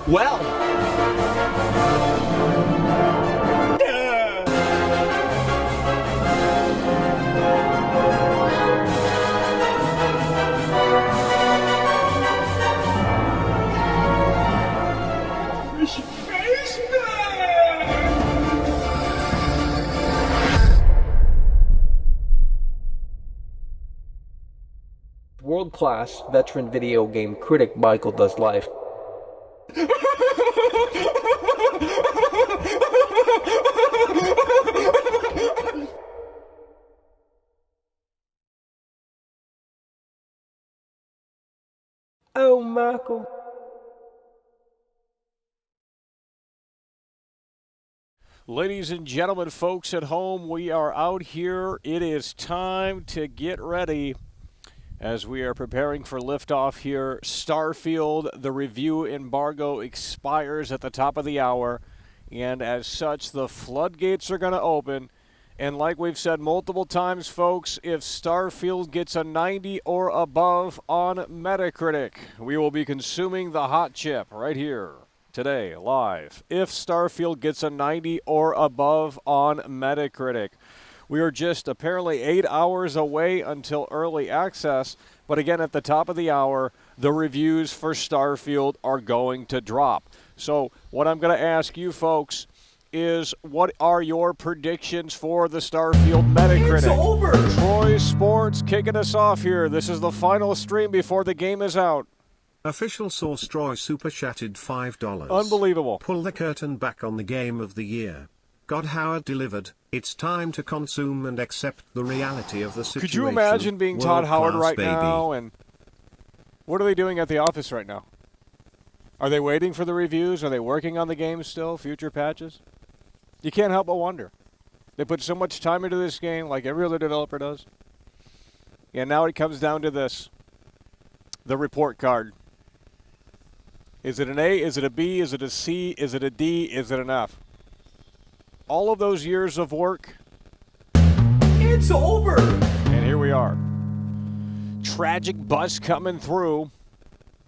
Well. World-class veteran video game critic Michael does life. Oh, Michael. Ladies and gentlemen, folks at home, we are out here. It is time to get ready as we are preparing for liftoff here. Starfield, the review embargo expires at the top of the hour, and as such, the floodgates are going to open. And like we've said multiple times, folks, if Starfield gets a 90 or above on Metacritic, we will be consuming the hot chip right here today, live. If Starfield gets a 90 or above on Metacritic. We are just apparently 8 hours away until early access, but again, at the top of the hour, the reviews for Starfield are going to drop. So what I'm going to ask you folks is, what are your predictions for the Starfield Metacritic? It's over! Troy Sports kicking us off here. This is the final stream before the game is out. Official source Troy super chatted $5. Unbelievable. Pull the curtain back on the game of the year. God Howard delivered. It's time to consume and accept the reality of the situation. Could you imagine being Todd Howard right baby. now? And what are they doing at the office right now? Are they waiting for the reviews? Are they working on the game still? Future patches? You can't help but wonder. They put so much time into this game, like every other developer does. And now it comes down to this. The report card. Is it an A? Is it a B? Is it a C? Is it a D? Is it an F? All of those years of work. It's over! And here we are. Tragic bus coming through.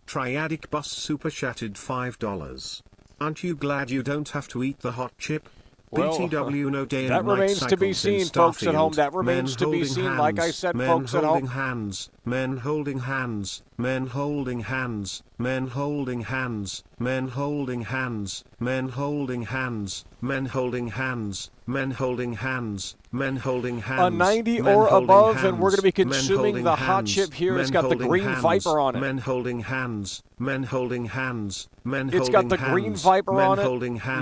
Triadic Bus super chatted $5. Aren't you glad you don't have to eat the hot chip? Well, BTW no day that and night remains to be cycles in seen, folks at home. Starfield. That remains to be seen. Like I said, folks at home. Men holding hands, men holding hands, men holding hands, men holding hands, men holding hands, men holding hands, men holding hands, men holding hands. A 90 or above, and we're going to be consuming the hot chip here. It's got the green Viper on it. Men holding hands, men holding hands, men holding hands. It's got the green Viper on it.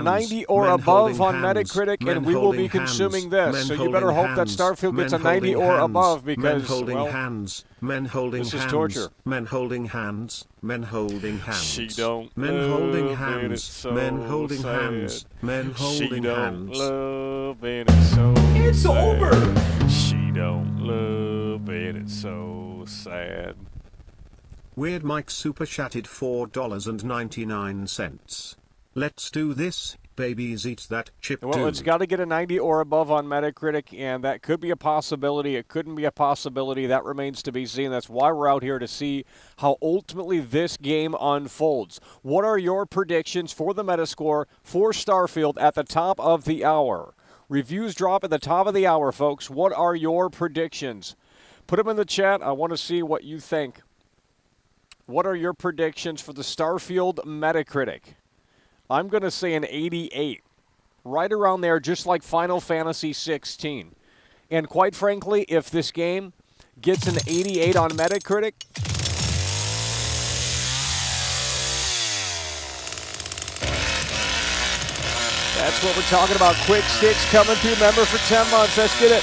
90 or above on Metacritic, and we will be consuming this. So you better hope that Starfield gets a 90 or above, because, well, men holding this is hands, torture. men holding hands, men holding hands. She don't men holding love hands, it, so men holding sad. hands, men holding She don't hands. love it, it's so It's sad. over! She don't love it, it's so sad. Weird Mike super chatted $4.99. Let's do this. babies eat that chip, Well, dude. it's got to get a 90 or above on Metacritic, and that could be a possibility. It couldn't be a possibility. That remains to be seen. That's why we're out here, to see how ultimately this game unfolds. What are your predictions for the Metascore for Starfield at the top of the hour? Reviews drop at the top of the hour, folks. What are your predictions? Put them in the chat. I want to see what you think. What are your predictions for the Starfield Metacritic? I'm going to say an 88. Right around there, just like Final Fantasy 16. And quite frankly, if this game gets an 88 on Metacritic, that's what we're talking about. Quick Sticks coming through, member for 10 months. Let's get it.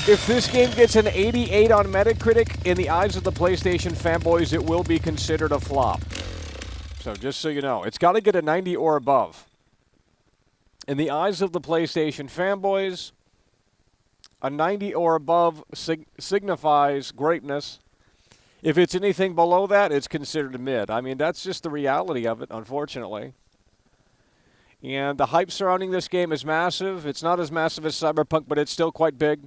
If this game gets an 88 on Metacritic, in the eyes of the PlayStation fanboys, it will be considered a flop. So just so you know, it's got to get a 90 or above. In the eyes of the PlayStation fanboys, a 90 or above signifies greatness. If it's anything below that, it's considered mid. I mean, that's just the reality of it, unfortunately. And the hype surrounding this game is massive. It's not as massive as Cyberpunk, but it's still quite big.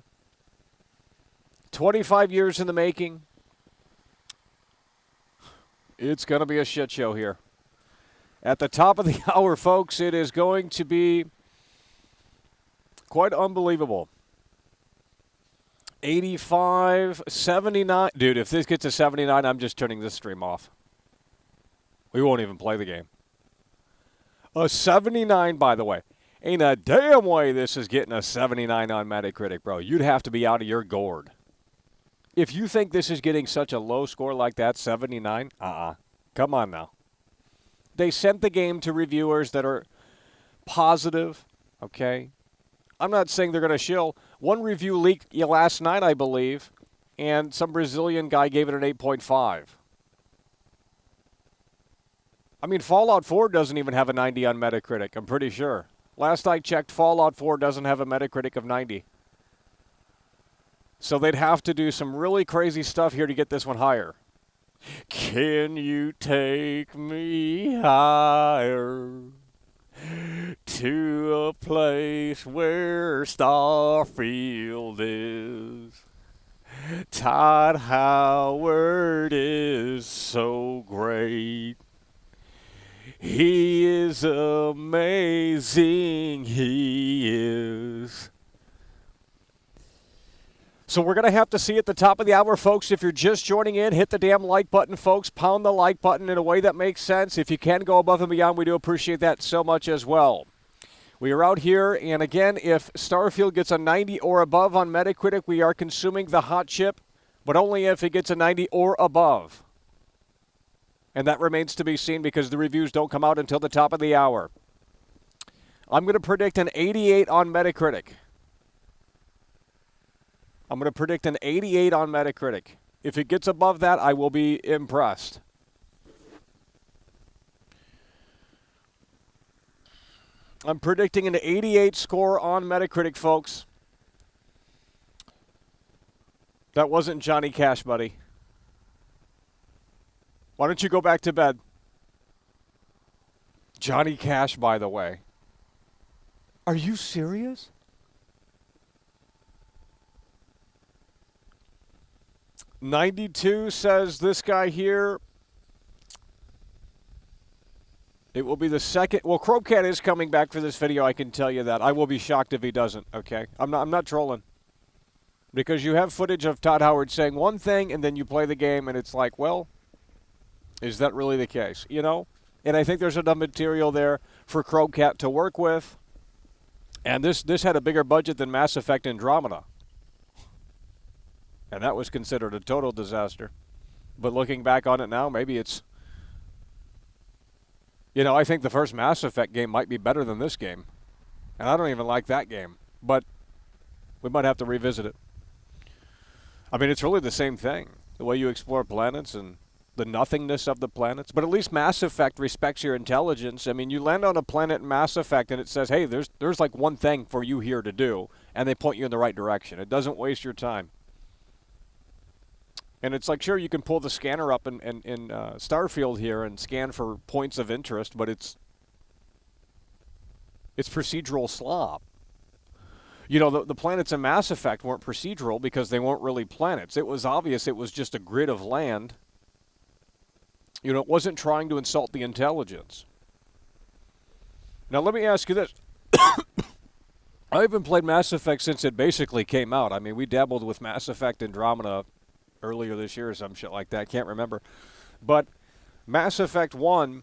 25 years in the making. It's going to be a shit show here. At the top of the hour, folks, it is going to be quite unbelievable. 85, 79. Dude, if this gets to 79, I'm just turning this stream off. We won't even play the game. A 79, by the way. Ain't a damn way this is getting a 79 on Metacritic, bro. You'd have to be out of your gourd. If you think this is getting such a low score like that, 79, come on now. They sent the game to reviewers that are positive, okay? I'm not saying they're going to shill. One review leaked last night, I believe, and some Brazilian guy gave it an 8.5. I mean, Fallout 4 doesn't even have a 90 on Metacritic, I'm pretty sure. Last I checked, Fallout 4 doesn't have a Metacritic of 90. So they'd have to do some really crazy stuff here to get this one higher. Can you take me higher to a place where Starfield is? Todd Howard is so great. He is amazing, he is. So we're going to have to see at the top of the hour, folks. If you're just joining in, hit the damn like button, folks. Pound the like button in a way that makes sense. If you can go above and beyond, we do appreciate that so much as well. We are out here, and again, if Starfield gets a 90 or above on Metacritic, we are consuming the hot chip, but only if it gets a 90 or above. And that remains to be seen because the reviews don't come out until the top of the hour. I'm going to predict an 88 on Metacritic. I'm going to predict an 88 on Metacritic. If it gets above that, I will be impressed. I'm predicting an 88 score on Metacritic, folks. That wasn't Johnny Cash, buddy. Why don't you go back to bed? Johnny Cash, by the way. Are you serious? $92 says this guy here. It will be the second. Well, Crocat is coming back for this video. I can tell you that. I will be shocked if he doesn't. Okay, I'm not trolling, because you have footage of Todd Howard saying one thing and then you play the game and it's like, well, is that really the case? You know. And I think there's enough material there for Crocat to work with. And this had a bigger budget than Mass Effect Andromeda. And that was considered a total disaster. But looking back on it now, maybe it's... You know, I think the first Mass Effect game might be better than this game. And I don't even like that game. But we might have to revisit it. I mean, it's really the same thing. The way you explore planets and the nothingness of the planets. But at least Mass Effect respects your intelligence. I mean, you land on a planet in Mass Effect and it says, hey, there's like one thing for you here to do. And they point you in the right direction. It doesn't waste your time. And it's like, sure, you can pull the scanner up in Starfield here and scan for points of interest, but it's It's procedural slop. You know, the planets in Mass Effect weren't procedural because they weren't really planets. It was obvious it was just a grid of land. You know, it wasn't trying to insult the intelligence. Now, let me ask you this. I haven't played Mass Effect since it basically came out. I mean, we dabbled with Mass Effect Andromeda earlier this year or some shit like that. Can't remember. But Mass Effect 1,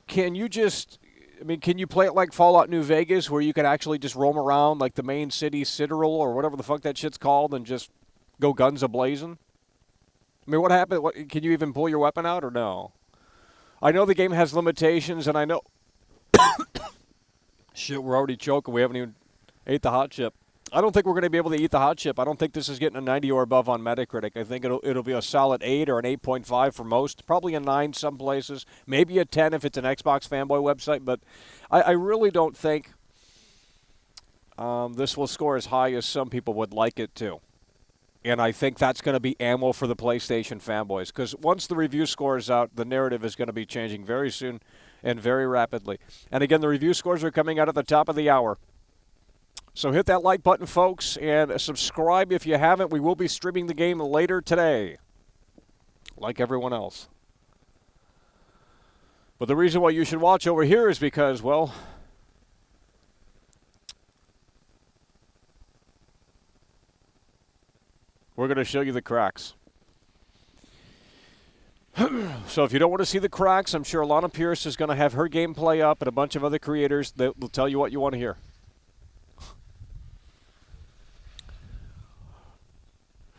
can you play it like Fallout New Vegas where you can actually just roam around like the main city, Citadel, or whatever the fuck that shit's called, and just go guns a-blazing? I mean, what happened? Can you even pull your weapon out or no? I know the game has limitations, and I know... Shit, we're already choking. We haven't even ate the hot chip. I don't think we're going to be able to eat the hot chip. I don't think this is getting a 90 or above on Metacritic. I think it'll be a solid 8 or an 8.5 for most. Probably a 9 some places. Maybe a 10 if it's an Xbox fanboy website. But I really don't think this will score as high as some people would like it to. And I think that's going to be ammo for the PlayStation fanboys. Because once the review score is out, the narrative is going to be changing very soon and very rapidly. And again, the review scores are coming out at the top of the hour. So hit that like button, folks, and subscribe if you haven't. We will be streaming the game later today, like everyone else. But the reason why you should watch over here is because, well, we're going to show you the cracks. So if you don't want to see the cracks, I'm sure Alana Pierce is going to have her gameplay up and a bunch of other creators that will tell you what you want to hear.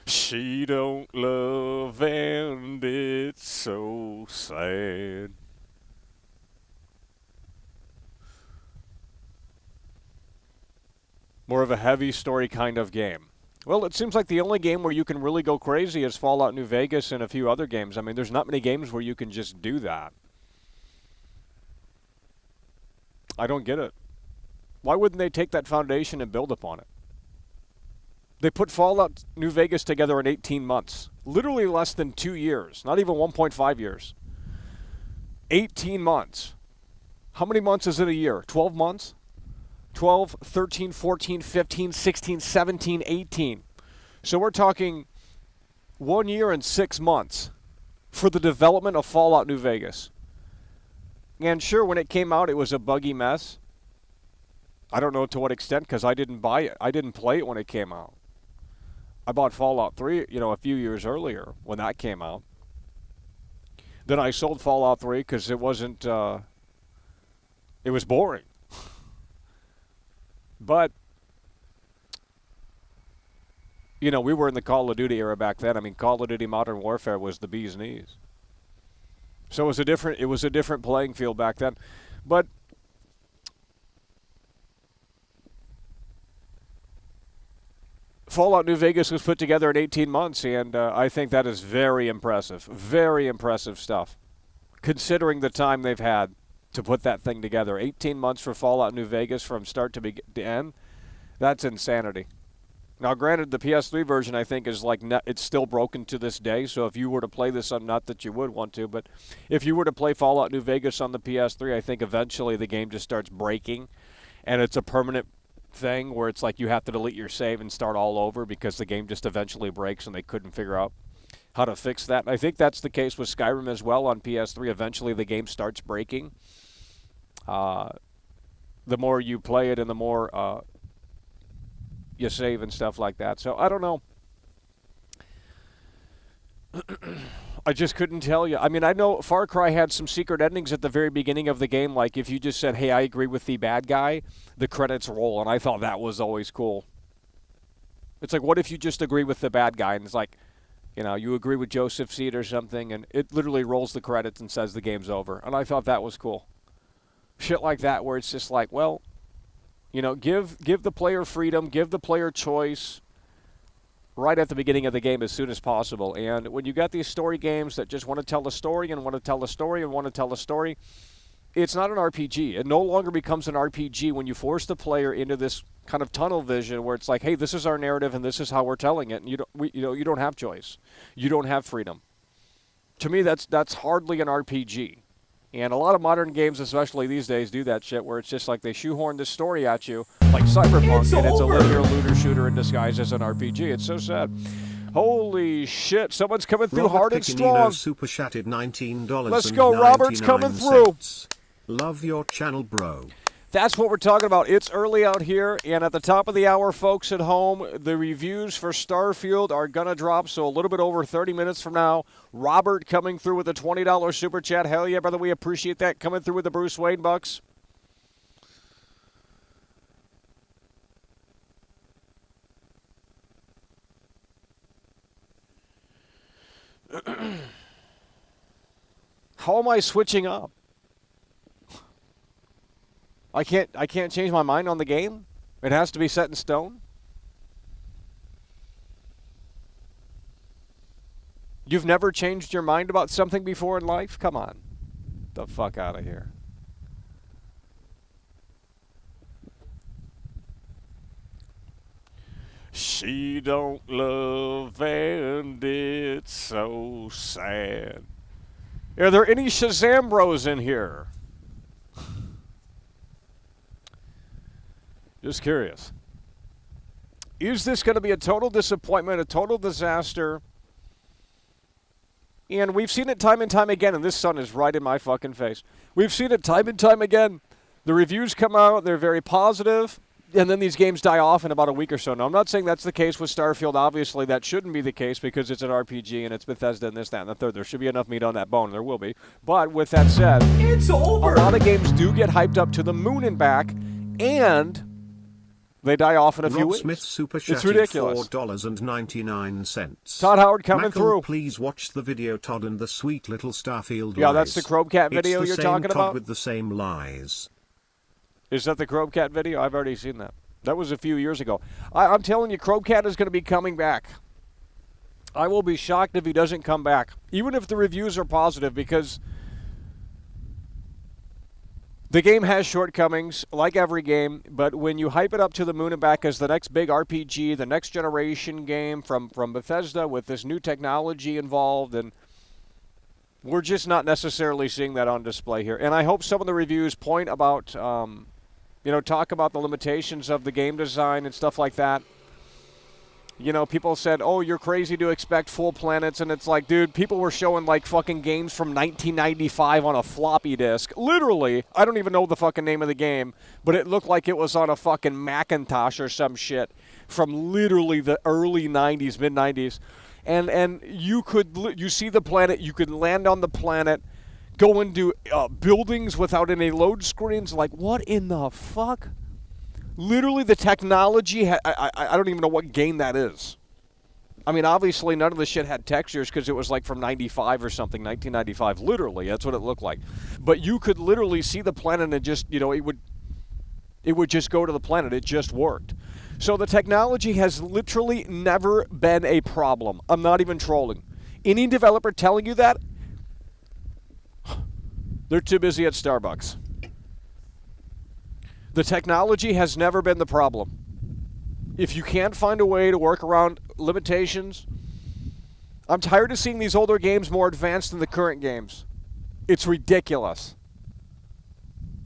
She don't love and it's so sad. More of a heavy story kind of game. Well, it seems like the only game where you can really go crazy is Fallout New Vegas and a few other games. I mean, there's not many games where you can just do that. I don't get it. Why wouldn't they take that foundation and build upon it? They put Fallout New Vegas together in 18 months. Literally less than 2 years. Not even 1.5 years. 18 months. How many months is it a year? 12 months? 12, 13, 14, 15, 16, 17, 18. So we're talking 1 year and 6 months for the development of Fallout New Vegas. And sure, when it came out, it was a buggy mess. I don't know to what extent because I didn't buy it. I didn't play it when it came out. I bought Fallout 3, a few years earlier when that came out. Then I sold Fallout 3 because it wasn't, it was boring. But, we were in the Call of Duty era back then. I mean, Call of Duty Modern Warfare was the bee's knees. So it was a different playing field back then. But Fallout New Vegas was put together in 18 months, and I think that is very impressive. Very impressive stuff, considering the time they've had to put that thing together. 18 months for Fallout New Vegas from start to end. That's insanity. Now, granted, the PS3 version, I think, is it's still broken to this day. So if you were to play this, not that you would want to, but if you were to play Fallout New Vegas on the PS3, I think eventually the game just starts breaking, and it's a permanent thing where it's like you have to delete your save and start all over because the game just eventually breaks and they couldn't figure out how to fix that. And I think that's the case with Skyrim as well on PS3. Eventually the game starts breaking. The more you play it and the more you save and stuff like that. So I don't know. I just couldn't tell you. I mean, I know Far Cry had some secret endings at the very beginning of the game. Like if you just said, hey, I agree with the bad guy, the credits roll. And I thought that was always cool. It's like, what if you just agree with the bad guy? And it's like, you agree with Joseph Seed or something. And it literally rolls the credits and says the game's over. And I thought that was cool. Shit like that where it's just like, well, give the player freedom, give the player choice right at the beginning of the game as soon as possible. And when you got these story games that just want to tell a story and want to tell a story and want to tell a story, it's not an RPG. It no longer becomes an RPG when you force the player into this kind of tunnel vision where it's like, hey, this is our narrative and this is how we're telling it. And you don't have choice. You don't have freedom. To me, that's hardly an RPG. And a lot of modern games, especially these days, do that shit where it's just like they shoehorn this story at you, like Cyberpunk, and it's a linear looter shooter in disguise as an RPG. It's so sad. Holy shit, someone's coming through hard and strong. Super chatted $19. Let's go, Robert's coming through. Love your channel, bro. That's what we're talking about. It's early out here, and at the top of the hour, folks at home, the reviews for Starfield are going to drop, so a little bit over 30 minutes from now. Robert coming through with a $20 super chat. Hell yeah, brother, we appreciate that. Coming through with the Bruce Wayne bucks. How am I switching up? I can't change my mind on the game? It has to be set in stone? You've never changed your mind about something before in life? Come on. The fuck out of here. She don't love and it's so sad. Are there any Shazam bros in here? Just curious. Is this going to be a total disappointment, a total disaster? And we've seen it time and time again, and this sun is right in my fucking face. We've seen it time and time again. The reviews come out, they're very positive, and then these games die off in about a week or so. Now, I'm not saying that's the case with Starfield. Obviously, that shouldn't be the case because it's an RPG and it's Bethesda and this, that, and the third. There should be enough meat on that bone. There will be. But with that said, It's over. a lot of games do get hyped up to the moon and back, and they die off in a few Rob weeks. Smith super It's chatted ridiculous. $4.99. Todd Howard coming Michael, through. Please watch the video Todd and the sweet little Starfield Yeah, lies. that's the Chromcat video it's the you're same talking Todd about? with the same lies. Is that the Chromcat video? I've already seen that. That was a few years ago. I'm telling you, Chromcat is going to be coming back. I will be shocked if he doesn't come back, even if the reviews are positive, because the game has shortcomings, like every game, but when you hype it up to the moon and back as the next big RPG, the next generation game from Bethesda with this new technology involved, and we're just not necessarily seeing that on display here. And I hope some of the reviews point about, talk about the limitations of the game design and stuff like that. You know, people said, oh, you're crazy to expect full planets. And it's like, dude, people were showing, like, fucking games from 1995 on a floppy disk. Literally, I don't even know the fucking name of the game, but it looked like it was on a fucking Macintosh or some shit from literally the early 90s, mid-90s. And you see the planet, you could land on the planet, go into buildings without any load screens. Like, what in the fuck? Literally, the technology, I don't even know what game that is. I mean, obviously, none of the shit had textures because it was like from 95 or something, 1995. Literally, that's what it looked like. But you could literally see the planet and just, it would just go to the planet. It just worked. So the technology has literally never been a problem. I'm not even trolling. Any developer telling you that, they're too busy at Starbucks. The technology has never been the problem. If you can't find a way to work around limitations, I'm tired of seeing these older games more advanced than the current games. It's ridiculous.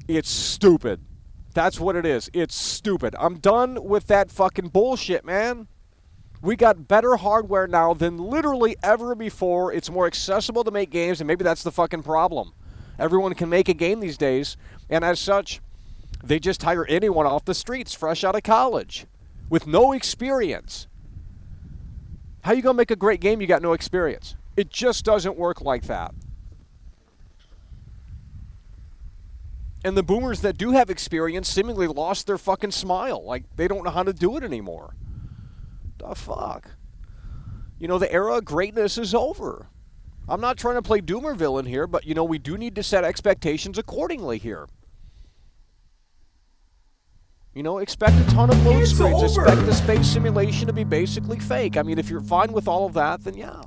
It's stupid. That's what it is. It's stupid. I'm done with that fucking bullshit, man. We got better hardware now than literally ever before. It's more accessible to make games, and maybe that's the fucking problem. Everyone can make a game these days, and as such, they just hire anyone off the streets fresh out of college with no experience. How you going to make a great game you got no experience? It just doesn't work like that. And the boomers that do have experience seemingly lost their fucking smile. Like, they don't know how to do it anymore. The fuck? The era of greatness is over. I'm not trying to play doomer villain here, but, we do need to set expectations accordingly here. Expect a ton of load screens. Expect the space simulation to be basically fake. I mean, if you're fine with all of that, then yeah.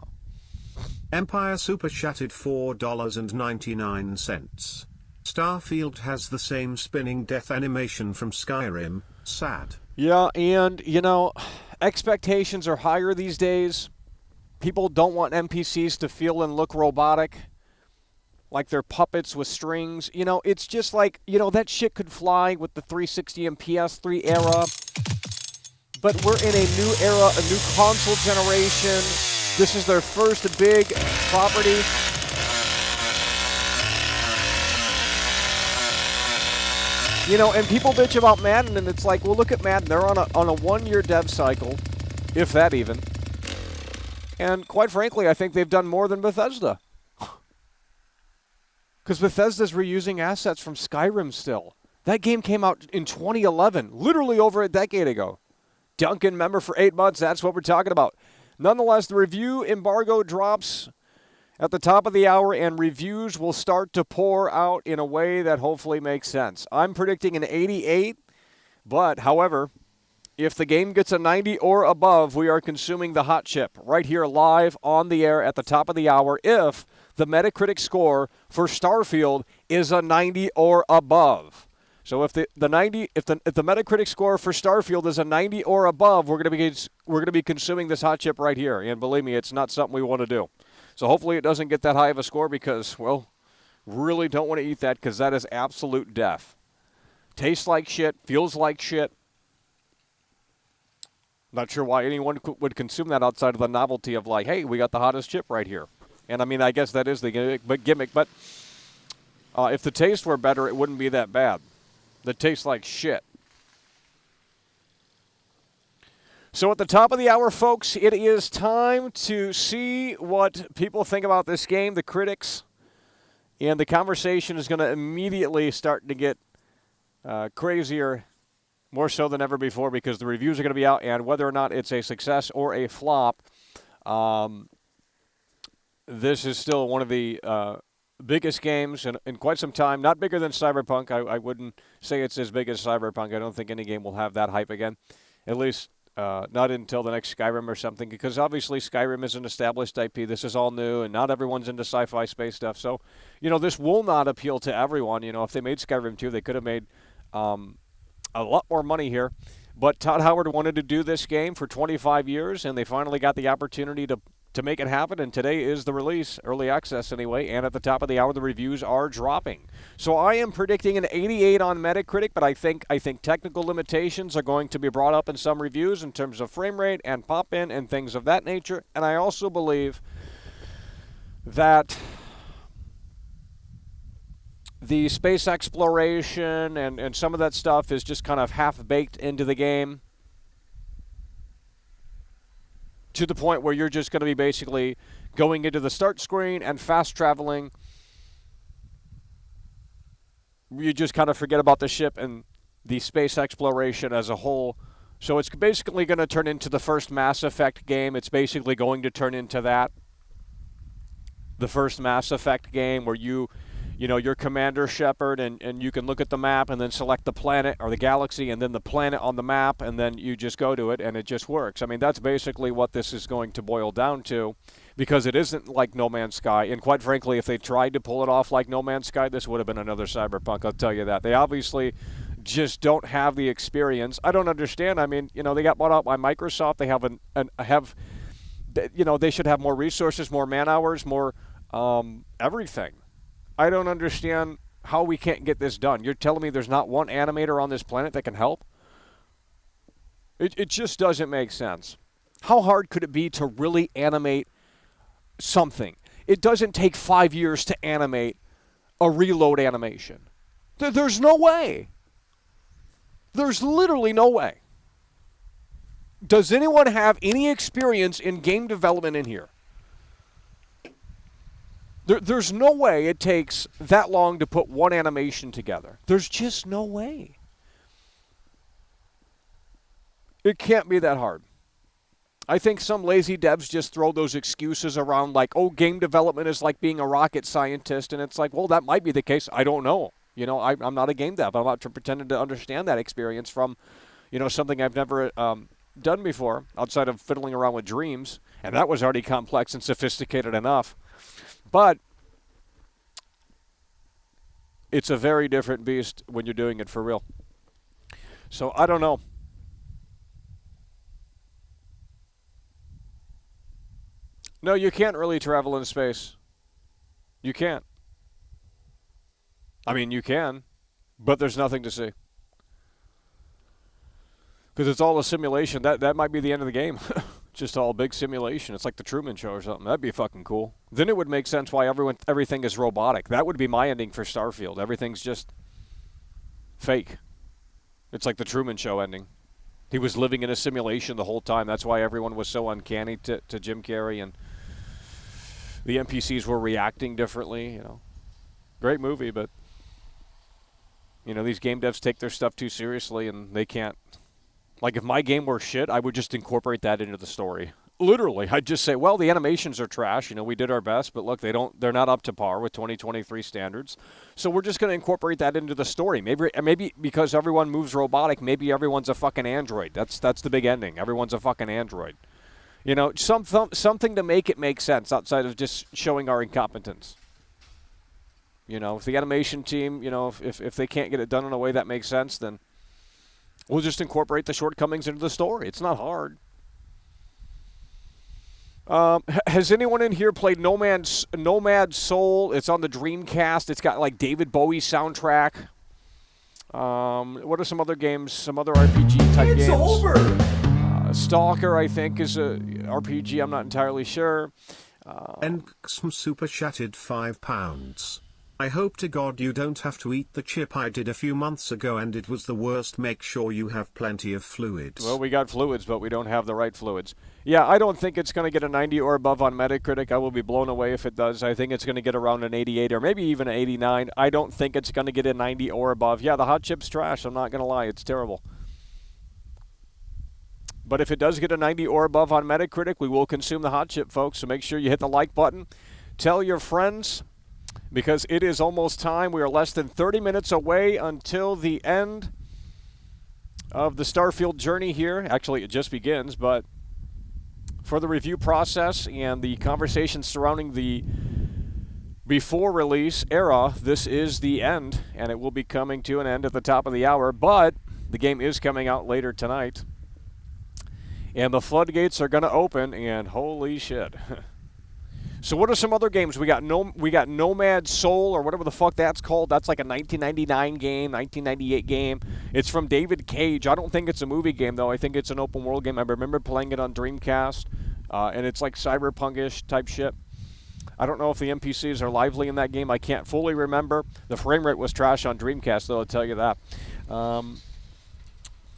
Empire super chatted $4.99. Starfield has the same spinning death animation from Skyrim. Sad. Yeah, and, expectations are higher these days. People don't want NPCs to feel and look robotic. like they're puppets with strings. You know, it's just like, you know, that shit could fly with the 360 and PS3 era. But we're in a new era, a new console generation. This is their first big property. You know, and people bitch about Madden, and it's like, well, look at Madden. They're on a 1-year dev cycle, if that even. And quite frankly, I think they've done more than Bethesda. Because Bethesda's reusing assets from Skyrim still. That game came out in 2011, literally over a decade ago. Duncan, member for 8 months, that's what we're talking about. Nonetheless, the review embargo drops at the top of the hour, and reviews will start to pour out in a way that hopefully makes sense. I'm predicting an 88, but, however, if the game gets a 90 or above, we are consuming the hot chip right here live on the air at the top of the hour if the Metacritic score for Starfield is a 90 or above. So if the Metacritic score for Starfield is a 90 or above, we're going to be consuming this hot chip right here. And believe me, it's not something we want to do. So hopefully it doesn't get that high of a score because, well, really don't want to eat that because that is absolute death. Tastes like shit, feels like shit. Not sure why anyone would consume that outside of the novelty of like, hey, we got the hottest chip right here. And I mean, I guess that is the gimmick, but if the taste were better, it wouldn't be that bad. That tastes like shit. So at the top of the hour, folks, it is time to see what people think about this game, the critics, and the conversation is going to immediately start to get crazier, more so than ever before, because the reviews are going to be out, and whether or not it's a success or a flop, this is still one of the biggest games in quite some time. Not bigger than Cyberpunk. I wouldn't say it's as big as Cyberpunk. I don't think any game will have that hype again, at least not until the next Skyrim or something, because obviously Skyrim is an established IP. This is all new, and not everyone's into sci-fi space stuff. So, you know, this will not appeal to everyone. You know, if they made Skyrim 2, they could have made a lot more money here. But Todd Howard wanted to do this game for 25 years, and they finally got the opportunity to make it happen, and today is the release, early access anyway, and at the top of the hour, the reviews are dropping. So I am predicting an 88 on Metacritic, but I think technical limitations are going to be brought up in some reviews in terms of frame rate and pop-in and things of that nature, and I also believe that the space exploration and some of that stuff is just kind of half-baked into the game, to the point where you're just going to be basically going into the start screen and fast traveling. You just kind of forget about the ship and the space exploration as a whole. So it's basically going to turn into the first Mass Effect game. It's basically going to turn into that. The first Mass Effect game where you're Commander Shepard, and you can look at the map and then select the planet or the galaxy and then the planet on the map, and then you just go to it and it just works. I mean, that's basically what this is going to boil down to, because it isn't like No Man's Sky. And quite frankly, if they tried to pull it off like No Man's Sky, this would have been another Cyberpunk, I'll tell you that. They obviously just don't have the experience. I don't understand. I mean, you know, they got bought out by Microsoft. They they should have more resources, more man hours, more everything. I don't understand how we can't get this done. You're telling me there's not one animator on this planet that can help? It just doesn't make sense. How hard could it be to really animate something? It doesn't take 5 years to animate a reload animation. There's no way. There's literally no way. Does anyone have any experience in game development in here? There's no way it takes that long to put one animation together. There's just no way. It can't be that hard. I think some lazy devs just throw those excuses around like, oh, game development is like being a rocket scientist. And it's like, well, that might be the case. I don't know. You know, I'm not a game dev. I'm not pretending to understand that experience from, something I've never done before outside of fiddling around with Dreams. And that was already complex and sophisticated enough. But it's a very different beast when you're doing it for real. So I don't know. No, you can't really travel in space. You can't. I mean, you can, but there's nothing to see. Because it's all a simulation. That might be the end of the game. Just all big simulation. It's like the Truman Show or something. That'd be fucking cool. Then it would make sense why everything is robotic. That would be my ending for Starfield. Everything's just fake. It's like the Truman Show ending. He was living in a simulation the whole time. That's why everyone was so uncanny to Jim Carrey, and the NPCs were reacting differently. You know, great movie, but you know, these game devs take their stuff too seriously, and they can't. Like, if my game were shit, I would just incorporate that into the story. Literally, I'd just say, well, the animations are trash. You know, we did our best, but look, they're not up to par with 2023 standards. So we're just going to incorporate that into the story. Maybe because everyone moves robotic, maybe everyone's a fucking android. That's the big ending. Everyone's a fucking android. You know, something to make it make sense outside of just showing our incompetence. You know, if the animation team, you know, if they can't get it done in a way that makes sense, then we'll just incorporate the shortcomings into the story. It's not hard. Has anyone in here played Nomad Soul? It's on the Dreamcast. It's got like David Bowie soundtrack. What are some other games? Some other RPG type games? It's over. Stalker, I think, is a RPG. I'm not entirely sure. And some super chatted £5. I hope to God you don't have to eat the chip I did a few months ago and it was the worst. Make sure you have plenty of fluids. Well, we got fluids, but we don't have the right fluids. Yeah, I don't think it's going to get a 90 or above on Metacritic. I will be blown away if it does. I think it's going to get around an 88 or maybe even an 89. I don't think it's going to get a 90 or above. Yeah, the hot chip's trash. I'm not going to lie. It's terrible. But if it does get a 90 or above on Metacritic, we will consume the hot chip, folks. So make sure you hit the like button. Tell your friends, because it is almost time. We are less than 30 minutes away until the end of the Starfield journey here. Actually, it just begins, but for the review process and the conversation surrounding the before release era, this is the end, and it will be coming to an end at the top of the hour, but the game is coming out later tonight. And the floodgates are going to open, and holy shit. So what are some other games? We got Nomad Soul, or whatever the fuck that's called. That's like a 1999 game, 1998 game. It's from David Cage. I don't think it's a movie game, though. I think it's an open world game. I remember playing it on Dreamcast, and it's like cyberpunkish type shit. I don't know if the NPCs are lively in that game. I can't fully remember. The frame rate was trash on Dreamcast, though, I'll tell you that.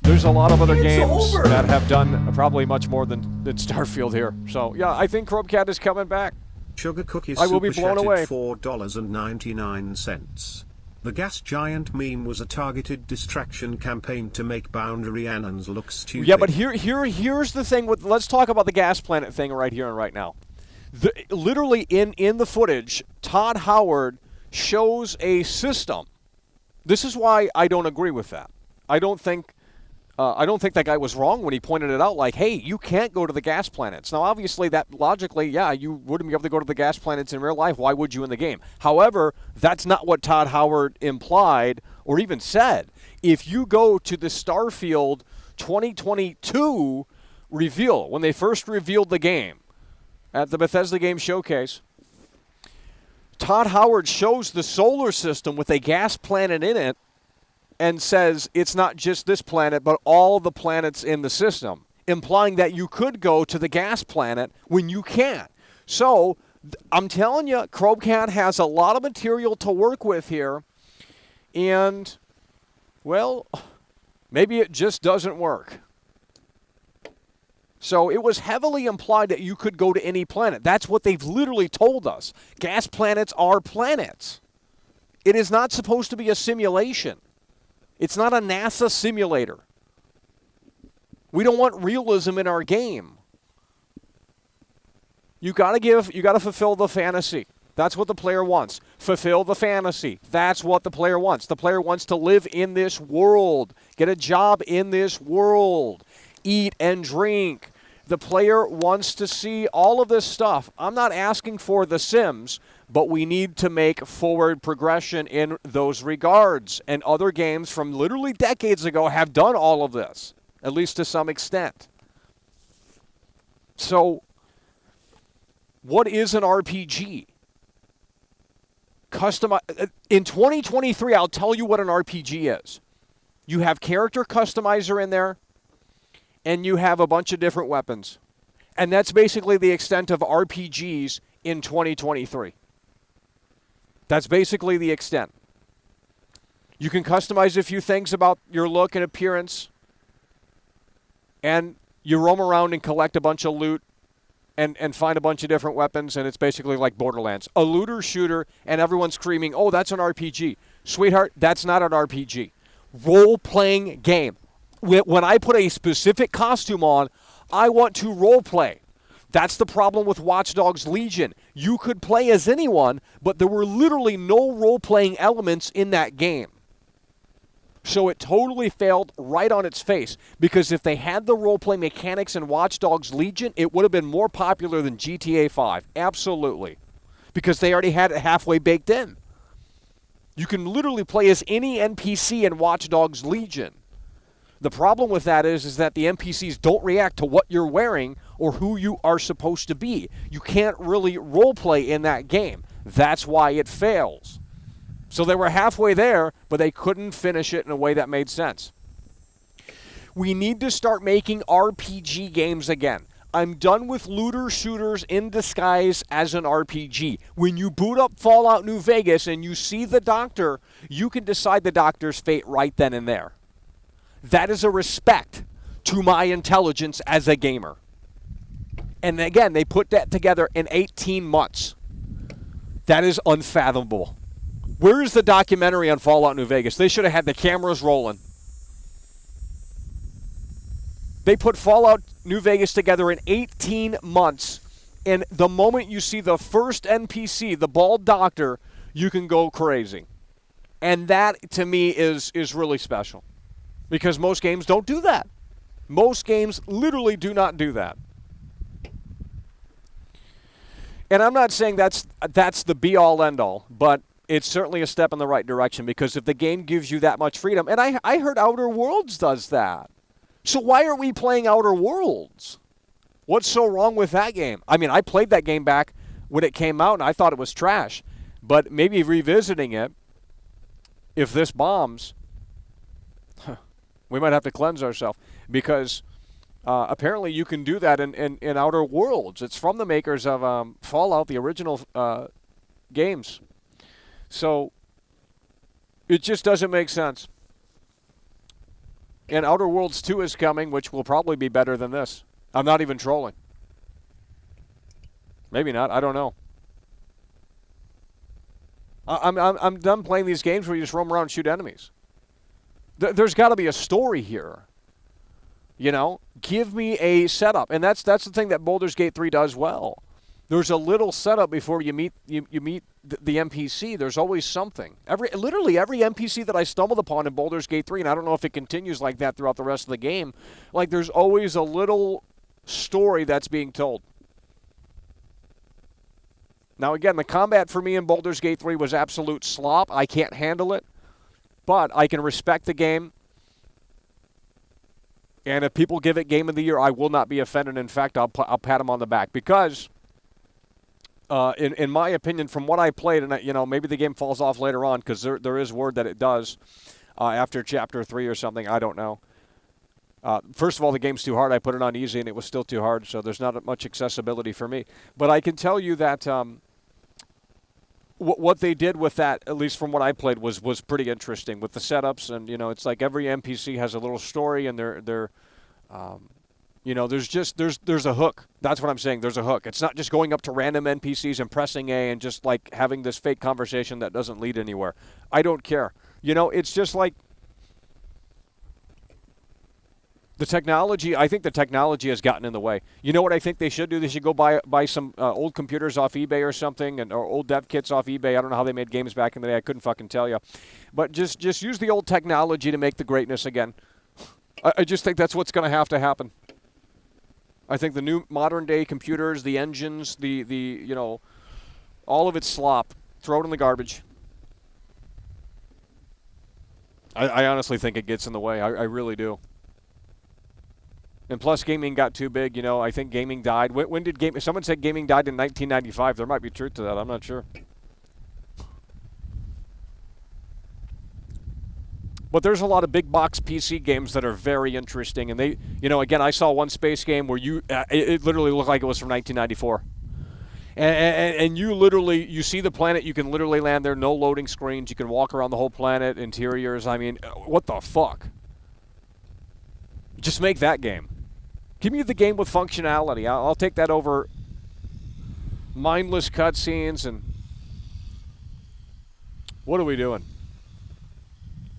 There's a lot of other games that have done probably much more than Starfield here. So, yeah, I think Chromecat is coming back. Sugar Cookies I will be blown away. $4.99. The gas giant meme was a targeted distraction campaign to make Boundary Annans look stupid. Yeah, but here's the thing. Let's talk about the gas planet thing right here and right now. Literally in the footage, Todd Howard shows a system. This is why I don't agree with that. I don't think that guy was wrong when he pointed it out, like, hey, you can't go to the gas planets. Now, obviously, that logically, yeah, you wouldn't be able to go to the gas planets in real life. Why would you in the game? However, that's not what Todd Howard implied or even said. If you go to the Starfield 2022 reveal, when they first revealed the game at the Bethesda Game Showcase, Todd Howard shows the solar system with a gas planet in it, and says it's not just this planet, but all the planets in the system, implying that you could go to the gas planet when you can't. So, I'm telling you, Chromecat has a lot of material to work with here, and, well, maybe it just doesn't work. So, it was heavily implied that you could go to any planet. That's what they've literally told us. Gas planets are planets. It is not supposed to be a simulation. It's not a NASA simulator. We don't want realism in our game. You got to fulfill the fantasy. That's what the player wants. Fulfill the fantasy. That's what the player wants. The player wants to live in this world, get a job in this world, eat and drink. The player wants to see all of this stuff. I'm not asking for The Sims, but we need to make forward progression in those regards. And other games from literally decades ago have done all of this, at least to some extent. So, what is an RPG? In 2023, I'll tell you what an RPG is. You have character customizer in there, and you have a bunch of different weapons. And that's basically the extent of RPGs in 2023. That's basically the extent. You can customize a few things about your look and appearance, and you roam around and collect a bunch of loot and find a bunch of different weapons, and it's basically like Borderlands. A looter shooter, and everyone's screaming, oh, that's an RPG. Sweetheart, that's not an RPG. Role-playing game. When I put a specific costume on, I want to role-play. That's the problem with Watch Dogs Legion. You could play as anyone, but there were literally no role-playing elements in that game. So it totally failed right on its face, because if they had the role-play mechanics in Watch Dogs Legion, it would have been more popular than GTA 5. Absolutely. Because they already had it halfway baked in. You can literally play as any NPC in Watch Dogs Legion. The problem with that is that the NPCs don't react to what you're wearing or who you are supposed to be. You can't really role-play in that game. That's why it fails. So they were halfway there, but they couldn't finish it in a way that made sense. We need to start making RPG games again. I'm done with looter shooters in disguise as an RPG. When you boot up Fallout New Vegas and you see the doctor, you can decide the doctor's fate right then and there. That is a respect to my intelligence as a gamer. And again, they put that together in 18 months. That is unfathomable. Where is the documentary on Fallout New Vegas? They should have had the cameras rolling. They put Fallout New Vegas together in 18 months. And the moment you see the first NPC, the bald doctor, you can go crazy. And that, to me, is really special. Because most games don't do that. Most games literally do not do that. And I'm not saying that's the be-all, end-all, but it's certainly a step in the right direction, because if the game gives you that much freedom, and I heard Outer Worlds does that. So why are we playing Outer Worlds? What's so wrong with that game? I mean, I played that game back when it came out, and I thought it was trash. But maybe revisiting it, if this bombs, we might have to cleanse ourselves, because apparently you can do that in Outer Worlds. It's from the makers of Fallout, the original games. So it just doesn't make sense. And Outer Worlds 2 is coming, which will probably be better than this. I'm not even trolling. Maybe not. I don't know. I'm done playing these games where you just roam around and shoot enemies. There's got to be a story here. You know, give me a setup, and that's the thing that Baldur's Gate 3 does well. There's a little setup before you meet the NPC. There's always something. Literally every NPC that I stumbled upon in Baldur's Gate 3, and I don't know if it continues like that throughout the rest of the game, like there's always a little story that's being told. Now again, the combat for me in Baldur's Gate 3 was absolute slop. I can't handle it, but I can respect the game. And if people give it Game of the Year, I will not be offended. In fact, I'll pat them on the back, because in my opinion, from what I played, and maybe the game falls off later on, because there is word that it does after Chapter 3 or something. I don't know. First of all, the game's too hard. I put it on easy, and it was still too hard, so there's not much accessibility for me. But I can tell you that what they did with that, at least from what I played, was pretty interesting with the setups. And, it's like every NPC has a little story, and they're there's a hook. That's what I'm saying. There's a hook. It's not just going up to random NPCs and pressing A and just like having this fake conversation that doesn't lead anywhere. I don't care. It's just like the technology. I think the technology has gotten in the way. You know what I think they should do? They should go buy some old computers off eBay or something, or old dev kits off eBay. I don't know how they made games back in the day. I couldn't fucking tell you. But just use the old technology to make the greatness again. I just think that's what's going to have to happen. I think the new modern day computers, the engines, the all of it's slop. Throw it in the garbage. I honestly think it gets in the way. I really do. And plus, gaming got too big. I think gaming died. When did gaming? Someone said gaming died in 1995. There might be truth to that. I'm not sure. But there's a lot of big box PC games that are very interesting. And they, again, I saw one space game where it literally looked like it was from 1994. And you see the planet, you can literally land there, no loading screens, you can walk around the whole planet, interiors. I mean, what the fuck? Just make that game. Give me the game with functionality. I'll take that over mindless cutscenes and what are we doing?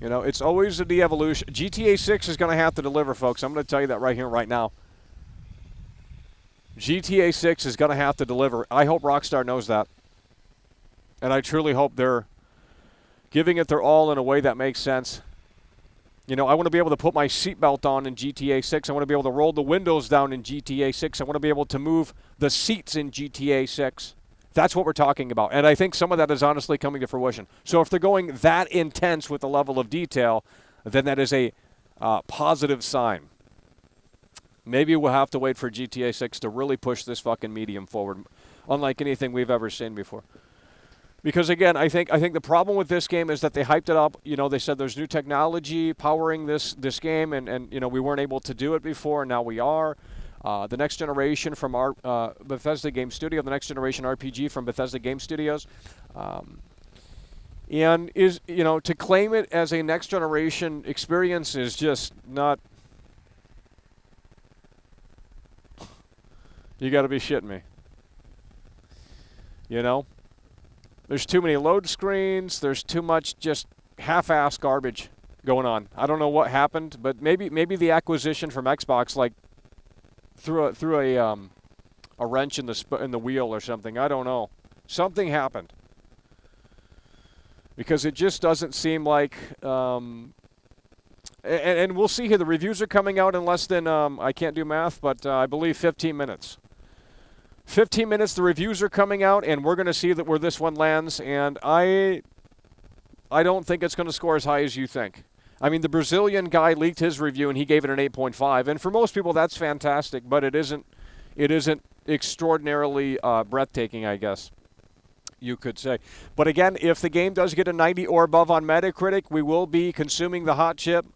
It's always a de-evolution. GTA 6 is going to have to deliver, folks. I'm going to tell you that right here, right now. GTA 6 is going to have to deliver. I hope Rockstar knows that. And I truly hope they're giving it their all in a way that makes sense. I want to be able to put my seatbelt on in GTA 6. I want to be able to roll the windows down in GTA 6. I want to be able to move the seats in GTA 6. That's what we're talking about. And I think some of that is honestly coming to fruition. So if they're going that intense with the level of detail, then that is a positive sign. Maybe we'll have to wait for GTA 6 to really push this fucking medium forward, unlike anything we've ever seen before. Because again, I think the problem with this game is that they hyped it up. They said there's new technology powering this game, and we weren't able to do it before, and now we are. The next generation from our Bethesda Game Studio, the next generation RPG from Bethesda Game Studios, and is to claim it as a next generation experience is just not. You got to be shitting me. There's too many load screens. There's too much just half-ass garbage going on. I don't know what happened, but maybe the acquisition from Xbox threw a wrench in the wheel or something. I don't know. Something happened because it just doesn't seem like. And we'll see here. The reviews are coming out in less than I can't do math, but I believe 15 minutes. 15 minutes. The reviews are coming out, and we're going to see where this one lands. And I don't think it's going to score as high as you think. I mean, the Brazilian guy leaked his review, and he gave it an 8.5. And for most people, that's fantastic, but it isn't extraordinarily breathtaking, I guess you could say. But again, if the game does get a 90 or above on Metacritic, we will be consuming the hot chip.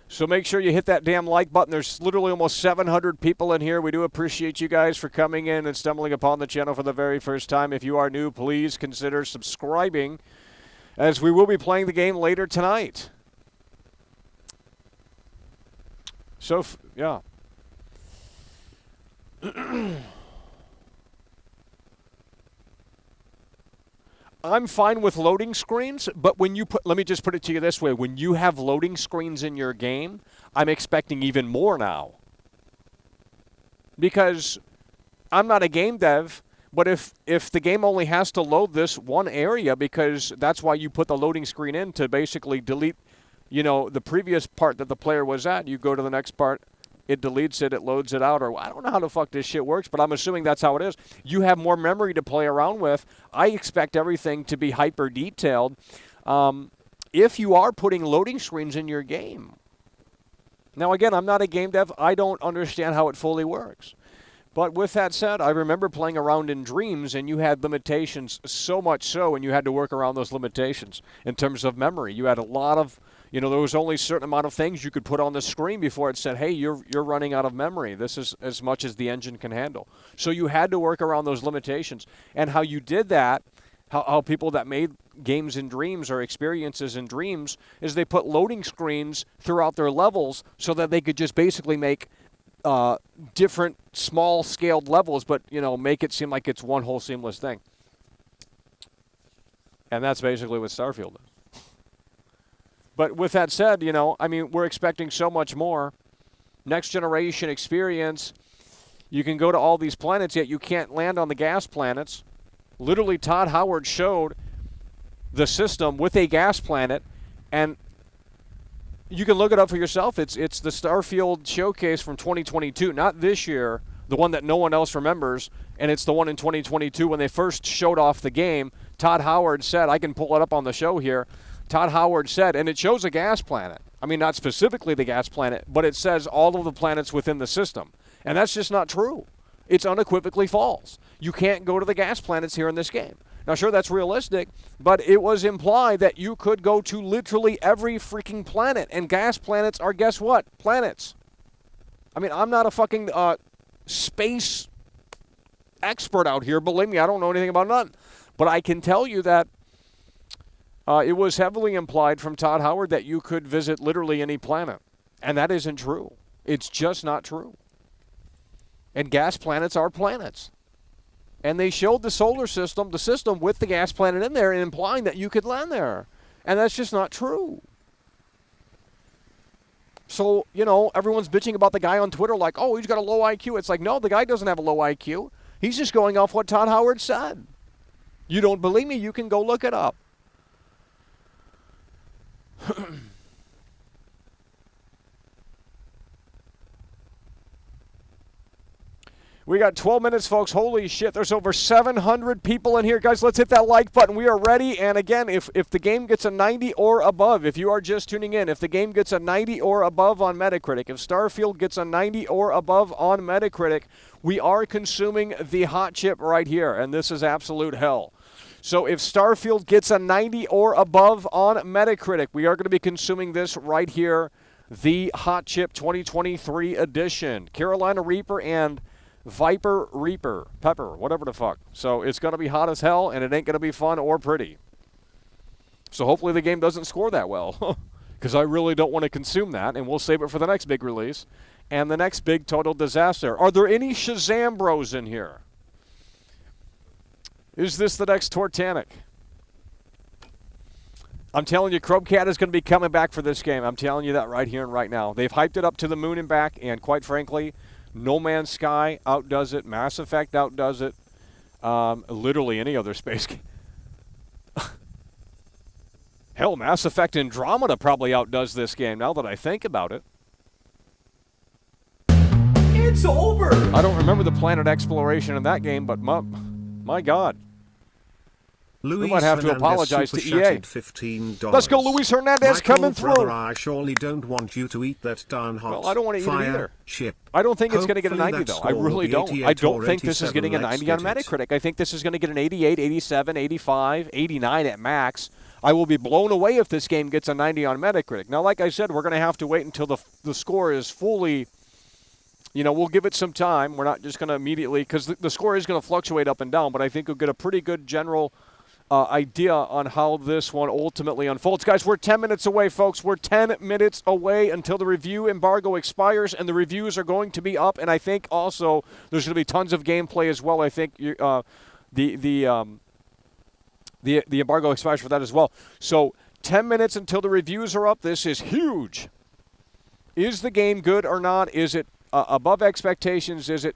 So make sure you hit that damn like button. There's literally almost 700 people in here. We do appreciate you guys for coming in and stumbling upon the channel for the very first time. If you are new, please consider subscribing, as we will be playing the game later tonight. So, yeah. I'm fine with loading screens, but when you let me just put it to you this way. When you have loading screens in your game, I'm expecting even more now. Because I'm not a game dev, but if the game only has to load this one area, because that's why you put the loading screen in, to basically delete, the previous part that the player was at, you go to the next part, it deletes it, it loads it out, or I don't know how the fuck this shit works, but I'm assuming that's how it is. You have more memory to play around with. I expect everything to be hyper detailed if you are putting loading screens in your game. Now, again, I'm not a game dev. I don't understand how it fully works. But with that said, I remember playing around in Dreams, and you had limitations, so much so, and you had to work around those limitations in terms of memory. You had a lot of, there was only a certain amount of things you could put on the screen before it said, hey, you're running out of memory. This is as much as the engine can handle. So you had to work around those limitations. And how you did that, how people that made games in Dreams or experiences in Dreams, is they put loading screens throughout their levels so that they could just basically make different small-scaled levels, but, make it seem like it's one whole seamless thing. And that's basically what Starfield is. But with that said, we're expecting so much more. Next generation experience, you can go to all these planets, yet you can't land on the gas planets. Literally, Todd Howard showed the system with a gas planet, and you can look it up for yourself. It's the Starfield showcase from 2022, not this year, the one that no one else remembers, and it's the one in 2022 when they first showed off the game. Todd Howard said, I can pull it up on the show here. Todd Howard said, and it shows a gas planet. I mean, not specifically the gas planet, but it says all of the planets within the system. And that's just not true. It's unequivocally false. You can't go to the gas planets here in this game. Now, sure, that's realistic, but it was implied that you could go to literally every freaking planet, and gas planets are, guess what? Planets. I mean, I'm not a fucking space expert out here. Believe me, I don't know anything about none. But I can tell you that it was heavily implied from Todd Howard that you could visit literally any planet. And that isn't true. It's just not true. And gas planets are planets. And they showed the solar system, the system with the gas planet in there, and implying that you could land there. And that's just not true. So, you know, everyone's bitching about the guy on Twitter like, oh, he's got a low IQ. It's like, no, the guy doesn't have a low IQ. He's just going off what Todd Howard said. You don't believe me? You can go look it up. We got 12 minutes, folks. Holy shit, there's over 700 people in here. Guys, let's hit that like button. We are ready. And again, if the game gets a 90 or above, if you are just tuning in, if the game gets a 90 or above on Metacritic, if Starfield gets a 90 or above on Metacritic, we are consuming the hot chip right here. And this is absolute hell. So if Starfield gets a 90 or above on Metacritic, we are going to be consuming this right here, the Hot Chip 2023 edition. Carolina Reaper and Viper Reaper, Pepper, whatever the fuck. So it's going to be hot as hell, and it ain't going to be fun or pretty. So hopefully the game doesn't score that well, because I really don't want to consume that, and we'll save it for the next big release and the next big total disaster. Are there any Shazam bros in here? Is this the next Tortanic? I'm telling you, Krobcat is going to be coming back for this game. I'm telling you that right here and right now. They've hyped it up to the moon and back, and quite frankly, No Man's Sky outdoes it. Mass Effect outdoes it. Literally any other space game. Hell, Mass Effect Andromeda probably outdoes this game, now that I think about it. It's over! I don't remember the planet exploration in that game, but my God. Luis we might have to Hernandez apologize to EA. $15. Let's go, Luis Hernandez, Michael, coming through. Brother, I surely don't want you to eat that darn hot. Well, I don't want to eat it either. Chip. I don't think it's going to get a 90, Hopefully though. I really don't. I don't think this is getting a 90 on Metacritic. I think this is going to get an 88, 87, 85, 89 at max. I will be blown away if this game gets a 90 on Metacritic. Now, like I said, we're going to have to wait until the score is fully, you know, we'll give it some time. We're not just going to immediately, because the score is going to fluctuate up and down, but I think we'll get a pretty good general idea on how this one ultimately unfolds. Guys, we're 10 minutes away, folks. We're 10 minutes away until the review embargo expires, and the reviews are going to be up, and I think also there's going to be tons of gameplay as well. I think the embargo expires for that as well. So 10 minutes until the reviews are up. This is huge. Is the game good or not? Is it above expectations? Is it,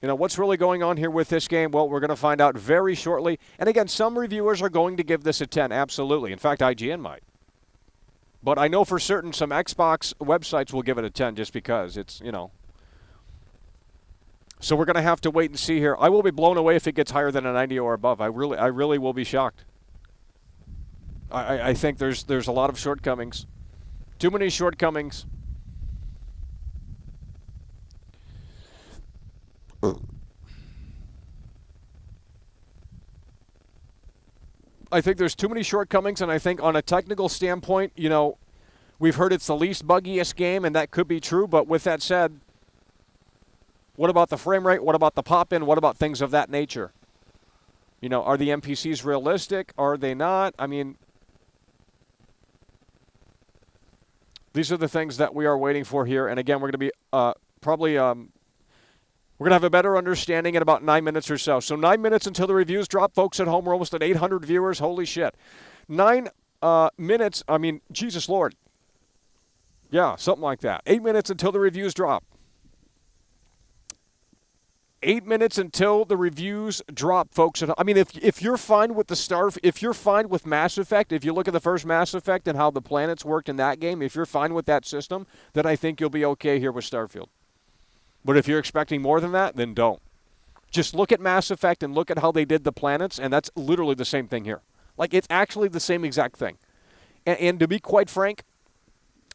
you know, what's really going on here with this game? Well, we're going to find out very shortly. And again, some reviewers are going to give this a 10, absolutely. In fact, IGN might. But I know for certain some Xbox websites will give it a 10 just because it's, you know. So we're going to have to wait and see here. I will be blown away if it gets higher than a 90 or above. I really will be shocked. I think there's a lot of shortcomings. Too many shortcomings. I think there's too many shortcomings, and I think on a technical standpoint, you know, we've heard it's the least buggiest game, and that could be true, but with that said, what about the frame rate? What about the pop-in? What about things of that nature? You know, are the NPCs realistic? Are they not? I mean, these are the things that we are waiting for here, and again, we're going to be probably we're going to have a better understanding in about 9 minutes or so. So 9 minutes until the reviews drop. Folks at home, we're almost at 800 viewers. Holy shit. 9 minutes, I mean, Jesus Lord. Yeah, something like that. 8 minutes until the reviews drop. 8 minutes until the reviews drop, folks. I mean, if you're fine with if you're fine with Mass Effect, if you look at the first Mass Effect and how the planets worked in that game, if you're fine with that system, then I think you'll be okay here with Starfield. But if you're expecting more than that, then don't. Just look at Mass Effect and look at how they did the planets, and that's literally the same thing here. Like, it's actually the same exact thing. And to be quite frank,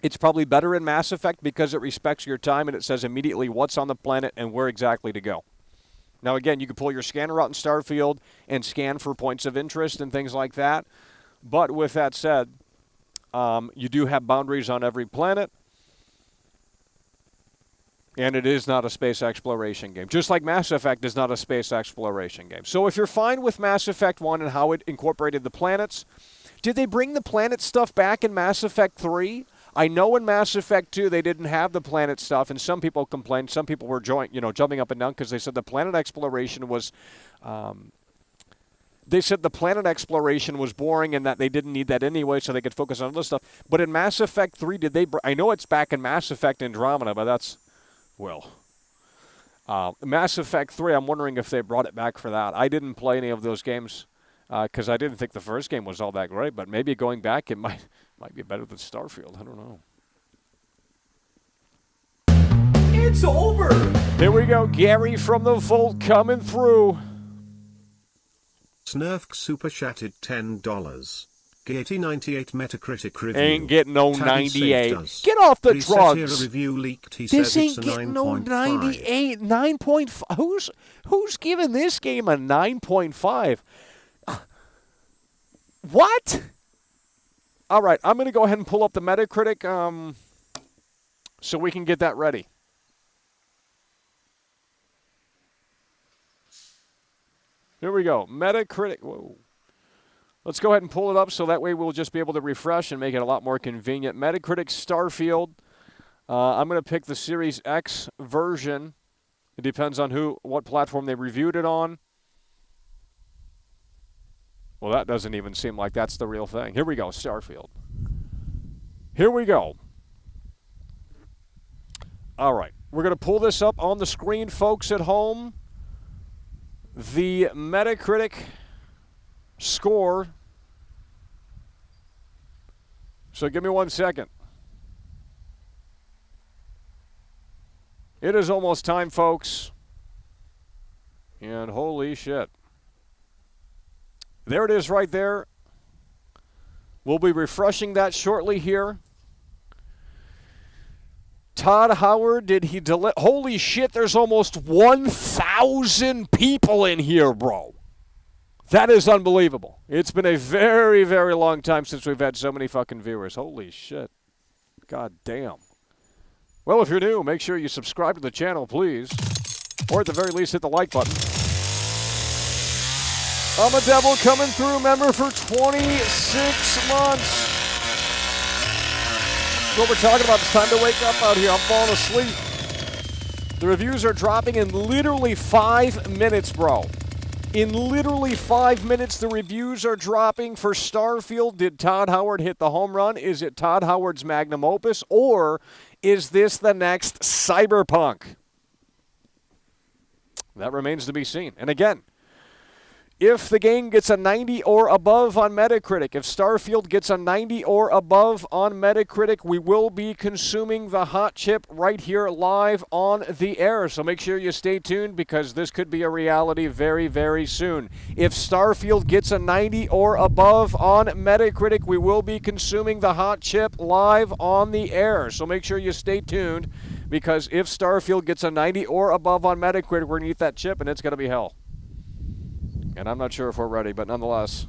it's probably better in Mass Effect because it respects your time and it says immediately what's on the planet and where exactly to go. Now, again, you can pull your scanner out in Starfield and scan for points of interest and things like that. But with that said, you do have boundaries on every planet. And it is not a space exploration game. Just like Mass Effect is not a space exploration game. So if you're fine with Mass Effect 1 and how it incorporated the planets, did they bring the planet stuff back in Mass Effect 3? I know in Mass Effect 2 they didn't have the planet stuff, and some people complained. Some people were jumping up and down because they said the planet exploration was boring and that they didn't need that anyway, so they could focus on other stuff. But in Mass Effect 3, did they? I know it's back in Mass Effect Andromeda, but that's Mass Effect 3. I'm wondering if they brought it back for that. I didn't play any of those games because I didn't think the first game was all that great. But maybe going back, it might be better than Starfield. I don't know. It's over! Here we go. Gary from the Vault coming through. Snurf super chatted $10. Gaty 98 Metacritic review. Ain't getting no Tabby 98. does. Get off the He said drugs. here a review leaked. He This said ain't it's a getting no 9.5. 98. 9.5. Who's giving this game a 9.5? What? All right, I'm going to go ahead and pull up the Metacritic so we can get that ready. Here we go. Metacritic. Whoa. Let's go ahead and pull it up so that way we'll just be able to refresh and make it a lot more convenient. Metacritic Starfield. I'm going to pick the Series X version. It depends on what platform they reviewed it on. Well, that doesn't even seem like that's the real thing. Here we go, Starfield. Here we go. All right. We're going to pull this up on the screen, folks at home. The Metacritic score. So give me 1 second. It is almost time, folks. And holy shit. There it is right there. We'll be refreshing that shortly here. Todd Howard, did he delete? Holy shit, there's almost 1,000 people in here, bro. That is unbelievable. It's been a very, very long time since we've had so many fucking viewers. Holy shit. God damn. Well, if you're new, make sure you subscribe to the channel, please. Or at the very least, hit the like button. I'm a Devil coming through, member for 26 months. That's what we're talking about. It's time to wake up out here. I'm falling asleep. The reviews are dropping in literally 5 minutes, bro. In literally 5 minutes, the reviews are dropping for Starfield. Did Todd Howard hit the home run? Is it Todd Howard's magnum opus? Or is this the next Cyberpunk? That remains to be seen. And again, if the game gets a 90 or above on Metacritic, if Starfield gets a 90 or above on Metacritic, we will be consuming the hot chip right here live on the air. So make sure you stay tuned because this could be a reality very, very soon. If Starfield gets a 90 or above on Metacritic, we will be consuming the hot chip live on the air. So make sure you stay tuned because if Starfield gets a 90 or above on Metacritic, we're going to eat that chip and it's going to be hell. And I'm not sure if we're ready, but nonetheless,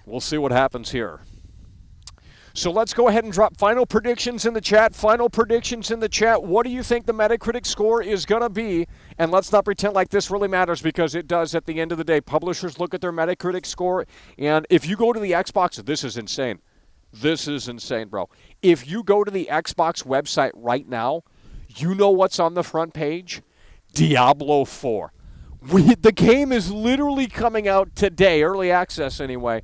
we'll see what happens here. So let's go ahead and drop final predictions in the chat. Final predictions in the chat. What do you think the Metacritic score is going to be? And let's not pretend like this really matters because it does at the end of the day. Publishers look at their Metacritic score, and if you go to the Xbox, this is insane. This is insane, bro. If you go to the Xbox website right now, you know what's on the front page? Diablo 4. The game is literally coming out today, early access anyway,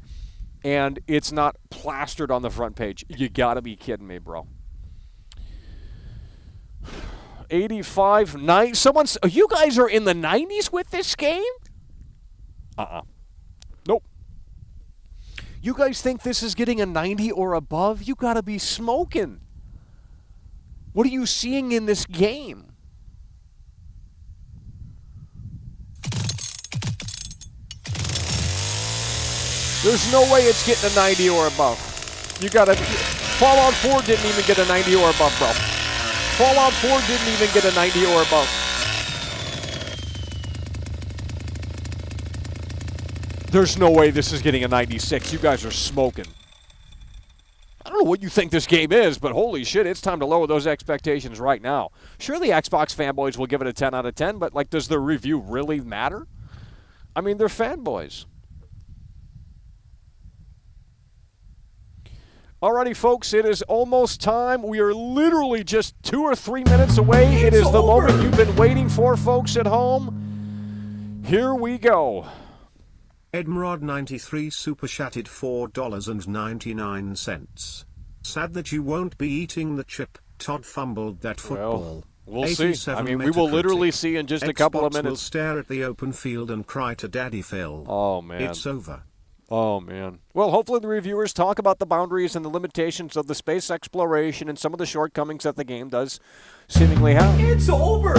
and it's not plastered on the front page. You gotta be kidding me, bro. 85, 9. You guys are in the 90s with this game? Nope. You guys think this is getting a 90 or above? You gotta be smoking. What are you seeing in this game? There's no way it's getting a 90 or above. You gotta. Fallout 4 didn't even get a 90 or above, bro. Fallout 4 didn't even get a 90 or above. There's no way this is getting a 96. You guys are smoking. I don't know what you think this game is, but holy shit, it's time to lower those expectations right now. Sure, the Xbox fanboys will give it a 10 out of 10, but, like, does the review really matter? I mean, they're fanboys. Alrighty, folks, it is almost time. We are literally just 2 or 3 minutes away. It is the moment you've been waiting for, folks at home. Here we go. Edmrod93 super chatted $4.99. Sad that you won't be eating the chip. Todd fumbled that football. Well, we'll see. I mean, we will literally see in just a couple of minutes. Will stare at the open field and cry to Daddy Phil. Oh, man. It's over. Oh, man. Well, hopefully the reviewers talk about the boundaries and the limitations of the space exploration and some of the shortcomings that the game does seemingly have. It's over!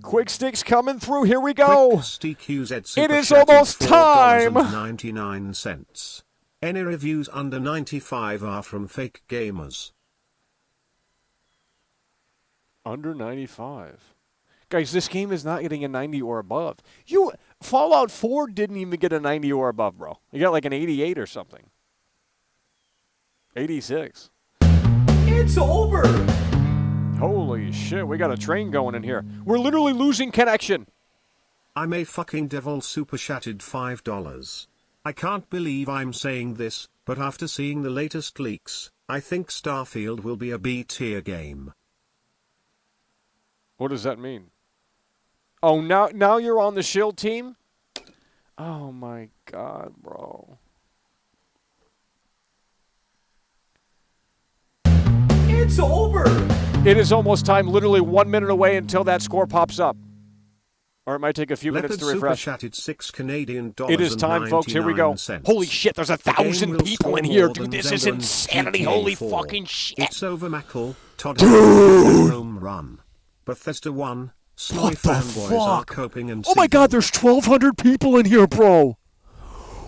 Quick Sticks coming through. Here we go. It is almost time. 99 cents. Any reviews under 95 are from fake gamers. Under 95. Guys, this game is not getting a 90 or above. Fallout 4 didn't even get a 90 or above, bro. You got like an 88 or something. 86. It's over. Holy shit, we got a train going in here. We're literally losing connection. I'm a fucking devil super chatted $5. I can't believe I'm saying this, but after seeing the latest leaks, I think Starfield will be a B-tier game. What does that mean? Oh, now you're on the shield team? Oh my god, bro. It's over. It is almost time, literally 1 minute away until that score pops up. Or it might take a few minutes to refresh. Super chatted $6 Canadian. It is time, folks. Here we go. Holy shit, there's 1,000 people in here, dude. This is insanity. Holy fucking shit. It's over, Mackle. Todd home run. Bethesda 1. Snowy fanboys are coping and oh my god, there's 1,200 people in here, bro.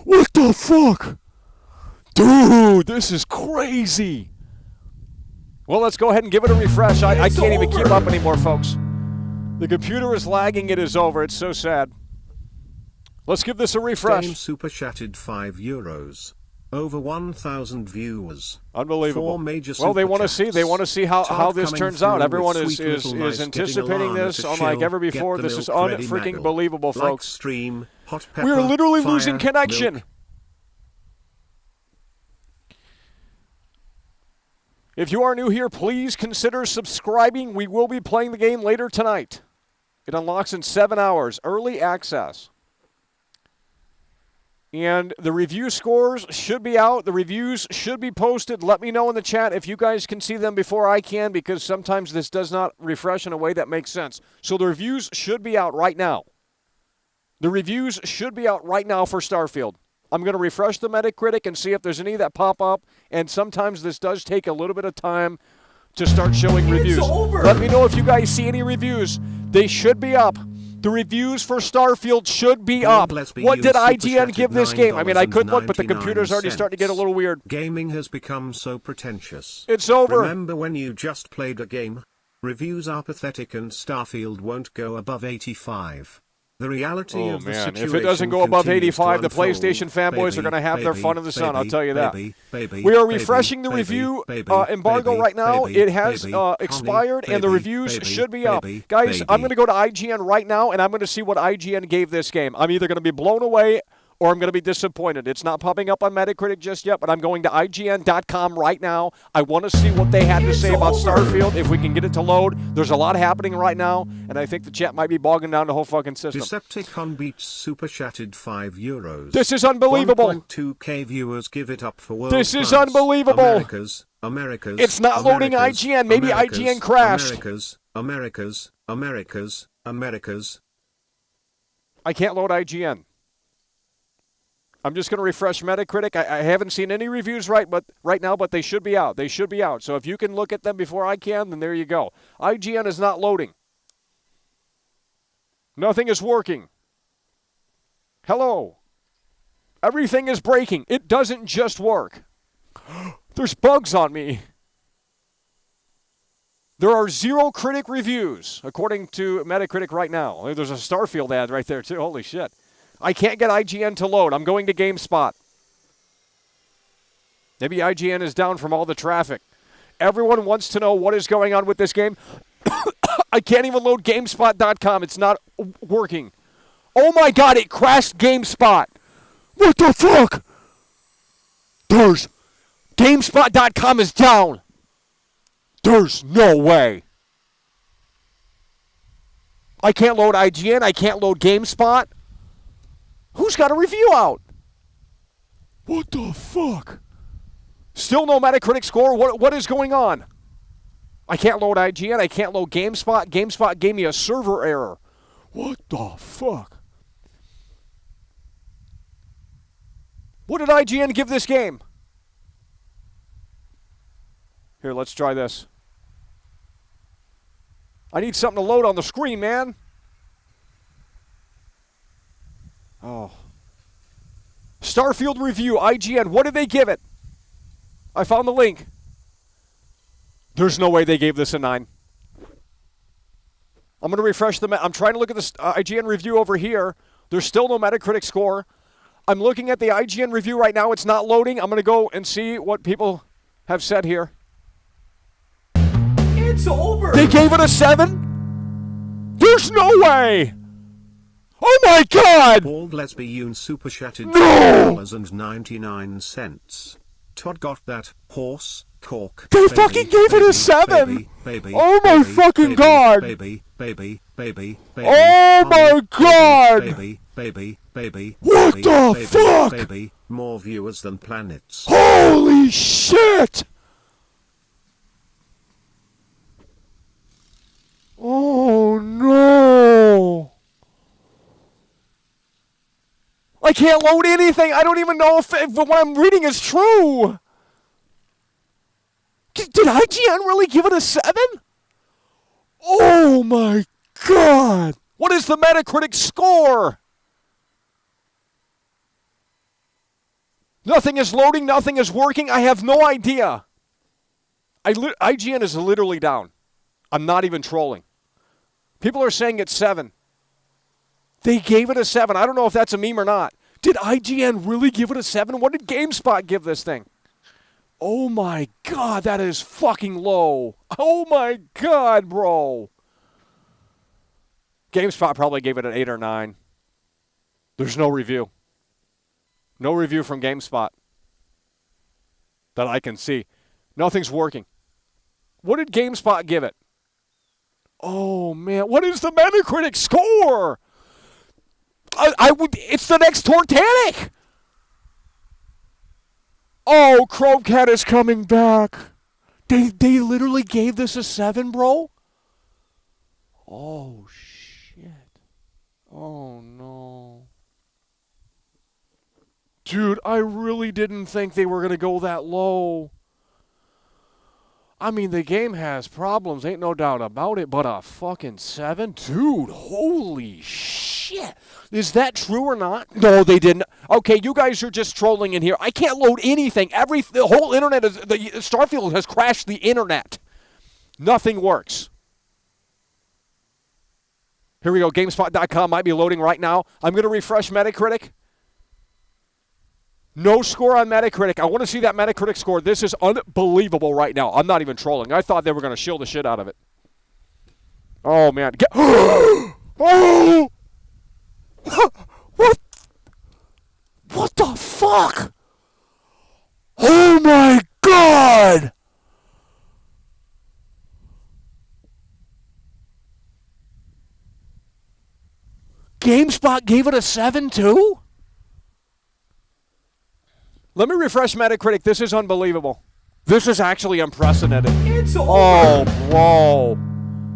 What the fuck? Dude, this is crazy. Well, let's go ahead and give it a refresh. I can't even keep up anymore, folks. The computer is lagging. It is over. It's so sad. Let's give this a refresh. Game super chatted €5. Over 1,000 viewers. Unbelievable. 4 major well, they want to chats. see. They want to see how this turns out. Everyone is nice anticipating this unlike ever before. This is unfreaking believable, folks. Stream, hot pepper, we are literally fire, losing connection. Milk. If you are new here, please consider subscribing. We will be playing the game later tonight. It unlocks in 7 hours. Early access. And the review scores should be out. The reviews should be posted. Let me know in the chat if you guys can see them before I can, because sometimes this does not refresh in a way that makes sense. So the reviews should be out right now. The reviews should be out right now for Starfield. I'm going to refresh the Metacritic and see if there's any that pop up. And sometimes this does take a little bit of time to start showing reviews. Let me know if you guys see any reviews. They should be up. The reviews for Starfield should be up. What did IGN give this game? I mean, I could look, but the computer's already starting to get a little weird. Gaming has become so pretentious. It's over. Remember when you just played a game? Reviews are pathetic and Starfield won't go above 85. The reality of the situation if it doesn't go above 85, the unfold. PlayStation fanboys Baby, are going to have their fun in the sun, I'll tell you that. Baby, we are refreshing the review embargo right now. It has expired, and the reviews should be up. Guys, I'm going to go to IGN right now, and I'm going to see what IGN gave this game. I'm either going to be blown away or I'm going to be disappointed. It's not popping up on Metacritic just yet, but I'm going to IGN.com right now. I want to see what they had to say about Starfield, if we can get it to load. There's a lot happening right now, and I think the chat might be bogging down the whole fucking system. Decepticon Beats super chatted €5. This is unbelievable. 1.2k viewers give it up for world This is class. unbelievable. Americas. It's not loading IGN. Maybe IGN crashed. Americas. I can't load IGN. I'm just going to refresh Metacritic. I haven't seen any reviews right now, but they should be out. They should be out. So if you can look at them before I can, then there you go. IGN is not loading. Nothing is working. Hello. Everything is breaking. It doesn't just work. There's bugs on me. There are 0 critic reviews, according to Metacritic right now. There's a Starfield ad right there, too. Holy shit. I can't get IGN to load. I'm going to GameSpot. Maybe IGN is down from all the traffic. Everyone wants to know what is going on with this game. I can't even load GameSpot.com. It's not working. Oh my God, it crashed GameSpot. What the fuck? There's GameSpot.com is down. There's no way. I can't load IGN. I can't load GameSpot. Who's got a review out? What the fuck? Still no Metacritic score? What is going on? I can't load IGN. I can't load GameSpot. GameSpot gave me a server error. What the fuck? What did IGN give this game? Here, let's try this. I need something to load on the screen, man. Oh. Starfield review, IGN. What did they give it? I found the link. There's no way they gave this a 9. I'm going to refresh I'm trying to look at the IGN review over here. There's still no Metacritic score. I'm looking at the IGN review right now. It's not loading. I'm going to go and see what people have said here. It's over. They gave it a 7? There's no way. Oh my God. Bald lesbian super chatted No. $2.99. Todd got that horse cork. They fucking gave it a 7. Oh my fucking God. Baby. Oh my God. Baby. What the fuck? Baby. More viewers than planets. Holy shit. Oh no. I can't load anything. I don't even know if what I'm reading is true. Did IGN really give it a 7? Oh my God. What is the Metacritic score? Nothing is loading. Nothing is working. I have no idea. IGN is literally down. I'm not even trolling. People are saying it's 7. They gave it a 7. I don't know if that's a meme or not. Did IGN really give it a 7? What did GameSpot give this thing? Oh my God, that is fucking low. Oh my God, bro. GameSpot probably gave it an 8 or 9. There's no review. No review from GameSpot that I can see. Nothing's working. What did GameSpot give it? Oh man, what is the Metacritic score? It's the next Tortanic. Oh, Chromecat is coming back. They literally gave this a 7, bro? Oh shit. Oh no. Dude, I really didn't think they were going to go that low. I mean, the game has problems, ain't no doubt about it, but a fucking 7? Dude, holy shit. Is that true or not? No, they didn't. Okay, you guys are just trolling in here. I can't load anything. The whole internet Starfield has crashed the internet. Nothing works. Here we go. GameSpot.com might be loading right now. I'm going to refresh Metacritic. No score on Metacritic. I want to see that Metacritic score. This is unbelievable right now. I'm not even trolling. I thought they were going to shill the shit out of it. Oh, man. Oh! What? What the fuck? Oh, my God! GameSpot gave it a 7, too? Let me refresh Metacritic. This is unbelievable. This is actually unprecedented. It's over. Oh, bro.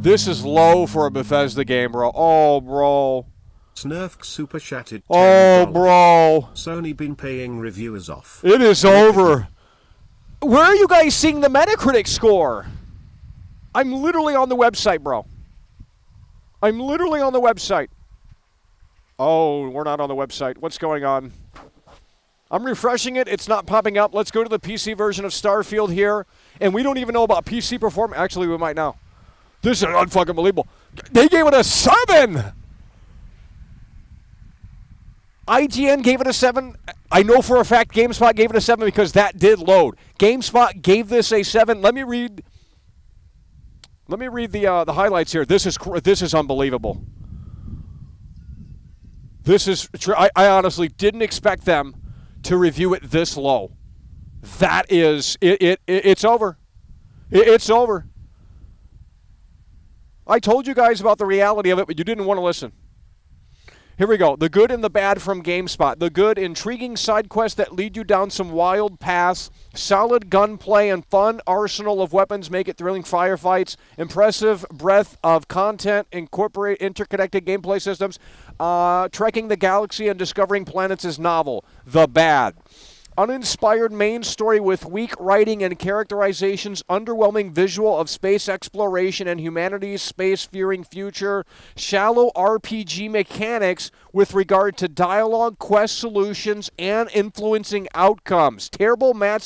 This is low for a Bethesda game, bro. Oh, bro. Snurf super chatted $10. Oh, bro. Sony been paying reviewers off. It is over. Where are you guys seeing the Metacritic score? I'm literally on the website, bro. I'm literally on the website. Oh, we're not on the website. What's going on? I'm refreshing it. It's not popping up. Let's go to the PC version of Starfield here. And we don't even know about PC performance. Actually, we might now. This is unfucking believable. They gave it a 7. IGN gave it a 7. I know for a fact GameSpot gave it a 7 because that did load. GameSpot gave this a 7. Let me read the highlights here. This is unbelievable. This is true. I honestly didn't expect them to review it this low. That is it's over. It's over. I told you guys about the reality of it, but you didn't want to listen. Here we go. The good and the bad from GameSpot. The good, intriguing side quests that lead you down some wild paths. Solid gunplay and fun arsenal of weapons make it thrilling firefights. Impressive breadth of content, incorporate interconnected gameplay systems. Trekking the galaxy and discovering planets is novel. The bad. Uninspired main story with weak writing and characterizations, underwhelming visual of space exploration and humanity's space-fearing future, shallow RPG mechanics with regard to dialogue, quest solutions, and influencing outcomes. Terrible map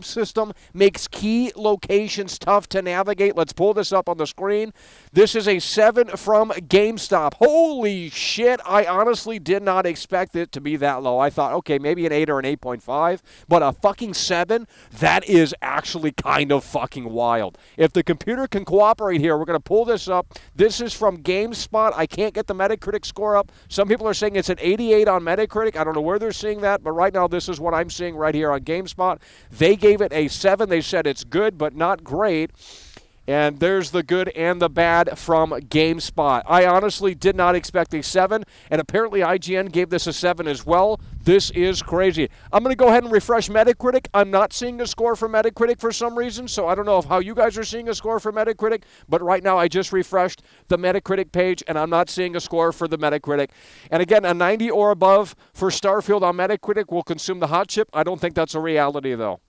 system makes key locations tough to navigate. Let's pull this up on the screen. This is a 7 from GameStop. Holy shit, I honestly did not expect it to be that low. I thought, okay, maybe an 8 or an 8.5, but a fucking 7? That is actually kind of fucking wild. If the computer can cooperate here, we're going to pull this up. This is from GameSpot. I can't get the Metacritic score up. Some people are saying it's an 88 on Metacritic. I don't know where they're seeing that, but right now this is what I'm seeing right here on GameSpot. They gave it a 7. They said it's good, but not great. And there's the good and the bad from GameSpot. I honestly did not expect a 7, and apparently IGN gave this a 7 as well. This is crazy. I'm going to go ahead and refresh Metacritic. I'm not seeing a score for Metacritic for some reason, so I don't know how you guys are seeing a score for Metacritic, but right now I just refreshed the Metacritic page, and I'm not seeing a score for the Metacritic. And again, a 90 or above for Starfield on Metacritic will consume the hot chip. I don't think that's a reality, though.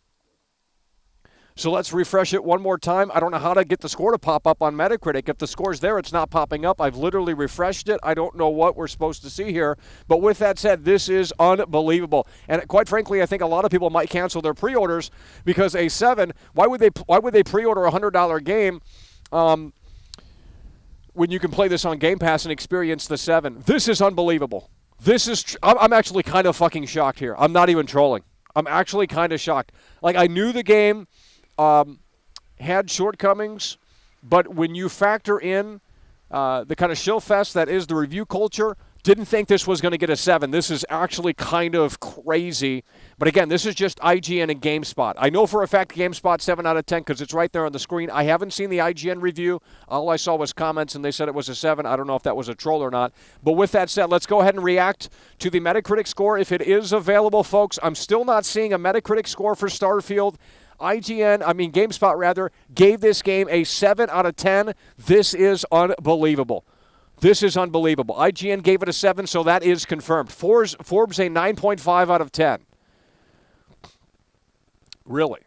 So let's refresh it one more time. I don't know how to get the score to pop up on Metacritic. If the score's there, it's not popping up. I've literally refreshed it. I don't know what we're supposed to see here. But with that said, this is unbelievable. And quite frankly, I think a lot of people might cancel their pre-orders because a 7, why would they pre-order a $100 game when you can play this on Game Pass and experience the 7? This is unbelievable. I'm actually kind of fucking shocked here. I'm not even trolling. I'm actually kind of shocked. Like, I knew the game had shortcomings, but when you factor in the kind of shill fest that is the review culture, didn't think this was going to get a 7. This is actually kind of crazy. But again, this is just IGN and GameSpot. I know for a fact GameSpot 7 out of 10 because it's right there on the screen. I haven't seen the IGN review. All I saw was comments, and they said it was a 7. I don't know if that was a troll or not. But with that said, let's go ahead and react to the Metacritic score if it is available, folks. I'm still not seeing a Metacritic score for Starfield. GameSpot rather, gave this game a 7 out of 10. This is unbelievable. This is unbelievable. IGN gave it a 7, so that is confirmed. Forbes a 9.5 out of 10. Really?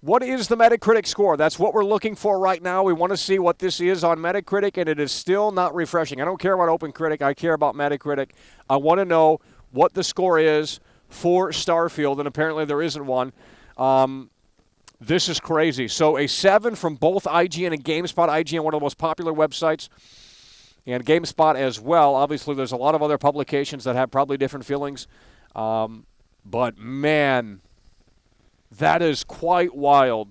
What is the Metacritic score? That's what we're looking for right now. We want to see what this is on Metacritic, and it is still not refreshing. I don't care about OpenCritic. I care about Metacritic. I want to know what the score is for Starfield, and apparently there isn't one. This is crazy. So a 7 from both IGN and GameSpot. IGN, one of the most popular websites, and GameSpot as well. Obviously, there's a lot of other publications that have probably different feelings. But, man, that is quite wild.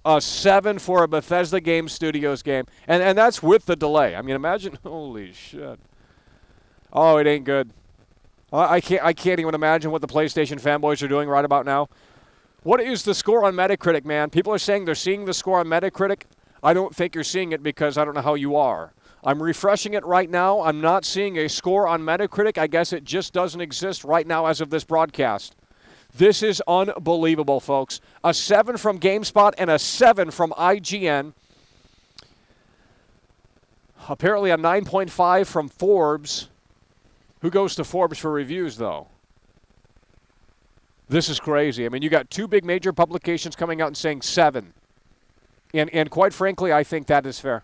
A 7 for a Bethesda Game Studios game. And that's with the delay. I mean, imagine. Holy shit. Oh, it ain't good. I can't even imagine what the PlayStation fanboys are doing right about now. What is the score on Metacritic, man? People are saying they're seeing the score on Metacritic. I don't think you're seeing it because I don't know how you are. I'm refreshing it right now. I'm not seeing a score on Metacritic. I guess it just doesn't exist right now as of this broadcast. This is unbelievable, folks. A 7 from GameSpot and a 7 from IGN. Apparently a 9.5 from Forbes. Who goes to Forbes for reviews, though? This is crazy. I mean, you got two big major publications coming out and saying 7. And quite frankly, I think that is fair.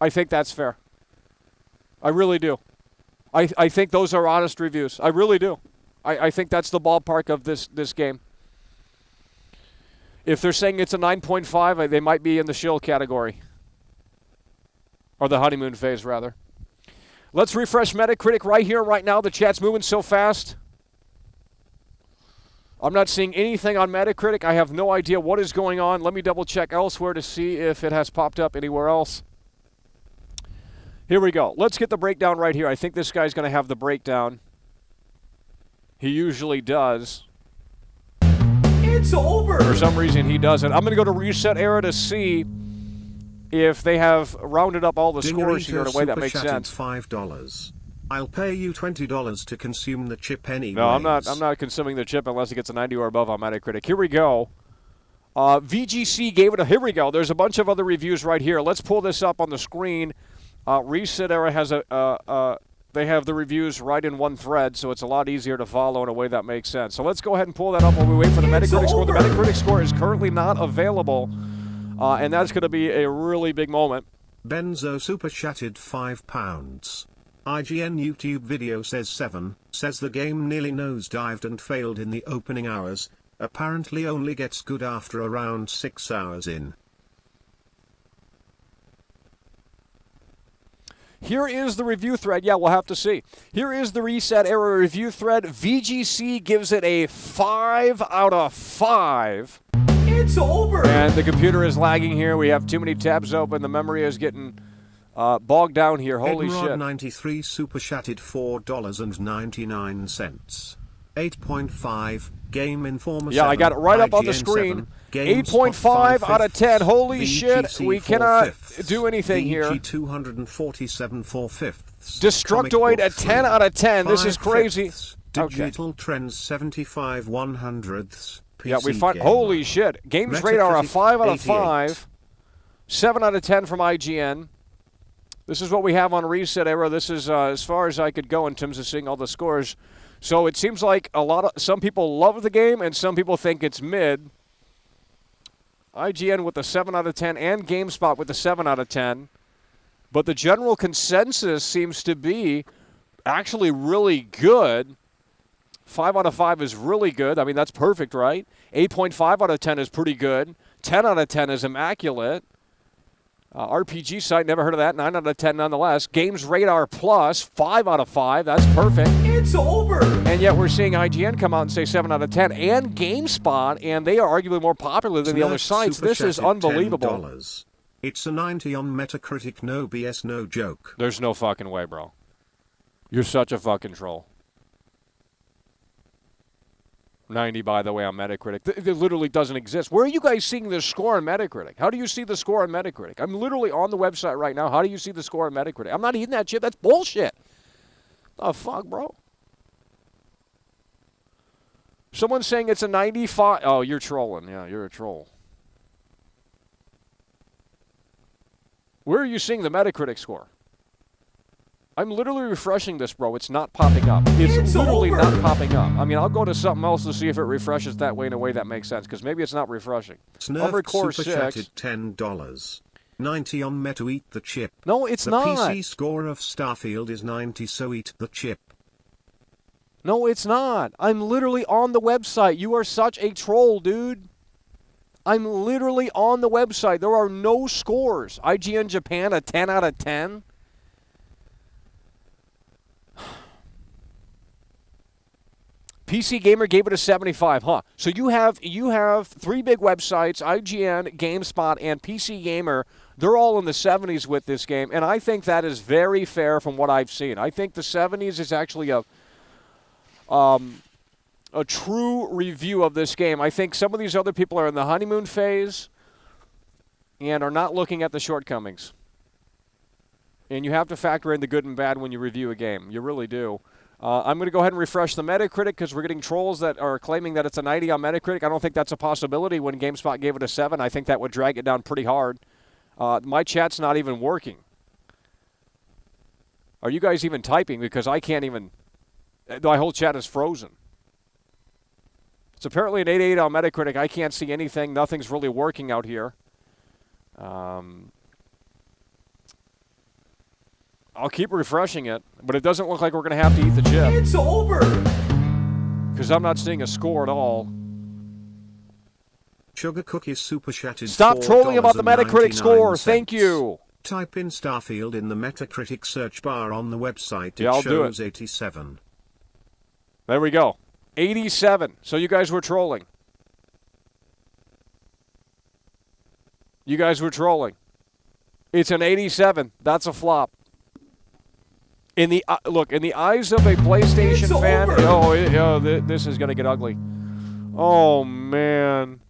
I think that's fair. I really do. I think those are honest reviews. I really do. I think that's the ballpark of this game. If they're saying it's a 9.5, they might be in the shill category. Or the honeymoon phase, rather. Let's refresh Metacritic right here, right now. The chat's moving so fast. I'm not seeing anything on Metacritic. I have no idea what is going on. Let me double check elsewhere to see if it has popped up anywhere else. Here we go. Let's get the breakdown right here. I think this guy's going to have the breakdown. He usually does. It's over. For some reason, he doesn't. I'm going to go to Reset Era to see if they have rounded up all the scores here in a way that makes sense. $5. I'll pay you $20 to consume the chip anyway. No, I'm not consuming the chip unless it gets a 90 or above on Metacritic. Here we go. VGC gave it a... Here we go. There's a bunch of other reviews right here. Let's pull this up on the screen. Reset Era has they have the reviews right in one thread, so it's a lot easier to follow in a way that makes sense. So let's go ahead and pull that up while we wait for the Metacritic score. The Metacritic score is currently not available, and that's going to be a really big moment. Benzo super chatted £5. IGN YouTube video says 7, says the game nearly nosedived and failed in the opening hours, apparently only gets good after around 6 hours in. Here is the review thread. Yeah, we'll have to see. Here is the Reset Era review thread. VGC gives it a 5 out of 5. It's over. And the computer is lagging here. We have too many tabs open. The memory is getting bogged down here. Holy shit. 93 super chatted $4.99. 8.5 Game Informer. Yeah, 7, I got it right up on the screen. 8.5 out of 10. Holy shit, we cannot do anything here. 247 4/5. Destructoid at 10 out of 10. This is crazy. Digital Trends 75 100ths. Yeah, we find. Holy shit. Games Radar a 5 out of 5. 7 out of 10 from IGN. This is what we have on Reset Era. This is as far as I could go in terms of seeing all the scores. So it seems like some people love the game and some people think it's mid. IGN with a 7 out of 10 and GameSpot with a 7 out of 10. But the general consensus seems to be actually really good. 5 out of 5 is really good. I mean, that's perfect, right? 8.5 out of 10 is pretty good. 10 out of 10 is immaculate. RPG site, never heard of that. 9 out of 10 nonetheless. Games Radar Plus, 5 out of 5. That's perfect. It's over. And yet we're seeing IGN come out and say 7 out of 10. And GameSpot, and they are arguably more popular than the other sites. This is unbelievable. $10. It's a 90 on Metacritic. No BS, no joke. There's no fucking way, bro. You're such a fucking troll. 90, by the way, on Metacritic. It literally doesn't exist. Where are you guys seeing the score on Metacritic? How do you see the score on Metacritic? I'm literally on the website right now. How do you see the score on Metacritic? I'm not eating that shit. That's bullshit. The fuck, bro? Someone's saying it's a 95. Oh, you're trolling. Yeah, you're a troll. Where are you seeing the Metacritic score? I'm literally refreshing this, bro. It's not popping up. It's literally not popping up. I mean, I'll go to something else to see if it refreshes that way in a way that makes sense, because maybe it's not refreshing. Snurf super chatted $10. 90 on Meta, eat the chip. No, it's not. The PC score of Starfield is 90, so eat the chip. No, it's not. I'm literally on the website. You are such a troll, dude. I'm literally on the website. There are no scores. IGN Japan, a 10 out of 10. PC Gamer gave it a 75, huh? So you have 3 big websites, IGN, GameSpot, and PC Gamer. They're all in the 70s with this game, and I think that is very fair from what I've seen. I think the 70s is actually a true review of this game. I think some of these other people are in the honeymoon phase and are not looking at the shortcomings. And you have to factor in the good and bad when you review a game. You really do. I'm going to go ahead and refresh the Metacritic because we're getting trolls that are claiming that it's a 90 on Metacritic. I don't think that's a possibility. When GameSpot gave it a 7, I think that would drag it down pretty hard. My chat's not even working. Are you guys even typing? Because I can't even... My whole chat is frozen. It's apparently an 8.8 on Metacritic. I can't see anything. Nothing's really working out here. I'll keep refreshing it, but it doesn't look like we're going to have to eat the chip. It's over. because I'm not seeing a score at all. Sugar Cookies super chatted. Stop trolling about the Metacritic score. Thank you. Type in Starfield in the Metacritic search bar on the website. Yeah, I'll do shows it. 87. There we go. 87. So you guys were trolling. You guys were trolling. It's an 87. That's a flop. In the look, in the eyes of a PlayStation It's fan, over. this is going to get ugly. Oh man.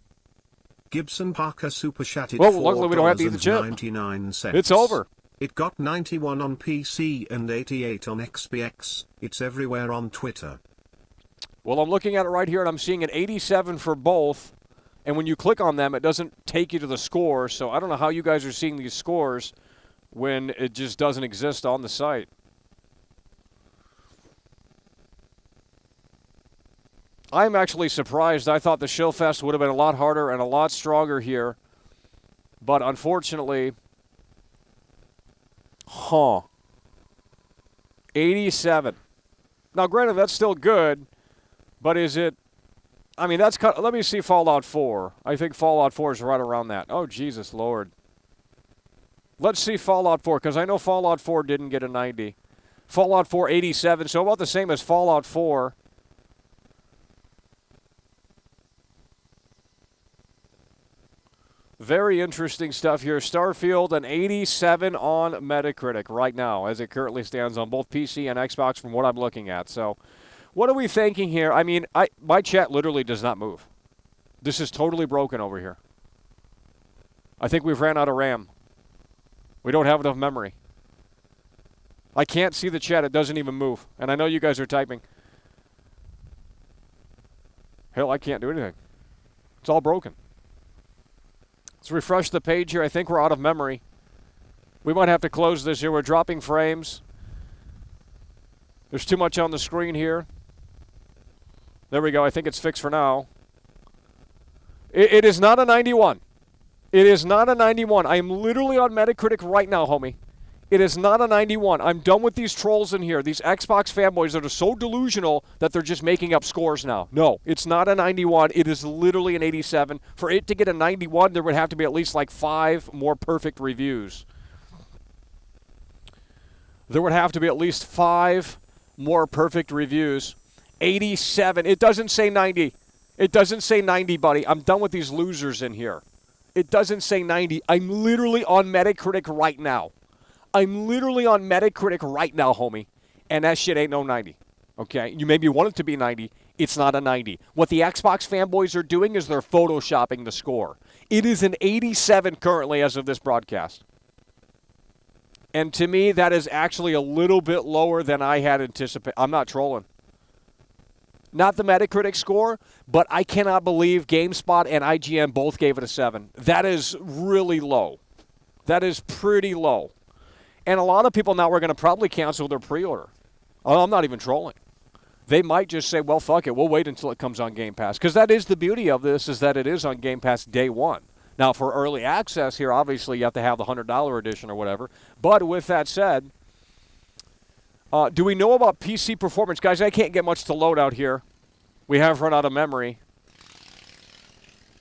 Gibson Parker super chatted. Well, luckily we don't have to eat the chip. 99 cents. It's over. It got 91 on PC and 88 on XBX. It's everywhere on Twitter. Well, I'm looking at it right here, and I'm seeing an 87 for both. And when you click on them, it doesn't take you to the score. So I don't know how you guys are seeing these scores when it just doesn't exist on the site. I'm actually surprised. I thought the show fest would have been a lot harder and a lot stronger here. But unfortunately, 87. Now, granted, that's still good, but is it? I mean, that's kind of, let me see Fallout 4. I think Fallout 4 is right around that. Oh, Jesus Lord. Let's see Fallout 4, because I know Fallout 4 didn't get a 90. Fallout 4, 87, so about the same as Fallout 4. Very interesting stuff here. Starfield, an 87 on Metacritic right now, as it currently stands on both PC and Xbox from what I'm looking at. So, what are we thinking here? I mean, my chat literally does not move. This is totally broken over here. I think we've ran out of RAM. We don't have enough memory. I can't see the chat. It doesn't even move. And I know you guys are typing. Hell, I can't do anything. It's all broken. Let's refresh the page here. I think we're out of memory. We might have to close this here. We're dropping frames. There's too much on the screen here. There we go. I think it's fixed for now. It is not a 91. It is not a 91. I am literally on Metacritic right now, homie. It is not a 91. I'm done with these trolls in here. These Xbox fanboys that are so delusional that they're just making up scores now. No, it's not a 91. It is literally an 87. For it to get a 91, there would have to be at least like 5 more perfect reviews. There would have to be at least 5 more perfect reviews. 87. It doesn't say 90. It doesn't say 90, buddy. I'm done with these losers in here. It doesn't say 90. I'm literally on Metacritic right now. I'm literally on Metacritic right now, homie, and that shit ain't no 90, okay? You maybe want it to be 90. It's not a 90. What the Xbox fanboys are doing is they're photoshopping the score. It is an 87 currently as of this broadcast. And to me, that is actually a little bit lower than I had anticipated. I'm not trolling. Not the Metacritic score, but I cannot believe GameSpot and IGN both gave it a 7. That is really low. That is pretty low. And a lot of people now are going to probably cancel their pre-order. I'm not even trolling. They might just say, well, fuck it. We'll wait until it comes on Game Pass. Because that is the beauty of this, is that it is on Game Pass day one. Now, for early access here, obviously you have to have the $100 edition or whatever. But with that said, do we know about PC performance? Guys, I can't get much to load out here. We have run out of memory.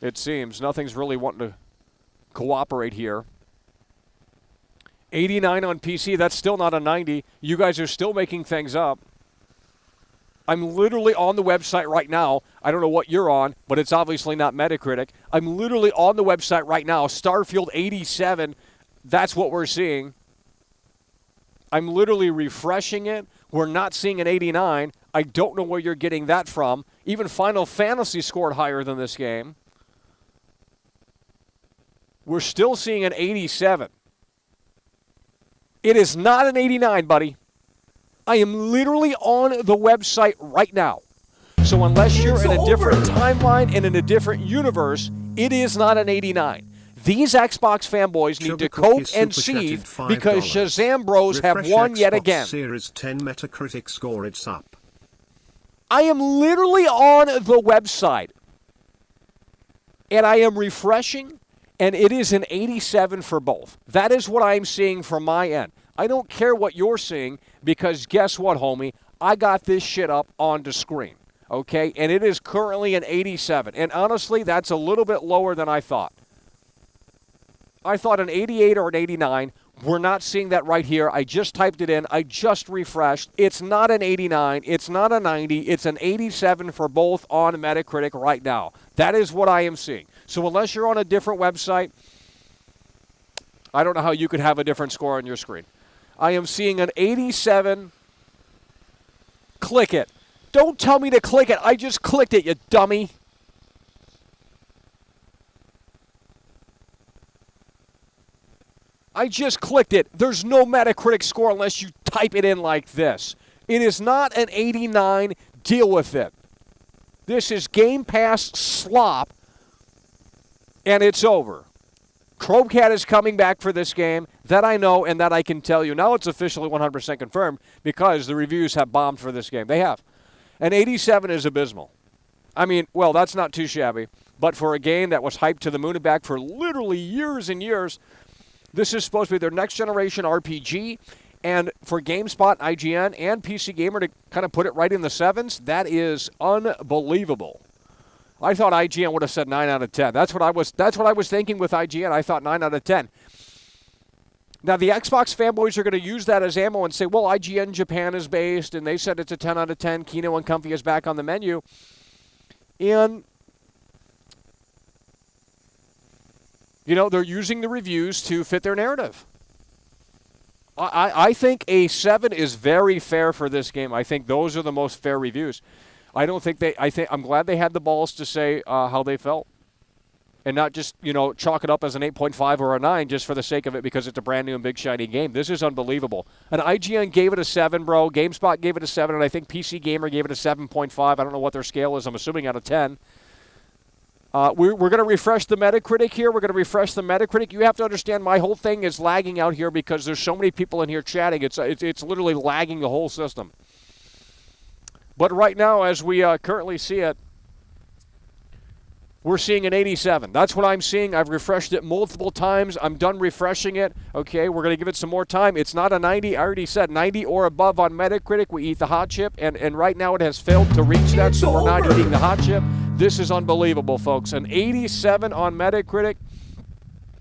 It seems. Nothing's really wanting to cooperate here. 89 on PC, that's still not a 90. You guys are still making things up. I'm literally on the website right now. I don't know what you're on, but it's obviously not Metacritic. I'm literally on the website right now. Starfield 87, that's what we're seeing. I'm literally refreshing it. We're not seeing an 89. I don't know where you're getting that from. Even Final Fantasy scored higher than this game. We're still seeing an 87. It is not an 89, buddy. I am literally on the website right now. So unless you're in a different timeline and in a different universe, it is not an 89. These Xbox fanboys need to cope and seethe because Shazam Bros have won yet again. Series 10 Metacritic score, it's up. I am literally on the website, and I am refreshing, and it is an 87 for both. That is what I'm seeing from my end. I don't care what you're seeing because guess what, homie? I got this shit up on the screen. okay? And it is currently an 87. And honestly, that's a little bit lower than I thought. I thought an 88 or an 89. We're not seeing that right here. I just typed it in. I just refreshed. It's not an 89. It's not a 90. It's an 87 for both on Metacritic right now. That is what I am seeing. So unless you're on a different website, I don't know how you could have a different score on your screen. I am seeing an 87. Click it. Don't tell me to click it. I just clicked it, you dummy. I just clicked it. There's no Metacritic score unless you type it in like this. It is not an 89. Deal with it. This is Game Pass slop, and it's over. Chromcat is coming back for this game. That I know and that I can tell you. Now it's officially 100% confirmed because the reviews have bombed for this game. They have. An 87 is abysmal. I mean, well, that's not too shabby. But for a game that was hyped to the moon and back for literally years and years, this is supposed to be their next generation RPG, and for GameSpot, IGN, and PC Gamer to kind of put it right in the sevens, that is unbelievable. I thought IGN would have said 9 out of 10. That's what I was thinking with IGN. I thought 9 out of 10. Now the Xbox fanboys are going to use that as ammo and say, well, IGN Japan is based, and they said it's a 10 out of 10. Kino and Comfy is back on the menu, and you know, they're using the reviews to fit their narrative. I think a 7 is very fair for this game. I think those are the most fair reviews. I'm glad they had the balls to say how they felt. And not just, you know, chalk it up as an 8.5 or a 9 just for the sake of it because it's a brand new and big shiny game. This is unbelievable. And IGN gave it a 7, bro. GameSpot gave it a 7, and I think PC Gamer gave it a 7.5. I don't know what their scale is. I'm assuming out of 10. We're going to refresh the Metacritic here. We're going to refresh the Metacritic. You have to understand my whole thing is lagging out here because there's so many people in here chatting. It's literally lagging the whole system. But right now, as we currently see it, we're seeing an 87. That's what I'm seeing. I've refreshed it multiple times. I'm done refreshing it. Okay, we're going to give it some more time. It's not a 90. I already said 90 or above on Metacritic. We eat the hot chip, and right now it has failed to reach that, so we're not eating the hot chip. This is unbelievable, folks. An 87 on Metacritic.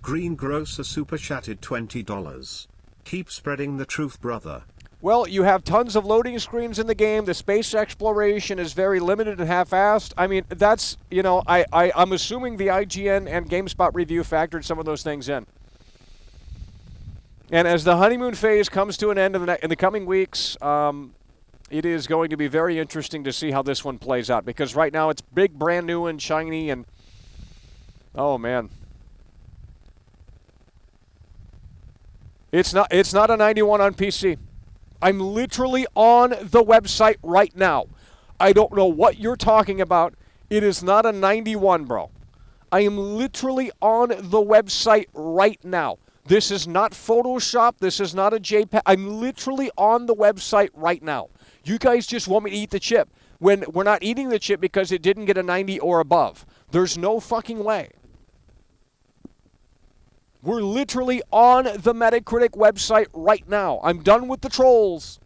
Green Grocer super chatted $20. Keep spreading the truth, brother. Well, you have tons of loading screens in the game. The space exploration is very limited and half-assed. I mean, that's, you know, I'm assuming the IGN and GameSpot review factored some of those things in. And as the honeymoon phase comes to an end in the coming weeks, it is going to be very interesting to see how this one plays out. Because right now it's big, brand new, and shiny, and oh, man. It's not a 91 on PC. I'm literally on the website right now. I don't know what you're talking about. It is not a 91, bro. I am literally on the website right now. This is not Photoshop. This is not a JPEG. I'm literally on the website right now. You guys just want me to eat the chip when we're not eating the chip because it didn't get a 90 or above. There's no fucking way. We're literally on the Metacritic website right now. I'm done with the trolls.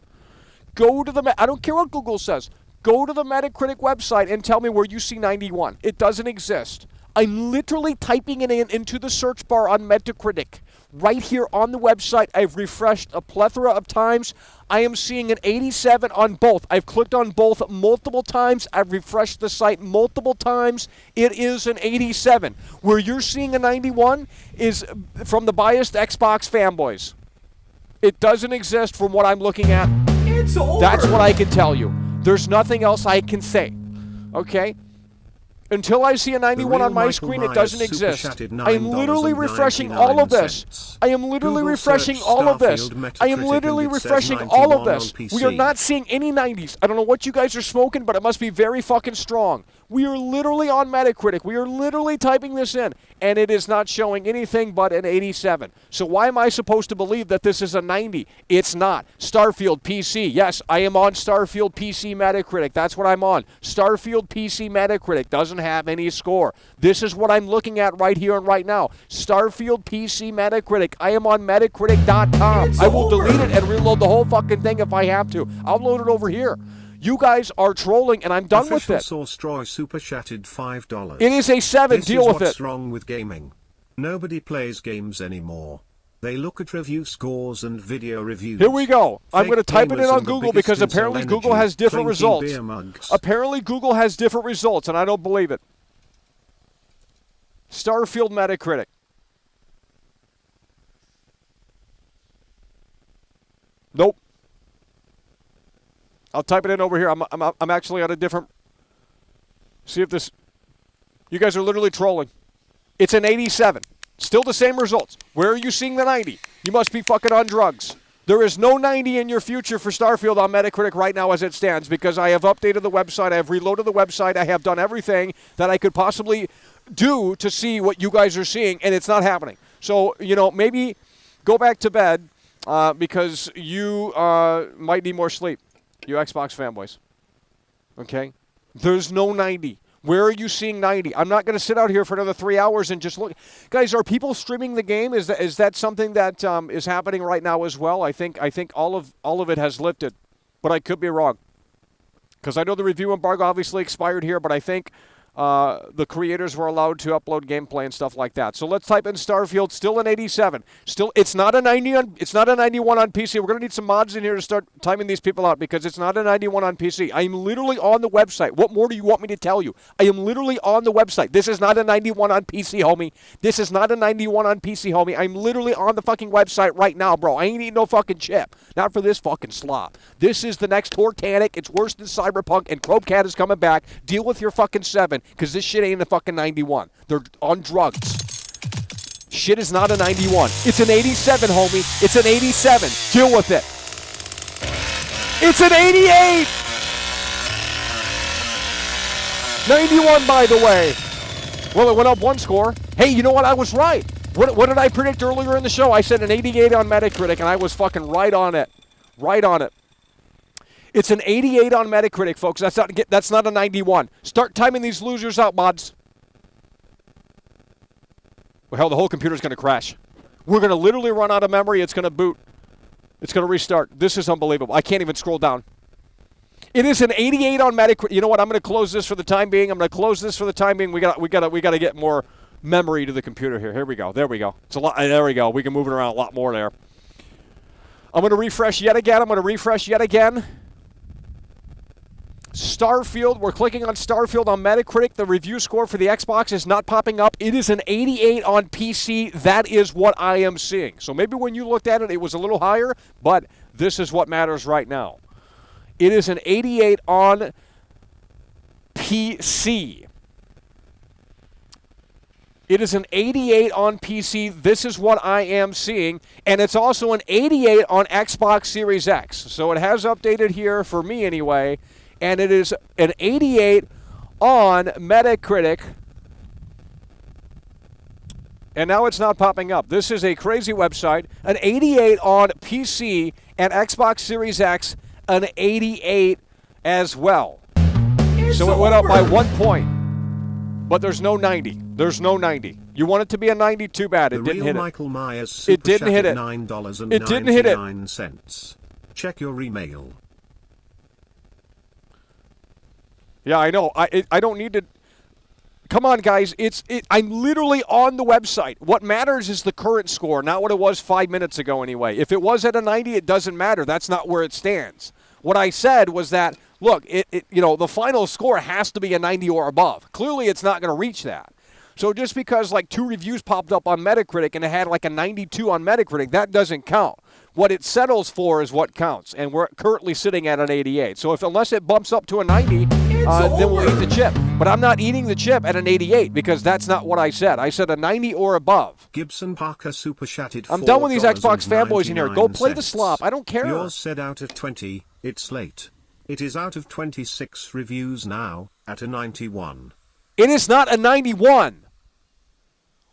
Go to I don't care what Google says. Go to the Metacritic website and tell me where you see 91. It doesn't exist. I'm literally typing it into the search bar on Metacritic. Right here on the website, I've refreshed a plethora of times. I am seeing an 87 on both. I've clicked on both multiple times. I've refreshed the site multiple times. It is an 87. Where you're seeing a 91 is from the biased Xbox fanboys. It doesn't exist from what I'm looking at. It's over. That's what I can tell you. There's nothing else I can say. Okay? Until I see a 91 on my screen, it doesn't exist. I am literally refreshing all of this. I am literally refreshing all of this. I am literally refreshing all of this. We are not seeing any 90s. I don't know what you guys are smoking, but it must be very fucking strong. We are literally on Metacritic. We are literally typing this in, and it is not showing anything but an 87. So why am I supposed to believe that this is a 90? It's not. Starfield PC. Yes, I am on Starfield PC Metacritic. That's what I'm on. Starfield PC Metacritic doesn't have any score. This is what I'm looking at right here and right now. Starfield PC Metacritic. I am on Metacritic.com. I will delete it and reload the whole fucking thing if I have to. I'll load it over here. You guys are trolling, and I'm done with Official it. Source Troy super chatted $5. It is a 7. This Deal is with what's it. wrong with gaming. Nobody plays games anymore. They look at review scores and video reviews. Here we go. I'm going to type it in gamers on and the Google biggest because incel apparently Google energy, has different clinking results. beer mugs. Apparently Google has different results, and I don't believe it. Starfield Metacritic. Nope. I'll type it in over here. I'm actually on a different. See if this. You guys are literally trolling. It's an 87. Still the same results. Where are you seeing the 90? You must be fucking on drugs. There is no 90 in your future for Starfield on Metacritic right now as it stands because I have updated the website. I have reloaded the website. I have done everything that I could possibly do to see what you guys are seeing, and it's not happening. So, maybe go back to bed because you might need more sleep, you Xbox fanboys. Okay? There's no 90. Where are you seeing 90? I'm not going to sit out here for another 3 hours and just look. Guys, are people streaming the game? Is that something that is happening right now as well? I think all of it has lifted, but I could be wrong. Because I know the review embargo obviously expired here, but I think the creators were allowed to upload gameplay and stuff like that. So let's type in Starfield. Still an 87. Still, it's not a 90. It's not a 91 on PC. We're going to need some mods in here to start timing these people out because it's not a 91 on PC. I am literally on the website. What more do you want me to tell you? I am literally on the website. This is not a 91 on PC, homie. This is not a 91 on PC, homie. I'm literally on the fucking website right now, bro. I ain't eating no fucking chip. Not for this fucking slop. This is the next Tortanic. It's worse than Cyberpunk, and Crobecat is coming back. Deal with your fucking 7. Because this shit ain't a fucking 91. They're on drugs. Shit is not a 91. It's an 87, homie. It's an 87. Deal with it. It's an 88! 91, by the way. Well, it went up one score. Hey, you know what? I was right. What did I predict earlier in the show? I said an 88 on Metacritic, and I was fucking right on it. Right on it. It's an 88 on Metacritic, folks. That's not a 91. Start timing these losers out, mods. Well, hell, the whole computer's going to crash. We're going to literally run out of memory. It's going to boot. It's going to restart. This is unbelievable. I can't even scroll down. It is an 88 on Metacritic. You know what? I'm going to close this for the time being. We got to get more memory to the computer here. Here we go. There we go. It's a lot. There we go. We can move it around a lot more there. I'm going to refresh yet again. Starfield, we're clicking on Starfield on Metacritic. The review score for the Xbox is not popping up. It is an 88 on PC. That is what I am seeing. So maybe when you looked at it, it was a little higher, but this is what matters right now. It is an 88 on PC. It is an 88 on PC. This is what I am seeing. And it's also an 88 on Xbox Series X. So it has updated here for me anyway. And it is an 88 on Metacritic. And now it's not popping up. This is a crazy website. An 88 on PC and Xbox Series X, an 88 as well. So it went up by 1 point. But there's no 90. There's no 90. You want it to be a 90? Too bad. It didn't hit it. Michael Myers It didn't hit it. $9.99. It didn't hit it. Check your email. Yeah, I know. I don't need to. Come on, guys. I'm literally on the website. What matters is the current score, not what it was 5 minutes ago anyway. If it was at a 90, it doesn't matter. That's not where it stands. What I said was that, look, the final score has to be a 90 or above. Clearly, it's not going to reach that. So just because like 2 reviews popped up on Metacritic and it had like a 92 on Metacritic, that doesn't count. What it settles for is what counts, and we're currently sitting at an 88. So unless it bumps up to a 90, then we'll eat the chip. But I'm not eating the chip at an 88 because that's not what I said. I said a 90 or above. Gibson Parker super chatted. I'm done with these Xbox fanboys in here. Go play the slop. I don't care. Yours said out of 20, it's late. It is out of 26 reviews now, at a 91. It is not a 91.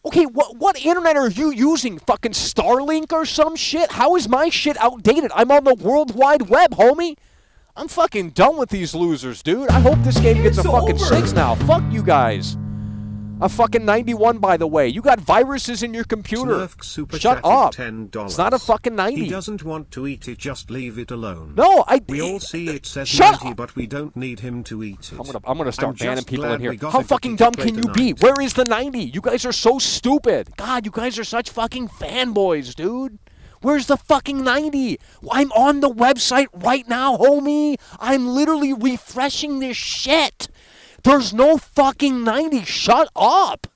Okay, what internet are you using? Fucking Starlink or some shit? How is my shit outdated? I'm on the World Wide Web, homie. I'm fucking done with these losers, dude. I hope this game gets a fucking 6 now. Fuck you guys. A fucking 91, by the way. You got viruses in your computer. Smurf super Shut chatted up. $10. It's not a fucking 90. He doesn't want to eat it, just leave it alone. No, We all see it says Shut 90, up. but we don't need him to eat it. I'm gonna start banning just people glad in here. we got How a fucking cookie to dumb play can you be? tonight. Where is the 90? You guys are so stupid. God, you guys are such fucking fanboys, dude. Where's the fucking 90? I'm on the website right now, homie. I'm literally refreshing this shit. There's no fucking 90. Shut up.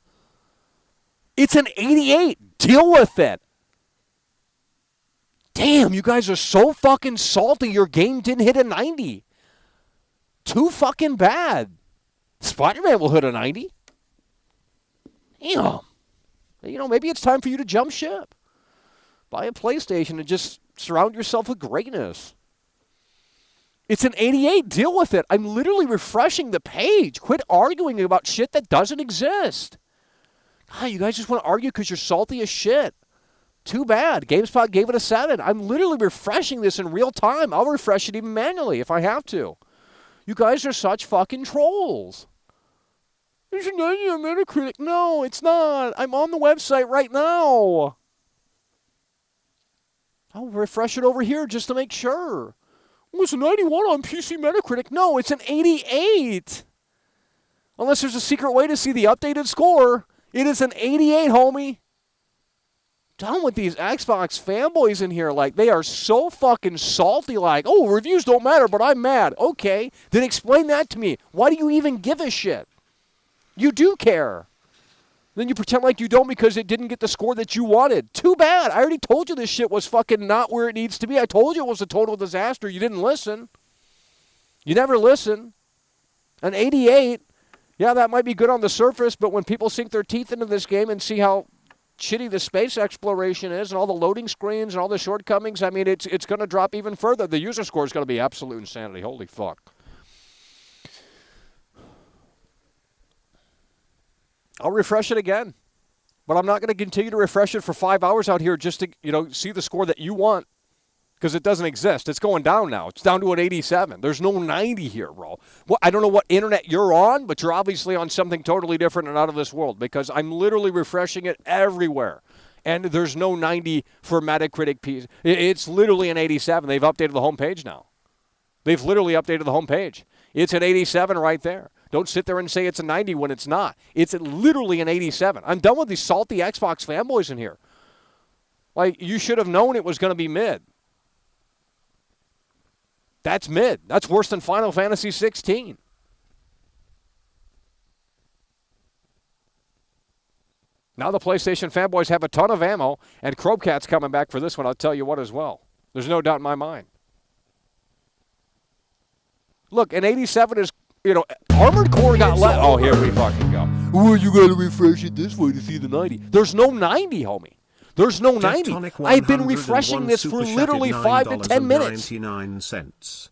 It's an 88. Deal with it. Damn, you guys are so fucking salty your game didn't hit a 90. Too fucking bad. Spider-Man will hit a 90. Damn. You know, maybe it's time for you to jump ship. Buy a PlayStation and just surround yourself with greatness. It's an 88. Deal with it. I'm literally refreshing the page. Quit arguing about shit that doesn't exist. God, you guys just want to argue because you're salty as shit. Too bad. GameSpot gave it a 7. I'm literally refreshing this in real time. I'll refresh it even manually if I have to. You guys are such fucking trolls. There's a 90 on Metacritic. No, it's not. I'm on the website right now. I'll refresh it over here just to make sure. Oh, it's a 91 on PC Metacritic. No, it's an 88. Unless there's a secret way to see the updated score. It is an 88, homie. Done with these Xbox fanboys in here. Like, they are so fucking salty. Like, oh, reviews don't matter, but I'm mad. Okay, then explain that to me. Why do you even give a shit? You do care. Then you pretend like you don't because it didn't get the score that you wanted. Too bad. I already told you this shit was fucking not where it needs to be. I told you it was a total disaster. You didn't listen. You never listen. An 88, yeah, that might be good on the surface, but when people sink their teeth into this game and see how shitty the space exploration is and all the loading screens and all the shortcomings, I mean, it's going to drop even further. The user score is going to be absolute insanity. Holy fuck. I'll refresh it again. But I'm not going to continue to refresh it for 5 hours out here just to, see the score that you want. Because it doesn't exist. It's going down now. It's down to an 87. There's no 90 here, bro. Well, I don't know what internet you're on, but you're obviously on something totally different and out of this world because I'm literally refreshing it everywhere. And there's no 90 for Metacritic piece. It's literally an 87. They've updated the homepage now. They've literally updated the homepage. It's an 87 right there. Don't sit there and say it's a 90 when it's not. It's literally an 87. I'm done with these salty Xbox fanboys in here. Like, you should have known it was going to be mid. That's mid. That's worse than Final Fantasy 16. Now the PlayStation fanboys have a ton of ammo, and Crobcat's coming back for this one, I'll tell you what as well. There's no doubt in my mind. Look, an 87 is, Armored Core got let. Oh, here we fucking go. Oh, you got to refresh it this way to see the 90. There's no 90, homie. There's no 90. I've been refreshing this for literally 5 to 10 minutes. 99 cents.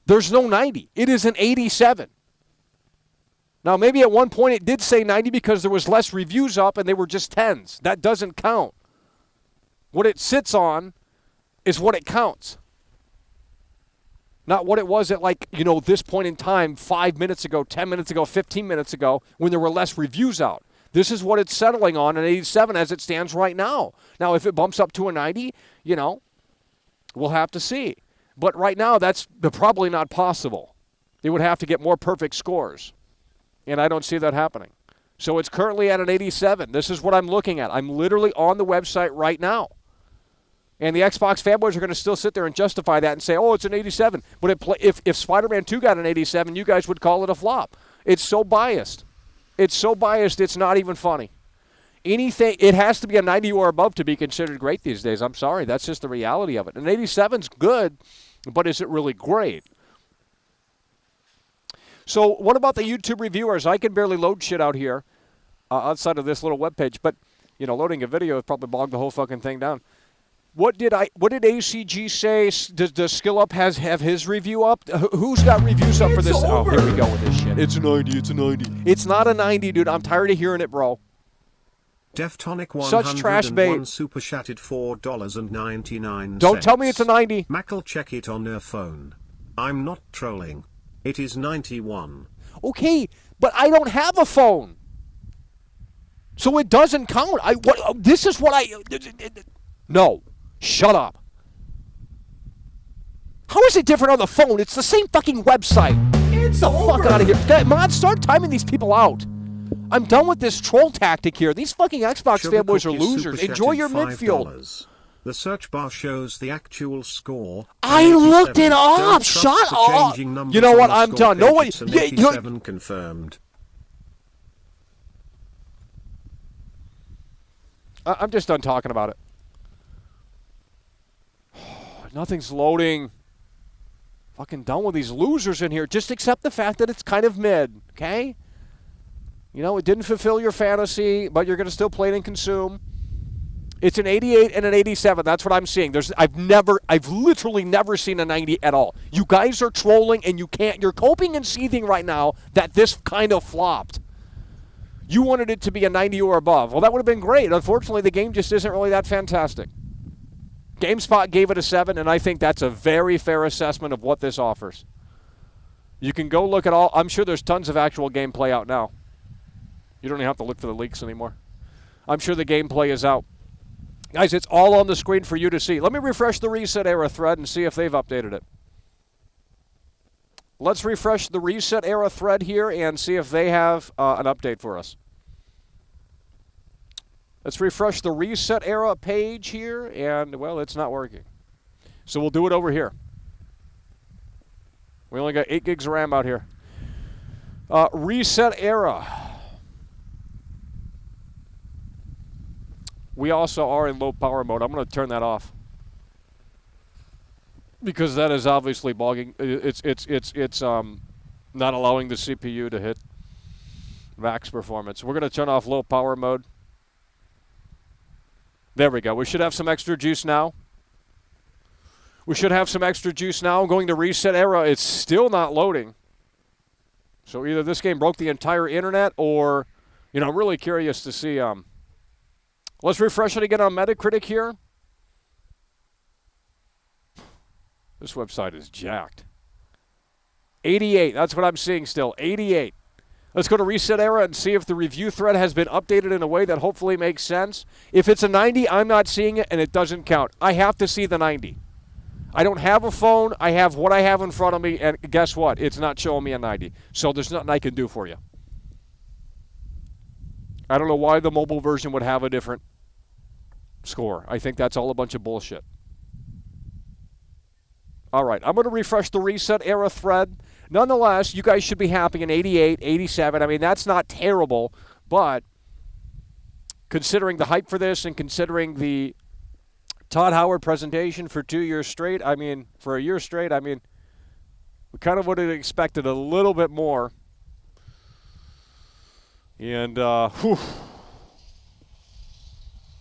There's no 90. It is an 87. Now, maybe at one point it did say 90 because there was less reviews up and they were just 10s. That doesn't count. What it sits on is what it counts. Not what it was at this point in time 5 minutes ago, 10 minutes ago, 15 minutes ago when there were less reviews out. This is what it's settling on, an 87 as it stands right now. Now, if it bumps up to a 90, we'll have to see. But right now, that's probably not possible. They would have to get more perfect scores. And I don't see that happening. So it's currently at an 87. This is what I'm looking at. I'm literally on the website right now. And the Xbox fanboys are going to still sit there and justify that and say, oh, it's an 87. But if Spider-Man 2 got an 87, you guys would call it a flop. It's so biased. It's so biased, it's not even funny. It has to be a 90 or above to be considered great these days. I'm sorry. That's just the reality of it. An 87's good, but is it really great? So what about the YouTube reviewers? I can barely load shit out here outside of this little webpage. But, loading a video would probably bog the whole fucking thing down. What did ACG say? Does SkillUp have his review up? Who's got reviews up for this? Oh, here we go with this shit. It's a 90. It's a 90. It's not a 90, dude. I'm tired of hearing it, bro. Deftonic 101 Such trash bait. super chatted $4.99. Don't tell me it's a 90. Mack'll check it on her phone. I'm not trolling. It is 91. Okay, but I don't have a phone. So it doesn't count. This is what I... No. Shut up. How is it different on the phone? It's the same fucking website. It's Get the over. fuck out of here. Mod, start timing these people out. I'm done with this troll tactic here. These fucking Xbox Sugar fanboys are Cookie losers. Enjoy your super midfield. $5. The search bar shows the actual score. I looked it up. Don't trust Shut the up. changing numbers You know on what? the I'm score done. page. No way. It's an Yeah, 87 confirmed. I'm just done talking about it. Nothing's loading. Fucking done with these losers in here. Just accept the fact that it's kind of mid, okay? You know, it didn't fulfill your fantasy, but you're going to still play it and consume. It's an 88 and an 87. That's what I'm seeing. I've literally never seen a 90 at all. You guys are trolling and you're coping and seething right now that this kind of flopped. You wanted it to be a 90 or above. Well, that would have been great. Unfortunately, the game just isn't really that fantastic. GameSpot gave it a 7, and I think that's a very fair assessment of what this offers. You can go look at all. I'm sure there's tons of actual gameplay out now. You don't even have to look for the leaks anymore. I'm sure the gameplay is out. Guys, it's all on the screen for you to see. Let me refresh the Reset Era thread and see if they've updated it. Let's refresh the Reset Era thread here and see if they have an update for us. Let's refresh the Reset Era page here, and, well, it's not working. So we'll do it over here. We only got 8 gigs of RAM out here. Reset Era. We also are in low power mode. I'm going to turn that off because that is obviously bogging. It's not allowing the CPU to hit max performance. We're going to turn off low power mode. There we go. We should have some extra juice now. We should have some extra juice now. I'm going to Reset Era. It's still not loading. So either this game broke the entire internet or, you know, I'm really curious to see. Let's refresh it again on Metacritic here. This website is jacked. 88. That's what I'm seeing still. 88. Let's go to Reset Era and see if the review thread has been updated in a way that hopefully makes sense. If it's a 90, I'm not seeing it, and it doesn't count. I have to see the 90. I don't have a phone. I have what I have in front of me, and guess what? It's not showing me a 90. So there's nothing I can do for you. I don't know why the mobile version would have a different score. I think that's all a bunch of bullshit. All right, I'm going to refresh the Reset Era thread. Nonetheless, you guys should be happy in 88, 87. I mean, that's not terrible, but considering the hype for this and considering the Todd Howard presentation for 2 years straight, I mean, for a year straight, I mean, we kind of would have expected a little bit more. And,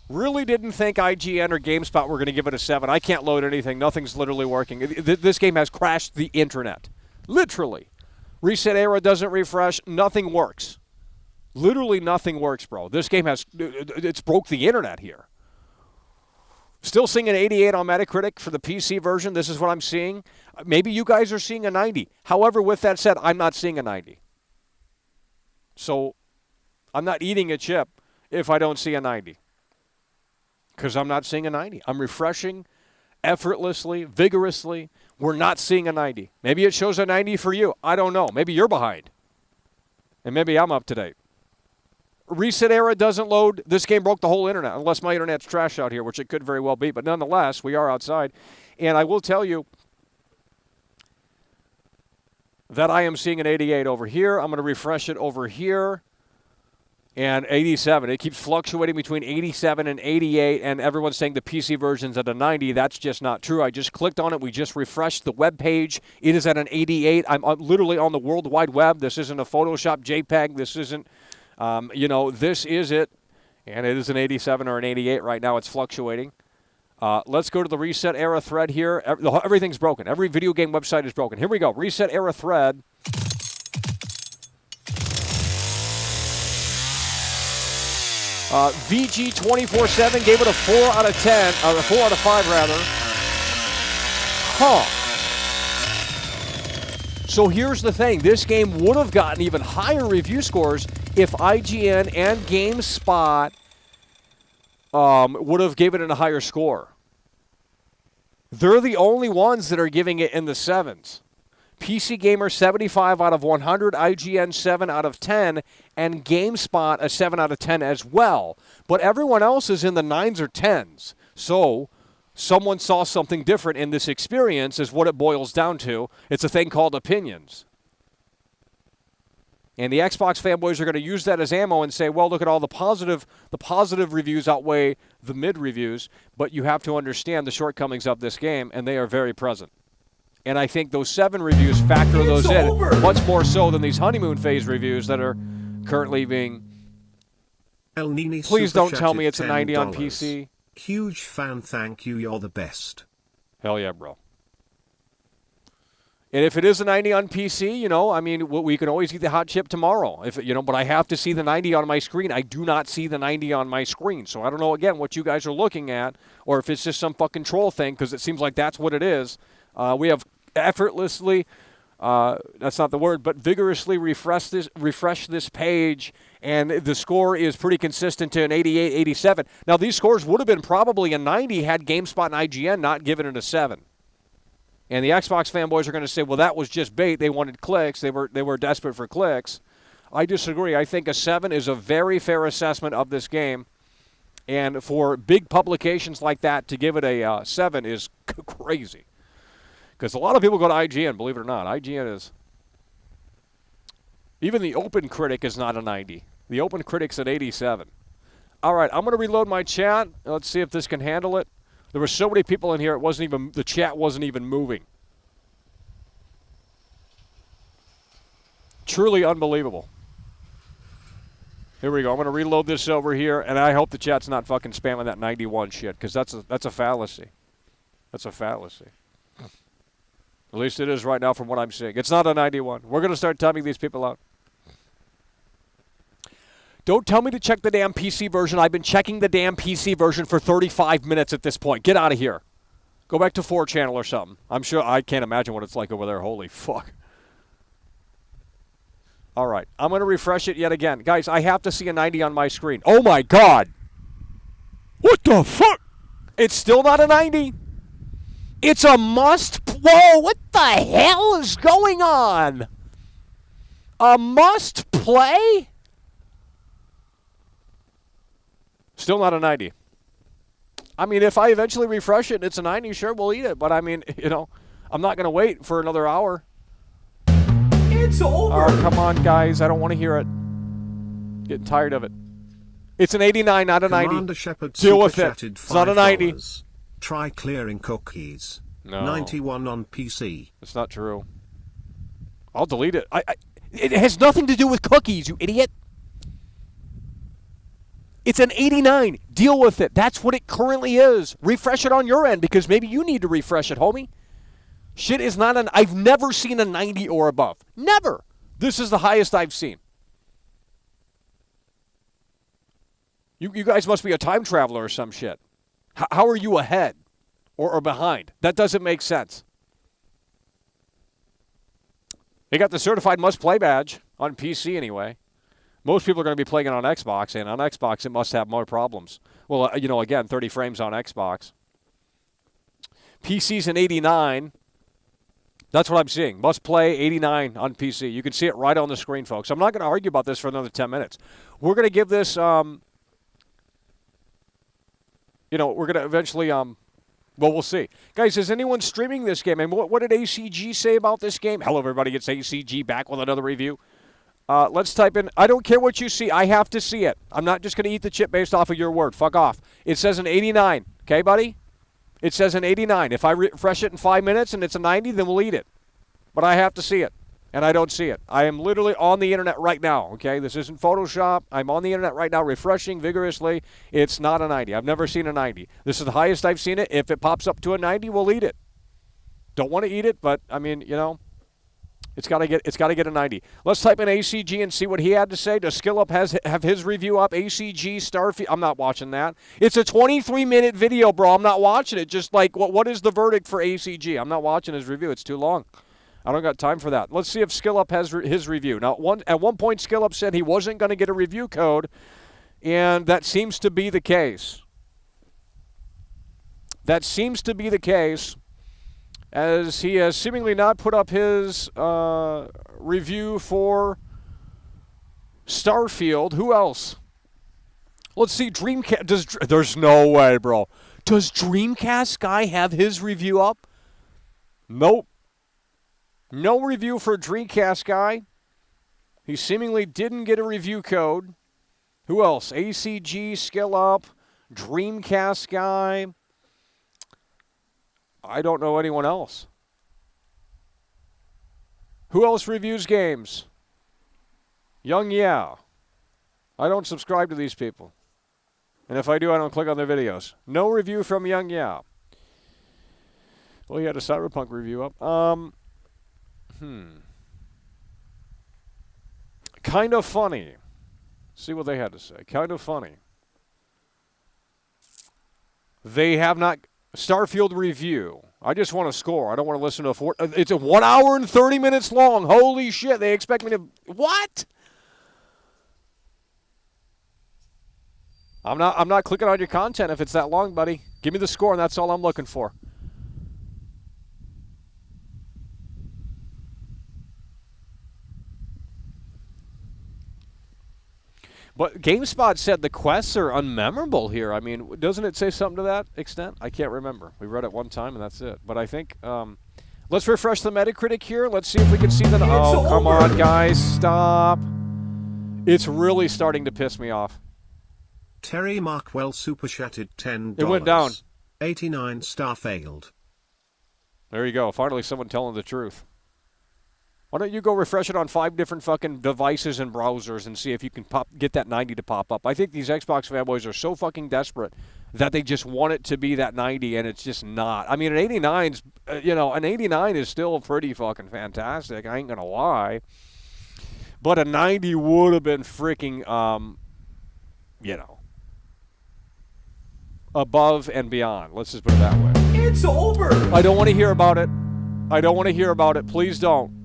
really didn't think IGN or GameSpot were going to give it a 7. I can't load anything. Nothing's literally working. This game has crashed the internet. Literally. Reset Era doesn't refresh. Nothing works. Literally nothing works, bro. This game it's broke the internet here. Still seeing an 88 on Metacritic for the PC version. This is what I'm seeing. Maybe you guys are seeing a 90. However, with that said, I'm not seeing a 90. So I'm not eating a chip if I don't see a 90. Because I'm not seeing a 90. I'm refreshing effortlessly, vigorously. We're not seeing a 90. Maybe it shows a 90 for you. I don't know. Maybe you're behind. And maybe I'm up to date. Reset Era doesn't load. This game broke the whole internet, unless my internet's trash out here, which it could very well be. But nonetheless, we are outside. And I will tell you that I am seeing an 88 over here. I'm going to refresh it over here. And 87. It keeps fluctuating between 87 and 88, and everyone's saying the PC version's at a 90. That's just not true. I just clicked on it. We just refreshed the web page. It is at an 88. I'm literally on the World Wide Web. This isn't a Photoshop JPEG. This isn't, this is it. And it is an 87 or an 88 right now. It's fluctuating. Let's go to the Reset Era thread here. Everything's broken. Every video game website is broken. Here we go. Reset Era thread. VG247 gave it a 4 out of 10, or a 4 out of 5 rather. So here's the thing. This game would have gotten even higher review scores if IGN and GameSpot would have given it a higher score. They're the only ones that are giving it in the 7s. PC Gamer 75 out of 100, IGN 7 out of 10, and GameSpot a 7 out of 10 as well. But everyone else is in the 9s or 10s. So someone saw something different in this experience is what it boils down to. It's a thing called opinions. And the Xbox fanboys are going to use that as ammo and say, well, look at all the positive reviews outweigh the mid reviews, but you have to understand the shortcomings of this game, and they are very present. And I think those 7 reviews factor those in much more so than these honeymoon phase reviews that are currently being... El Nini Please super don't tell me it's a chatted 90 on $10. PC. Huge fan, thank you, you're the best. Hell yeah, bro. And if it is a 90 on PC, you know, I mean, we can always eat the hot chip tomorrow. But I have to see the 90 on my screen. I do not see the 90 on my screen. So I don't know, again, what you guys are looking at, or if it's just some fucking troll thing, because it seems like that's what it is. We have effortlessly, that's not the word, but vigorously refresh this page, and the score is pretty consistent to an 88, 87. Now, these scores would have been probably a 90 had GameSpot and IGN not given it a 7. And the Xbox fanboys are going to say, well, that was just bait. They wanted clicks. They were desperate for clicks. I disagree. I think a 7 is a very fair assessment of this game. And for big publications like that to give it a 7 is crazy. Because a lot of people go to IGN, believe it or not. IGN is... Even the Open Critic is not a 90. The Open Critic's an 87. All right, I'm going to reload my chat. Let's see if this can handle it. There were so many people in here, the chat wasn't even moving. Truly unbelievable. Here we go. I'm going to reload this over here, and I hope the chat's not fucking spamming that 91 shit, because that's a fallacy. That's a fallacy. At least it is right now from what I'm seeing. It's not a 91. We're going to start timing these people out. Don't tell me to check the damn PC version. I've been checking the damn PC version for 35 minutes at this point. Get out of here. Go back to 4channel or something. I'm sure I can't imagine what it's like over there. Holy fuck. All right. I'm going to refresh it yet again. Guys, I have to see a 90 on my screen. Oh, my God. What the fuck? It's still not a 90. It's a must. Whoa, what the hell is going on? A must play? Still not a 90. I mean, if I eventually refresh it and it's a 90, sure, we'll eat it. But, I mean, I'm not going to wait for another hour. It's over. Oh, come on, guys. I don't want to hear it. Getting tired of it. It's an 89, not a 90. Commander Shepard Deal with super it. chatted It's not a 90. $5. Try clearing cookies. No. 91 on PC. It's not true. I'll delete it. It has nothing to do with cookies, you idiot. It's an 89. Deal with it. That's what it currently is. Refresh it on your end, because maybe you need to refresh it, homie. Shit is not an... I've never seen a 90 or above. Never. This is the highest I've seen. You guys must be a time traveler or some shit. How are you ahead or behind? That doesn't make sense. They got the certified must-play badge on PC anyway. Most people are going to be playing it on Xbox, and on Xbox it must have more problems. Well, again, 30 frames on Xbox. PC's an 89. That's what I'm seeing. Must play 89 on PC. You can see it right on the screen, folks. I'm not going to argue about this for another 10 minutes. We're going to give this, we're going to eventually, well, we'll see. Guys, is anyone streaming this game? And what did ACG say about this game? Hello, everybody. It's ACG back with another review. Let's type in, I don't care what you see. I have to see it. I'm not just going to eat the chip based off of your word. Fuck off. It says an 89. Okay, buddy? It says an 89. If I refresh it in 5 minutes and it's a 90, then we'll eat it. But I have to see it, and I don't see it. I am literally on the internet right now, okay? This isn't Photoshop. I'm on the internet right now refreshing vigorously. It's not a 90. I've never seen a 90. This is the highest I've seen it. If it pops up to a 90, we'll eat it. Don't want to eat it, but, I mean, it's got to get a 90. Let's type in ACG and see what he had to say. Does SkillUp have his review up? ACG, Starfield. I'm not watching that. It's a 23-minute video, bro. I'm not watching it. Just like, what is the verdict for ACG? I'm not watching his review. It's too long. I don't got time for that. Let's see if SkillUp has his review. Now, at one point, SkillUp said he wasn't going to get a review code, and that seems to be the case. That seems to be the case, as he has seemingly not put up his review for Starfield. Who else? Let's see. Dreamcast. There's no way, bro. Does Dreamcast guy have his review up? Nope. No review for Dreamcast guy. He seemingly didn't get a review code. Who else? ACG, SkillUp, Dreamcast guy. I don't know anyone else. Who else reviews games? Young Yeah. I don't subscribe to these people. And if I do, I don't click on their videos. No review from Young Yeah. Well, he had a Cyberpunk review up. Kind of funny. See what they had to say. Kind of funny. They have not... Starfield review. I just want to score. I don't want to listen to it's a 1 hour and 30 minutes long. Holy shit. They expect me to... What? I'm not clicking on your content if it's that long, buddy. Give me the score, and that's all I'm looking for. But GameSpot said the quests are unmemorable here. I mean, doesn't it say something to that extent? I can't remember. We read it one time, and that's it. But I think, let's refresh the Metacritic here. Let's see if we can see the... Oh, come on, guys. Stop. It's really starting to piss me off. Terry Markwell super chatted $10. It went down. 89 Starfield. There you go. Finally, someone telling the truth. Why don't you go refresh it on 5 different fucking devices and browsers and see if you can get that 90 to pop up. I think these Xbox fanboys are so fucking desperate that they just want it to be that 90, and it's just not. I mean, an 89's, an 89 is still pretty fucking fantastic. I ain't gonna lie. But a 90 would have been freaking, above and beyond. Let's just put it that way. It's over. I don't want to hear about it. I don't want to hear about it. Please don't.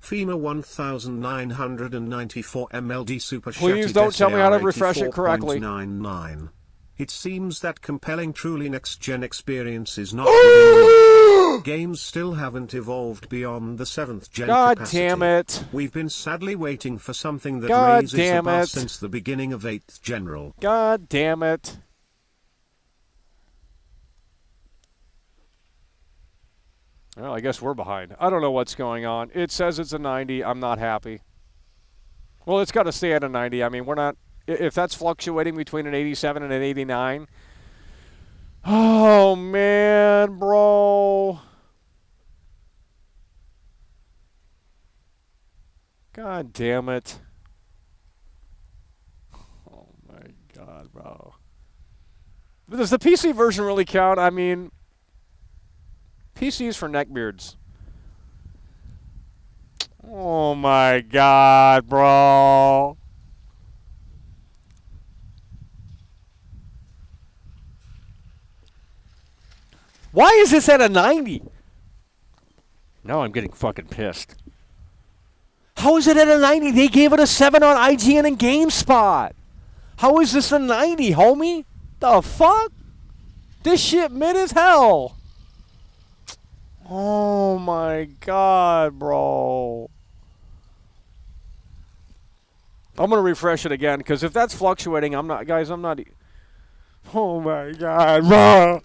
FEMA 1994 MLD super Please don't tell me how to refresh it correctly. 99. It seems that compelling truly next-gen experience is not within reach. Games still haven't evolved beyond the 7th gen God capacity. Damn it. We've been sadly waiting for something that God raises damn the bar it. since the beginning of 8th general. God damn it. Well, I guess we're behind. I don't know what's going on. It says it's a 90. I'm not happy. Well, it's got to stay at a 90. I mean, we're not... If that's fluctuating between an 87 and an 89... Oh, man, bro. God damn it. Oh, my God, bro. Does the PC version really count? I mean... PCs for neckbeards. Oh my God, bro. Why is this at a 90? Now I'm getting fucking pissed. How is it at a 90? They gave it a 7 on IGN and GameSpot. How is this a 90, homie? The fuck? This shit mid as hell. Oh my God, bro. I'm going to refresh it again, because if that's fluctuating, I'm not... Oh my God, bro.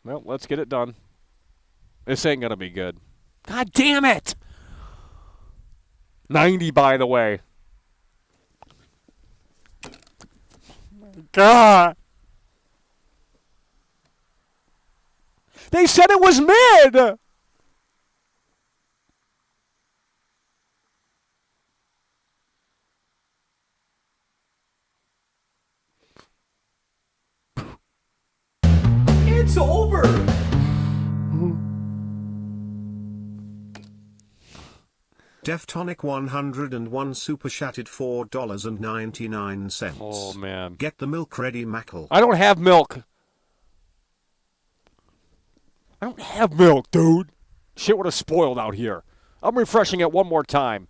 Well, let's get it done. This ain't going to be good. God damn it! 90, by the way. God. They said it was mid. It's over. Deftonic 101 super chatted $4.99. Oh man. Get the milk ready, Mackle. I don't have milk. I don't have milk, dude. Shit would have spoiled out here. I'm refreshing it one more time.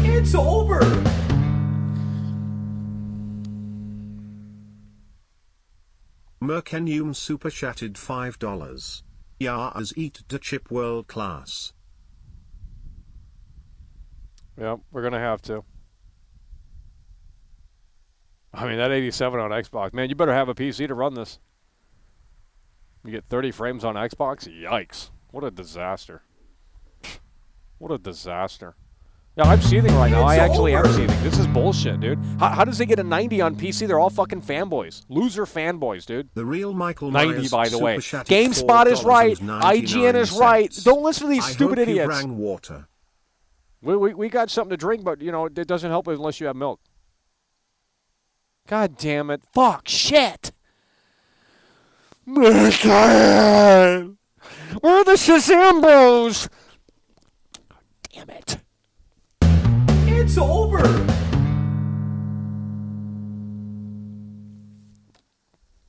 It's over. Merkenum super chatted $5. Yeah, as eat the chip world class. Yep, we're going to have to. I mean, that 87 on Xbox. Man, you better have a PC to run this. You get 30 frames on Xbox? Yikes. What a disaster. What a disaster. Yeah, I'm seething right now. I actually am seething. This is bullshit, dude. How does it get a 90 on PC? They're all fucking fanboys. Loser fanboys, dude. The real Michael 90, Myers by the way. super chatted GameSpot is right. $4.99. IGN is right. Don't listen to these I stupid hope you idiots. drank water. We got something to drink, but, you know, it doesn't help unless you have milk. God damn it. Fuck. Shit. Where are the Shazam Bros? Damn it. It's over.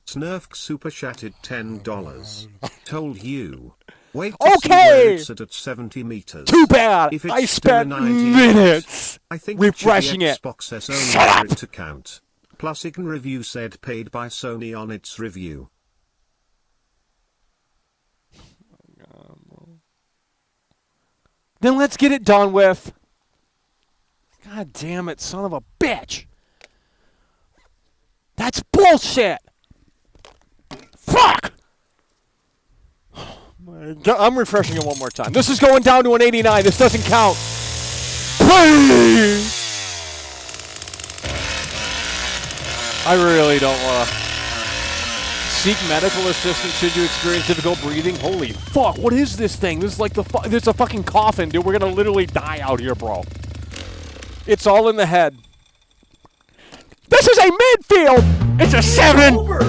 Snurf super chatted $10. Told you. Wait to see Okay. where it's at 70 meters. Too bad. If it's I still spent a 90 minutes I think refreshing it. Xbox S only Shut for up. it to count. Plus Icon Review said paid by Sony on its review. Then let's get it done with. God damn it, son of a bitch. That's bullshit. Fuck. My God, I'm refreshing it one more time. This is going down to an 89. This doesn't count. Please. I really don't want to. Seek medical assistance should you experience difficult breathing. Holy fuck, what is this thing? This is like this is a fucking coffin, dude. We're gonna literally die out here, bro. It's all in the head. This is a midfield! It's a 7! Over.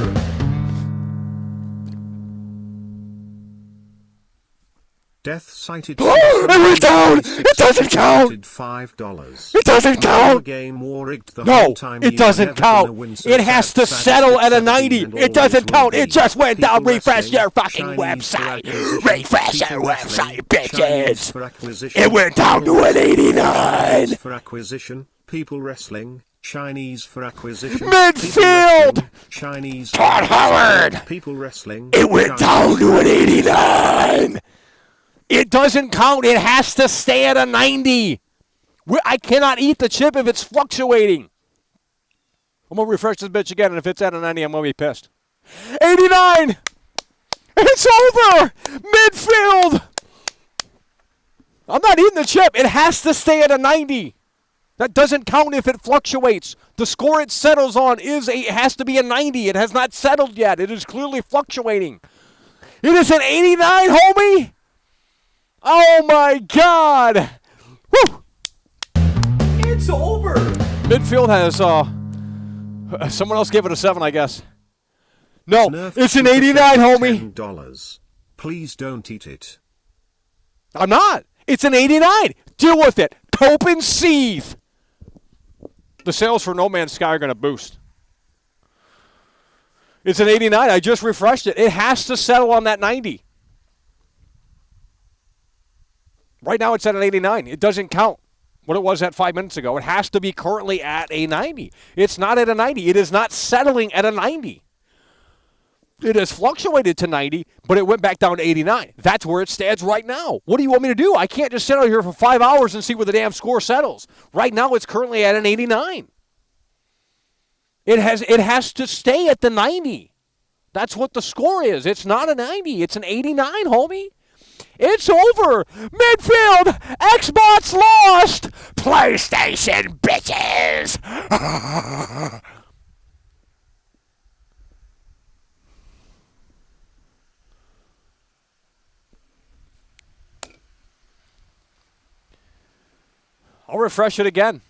Death cited. It went down! It doesn't count! $5. It doesn't count! Game war rigged the No, whole time it you doesn't were never gonna count. win, so It has sad, to sad, settle at a 17 90. and It doesn't always will count. be. It just went People down. Refresh wrestling, your fucking Chinese for website. acquisition, Refresh your people wrestling, website, Chinese bitches. for acquisition, It went down to an 89. Chinese for acquisition, people wrestling, Chinese for acquisition, people Midfield! wrestling, Chinese for Todd acquisition, Howard! people wrestling, It went down to an 89. It doesn't count. It has to stay at a 90. I cannot eat the chip if it's fluctuating. I'm going to refresh this bitch again, and if it's at a 90, I'm going to be pissed. 89! It's over! Midfield! I'm not eating the chip. It has to stay at a 90. That doesn't count if it fluctuates. The score it settles on it has to be a 90. It has not settled yet. It is clearly fluctuating. It is an 89, homie! Oh my God! Woo! It's over. Midfield has someone else gave it a 7, I guess. No, Snurf it's an super 89, chat homie. $10. Please don't eat it. I'm not. It's an 89. Deal with it. Cope and seethe. The sales for No Man's Sky are going to boost. It's an 89. I just refreshed it. It has to settle on that 90. Right now it's at an 89. It doesn't count what it was at 5 minutes ago. It has to be currently at a 90. It's not at a 90. It is not settling at a 90. It has fluctuated to 90, but it went back down to 89. That's where it stands right now. What do you want me to do? I can't just sit out here for 5 hours and see where the damn score settles. Right now it's currently at an 89. It has to stay at the 90. That's what the score is. It's not a 90. It's an 89, homie. It's over. Midfield. Xbox lost. PlayStation, bitches. I'll refresh it again.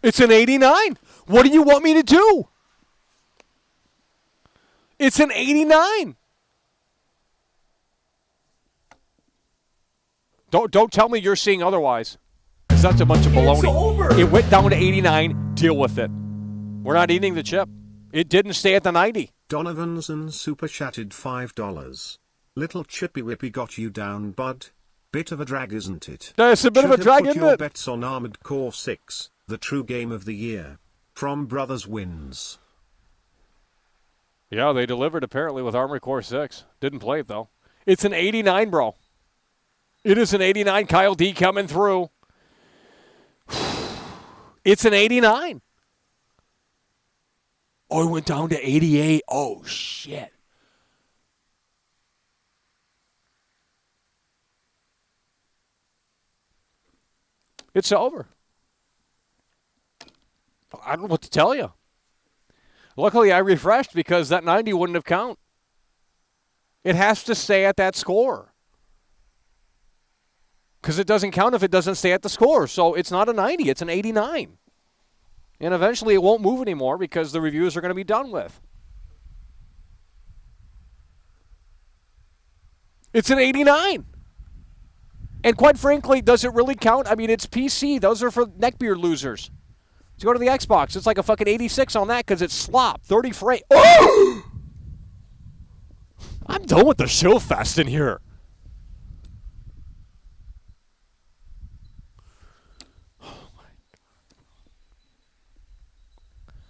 It's an 89. What do you want me to do? It's an 89. Don't tell me you're seeing otherwise. such a bunch of baloney. It's over. It went down to 89. Deal with it. We're not eating the chip. It didn't stay at the 90. Donovan's and super chatted $5. Little chippy whippy got you down, bud. Bit of a drag, isn't it? It's a bit of a drag, Put isn't your it? bets on Armored Core 6, the true game of the year. From Brothers Wins. Yeah, they delivered apparently with Armored Core 6. Didn't play it, though. It's an 89, bro. It is an 89. Kyle D coming through. It's an 89. Oh, it went down to 88. Oh, shit. It's over. I don't know what to tell you. Luckily, I refreshed because that 90 wouldn't have count. It has to stay at that score. Because it doesn't count if it doesn't stay at the score. So it's not a 90, it's an 89. And eventually it won't move anymore because the reviews are going to be done with. It's an 89. And quite frankly, does it really count? I mean, it's PC. Those are for neckbeard losers. Let's go to the Xbox. It's like a fucking 86 on that because it's slop. 30 frame. Oh! I'm done with the shill fest in here.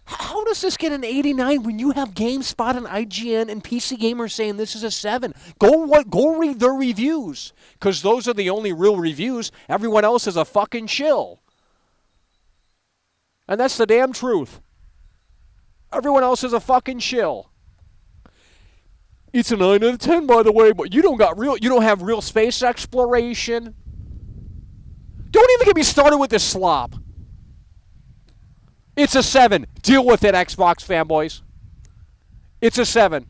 How does this get an 89 when you have GameSpot and IGN and PC Gamer saying this is a 7? Go read their reviews, because those are the only real reviews. Everyone else is a fucking shill. And that's the damn truth. Everyone else is a fucking shill. It's a 9 out of 10, by the way, but you don't have real space exploration. Don't even get me started with this slop. It's a 7. Deal with it, Xbox fanboys. It's a 7.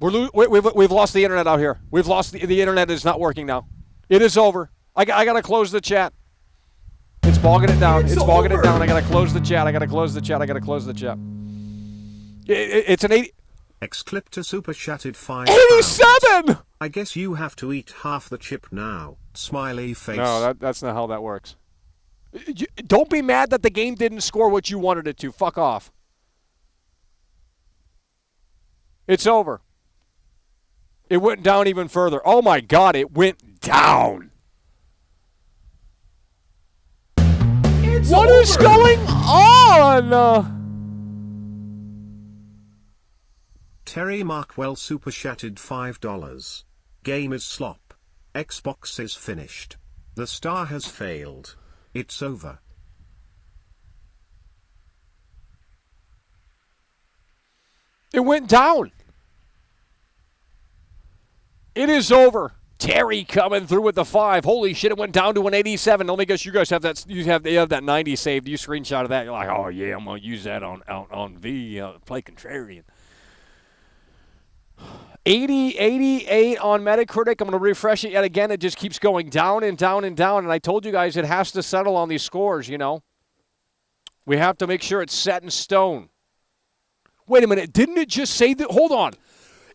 We've lost the internet out here. We've lost the internet is not working now. It is over. I got to close the chat. It's bogging it down. It's bogging it down. I got to close the chat. I got to close the chat. I got to close the chat. It's an 80. Xcliptor super chatted £5. 87! I guess you have to eat half the chip now. Smiley face. No, that's not how that works. Don't be mad that the game didn't score what you wanted it to. Fuck off. It's over. It went down even further. Oh my God, it went down. What is going on? Terry Markwell super chatted $5. Game is slop. Xbox is finished. The star has failed. It's over. It went down. It is over. Terry coming through with the 5. Holy shit, it went down to an 87. Let me guess, you guys have that. You have that 90 saved. You screenshot of that. You're like, oh yeah, I'm gonna use that on V. Play contrarian. 88 on Metacritic. I'm going to refresh it yet again. It just keeps going down and down and down. And I told you guys it has to settle on these scores, you know. We have to make sure it's set in stone. Wait a minute. Didn't it just say that? Hold on.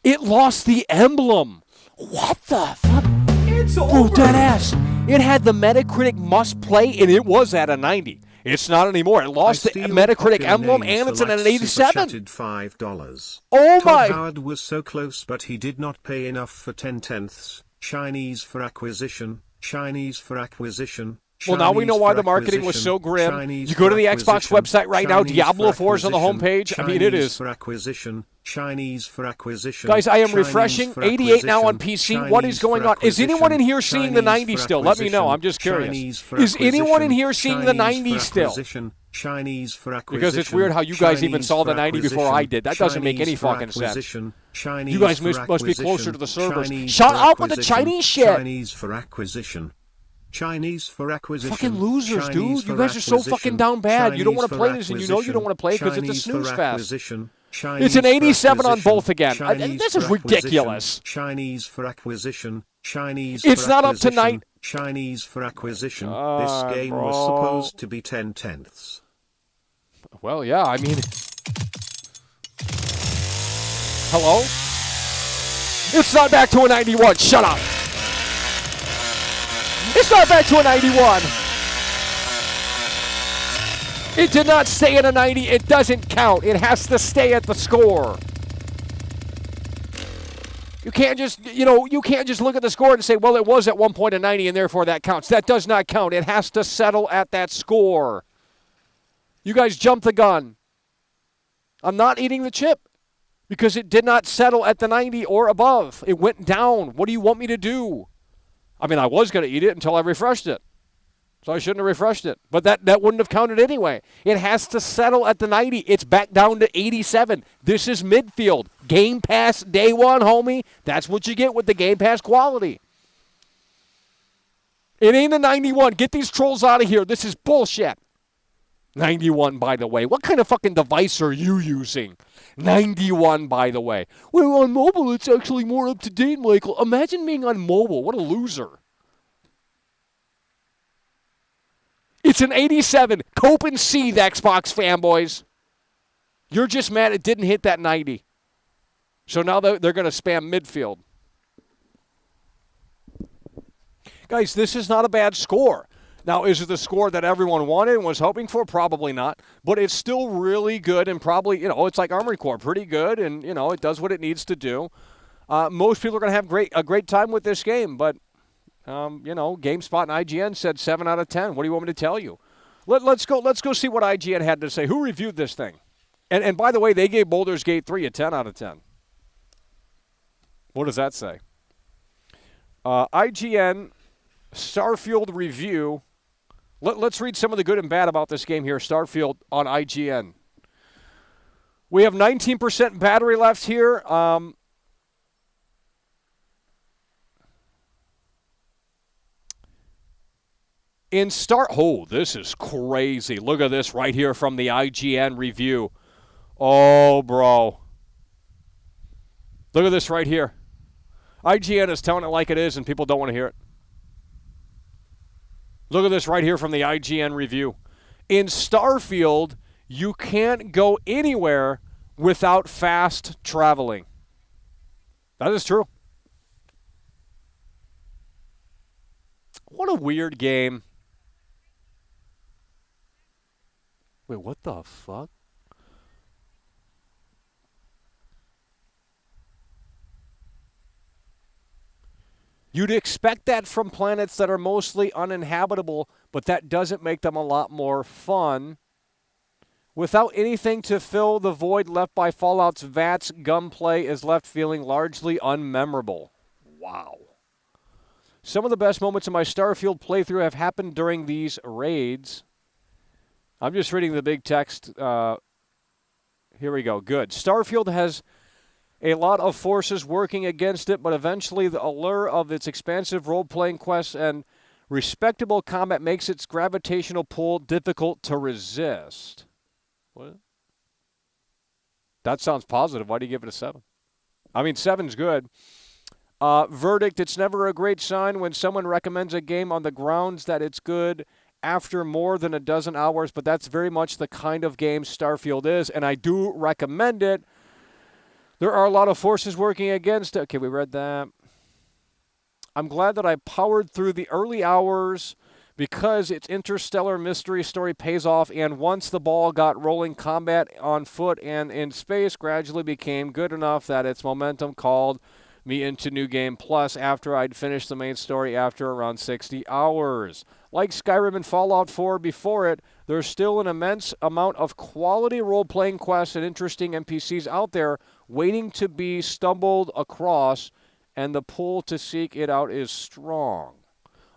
It lost the emblem. What the fuck? It's Bro, over. dead ass. It had the Metacritic must play, and it was at a 90. It's not anymore. It lost the Metacritic emblem, and it's at an 87. $5. Oh my! Todd Howard was so close, but he did not pay enough for 10/10ths. Chinese for acquisition. Chinese for acquisition. Well, now we know why the marketing was so grim. You go to the Xbox website right now. Diablo 4 is on the homepage. I mean, it is. For acquisition. Chinese for acquisition. Guys, I am refreshing. 88 now on PC. What is going on? Is anyone in here seeing the 90 still? Let me know. I'm just curious. Is anyone in here seeing the 90 still? Chinese for acquisition. Because it's weird how you guys even saw the 90 before I did. That doesn't make any fucking sense. You guys must be closer to the servers. Shut up with the Chinese shit. Chinese for acquisition. Chinese for acquisition. Fucking losers, dude. You guys are so fucking down bad. You don't want to play this, and you know you don't want to play because it's a snooze fest. It's an 87 on both again. This is ridiculous. Chinese for acquisition. Chinese. It's not up tonight. Chinese for acquisition. This game was supposed to be 10/10ths. Well, yeah. I mean, hello. It's not back to a 91. Shut up. It's not back to a 91. It did not stay at a 90. It doesn't count. It has to stay at the score. You can't just, you can't just look at the score and say, well, it was at one point a 90 and therefore that counts. That does not count. It has to settle at that score. You guys jumped the gun. I'm not eating the chip because it did not settle at the 90 or above. It went down. What do you want me to do? I mean, I was going to eat it until I refreshed it. So I shouldn't have refreshed it. But that wouldn't have counted anyway. It has to settle at the 90. It's back down to 87. This is midfield. Game Pass day one, homie. That's what you get with the Game Pass quality. It ain't a 91. Get these trolls out of here. This is bullshit. 91, by the way. What kind of fucking device are you using? 91, by the way. Well, on mobile, it's actually more up to date, Michael. Imagine being on mobile. What a loser. It's an 87. Cope and seethe, Xbox fanboys. You're just mad it didn't hit that 90. So now they're going to spam midfield. Guys, this is not a bad score. Now, is it the score that everyone wanted and was hoping for? Probably not. But it's still really good and probably, it's like Armored Core. Pretty good and, it does what it needs to do. Most people are going to have a great time with this game, but GameSpot and IGN said 7 out of 10. What do you want me to tell you? Let's go see what IGN had to say. Who reviewed this thing? And by the way, they gave Baldur's Gate 3 a 10 out of 10. What does that say? IGN Starfield review. Let's read some of the good and bad about this game here. Starfield on IGN. We have 19% battery left here. This is crazy. Look at this right here from the IGN review. Oh, bro. Look at this right here. IGN is telling it like it is, and people don't want to hear it. Look at this right here from the IGN review. In Starfield, you can't go anywhere without fast traveling. That is true. What a weird game. Wait, what the fuck? You'd expect that from planets that are mostly uninhabitable, but that doesn't make them a lot more fun. Without anything to fill the void left by Fallout's VATS, gunplay is left feeling largely unmemorable. Wow. Some of the best moments in my Starfield playthrough have happened during these raids. I'm just reading the big text. Here we go. Good. Starfield has a lot of forces working against it, but eventually the allure of its expansive role-playing quests and respectable combat makes its gravitational pull difficult to resist. What? That sounds positive. Why do you give it a 7? I mean, 7's good. Verdict, it's never a great sign when someone recommends a game on the grounds that it's good after more than a dozen hours, but that's very much the kind of game Starfield is, and I do recommend it. There are a lot of forces working against it. Okay, we read that. I'm glad that I powered through the early hours because its interstellar mystery story pays off, and once the ball got rolling, combat on foot and in space gradually became good enough that its momentum called me into New Game Plus after I'd finished the main story after around 60 hours. Like Skyrim and Fallout 4 before it, there's still an immense amount of quality role-playing quests and interesting NPCs out there waiting to be stumbled across, and the pull to seek it out is strong.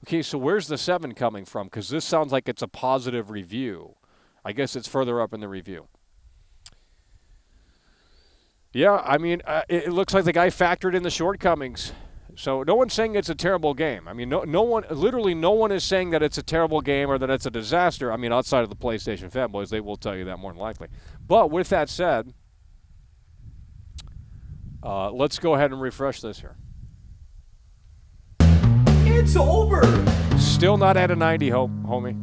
Okay, so where's the 7 coming from? Because this sounds like it's a positive review. I guess it's further up in the review. Yeah, I mean, it looks like the guy factored in the shortcomings. So no one's saying it's a terrible game. I mean, literally no one is saying that it's a terrible game or that it's a disaster. I mean, outside of the PlayStation fanboys, they will tell you that more than likely. But with that said, let's go ahead and refresh this here. It's over. Still not at a 90, homie.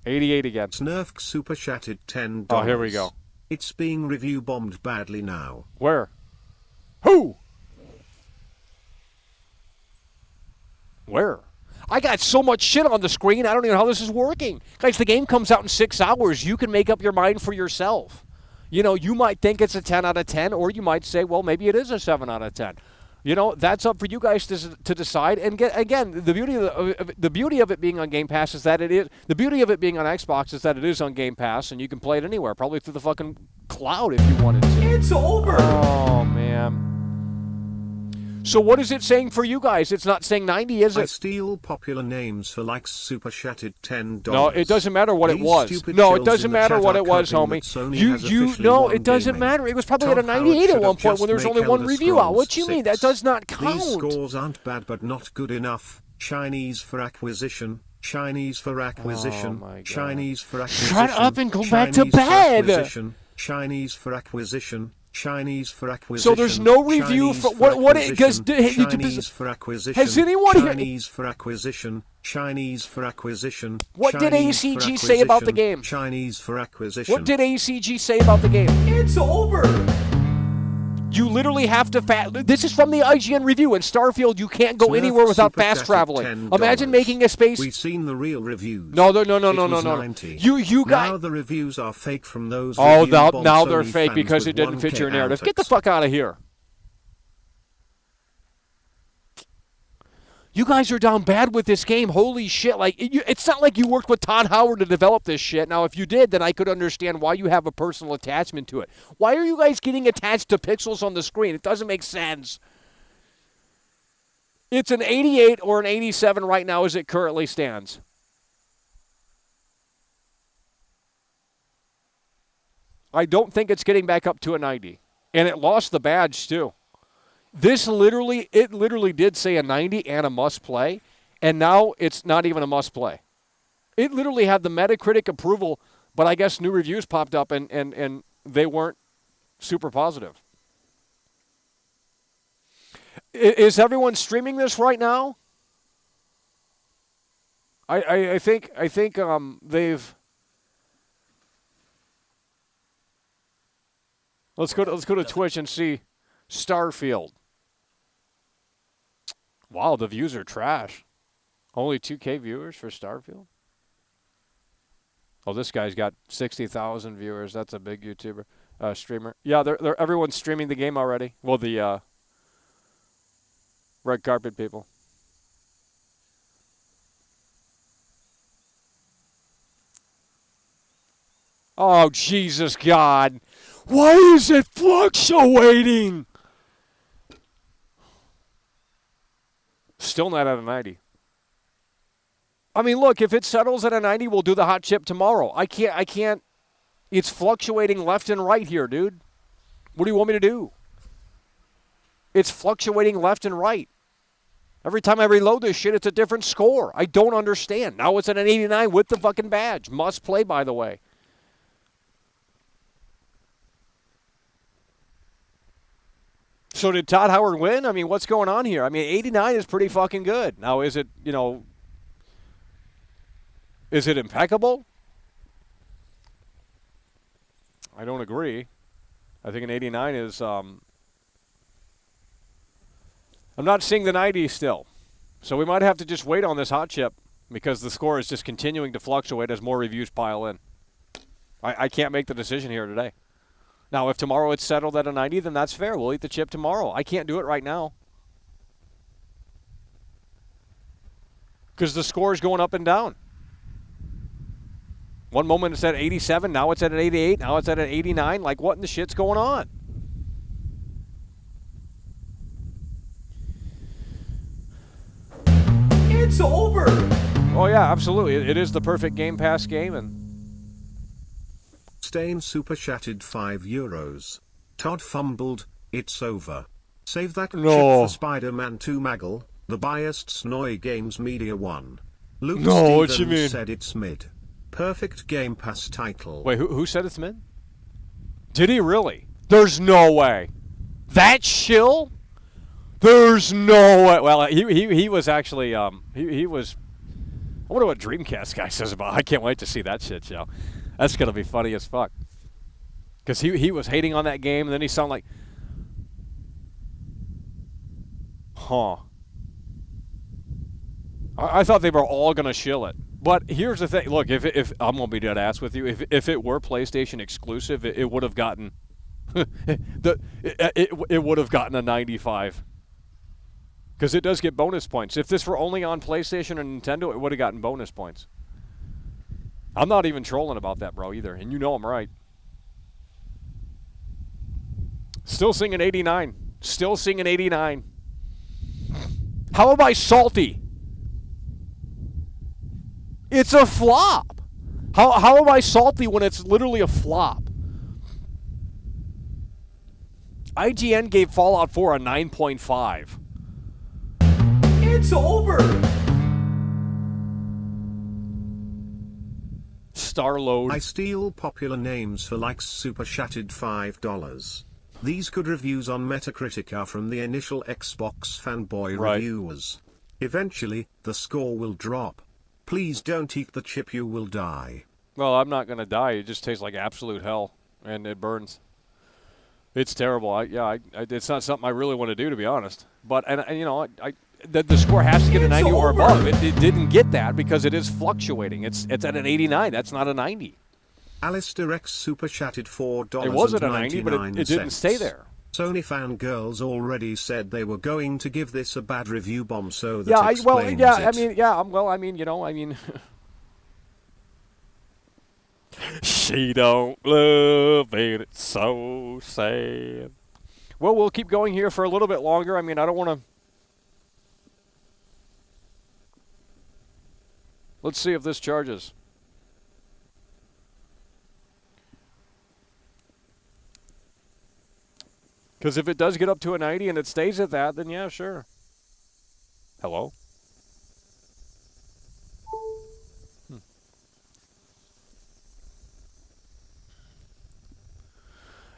88 again. Snurf super chatted $10. Oh, here we go. It's being review bombed badly now. Where? Who? Where? I got so much shit on the screen, I don't even know how this is working. Guys, the game comes out in 6 hours. You can make up your mind for yourself. You know, you might think it's a 10 out of 10, or you might say, well, maybe it is a 7 out of 10. You know, that's up for you guys to decide. And again, the beauty of it being on Game Pass is that it is. The beauty of it being on Xbox is that it is on Game Pass, and you can play it anywhere, probably through the fucking cloud if you wanted to. It's over. Oh man. So what is it saying for you guys? It's not saying 90, is I it? steal popular names for likes super chatted $10. No, it doesn't matter what it These was. stupid No, it chills doesn't in the matter chat what are it was, copying homie. that Sony has officially No, won it doesn't gaming. matter. It was probably Todd at a 98 Howard at should one have point just when there's make only one Elder review out. Scrolls What you mean? That 6. does not count. These scores aren't bad but not good enough. Chinese for acquisition. Chinese for acquisition. my God. Chinese for acquisition. Shut up and go back to Chinese for bed. acquisition, Chinese for acquisition. Chinese for acquisition. So there's no review Chinese for what it does. Chinese for acquisition. Has anyone here? Chinese for acquisition. Chinese for acquisition. What did Chinese for ACG say about the acquisition, game? Chinese for acquisition. What did ACG say about the game? It's over. You literally have to This is from the IGN review. In Starfield, you can't go Smurf anywhere without super fast chatted traveling. $10. Imagine making a space. We've seen the real reviews. No. It was 90. You Now guys. the reviews are fake from those. Oh, review bomb now they're Sony fake fans because with it didn't fit 1K your narrative. Get the outtakes. fuck out of here. You guys are down bad with this game. Holy shit. Like, it's not like you worked with Todd Howard to develop this shit. Now, if you did, then I could understand why you have a personal attachment to it. Why are you guys getting attached to pixels on the screen? It doesn't make sense. It's an 88 or an 87 right now as it currently stands. I don't think it's getting back up to a 90. And it lost the badge, too. It literally did say a 90 and a must play, and now it's not even a must play. It literally had the Metacritic approval, but I guess new reviews popped up and they weren't super positive. Is everyone streaming this right now? I think they've. Let's go to Twitch and see Starfield. Wow, the views are trash. Only 2K viewers for Starfield? Oh, this guy's got 60,000 viewers. That's a big YouTuber, streamer. Yeah, everyone's streaming the game already. Well, the red carpet people. Oh, Jesus God. Why is it fluctuating? Still not at a 90. I mean, look, if it settles at a 90, we'll do the hot chip tomorrow. I can't. It's fluctuating left and right here, dude. What do you want me to do? It's fluctuating left and right. Every time I reload this shit, it's a different score. I don't understand. Now it's at an 89 with the fucking badge. Must play, by the way. So did Todd Howard win? I mean, what's going on here? I mean, 89 is pretty fucking good. Now, is it, is it impeccable? I don't agree. I think an 89 is, I'm not seeing the 90 still. So we might have to just wait on this hot chip because the score is just continuing to fluctuate as more reviews pile in. I can't make the decision here today. Now, if tomorrow it's settled at a 90, then that's fair. We'll eat the chip tomorrow. I can't do it right now. Because the score is going up and down. One moment it's at 87, now it's at an 88, now it's at an 89. Like, what in the shit's going on? It's over. Oh, yeah, absolutely. It is the perfect Game Pass game, and Stain super chatted €5. Todd fumbled, it's over. Save that chip for Spider-Man 2 Maggle, the biased Snoy Games Media 1. Luke what you Stevens mean? said it's mid. Perfect Game Pass title. Wait, who said it's mid? Did he really? There's no way. That shill? There's no way. Well, he was actually, he was, I wonder what Dreamcast guy says about it. I can't wait to see that shit show. That's going to be funny as fuck. Because he was hating on that game, and then he sounded like, huh. I thought they were all going to shill it. But here's the thing. Look, if I'm going to be dead ass with you, if it were PlayStation exclusive, it would have gotten it would have gotten a 95. Because it does get bonus points. If this were only on PlayStation or Nintendo, it would have gotten bonus points. I'm not even trolling about that, bro, either. And you know I'm right. Still singing 89. Still singing 89. How am I salty? It's a flop. How am I salty when it's literally a flop? IGN gave Fallout 4 a 9.5. It's over. Starload. I steal popular names for likes super chatted $5. These good reviews on Metacritic are from the initial Xbox fanboy reviewers. Eventually, the score will drop. Please don't eat the chip, you will die. Well, I'm not going to die. It just tastes like absolute hell, and it burns. It's terrible. It's not something I really want to do, to be honest. But, and you know, the score has to get a 90 or above. It didn't get that because it is fluctuating. It's at an 89. That's not a 90. Alistair X super chatted $4. It wasn't a 90, but it didn't stay there. Sony fangirls already said they were going to give this a bad review bomb, so that Yeah, explains it. She don't love it. It's so sad. Well, we'll keep going here for a little bit longer. I mean, I don't want to. Let's see if this charges. Because if it does get up to a 90 and it stays at that, then yeah, sure. Hello?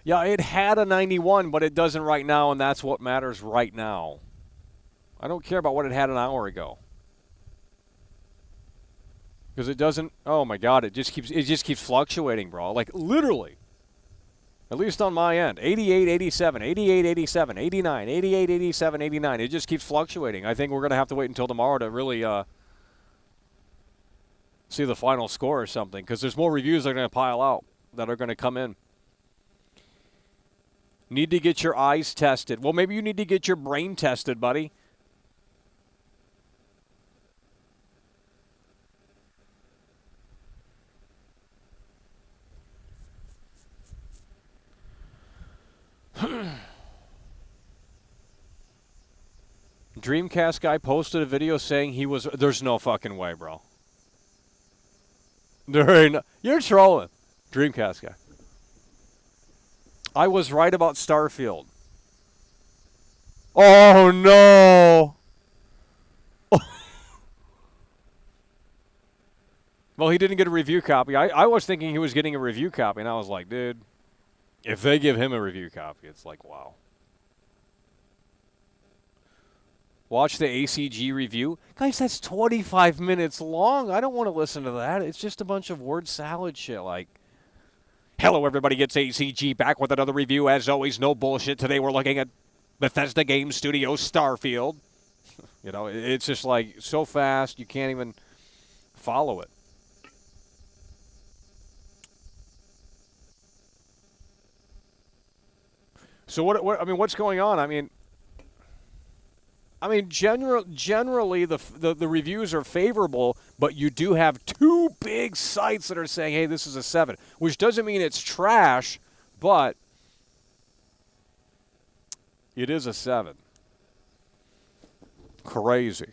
Yeah, it had a 91, but it doesn't right now, and that's what matters right now. I don't care about what it had an hour ago. Because it doesn't, oh my God, it just keeps fluctuating, bro. Like literally. At least on my end. 88, 87, 88, 87, 89, 88, 87, 89. It just keeps fluctuating. I think we're going to have to wait until tomorrow to really see the final score or something. Because there's more reviews that are going to pile out that are going to come in. Need to get your eyes tested. Well, maybe you need to get your brain tested, buddy. Dreamcast guy posted a video saying he was... There's no fucking way, bro. There ain't no... You're trolling. Dreamcast guy. I was right about Starfield. Oh, no. Well, he didn't get a review copy. I was thinking he was getting a review copy, and I was like, dude, if they give him a review copy, it's like, wow. Watch the ACG review. Guys, that's 25 minutes long. I don't want to listen to that. It's just a bunch of word salad shit like, hello, everybody. It's ACG back with another review. As always, no bullshit. Today we're looking at Bethesda Game Studios Starfield. You know, it's just like so fast you can't even follow it. So what's going on? I mean, generally the reviews are favorable, but you do have two big sites that are saying, hey, this is a 7, which doesn't mean it's trash, but it is a 7. Crazy.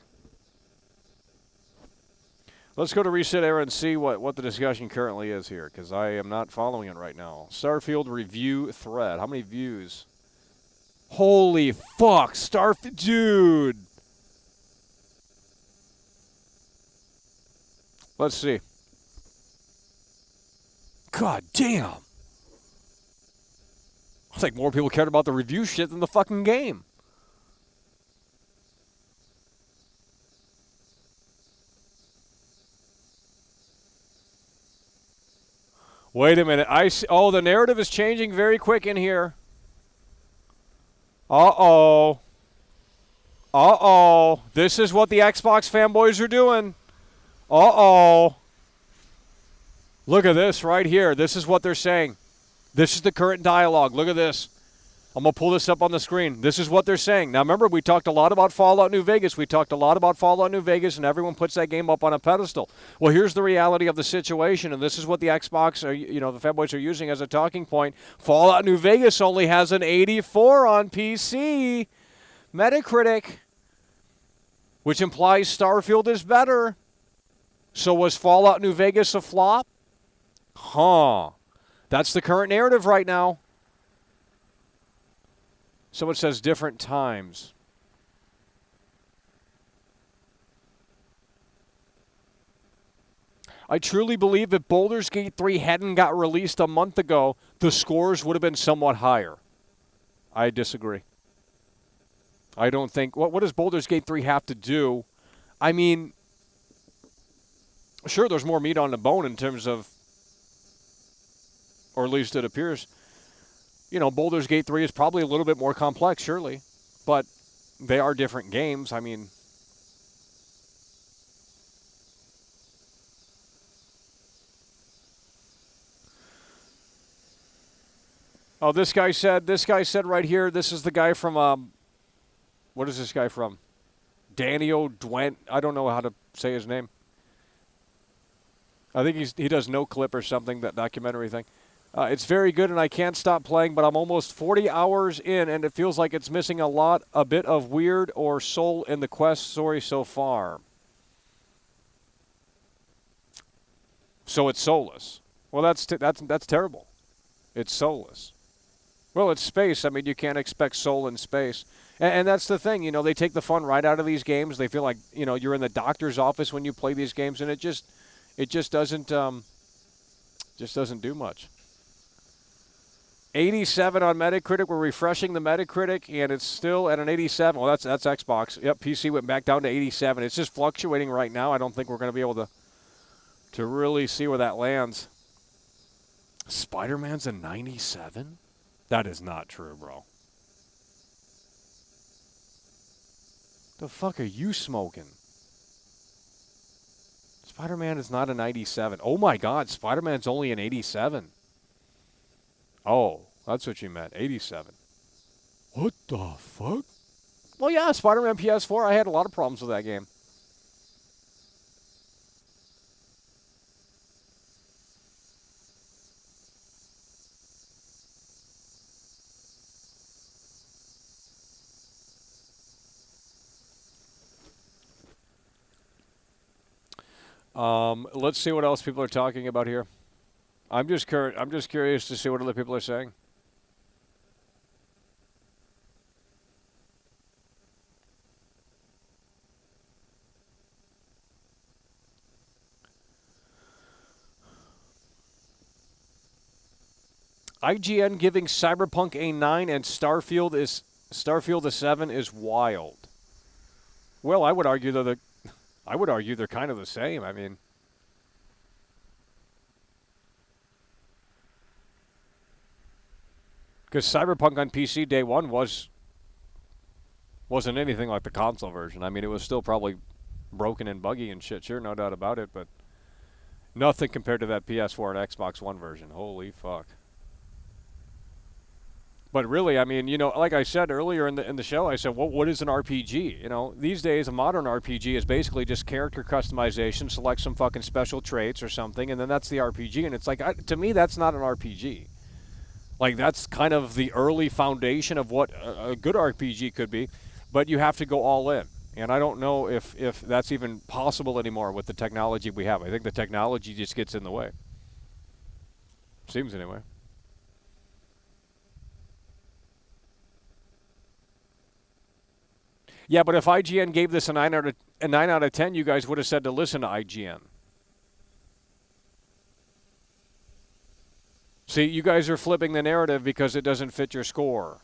Let's go to Reset Era and see what the discussion currently is here, because I am not following it right now. Starfield review thread. How many views? Holy fuck, Starfield, dude. Let's see. God damn. It's like more people cared about the review shit than the fucking game. Wait a minute. Oh, the narrative is changing very quick in here. Uh-oh. Uh-oh. This is what the Xbox fanboys are doing. Uh-oh. Look at this right here. This is what they're saying. This is the current dialogue. Look at this. I'm going to pull this up on the screen. This is what they're saying. Now, remember, we talked a lot about Fallout New Vegas. We talked a lot about Fallout New Vegas, and everyone puts that game up on a pedestal. Well, here's the reality of the situation, and this is what the Xbox, the fanboys are using as a talking point. Fallout New Vegas only has an 84 on PC. Metacritic, which implies Starfield is better. So was Fallout New Vegas a flop? Huh. That's the current narrative right now. Someone says different times. I truly believe if Baldur's Gate 3 hadn't got released a month ago, the scores would have been somewhat higher. I disagree. I don't think... What does Baldur's Gate 3 have to do? I mean, sure, there's more meat on the bone in terms of... Or at least it appears... Baldur's Gate 3 is probably a little bit more complex, surely. But they are different games. I mean... Oh, this guy said right here, this is the guy from, what is this guy from? Danio Dwent. I don't know how to say his name. I think he does No Clip or something, that documentary thing. It's very good, and I can't stop playing, but I'm almost 40 hours in, and it feels like it's missing a bit of weird or soul in the quest story so far. So it's soulless. Well, that's terrible. It's soulless. Well, it's space. I mean, you can't expect soul in space. And that's the thing. They take the fun right out of these games. They feel like, you're in the doctor's office when you play these games, and it just doesn't do much. 87 on Metacritic. We're refreshing the Metacritic, and it's still at an 87. Well, that's Xbox. Yep, PC went back down to 87. It's just fluctuating right now. I don't think we're going to be able to really see where that lands. Spider-Man's a 97? That is not true, bro. The fuck are you smoking? Spider-Man is not a 97. Oh, my God. Spider-Man's only an 87. Oh, that's what you meant. 87. What the fuck? Well, yeah, Spider-Man PS4. I had a lot of problems with that game. Let's see what else people are talking about here. I'm just curious to see what other people are saying. IGN giving Cyberpunk a 9 and Starfield a 7 is wild. Well, I would argue they're kind of the same. I mean, because Cyberpunk on PC day one wasn't anything like the console version. I mean, it was still probably broken and buggy and shit, sure, no doubt about it, but nothing compared to that PS4 and Xbox One version. Holy fuck. But really, I mean, like I said earlier in the show, I said, well, what is an RPG? These days, a modern RPG is basically just character customization, select some fucking special traits or something, and then that's the RPG. And it's like, to me, that's not an RPG. Like, that's kind of the early foundation of what a good RPG could be, but you have to go all in. And I don't know if that's even possible anymore with the technology we have. I think the technology just gets in the way. Seems anyway. Yeah, but if IGN gave this a 9 out of 10, you guys would have said to listen to IGN. See, you guys are flipping the narrative because it doesn't fit your score.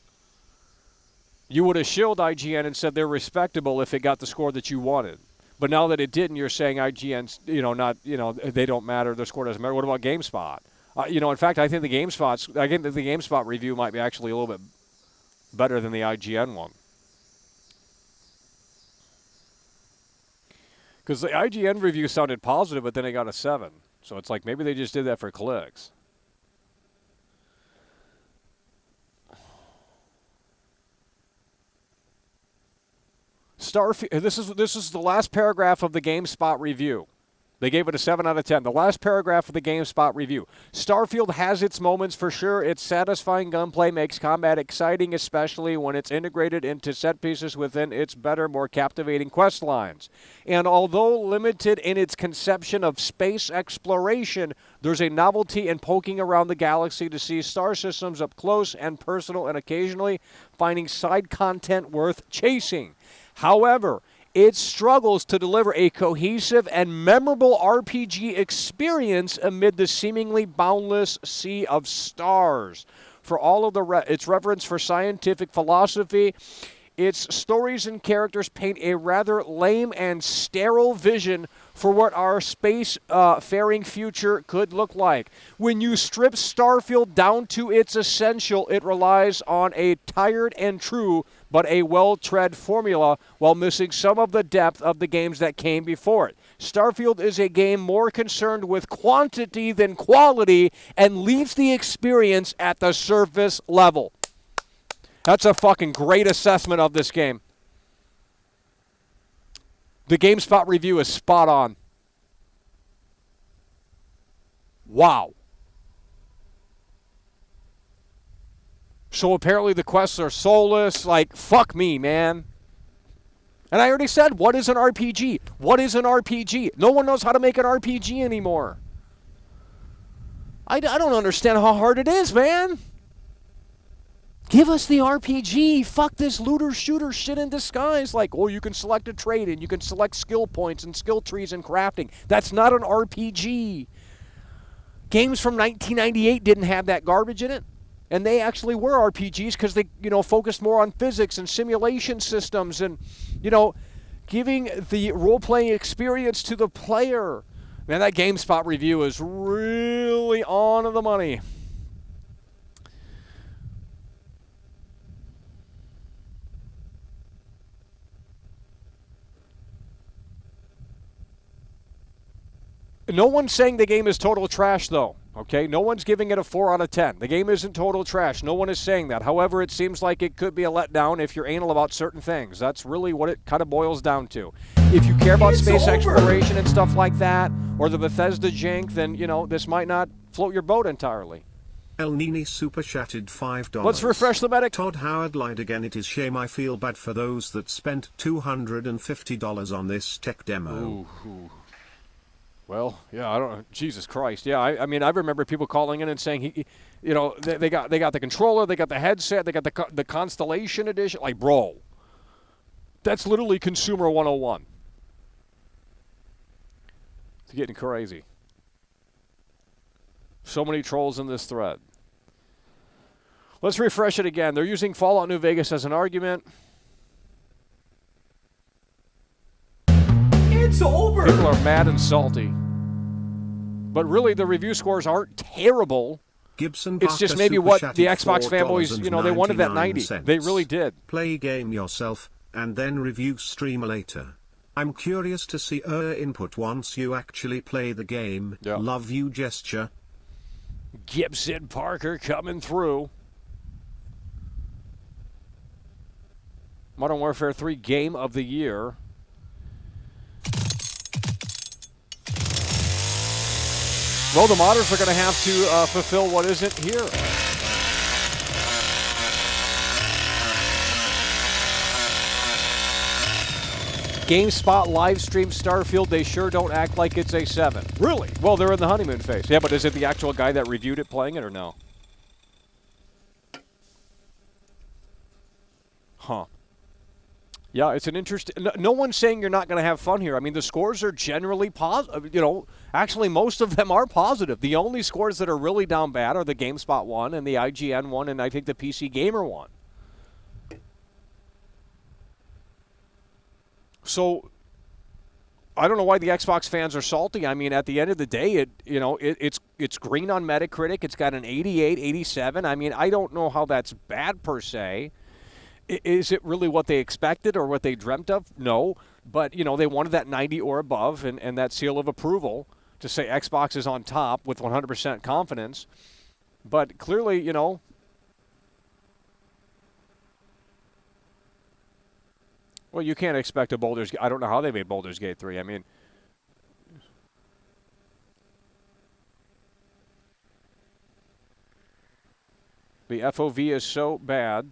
You would have shilled IGN and said they're respectable if it got the score that you wanted. But now that it didn't, you're saying IGN's, they don't matter, their score doesn't matter. What about GameSpot? In fact, I think the GameSpot review might be actually a little bit better than the IGN one. Because the IGN review sounded positive, but then it got a 7. So it's like maybe they just did that for clicks. Starfield. This is the last paragraph of the GameSpot review. They gave it a 7 out of 10. The last paragraph of the GameSpot review. Starfield has its moments for sure. Its satisfying gunplay makes combat exciting, especially when it's integrated into set pieces within its better, more captivating quest lines. And although limited in its conception of space exploration, there's a novelty in poking around the galaxy to see star systems up close and personal, and occasionally finding side content worth chasing. However, it struggles to deliver a cohesive and memorable RPG experience amid the seemingly boundless sea of stars. For all of its reverence for scientific philosophy, its stories and characters paint a rather lame and sterile vision for what our space-faring future could look like. When you strip Starfield down to its essential, it relies on a tired and true but a well-tread formula while missing some of the depth of the games that came before it. Starfield is a game more concerned with quantity than quality and leaves the experience at the surface level. That's a fucking great assessment of this game. The GameSpot review is spot on. Wow. So apparently the quests are soulless. Like, fuck me, man. And I already said, what is an RPG? What is an RPG? No one knows how to make an RPG anymore. I don't understand how hard it is, man. Give us the RPG. Fuck this looter-shooter shit in disguise. Like, oh, you can select a trait and you can select skill points and skill trees and crafting. That's not an RPG. Games from 1998 didn't have that garbage in it. And they actually were RPGs because they, focused more on physics and simulation systems and, giving the role-playing experience to the player. Man, that GameSpot review is really on the money. No one's saying the game is total trash, though. Okay? No one's giving it a 4 out of 10. The game isn't total trash. No one is saying that. However, it seems like it could be a letdown if you're anal about certain things. That's really what it kind of boils down to. If you care about space exploration and stuff like that, or the Bethesda jank, then, this might not float your boat entirely. El Nini super chatted $5. Let's refresh the medic. Todd Howard lied again. It is shame. I feel bad for those that spent $250 on this tech demo. Ooh. Well, yeah, I don't. Jesus Christ, yeah. I mean, I remember people calling in and saying, they got the controller, they got the headset, they got the Constellation edition. Like, bro, that's literally consumer 101. It's getting crazy. So many trolls in this thread. Let's refresh it again. They're using Fallout New Vegas as an argument. It's over. People are mad and salty. But really, the review scores aren't terrible. Gibson it's just maybe what the Xbox fanboys, they wanted that 90. They really did. Play game yourself, and then review stream later. I'm curious to see input once you actually play the game. Yeah. Love you, gesture. Gibson Parker coming through. Modern Warfare 3 Game of the Year. Well, the modders are going to have to fulfill what isn't here. GameSpot live stream Starfield. They sure don't act like it's a 7. Really? Well, they're in the honeymoon phase. Yeah, but is it the actual guy that reviewed it playing it or no? Huh. Yeah, it's an interesting. No one's saying you're not going to have fun here. I mean, the scores are generally positive. Actually, most of them are positive. The only scores that are really down bad are the GameSpot one and the IGN one, and I think the PC Gamer one. So, I don't know why the Xbox fans are salty. I mean, at the end of the day, it's green on Metacritic. It's got an 88, 87. I mean, I don't know how that's bad per se. Is it really what they expected or what they dreamt of? No. But, you know, they wanted that 90 or above and that seal of approval to say Xbox is on top with 100% confidence. But clearly, you know, well, you can't expect a Baldur's Gate. I don't know how they made Baldur's Gate 3. I mean, the FOV is so bad.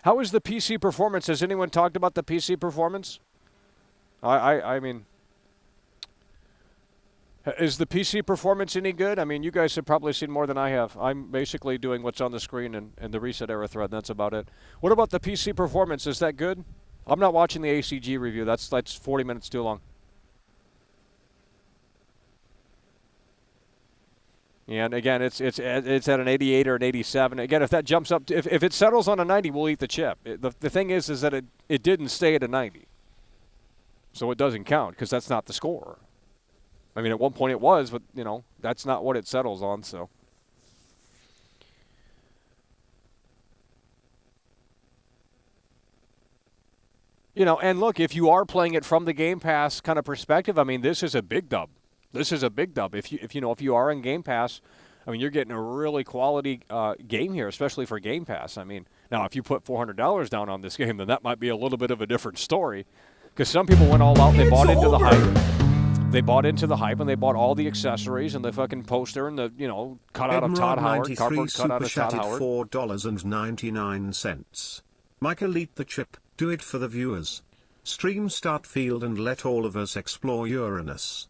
How is the PC performance? Has anyone talked about the PC performance? I mean, is the PC performance any good? I mean, you guys have probably seen more than I have. I'm basically doing what's on the screen and the reset error thread. That's about it. What about the PC performance? Is that good? I'm not watching the ACG review. That's 40 minutes too long. And again, it's at an 88 or an 87. Again, if that jumps up, if it settles on a 90, we'll eat the chip. The thing is that it didn't stay at a 90, so it doesn't count because that's not the score. I mean, at one point it was, but you know that's not what it settles on. So, you know, and look, if you are playing it from the Game Pass kind of perspective, I mean, this is a big dub. This is a big dub. If you are in Game Pass, I mean, you're getting a really quality game here, especially for Game Pass. I mean, now if you put $400 down on this game, then that might be a little bit of a different story, because some people went all out. They bought into the hype. They bought into the hype, and they bought all the accessories and the fucking poster and the cutout of Todd Howard, cardboard cutout of Todd Howard. $4.99. Michael, eat the chip. Do it for the viewers. Stream Starfield and let all of us explore Uranus.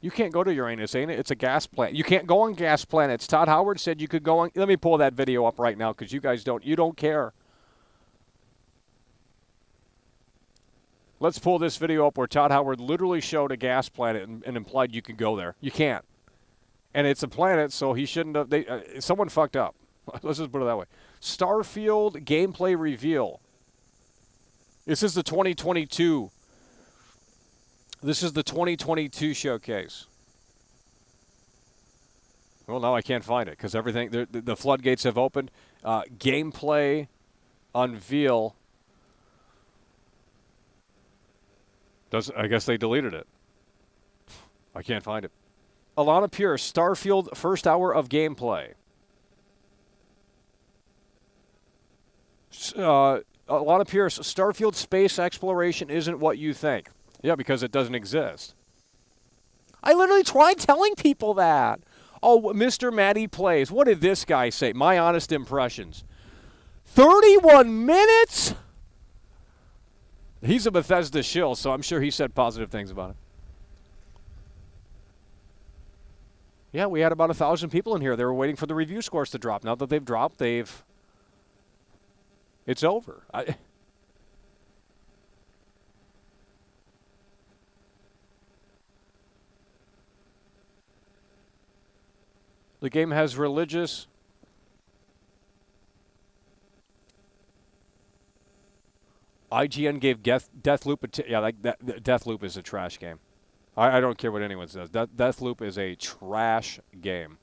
You can't go to Uranus, ain't it? It's a gas planet. You can't go on gas planets. Todd Howard said you could go on. Let me pull that video up right now because you guys don't care. Let's pull this video up where Todd Howard literally showed a gas planet and implied you could go there. You can't. And it's a planet, so he shouldn't have. Someone fucked up. Let's just put it that way. Starfield gameplay reveal. This is the 2022. This is the 2022 showcase. Well, now I can't find it because everything, the floodgates have opened. Gameplay unveil. I guess they deleted it. I can't find it. Alana Pierce, Starfield first hour of gameplay. Alana Pierce, Starfield space exploration isn't what you think. Yeah, because it doesn't exist. I literally tried telling people that. Oh, Mr. Matty Plays. What did this guy say? My honest impressions. 31 minutes? He's a Bethesda shill, so I'm sure he said positive things about it. Yeah, we had about 1,000 people in here. They were waiting for the review scores to drop. Now that they've dropped, it's over. The game has religious. IGN gave Deathloop Deathloop is a trash game. I don't care what anyone says. Deathloop is a trash game.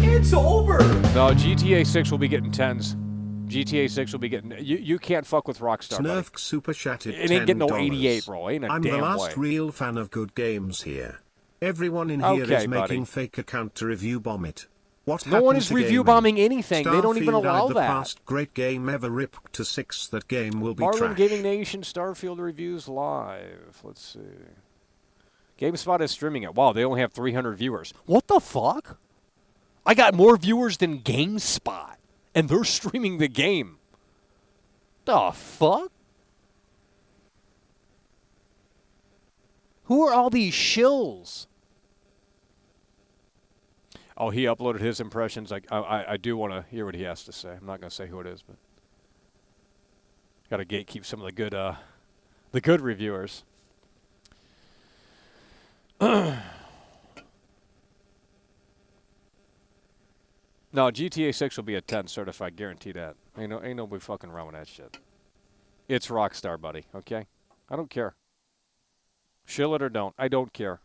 It's over. No, GTA 6 will be getting 10s. GTA 6 will be getting. You can't fuck with Rockstar. Snurf super chatted. It ain't getting no 88, bro. Ain't a I'm damn the last way. real fan of good games here. Everyone in here Okay, is making buddy. fake account to review bomb it. What No one happened is to review gaming? bombing anything. They don't even Starfield allow the that. past great game ever. Rip to 6. That game will be Marlin trash. Gaming Nation Starfield reviews live. Let's see. GameSpot is streaming it. Wow, they only have 300 viewers. What the fuck? I got more viewers than GameSpot, and they're streaming the game. The fuck? Who are all these shills? Oh, he uploaded his impressions. I do want to hear what he has to say. I'm not going to say who it is, but got to gatekeep some of the good reviewers. No, GTA 6 will be a 10 certified, guarantee that. Ain't nobody fucking around with that shit. It's Rockstar, buddy, okay? I don't care. Shill it or don't. I don't care.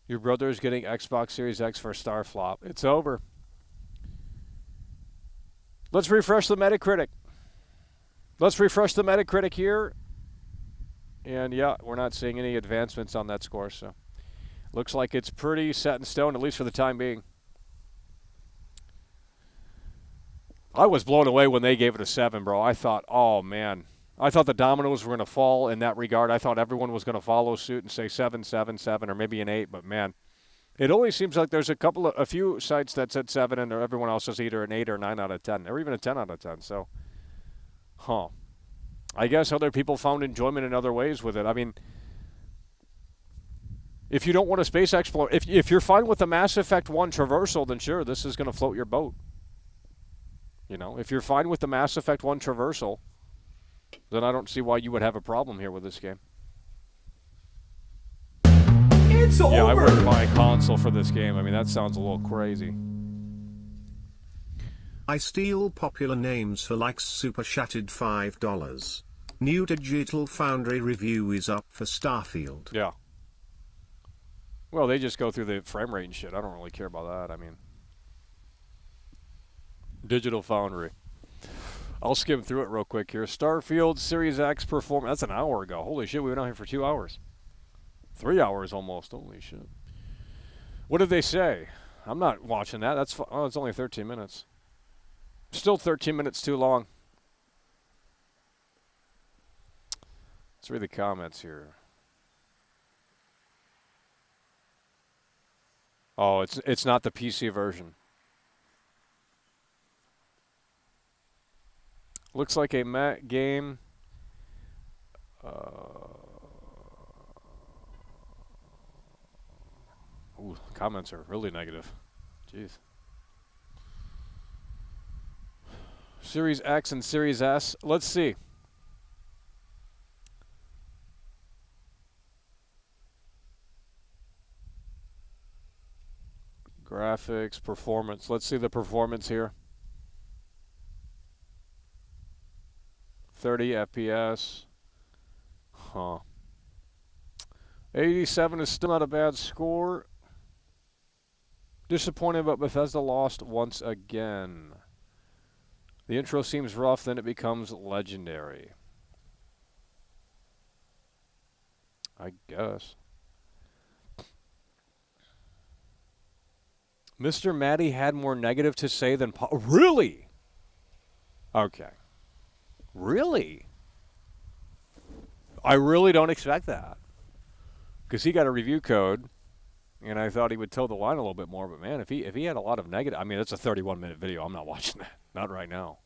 Your brother is getting Xbox Series X for Starflop. It's over. Let's refresh the Metacritic. Let's refresh the Metacritic here. And yeah, we're not seeing any advancements on that score, so looks like it's pretty set in stone, at least for the time being. I was blown away when they gave it a 7, bro. I thought, oh, man. I thought the dominoes were going to fall in that regard. I thought everyone was going to follow suit and say 7, 7, 7, or maybe an 8. But, man, it only seems like there's a few sites that said 7, and everyone else is either an 8 or 9 out of 10, or even a 10 out of 10. So, I guess other people found enjoyment in other ways with it. I mean, if you don't want a space explorer, if you're fine with the Mass Effect 1 traversal, then sure, this is going to float your boat. You know, if you're fine with the Mass Effect 1 traversal, then I don't see why you would have a problem here with this game. It's over. Yeah, I wouldn't buy a console for this game. I mean, that sounds a little crazy. I steal popular names for likes. Super chatted $5. New Digital Foundry review is up for Starfield. Yeah. Well, they just go through the frame rate and shit. I don't really care about that. I mean, Digital Foundry. I'll skim through it real quick here. Starfield Series X performance. That's an hour ago. Holy shit, we went out here for 2 hours. 3 hours almost. Holy shit. What did they say? I'm not watching that. That's it's only 13 minutes. Still 13 minutes too long. Let's read the comments here. Oh, it's not the PC version. Looks like a Mac game. Ooh, comments are really negative. Jeez. Series X and Series S. Let's see. Graphics, performance. Let's see the performance here. 30 FPS. 87 is still not a bad score. Disappointed, but Bethesda lost once again. The intro seems rough, then it becomes legendary. I guess. Mr. Maddie had more negative to say than... Really? Okay. Really? I really don't expect that. Because he got a review code, and I thought he would toe the line a little bit more. But, man, if he had a lot of negative... I mean, it's a 31-minute video. I'm not watching that. Not right now.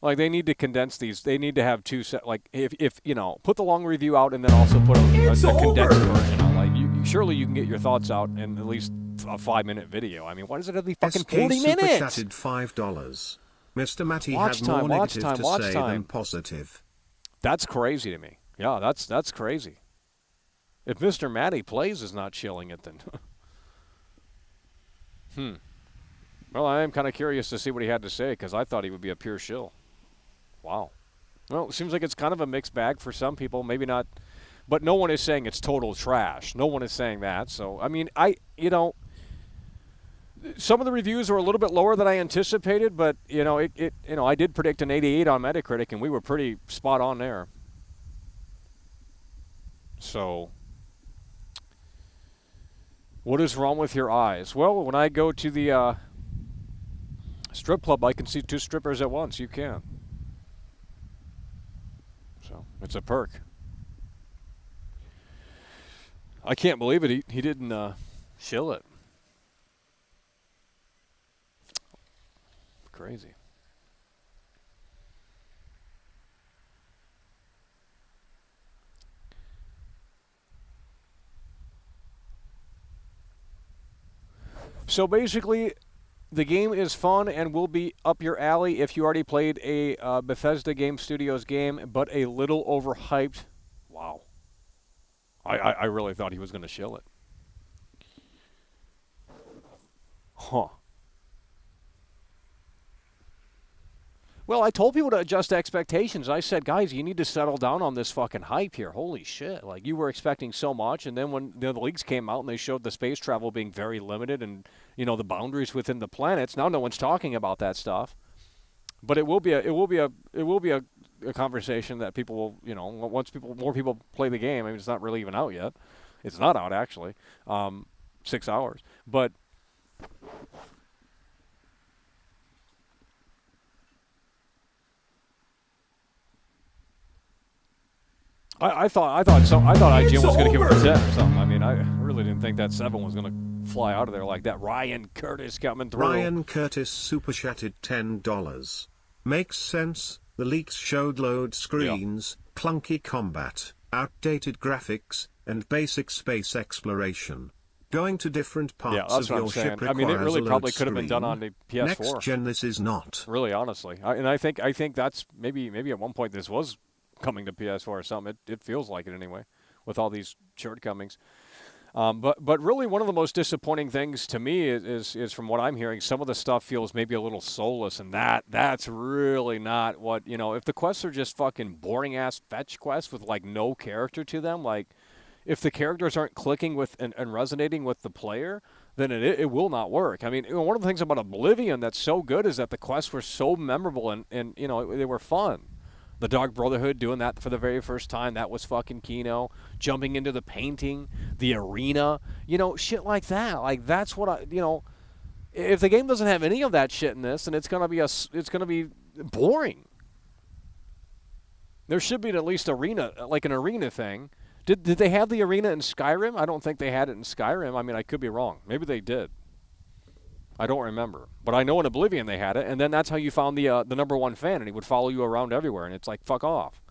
Like, they need to condense these. They need to have two set... Like, if you know, put the long review out and then also put a condensed version on. Like, surely you can get your thoughts out in at least a 5-minute video. I mean, why does it have to be fucking 40 minutes? Super chatted $5. Mr. Matty had more negative to say than positive. That's crazy to me. Yeah, that's crazy. If Mr. Matty Plays is not chilling it, then... Well, I am kind of curious to see what he had to say, because I thought he would be a pure shill. Wow. Well, it seems like it's kind of a mixed bag for some people. Maybe not... But no one is saying it's total trash. No one is saying that. So, I mean, some of the reviews were a little bit lower than I anticipated, but, I did predict an 88 on Metacritic, and we were pretty spot on there. So, what is wrong with your eyes? Well, when I go to the strip club, I can see 2 strippers at once. You can. So, it's a perk. I can't believe it. He didn't shill it. Crazy. So basically, the game is fun and will be up your alley if you already played a Bethesda Game Studios game, but a little overhyped. Wow. I really thought he was going to shill it. Huh. Well, I told people to adjust expectations. I said, guys, you need to settle down on this fucking hype here. Holy shit. Like, you were expecting so much, and then when the leaks came out and they showed the space travel being very limited and, you know, the boundaries within the planets, now no one's talking about that stuff. But it will be a conversation that people will, you know, once more people play the game. I mean, it's not really even out yet. It's not out, actually. 6 hours. But I thought IGN was going to give it a 10 or something. I mean, I really didn't think that 7 was going to fly out of there like that. Ryan Curtis coming through. Ryan Curtis super chatted $10. Makes sense. The leaks showed load screens, clunky combat, outdated graphics, and basic space exploration. Going to different parts of your ship requires I mean, it really a probably load could have been done on the PS4. Next gen, this is not. Really, honestly, and I think that's maybe at one point this was coming to PS4 or something. It feels like it anyway, with all these shortcomings. But really, one of the most disappointing things to me is from what I'm hearing, some of the stuff feels maybe a little soulless, and that's really not what, you know. If the quests are just fucking boring ass fetch quests with like no character to them, like if the characters aren't clicking with and resonating with the player, then it will not work. I mean, you know, one of the things about Oblivion that's so good is that the quests were so memorable and you know, they were fun. The Dark Brotherhood doing that for the very first time, that was fucking kino. Jumping into the painting, the arena, you know, shit like that. Like, that's what I, you know, if the game doesn't have any of that shit in this, then it's gonna be boring. There should be at least arena, like an arena thing. Did they have the arena in Skyrim? I don't think they had it in Skyrim. I mean, I could be wrong. Maybe they did. I don't remember. But I know in Oblivion they had it, and then that's how you found the #1 fan, and he would follow you around everywhere, and it's like, fuck off.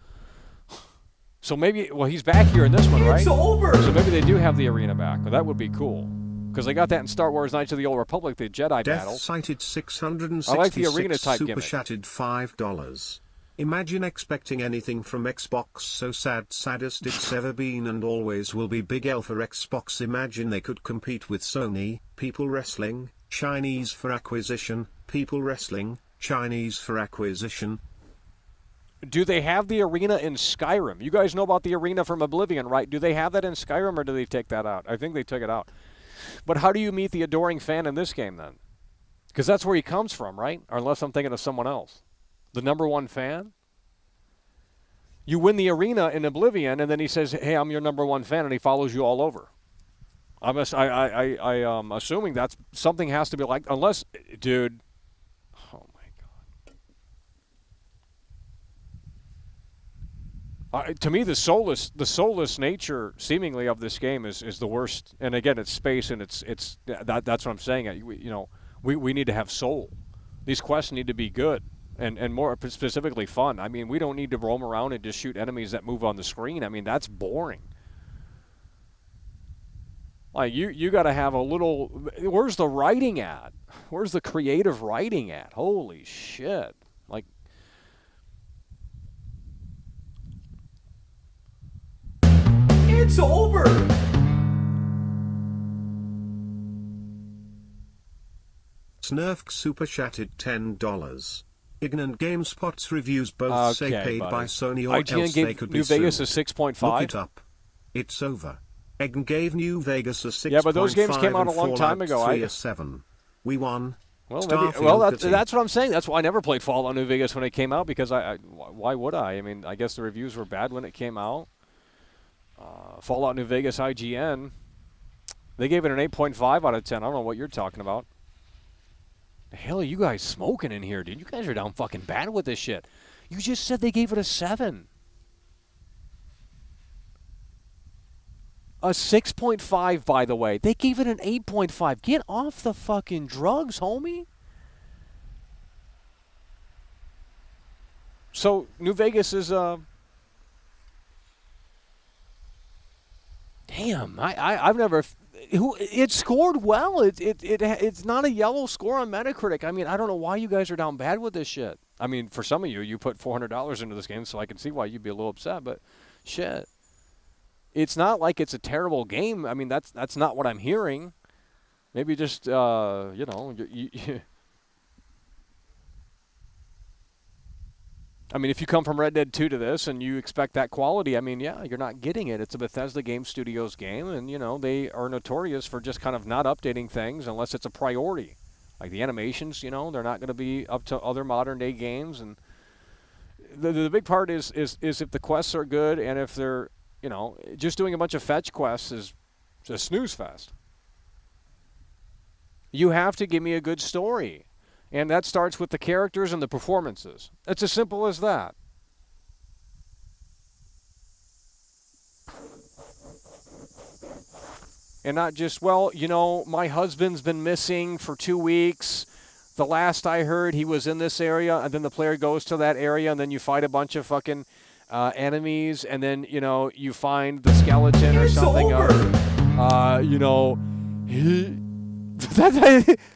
So maybe, well, he's back here in this one, right? It's over! So maybe they do have the arena back, but that would be cool. Because they got that in Star Wars Knights of the Old Republic, the Jedi Death battles. cited 666 I like the arena type super gimmick. chatted $5. Imagine expecting anything from Xbox, so sad, saddest it's ever been and always will be. Big L for Xbox. Imagine they could compete with Sony, people wrestling, Chinese for acquisition, people wrestling, Chinese for acquisition. Do they have the arena in Skyrim? You guys know about the arena from Oblivion, right? Do they have that in Skyrim, or do they take that out? I think they took it out. But how do you meet the adoring fan in this game, then? Because that's where he comes from, right? Or unless I'm thinking of someone else. The #1 fan? You win the arena in Oblivion, and then he says, hey, I'm your #1 fan, and he follows you all over. I'm assuming that's something has to be like, unless, dude, oh my God. To me, the soulless nature, seemingly, of this game is the worst. And again, it's space, and that's what I'm saying. We need to have soul. These quests need to be good and more specifically fun. I mean, we don't need to roam around and just shoot enemies that move on the screen. I mean, that's boring. Like, you got to have a little. Where's the writing at? Where's the creative writing at? Holy shit! Like. It's over! Snurfk super chatted $10. Ignorant GameSpot's reviews both say paid buddy. by Sony or IGN else gave they could New be Vegas sued. a 6.5. Look it up. It's over. Egg gave New Vegas a 6.5. Yeah, but those games came out a long and time ago. Fallout 3 a 7. We won. Well, Starfield that's what I'm saying. That's why I never played Fallout New Vegas when it came out, because why would I? I mean, I guess the reviews were bad when it came out. Fallout New Vegas IGN, they gave it an 8.5 out of 10. I don't know what you're talking about. The hell are you guys smoking in here, dude? You guys are down fucking bad with this shit. You just said they gave it a 7. A 6.5, by the way. They gave it an 8.5. Get off the fucking drugs, homie. So, New Vegas is, damn, I've never... It scored well. It's not a yellow score on Metacritic. I mean, I don't know why you guys are down bad with this shit. I mean, for some of you put $400 into this game, so I can see why you'd be a little upset, but shit. It's not like it's a terrible game. I mean, that's not what I'm hearing. Maybe just, I mean, if you come from Red Dead 2 to this and you expect that quality, I mean, yeah, you're not getting it. It's a Bethesda Game Studios game, and, they are notorious for just kind of not updating things unless it's a priority. Like the animations, they're not going to be up to other modern-day games. And the big part is if the quests are good and if they're, just doing a bunch of fetch quests is a snooze fest. You have to give me a good story. And that starts with the characters and the performances. It's as simple as that. And not just, well, my husband's been missing for 2 weeks. The last I heard, he was in this area, and then the player goes to that area, and then you fight a bunch of fucking enemies, and then, you find the skeleton or something.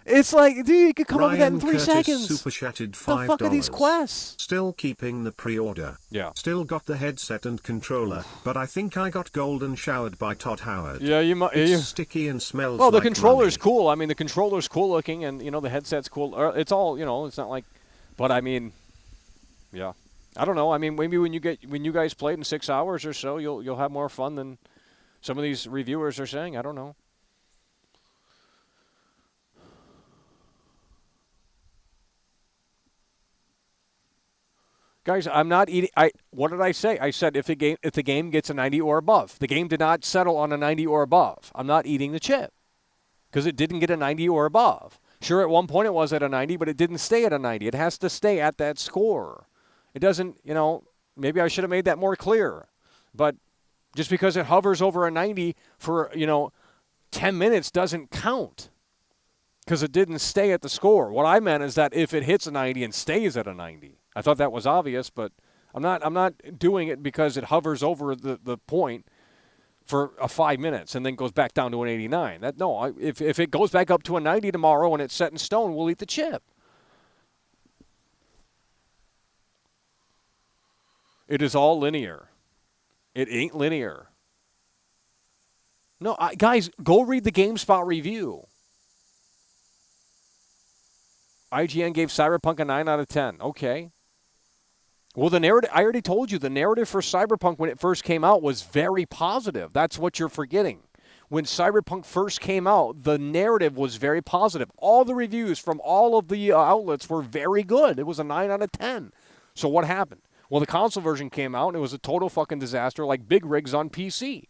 It's like, dude, you could come up with that in 3 seconds. Super chatted $5. The fuck are these quests? Still keeping the pre-order. Yeah. Still got the headset and controller, but I think I got golden showered by Todd Howard. Yeah, you might. It's sticky and smells. Well, the like controller's money. cool. I mean, the controller's cool looking, and the headset's cool. It's all, it's not like, but I mean, yeah, I don't know. I mean, maybe when you guys played in 6 hours or so, you'll have more fun than some of these reviewers are saying. I don't know. Guys, I'm not eating. What did I say? I said if the game gets a 90 or above. The game did not settle on a 90 or above. I'm not eating the chip because it didn't get a 90 or above. Sure, at one point it was at a 90, but it didn't stay at a 90. It has to stay at that score. It doesn't. Maybe I should have made that more clear. But just because it hovers over a 90 for 10 minutes doesn't count because it didn't stay at the score. What I meant is that if it hits a 90 and stays at a 90. I thought that was obvious, but I'm not doing it because it hovers over the point for 5 minutes and then goes back down to an 89. If it goes back up to a 90 tomorrow and it's set in stone, we'll eat the chip. It is all linear. It ain't linear. No, guys, go read the GameSpot review. IGN gave Cyberpunk a 9 out of 10. Okay. Well, the narrative, I already told you, the narrative for Cyberpunk when it first came out was very positive. That's what you're forgetting. When Cyberpunk first came out, the narrative was very positive. All the reviews from all of the outlets were very good. It was a 9 out of 10. So what happened? Well, the console version came out, and it was a total fucking disaster, like big rigs on PC.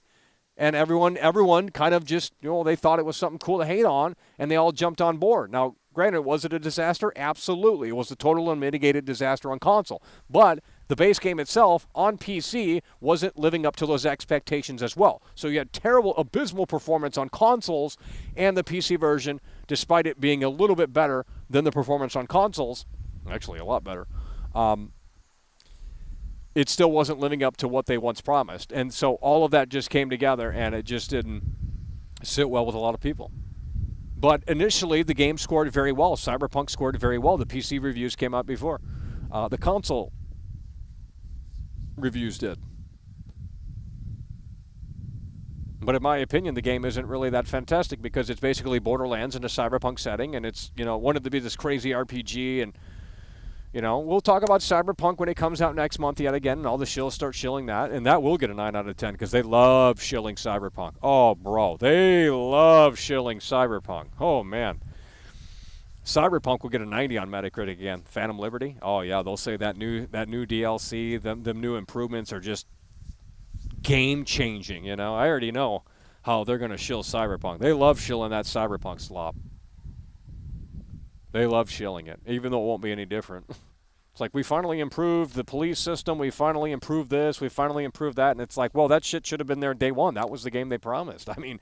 And everyone kind of just, they thought it was something cool to hate on, and they all jumped on board. Now, granted, was it a disaster? Absolutely. It was a total unmitigated disaster on console. But the base game itself on PC wasn't living up to those expectations as well. So you had terrible, abysmal performance on consoles, and the PC version, despite it being a little bit better than the performance on consoles, actually a lot better, it still wasn't living up to what they once promised. And so all of that just came together, and it just didn't sit well with a lot of people. But initially, the game scored very well. Cyberpunk scored very well. The PC reviews came out before. The console reviews did. But in my opinion, the game isn't really that fantastic because it's basically Borderlands in a Cyberpunk setting, and it's, wanted to be this crazy RPG, and we'll talk about Cyberpunk when it comes out next month yet again, and all the shills start shilling that, and that will get a 9 out of 10 because they love shilling Cyberpunk. Oh, bro, they love shilling Cyberpunk. Oh, man. Cyberpunk will get a 90 on Metacritic again. Phantom Liberty, oh, yeah, they'll say that new DLC, them new improvements are just game-changing, I already know how they're going to shill Cyberpunk. They love shilling that Cyberpunk slop. They love shilling it, even though it won't be any different. It's like, we finally improved the police system, we finally improved this, we finally improved that, and it's like, well, that shit should have been there day one. That was the game they promised. I mean,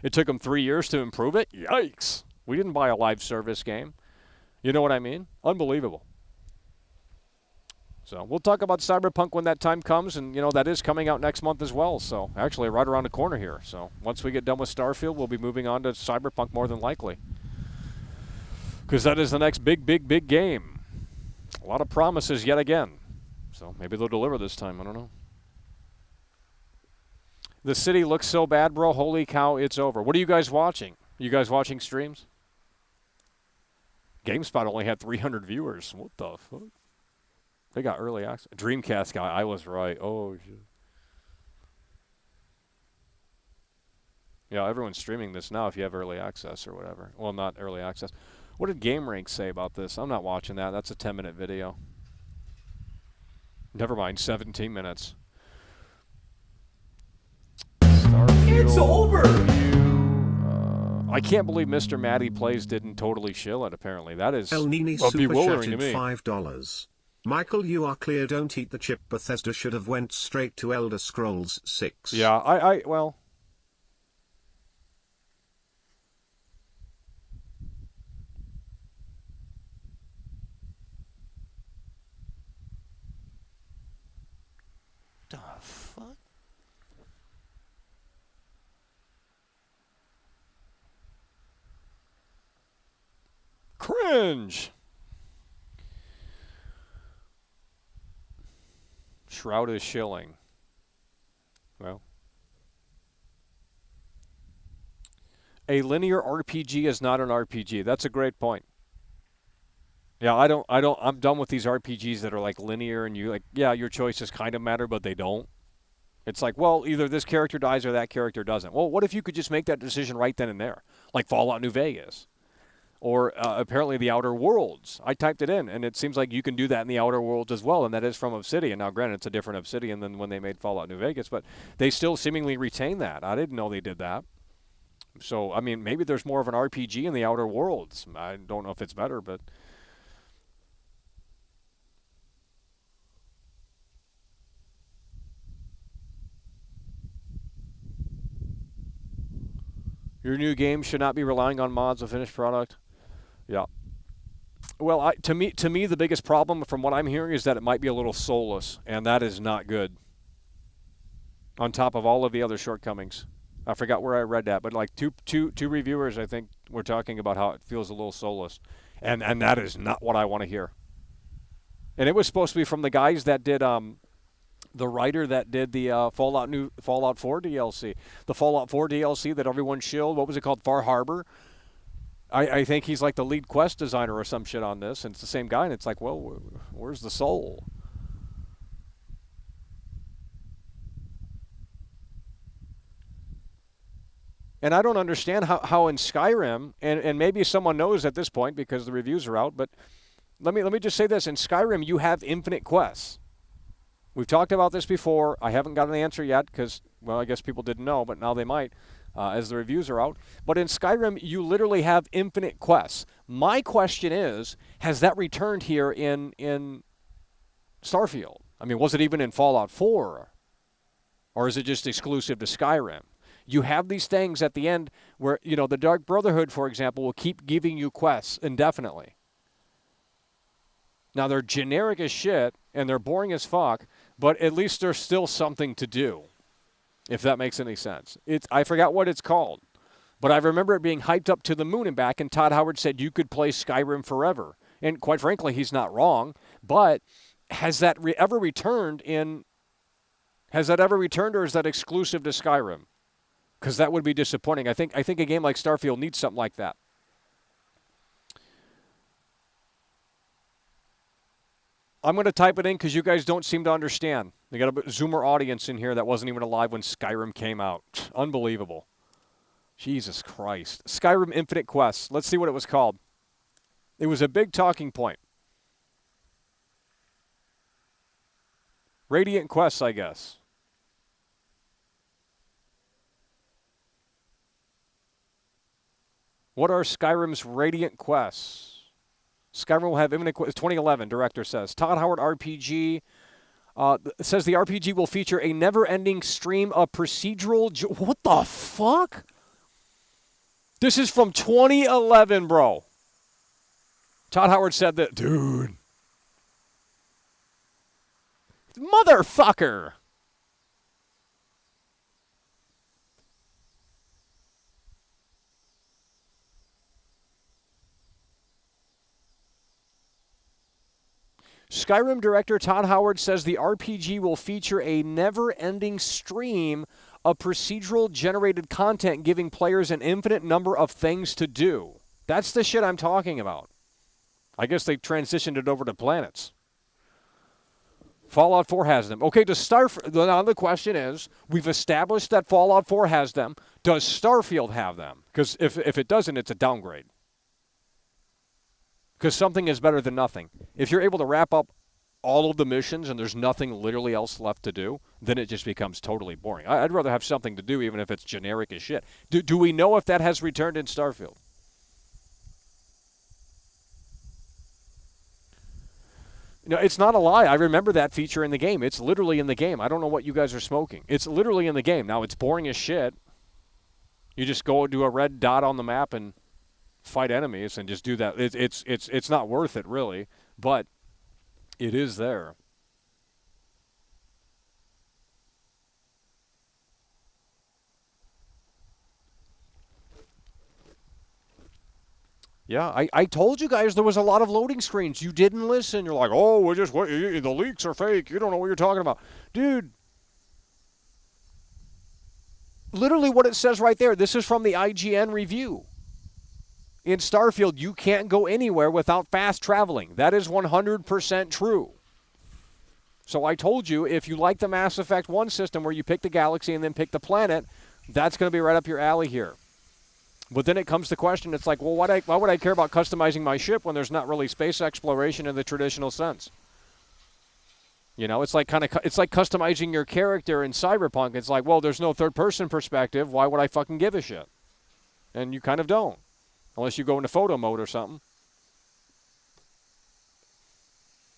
it took them 3 years to improve it? Yikes. We didn't buy a live service game. You know what I mean? Unbelievable. So we'll talk about Cyberpunk when that time comes, and, that is coming out next month as well, so actually right around the corner here. So once we get done with Starfield, we'll be moving on to Cyberpunk more than likely. Because that is the next big game. A lot of promises yet again. So maybe they'll deliver this time. I don't know. The city looks so bad, bro. Holy cow, it's over. What are you guys watching? You guys watching streams? GameSpot only had 300 viewers. What the fuck? They got early access. Dreamcast guy, I was right. Oh, shit. Yeah, everyone's streaming this now if you have early access or whatever. Well, not early access. What did GameRank say about this? I'm not watching that. That's a 10-minute video. Never mind, 17 minutes. Starfield It's over! review, I can't believe Mr. Matty Plays didn't totally shill it, apparently. That is El Nini bewildering to super me. chatted $5. Michael, you are clear. Don't eat the chip. Bethesda should have went straight to Elder Scrolls 6. Yeah, well... The fuck? Cringe! Shroud is shilling. Well. A linear RPG is not an RPG. That's a great point. Yeah, I'm done with these RPGs that are like linear and you like, yeah, your choices kind of matter, but they don't. It's like, well, either this character dies or that character doesn't. Well, what if you could just make that decision right then and there? Like Fallout New Vegas. Or apparently the Outer Worlds. I typed it in, and it seems like you can do that in the Outer Worlds as well, and that is from Obsidian. Now, granted, it's a different Obsidian than when they made Fallout New Vegas, but they still seemingly retain that. I didn't know they did that. So, I mean, maybe there's more of an RPG in the Outer Worlds. I don't know if it's better, but... Your new game should not be relying on mods of finished product. Yeah. Well, to me, the biggest problem from what I'm hearing is that it might be a little soulless, and that is not good. On top of all of the other shortcomings. I forgot where I read that, but like two reviewers, I think, were talking about how it feels a little soulless. And that is not what I want to hear. And it was supposed to be from the guys that did... the writer that did the Fallout 4 DLC. The Fallout 4 DLC that everyone shilled, what was it called? Far Harbor? I think he's like the lead quest designer or some shit on this, and it's the same guy, and it's like, well, where's the soul? And I don't understand how in Skyrim, and maybe someone knows at this point because the reviews are out, but let me just say this. In Skyrim, you have infinite quests. We've talked about this before. I haven't got an answer yet because, well, I guess people didn't know, but now they might as the reviews are out. But in Skyrim, you literally have infinite quests. My question is, has that returned here in Starfield? I mean, was it even in Fallout 4? Or is it just exclusive to Skyrim? You have these things at the end where, you know, the Dark Brotherhood, for example, will keep giving you quests indefinitely. Now, they're generic as shit, and they're boring as fuck, but at least there's still something to do, if that makes any sense. I forgot what it's called, but I remember it being hyped up to the moon and back, and Todd Howard said you could play Skyrim forever. And quite frankly, he's not wrong, but has that ever returned, or is that exclusive to Skyrim? Because that would be disappointing. I think a game like Starfield needs something like that. I'm going to type it in because you guys don't seem to understand. They got a Zoomer audience in here that wasn't even alive when Skyrim came out. Unbelievable. Jesus Christ. Skyrim Infinite Quests. Let's see what it was called. It was a big talking point. Radiant Quests, I guess. What are Skyrim's Radiant Quests? Skyrim will have infinite quests. 2011, director says. Todd Howard RPG says the RPG will feature a never-ending stream of procedural... What the fuck? This is from 2011, bro. Todd Howard said that... Dude. Motherfucker. Skyrim director Todd Howard says the RPG will feature a never-ending stream of procedural-generated content giving players an infinite number of things to do. That's the shit I'm talking about. I guess they transitioned it over to planets. Fallout 4 has them. Okay, does Starfield... Now the question is, we've established that Fallout 4 has them. Does Starfield have them? Because if it doesn't, it's a downgrade. Because something is better than nothing. If you're able to wrap up all of the missions and there's nothing literally else left to do, then it just becomes totally boring. I'd rather have something to do, even if it's generic as shit. Do we know if that has returned in Starfield? No, it's not a lie. I remember that feature in the game. It's literally in the game. I don't know what you guys are smoking. It's literally in the game. Now, it's boring as shit. You just go do a red dot on the map and fight enemies and just do that. It's not worth it, really, but it is there. Yeah, I told you guys there was a lot of loading screens. You didn't listen. You're like, oh, the leaks are fake. You don't know what you're talking about. Dude, literally what it says right there, this is from the IGN review. In Starfield, you can't go anywhere without fast traveling. That is 100% true. So I told you, if you like the Mass Effect 1 system where you pick the galaxy and then pick the planet, that's going to be right up your alley here. But then it comes to question, it's like, well, why would I care about customizing my ship when there's not really space exploration in the traditional sense? You know, it's like customizing your character in Cyberpunk. It's like, well, there's no third-person perspective. Why would I fucking give a shit? And you kind of don't, unless you go into photo mode or something.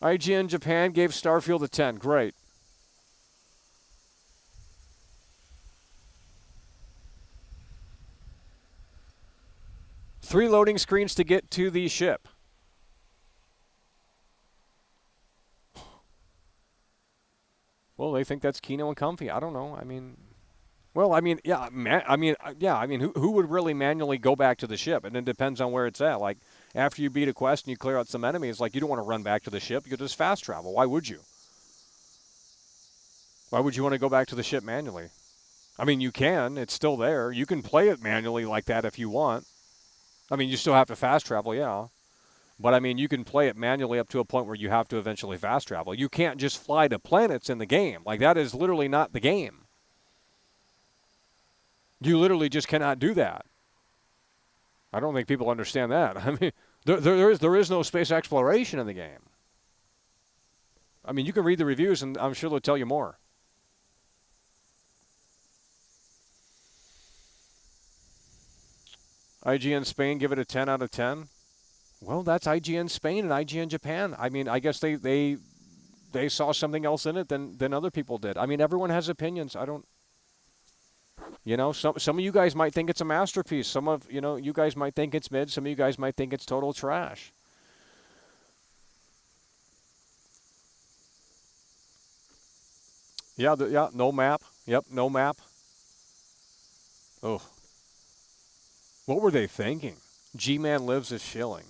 IGN Japan gave Starfield a 10. Great. Three loading screens to get to the ship. Well, they think that's Kino and comfy. I don't know. I mean, who would really manually go back to the ship? And it depends on where it's at. Like, after you beat a quest and you clear out some enemies, like, you don't want to run back to the ship. You just fast travel. Why would you? Why would you want to go back to the ship manually? I mean, you can. It's still there. You can play it manually like that if you want. I mean, you still have to fast travel, yeah. But, I mean, you can play it manually up to a point where you have to eventually fast travel. You can't just fly to planets in the game. Like, that is literally not the game. You literally just cannot do that. I don't think people understand that. I mean, there is no space exploration in the game. I mean, you can read the reviews, and I'm sure they'll tell you more. IGN Spain, give it a 10 out of 10. Well, that's IGN Spain and IGN Japan. I mean, I guess they saw something else in it than other people did. I mean, everyone has opinions. I don't, you know, some of you guys might think it's a masterpiece. Some of, you know, you guys might think it's mid. Some of you guys might think it's total trash. Yeah, no map. Yep, no map. Oh. What were they thinking? G-Man lives as Schilling.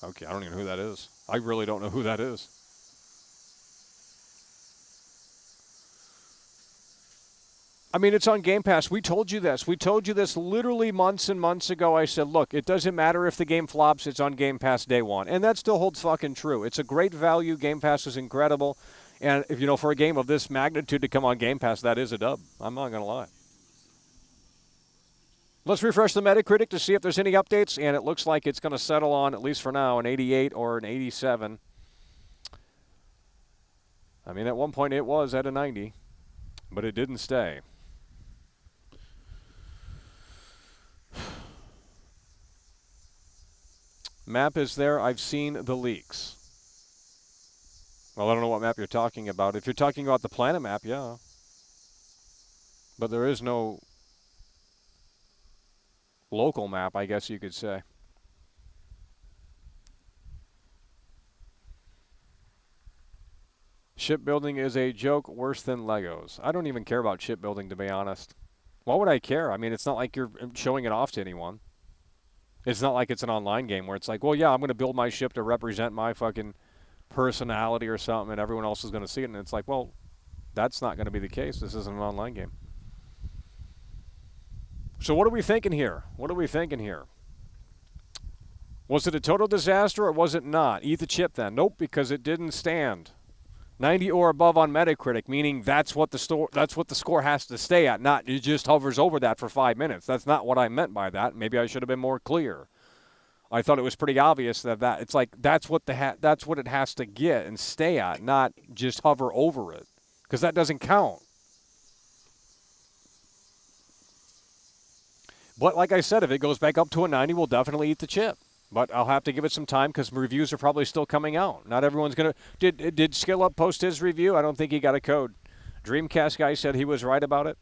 Okay, I don't even know who that is. I really don't know who that is. I mean, it's on Game Pass. We told you this. We told you this literally months and months ago. I said, look, it doesn't matter if the game flops. It's on Game Pass day one. And that still holds fucking true. It's a great value. Game Pass is incredible. And, if you know, for a game of this magnitude to come on Game Pass, that is a dub. I'm not going to lie. Let's refresh the Metacritic to see if there's any updates, and it looks like it's going to settle on, at least for now, an 88 or an 87. I mean, at one point it was at a 90, but it didn't stay. Map is there. I've seen the leaks. Well, I don't know what map you're talking about. If you're talking about the planet map, yeah. But there is no local map, I guess you could say. Shipbuilding is a joke worse than Legos. I don't even care about shipbuilding, to be honest. Why would I care? I mean, it's not like you're showing it off to anyone. It's not like it's an online game where it's like, well, yeah, I'm going to build my ship to represent my fucking personality or something, and everyone else is going to see it. And it's like, well, that's not going to be the case. This isn't an online game. So what are we thinking here? What are we thinking here? Was it a total disaster or was it not? Eat the chip then. Nope, because it didn't stand. 90 or above on Metacritic, meaning that's what the score has to stay at, not it just hovers over that for 5 minutes. That's not what I meant by that. Maybe I should have been more clear. I thought it was pretty obvious that it's like that's what it has to get and stay at, not just hover over it, because that doesn't count. But like I said, if it goes back up to a 90, we'll definitely eat the chip. But I'll have to give it some time because reviews are probably still coming out. Not everyone's going to... Did Skill Up post his review? I don't think he got a code. Dreamcast guy said he was right about it.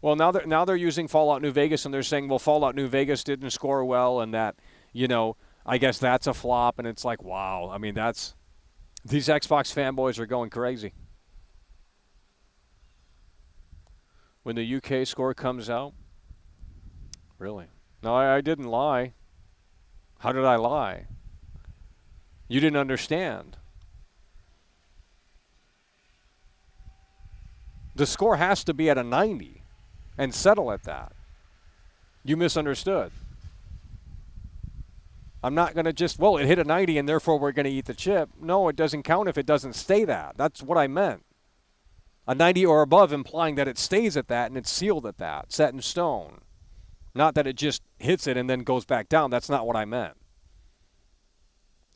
Well, now they're using Fallout New Vegas, and they're saying, well, Fallout New Vegas didn't score well, and that, I guess that's a flop. And it's like, wow. I mean, these Xbox fanboys are going crazy. When the UK score comes out? Really? No, I didn't lie. How did I lie? You didn't understand. The score has to be at a 90 and settle at that. You misunderstood. I'm not going to just, well, it hit a 90 and therefore we're going to eat the chip. No, it doesn't count if it doesn't stay that. That's what I meant. A 90 or above implying that it stays at that and it's sealed at that, set in stone. Not that it just hits it and then goes back down. That's not what I meant.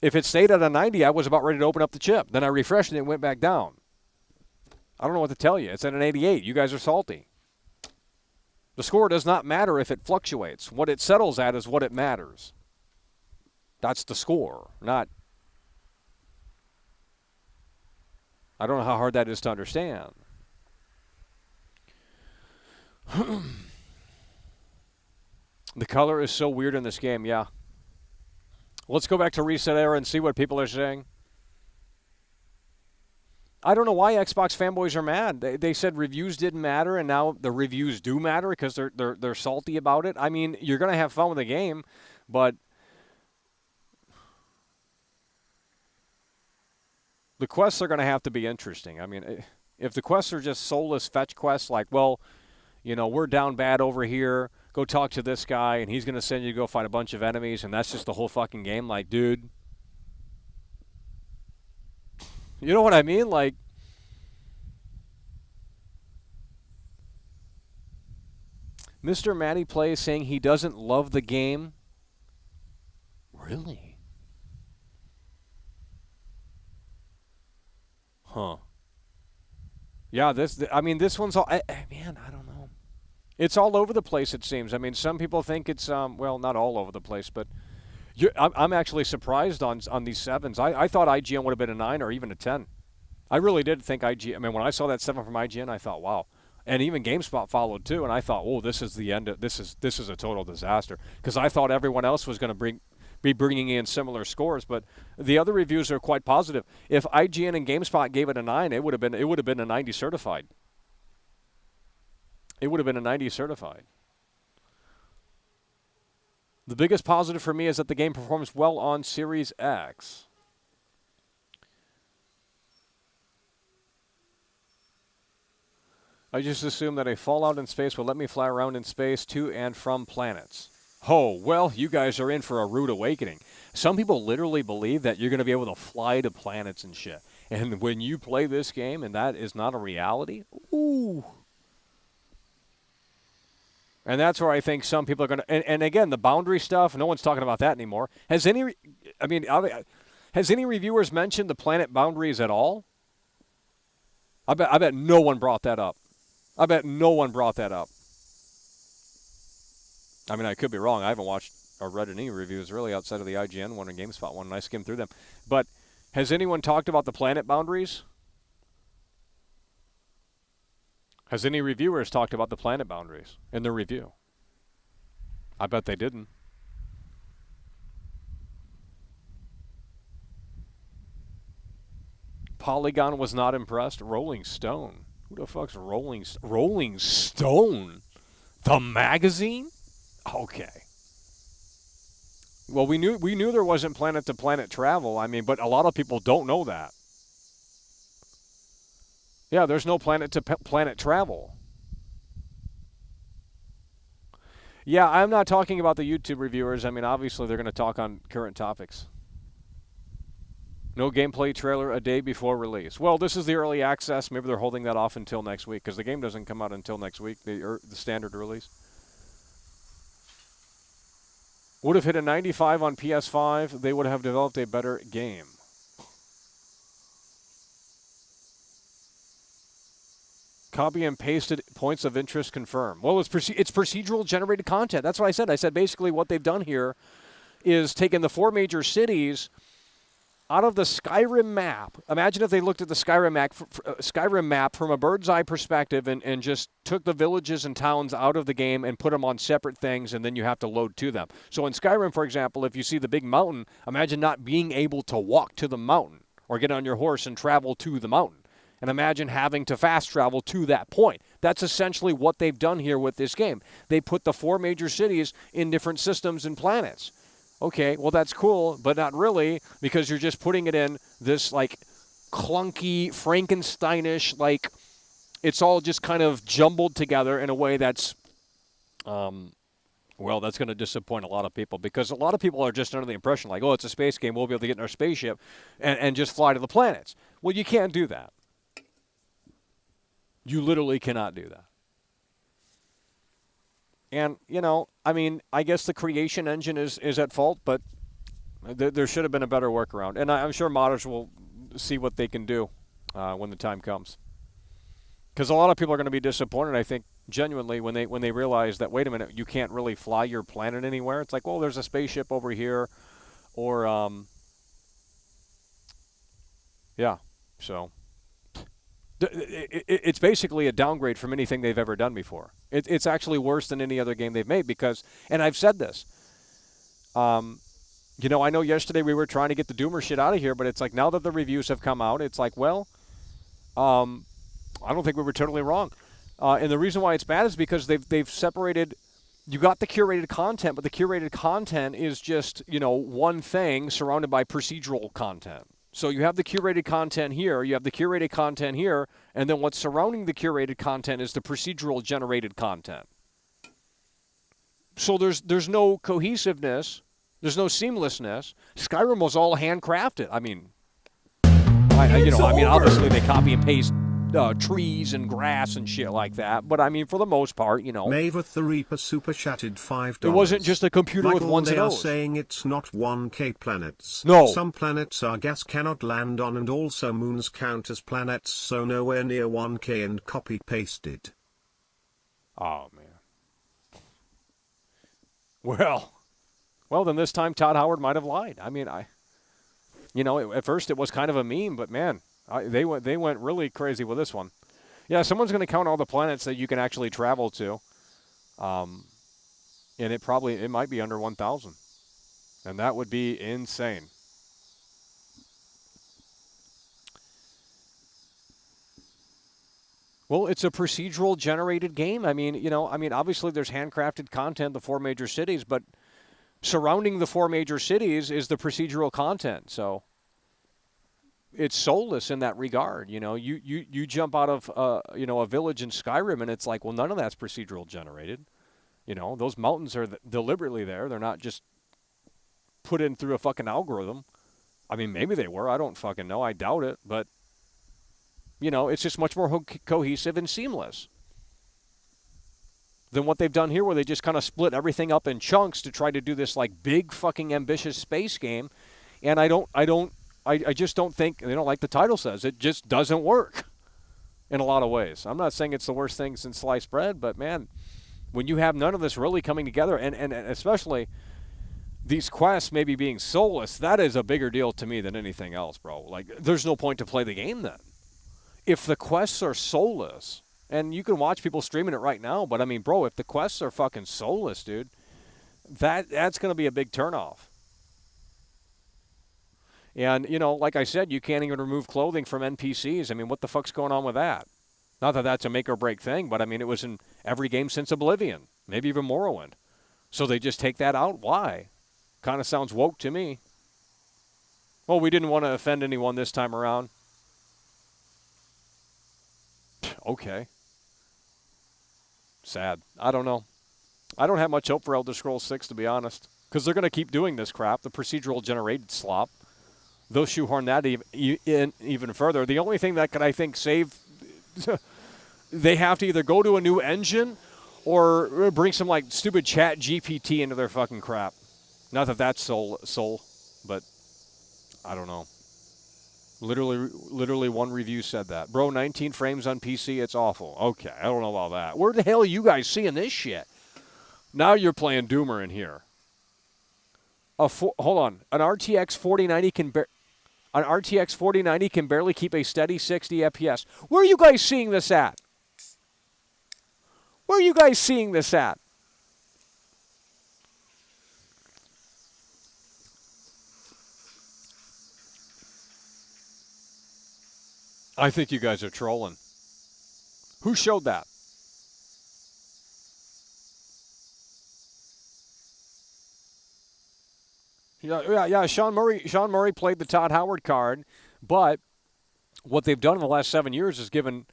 If it stayed at a 90, I was about ready to open up the chip. Then I refreshed it and it went back down. I don't know what to tell you. It's at an 88. You guys are salty. The score does not matter if it fluctuates. What it settles at is what it matters. That's the score, not... I don't know how hard that is to understand. The color is so weird in this game, yeah. Let's go back to Reset Era and see what people are saying. I don't know why Xbox fanboys are mad. They said reviews didn't matter, and now the reviews do matter because they're salty about it. I mean, you're going to have fun with the game, but the quests are going to have to be interesting. I mean, if the quests are just soulless fetch quests, like, well, we're down bad over here, go talk to this guy, and he's going to send you to go fight a bunch of enemies, and that's just the whole fucking game, like, dude. You know what I mean? Like, Mr. Matty Play is saying he doesn't love the game. Really? Huh. Yeah, this one's all, man, I don't know. It's all over the place, it seems. I mean, some people think it's, well, not all over the place, but I'm actually surprised on these 7s. I thought IGN would have been a 9 or even a 10. I really did think IGN, I mean, when I saw that 7 from IGN, I thought, wow. And even GameSpot followed too, and I thought, oh, this is the end. This is a total disaster. Because I thought everyone else was going to be bringing in similar scores, but the other reviews are quite positive. If IGN and GameSpot gave it a 9, it would have been a 90 certified. It would have been a 90 certified. The biggest positive for me is that the game performs well on Series X. I just assume that a Fallout in space will let me fly around in space to and from planets. Oh, well, you guys are in for a rude awakening. Some people literally believe that you're going to be able to fly to planets and shit. And when you play this game and that is not a reality, ooh. And that's where I think some people are going to... And again, the boundary stuff, no one's talking about that anymore. Has any reviewers mentioned the planet boundaries at all? I bet no one brought that up. I bet no one brought that up. I mean, I could be wrong. I haven't watched or read any reviews really outside of the IGN one and GameSpot one, and I skimmed through them. But has anyone talked about the planet boundaries? Has any reviewers talked about the planet boundaries in their review? I bet they didn't. Polygon was not impressed. Rolling Stone. Who the fuck's Rolling Stone? The magazine? Okay. Well, we knew there wasn't planet-to-planet travel. I mean, but a lot of people don't know that. Yeah, there's no planet-to-planet travel. Yeah, I'm not talking about the YouTube reviewers. I mean, obviously they're going to talk on current topics. No gameplay trailer a day before release. Well, this is the early access. Maybe they're holding that off until next week because the game doesn't come out until next week, the standard release. Would have hit a 95 on PS5. They would have developed a better game. Copy and pasted points of interest confirmed. Well, it's procedural generated content. That's what I said. I said basically what they've done here is taken the 4 major cities out of the Skyrim map. Imagine if they looked at the Skyrim map from a bird's eye perspective and just took the villages and towns out of the game and put them on separate things, and then you have to load to them. So in Skyrim, for example, if you see the big mountain, imagine not being able to walk to the mountain or get on your horse and travel to the mountain. And imagine having to fast travel to that point. That's essentially what they've done here with this game. They put the 4 major cities in different systems and planets. Okay, well, that's cool, but not really, because you're just putting it in this, like, clunky, Frankensteinish, like, it's all just kind of jumbled together in a way that's, well, that's going to disappoint a lot of people, because a lot of people are just under the impression, like, oh, it's a space game, we'll be able to get in our spaceship and just fly to the planets. Well, you can't do that. You literally cannot do that. And, you know, I mean, I guess the creation engine is at fault, but there should have been a better workaround. And I'm sure modders will see what they can do when the time comes. Because a lot of people are going to be disappointed, I think, genuinely, when they realize that, wait a minute, you can't really fly your planet anywhere. It's like, well, there's a spaceship over here. Or, yeah, so... It's basically a downgrade from anything they've ever done before. It's actually worse than any other game they've made because, and I've said this, you know, I know yesterday we were trying to get the Doomer shit out of here, but it's like now that the reviews have come out, it's like, well, I don't think we were totally wrong. And the reason why it's bad is because they've separated, you got the curated content, but the curated content is just, you know, one thing surrounded by procedural content. So you have the curated content here, you have the curated content here, and then what's surrounding the curated content is the procedural generated content. So there's no cohesiveness, there's no seamlessness. Skyrim was all handcrafted. I mean, obviously they copy and paste trees and grass and shit like that, but I mean, for the most part, you know. Maverth the Reaper super chatted $5. It wasn't just a computer Michael, with ones and they are O's. saying it's not 1K planets. No. Some planets our gas cannot land on, and also moons count as planets, so nowhere near 1K and copy-pasted. Oh, man. Well, then this time Todd Howard might have lied. I mean, at first it was kind of a meme, but man, they went really crazy with this one. Yeah, someone's going to count all the planets that you can actually travel to, and it might be under 1,000, and that would be insane. Well, it's a procedural generated game. I mean, obviously there's handcrafted content, the 4 major cities, but surrounding the 4 major cities is the procedural content. So it's soulless in that regard. You know, you jump out of a village in Skyrim and it's like, well, none of that's procedural generated. You know, those mountains are deliberately there. They're not just put in through a fucking algorithm. I mean, maybe they were. I don't fucking know. I doubt it. But, you know, it's just much more cohesive and seamless than what they've done here, where they just kind of split everything up in chunks to try to do this like big fucking ambitious space game. And I just don't think, like the title says, it just doesn't work in a lot of ways. I'm not saying it's the worst thing since sliced bread, but man, when you have none of this really coming together, and especially these quests maybe being soulless, that is a bigger deal to me than anything else, bro. Like, there's no point to play the game then. If the quests are soulless, and you can watch people streaming it right now, but I mean, bro, if the quests are fucking soulless, dude, that's going to be a big turnoff. And, like I said, you can't even remove clothing from NPCs. I mean, what the fuck's going on with that? Not that that's a make or break thing, but I mean, it was in every game since Oblivion, maybe even Morrowind. So they just take that out? Why? Kind of sounds woke to me. Well, we didn't want to offend anyone this time around. Okay. Sad. I don't know. I don't have much hope for Elder Scrolls 6, to be honest, because they're going to keep doing this crap, the procedural generated slop. They'll shoehorn that even further. The only thing that could, I think, save... they have to either go to a new engine or bring some, like, stupid chat GPT into their fucking crap. Not that that's soul, but I don't know. Literally one review said that. Bro, 19 frames on PC, it's awful. Okay, I don't know about that. Where the hell are you guys seeing this shit? Now you're playing Doomer in here. Hold on. An RTX 4090 can barely keep a steady 60 FPS. Where are you guys seeing this at? Where are you guys seeing this at? I think you guys are trolling. Who showed that? Yeah. Sean Murray played the Todd Howard card, but what they've done in the last 7 years is given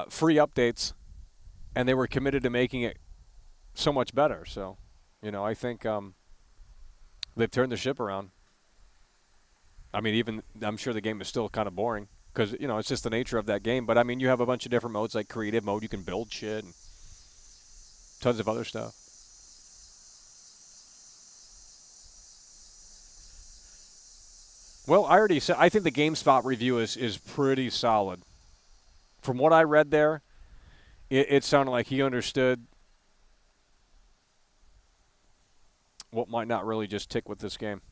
free updates, and they were committed to making it so much better. So, I think they've turned the ship around. I mean, I'm sure the game is still kind of boring because, it's just the nature of that game. But, I mean, you have a bunch of different modes, like creative mode. You can build shit and tons of other stuff. Well, I already said I think the GameSpot review is pretty solid. From what I read there, it sounded like he understood what might not really just tick with this game.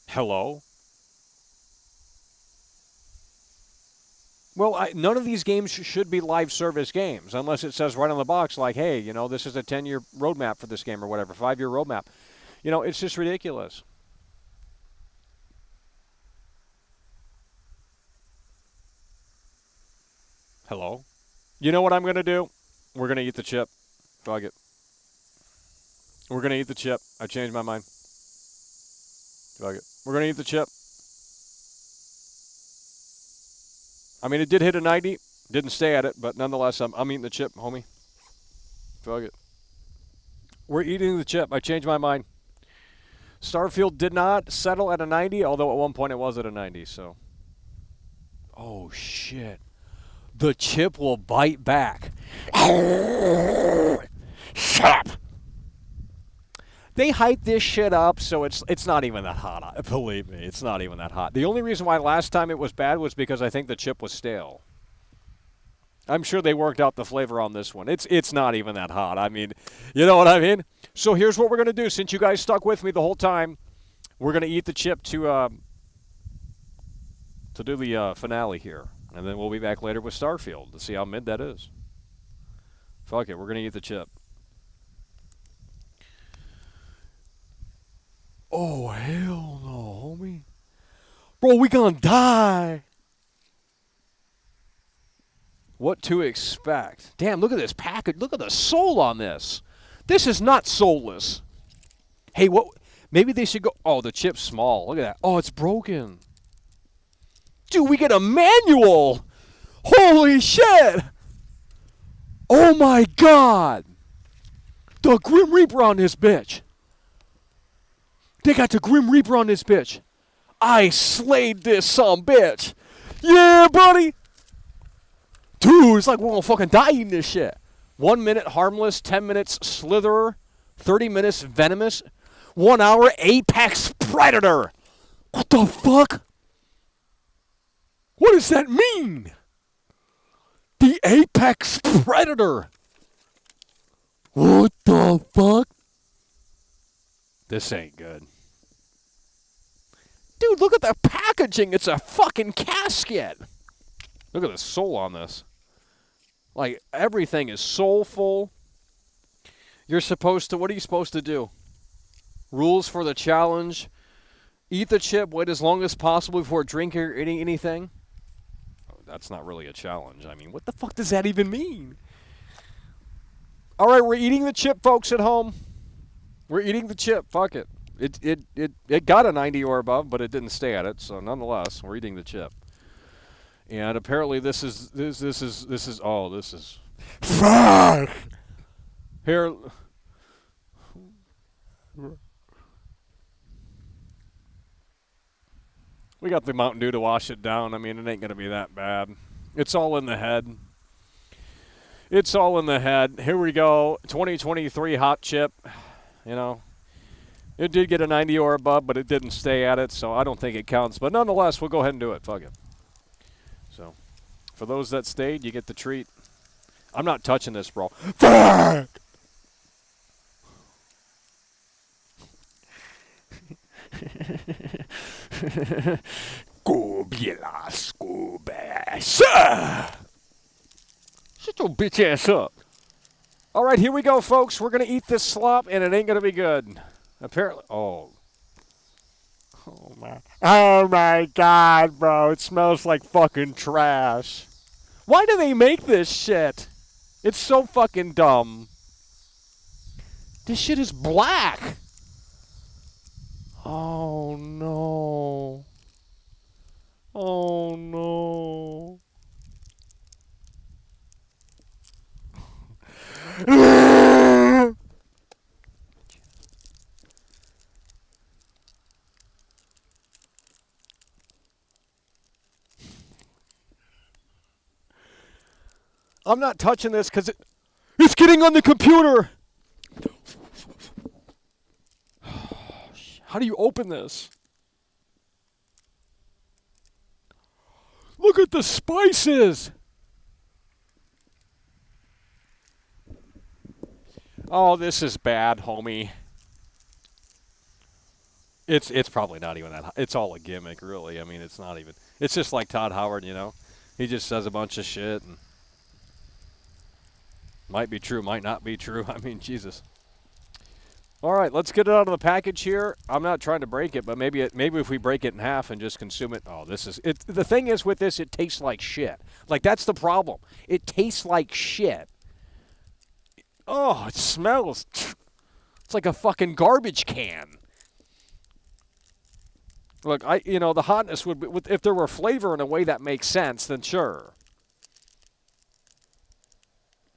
Hello? Well, none of these games should be live service games unless it says right on the box, like, hey, this is a 10-year roadmap for this game or whatever, 5-year roadmap. It's just ridiculous. Hello? You know what I'm going to do? We're going to eat the chip. Fuck it. We're going to eat the chip. I changed my mind. Fuck it. We're going to eat the chip. I mean, it did hit a 90. Didn't stay at it, but nonetheless, I'm eating the chip, homie. Fuck it. We're eating the chip. I changed my mind. Starfield did not settle at a 90, although at one point it was at a 90, so. Oh, shit. The chip will bite back. Shut up. They hyped this shit up, so it's not even that hot. Believe me, it's not even that hot. The only reason why last time it was bad was because I think the chip was stale. I'm sure they worked out the flavor on this one. It's not even that hot. I mean, you know what I mean? So here's what we're going to do. Since you guys stuck with me the whole time, we're going to eat the chip to do the finale here. And then we'll be back later with Starfield to see how mid that is. Fuck it, we're going to eat the chip. Oh, hell no, homie. Bro, we gonna die. What to expect? Damn, look at this package. Look at the soul on this. This is not soulless. Hey, what? Maybe they should go. Oh, the chip's small. Look at that. Oh, it's broken. Dude, we get a manual. Holy shit. Oh, my God. The Grim Reaper on this bitch. They got the Grim Reaper on this bitch. I slayed this some bitch. Yeah, buddy. Dude, it's like we're gonna fucking die eating this shit. 1 minute harmless, 10 minutes slitherer, 30 minutes venomous, 1 hour apex predator. What the fuck? What does that mean? The apex predator. What the fuck? This ain't good. Dude, look at the packaging. It's a fucking casket. Look at the soul on this. Like, everything is soulful. You're supposed to, what are you supposed to do? Rules for the challenge. Eat the chip, wait as long as possible before drinking or eating anything. Oh, that's not really a challenge. I mean, what the fuck does that even mean? All right, we're eating the chip, folks at home. We're eating the chip. Fuck it. It got a 90 or above, but it didn't stay at it. So nonetheless, we're eating the chip. And apparently this is oh, this is fuck. Here, we got the Mountain Dew to wash it down. I mean, it ain't gonna be that bad. It's all in the head. It's all in the head. Here we go. 2023 hot chip. You know, it did get a 90 or above, but it didn't stay at it, so I don't think it counts. But nonetheless, we'll go ahead and do it. Fuck it. So, for those that stayed, you get the treat. I'm not touching this, bro. Fuck! Go, Bielas, go, bash. Shut your bitch ass up. All right, here we go, folks. We're going to eat this slop, and it ain't going to be good. Apparently. Oh. Oh, my God, bro. It smells like fucking trash. Why do they make this shit? It's so fucking dumb. This shit is black. Oh, no. Oh, no. I'm not touching this because it's getting on the computer. How do you open this? Look at the spices. Oh, this is bad, homie. It's probably not even that. It's all a gimmick, really. I mean, it's not even. It's just like Todd Howard, you know. He just says a bunch of shit and might be true, might not be true. I mean, Jesus. All right, let's get it out of the package here. I'm not trying to break it, but maybe if we break it in half and just consume it. Oh, this is it. The thing is with this, it tastes like shit. Like, that's the problem. It tastes like shit. Oh, it smells. It's like a fucking garbage can. Look, the hotness would be, if there were flavor in a way that makes sense, then sure.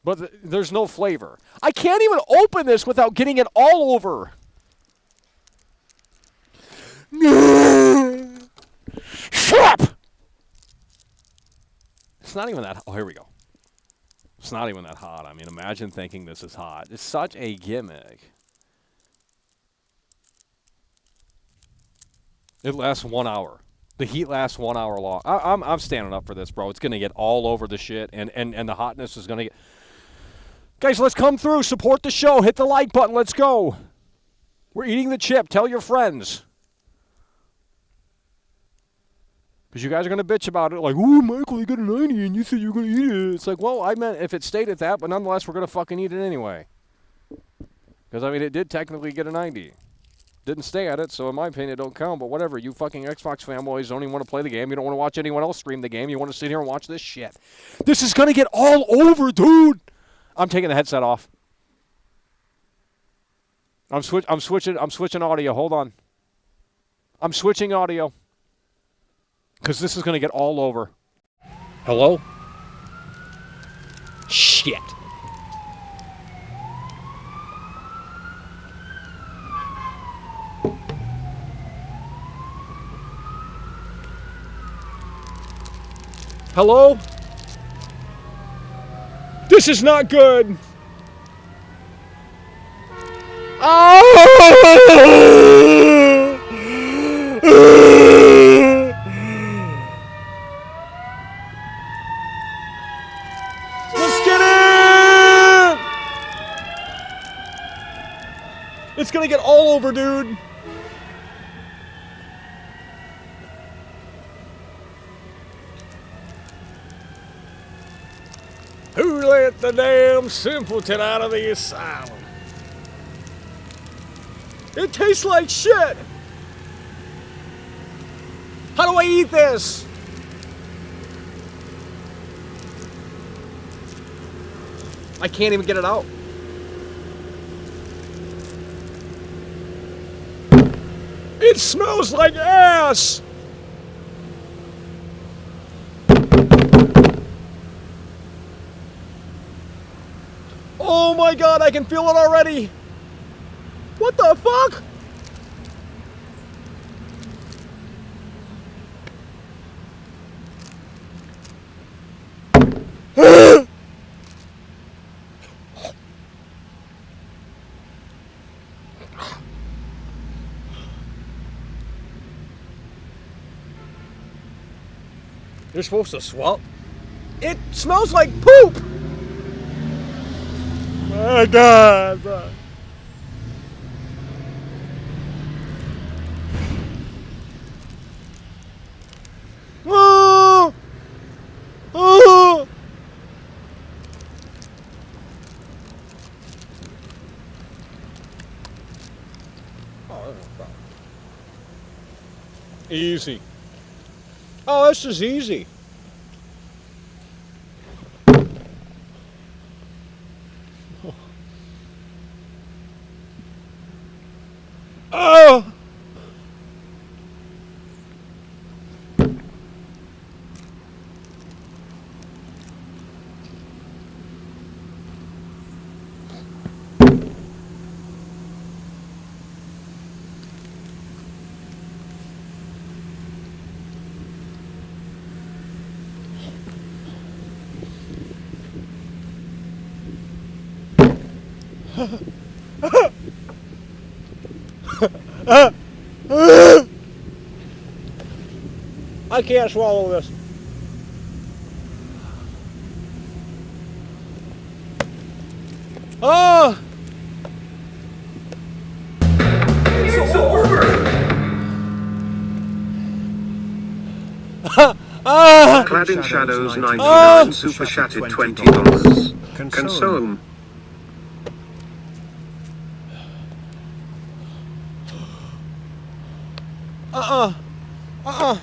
But there's no flavor. I can't even open this without getting it all over. Shut up! It's not even that. Oh, here we go. It's not even that hot. I mean, imagine thinking this is hot. It's such a gimmick. It lasts 1 hour. The heat lasts 1 hour long. I'm standing up for this, bro. It's going to get all over the shit, and the hotness is going to get... Guys, let's come through. Support the show. Hit the like button. Let's go. We're eating the chip. Tell your friends. Because you guys are going to bitch about it. Like, oh, Michael, you got a 90 and you said you were going to eat it. It's like, well, I meant if it stayed at that, but nonetheless, we're going to fucking eat it anyway. Because, I mean, it did technically get a 90. Didn't stay at it, so in my opinion, it don't count. But whatever. You fucking Xbox fanboys don't even want to play the game. You don't want to watch anyone else stream the game. You want to sit here and watch this shit. This is going to get all over, dude. I'm taking the headset off. I'm switching audio. Hold on. I'm switching audio. Because this is going to get all over. Hello? Shit. Hello? This is not good. Let's get it! It's gonna get all over, dude. Who let the damn simpleton out of the asylum? It tastes like shit! How do I eat this? I can't even get it out. It smells like ass! Oh my god, I can feel it already! What the fuck? You're supposed to swallow. It smells like poop! My god, bro. Oh! Oh! Easy. Oh, this is easy. Oh! I can't swallow this. Oh! It's over! Clad in Shadows 99 Super Chatted $20. Console. Oh! Oh!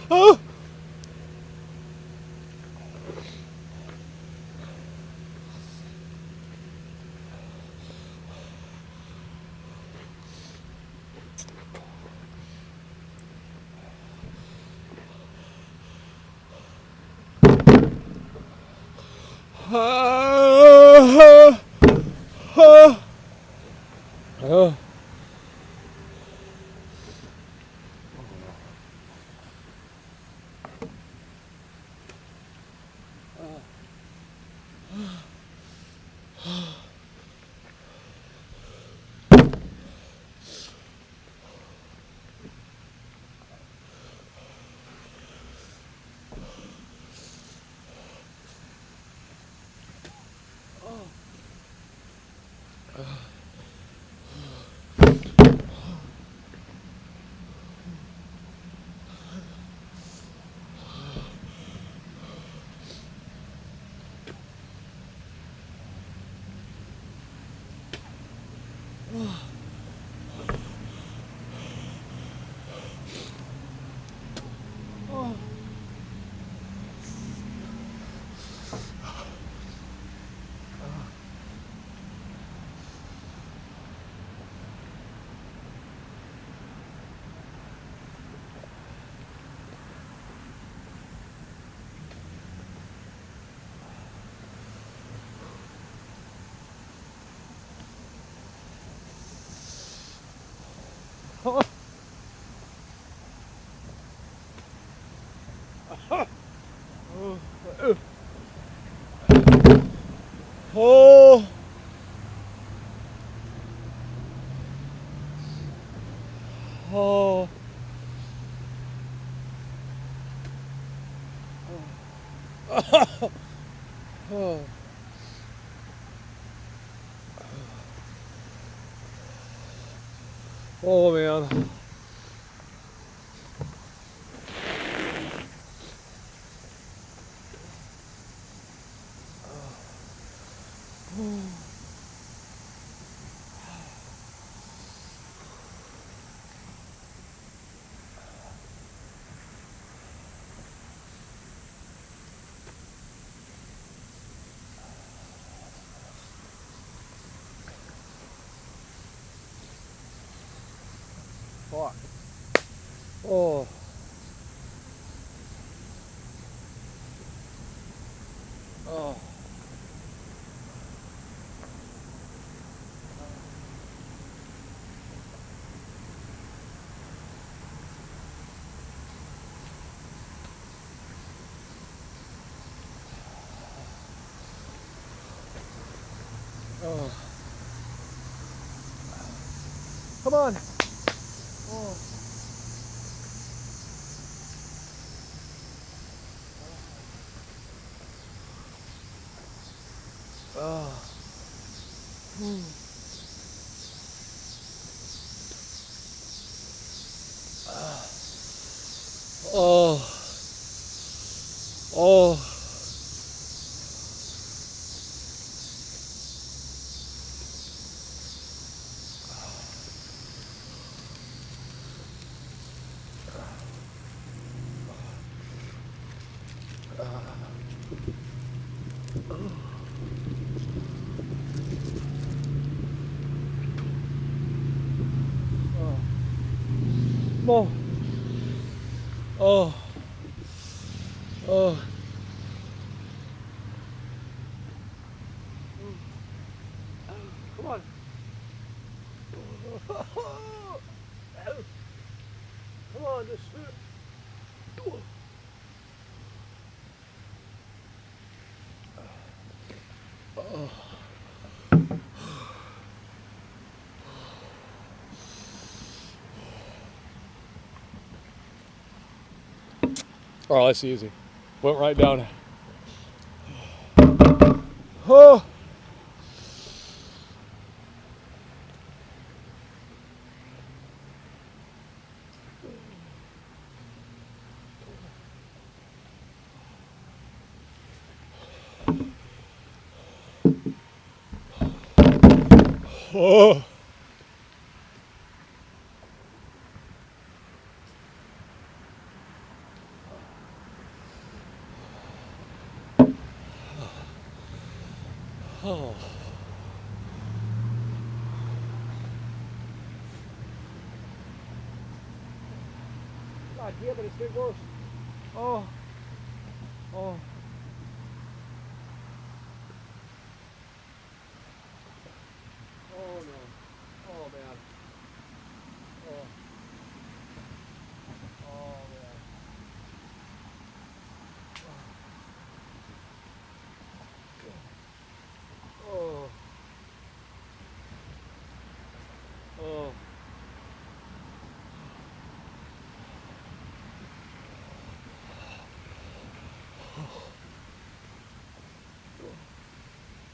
Oh! Oh! Oh man. Oh. Oh. Oh. Come on. Oh. Oh. Oh. Oh. More. Oh. Oh. Come on. Come on, just oh, that's easy. Went right down. Oh. Oh. Oh. God damn it, it's getting worse. Oh. Oh. Oh no. Oh man. Oh. Oh man. Oh. Oh. Oh.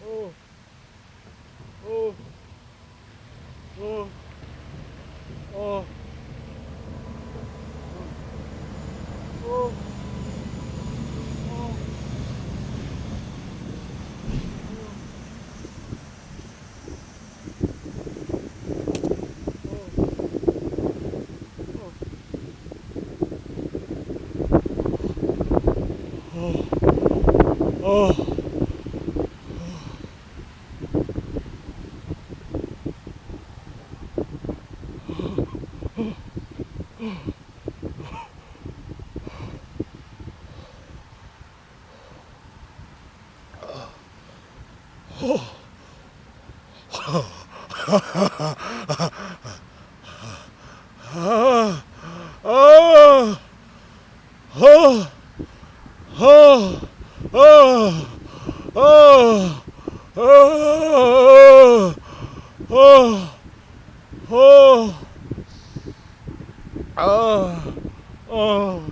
Oh. Oh. Oh. Oh. Oh. Oh. Oh. Oh. Oh. Oh. Oh. Oh. Oh. Oh. Oh.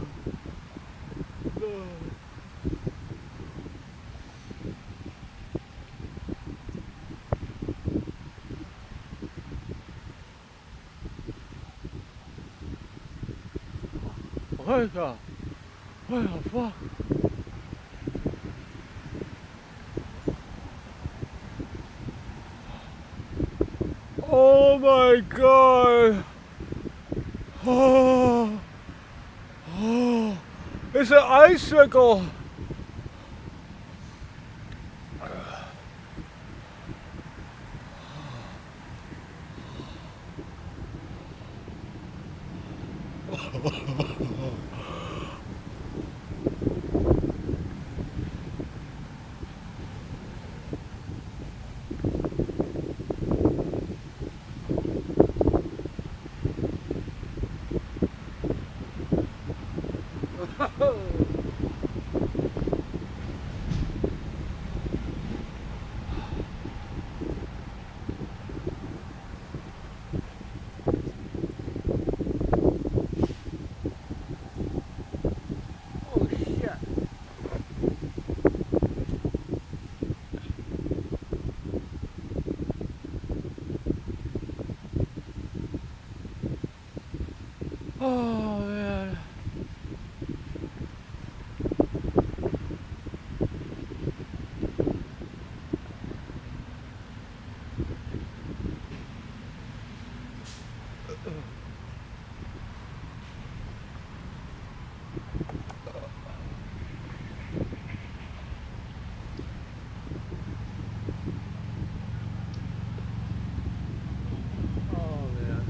What the fuck? Oh my god! Oh, oh, it's an icicle! Oh shit. Oh man. Oh man.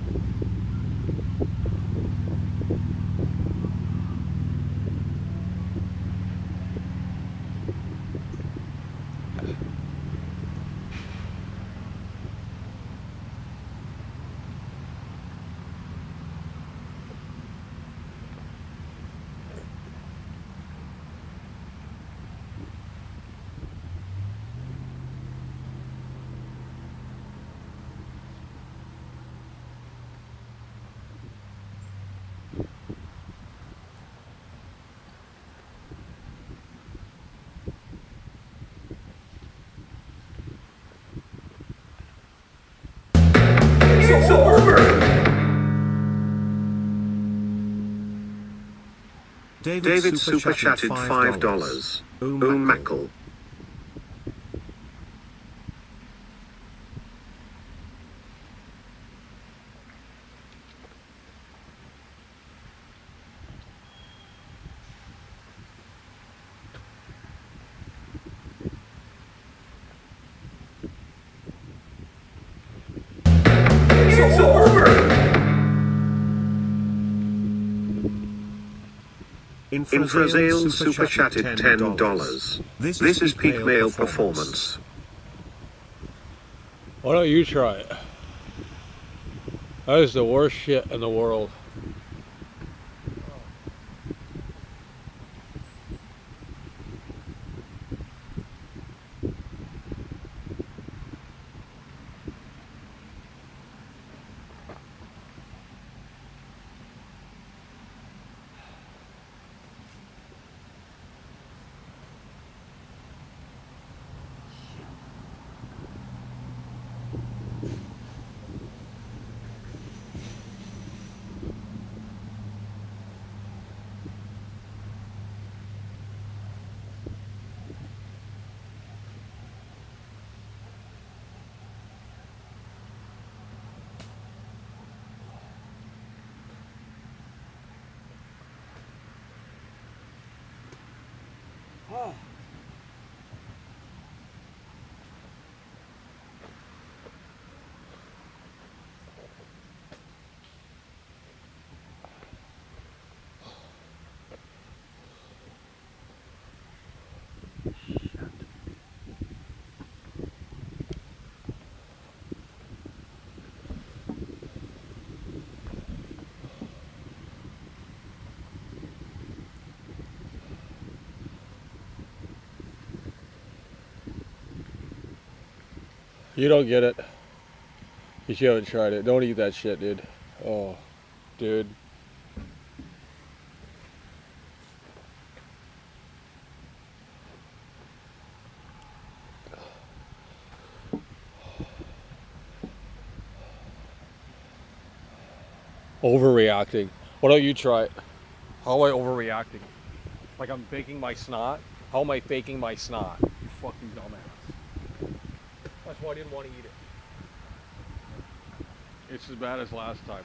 It's over! David super chatted $5. Mackle. It's over! Infrazael super chatted $10. This is peak male performance. Why don't you try it? That is the worst shit in the world. Oh. You don't get it. Because you haven't tried it. Don't eat that shit, dude. Oh, dude. Overreacting. Why don't you try it? How am I overreacting? Like I'm faking my snot? How am I faking my snot? You fucking dumbass. That's why I didn't want to eat it. It's as bad as last time.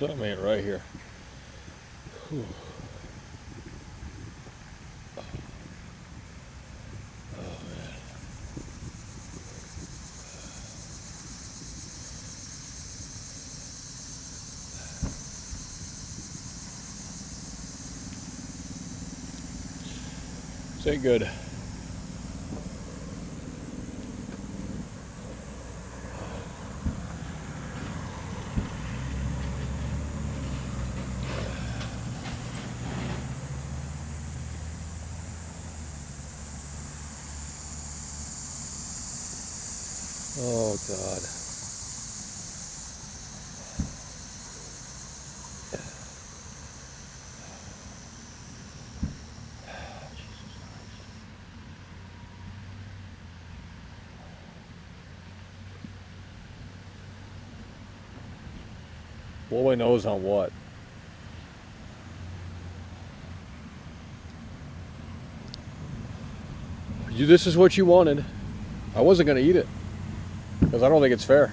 Something ain't right here. Whew. Say good. Oh God. Blow my nose on what? This is what you wanted. I wasn't going to eat it because I don't think it's fair.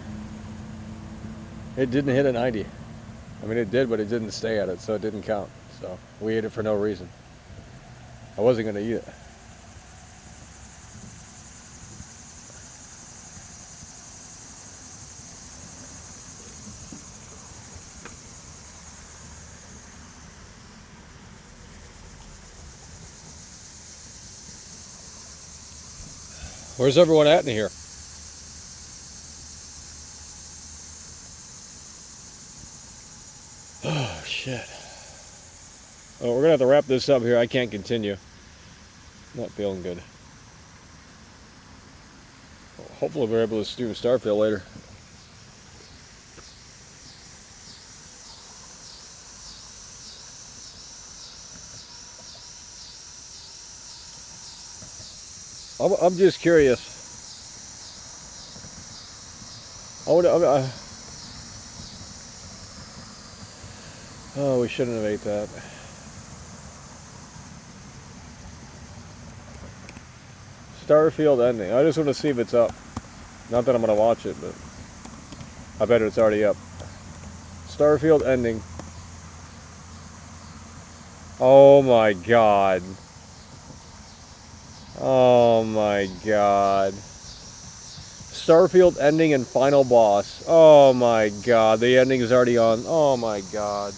It didn't hit a 90. I mean, it did, but it didn't stay at it, so it didn't count. So we ate it for no reason. I wasn't going to eat it. Where's everyone at in here? Oh, shit. Oh, we're going to have to wrap this up here. I can't continue. Not feeling good. Well, hopefully we're able to do Starfield later. I'm just curious. Oh, we shouldn't have ate that. Starfield ending. I just want to see if it's up. Not that I'm going to watch it, but I bet it's already up. Starfield ending. Oh my God. Oh my God. Starfield ending and final boss. Oh my God. The ending is already on. Oh my God.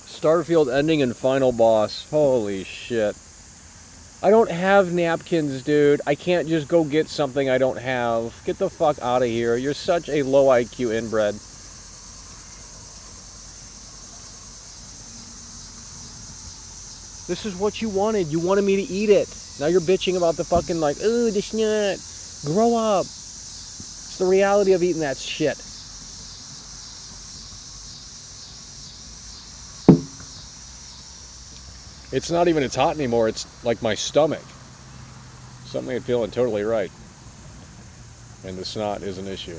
Starfield ending and final boss. Holy shit. I don't have napkins, dude. I can't just go get something I don't have. Get the fuck out of here. You're such a low IQ inbred. This is what you wanted. You wanted me to eat it. Now you're bitching about the fucking like, ooh, the snot. Grow up. It's the reality of eating that shit. It's not even it's hot anymore. It's like my stomach. Something ain't feeling totally right. And the snot is an issue.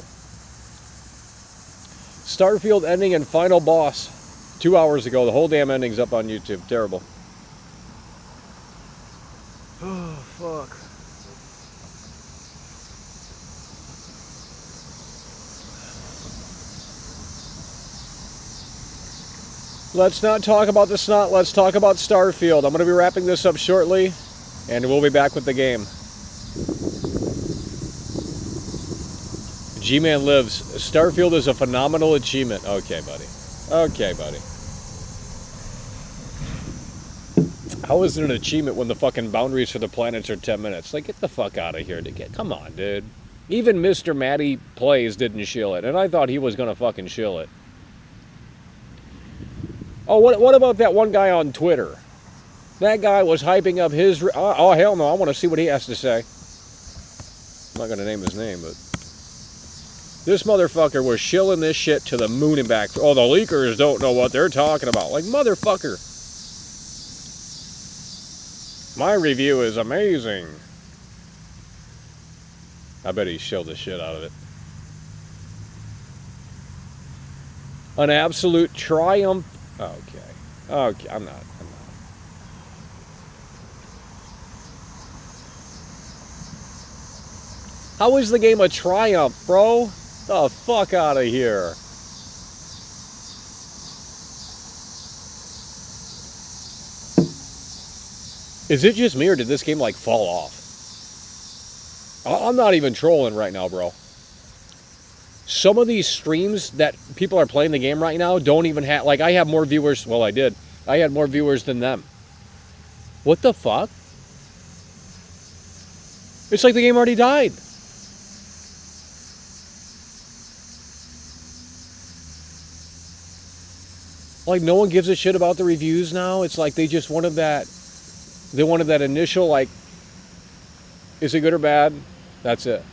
Starfield ending and final boss. 2 hours ago. The whole damn ending's up on YouTube. Terrible. Oh, fuck. Let's not talk about the snot. Let's talk about Starfield. I'm going to be wrapping this up shortly, and we'll be back with the game. G-Man lives. Starfield is a phenomenal achievement. Okay, buddy. Okay, buddy. How is it an achievement when the fucking boundaries for the planets are 10 minutes? Like, get the fuck out of here. Come on, dude. Even Mr. Matty Plays didn't shill it, and I thought he was going to fucking shill it. Oh, what about that one guy on Twitter? That guy was hyping up his... Oh, hell no. I want to see what he has to say. I'm not going to name his name, but... This motherfucker was shilling this shit to the moon and back. Oh, the leakers don't know what they're talking about. Like, motherfucker. My review is amazing. I bet he shilled the shit out of it. An absolute triumph. Okay. Okay, I'm not. How is the game a triumph, bro? The fuck out of here. Is it just me, or did this game, like, fall off? I'm not even trolling right now, bro. Some of these streams that people are playing the game right now don't even have... Like, I have more viewers... Well, I did. I had more viewers than them. What the fuck? It's like the game already died. Like, no one gives a shit about the reviews now. It's like they just wanted that... They wanted that initial, like... Is it good or bad? That's it.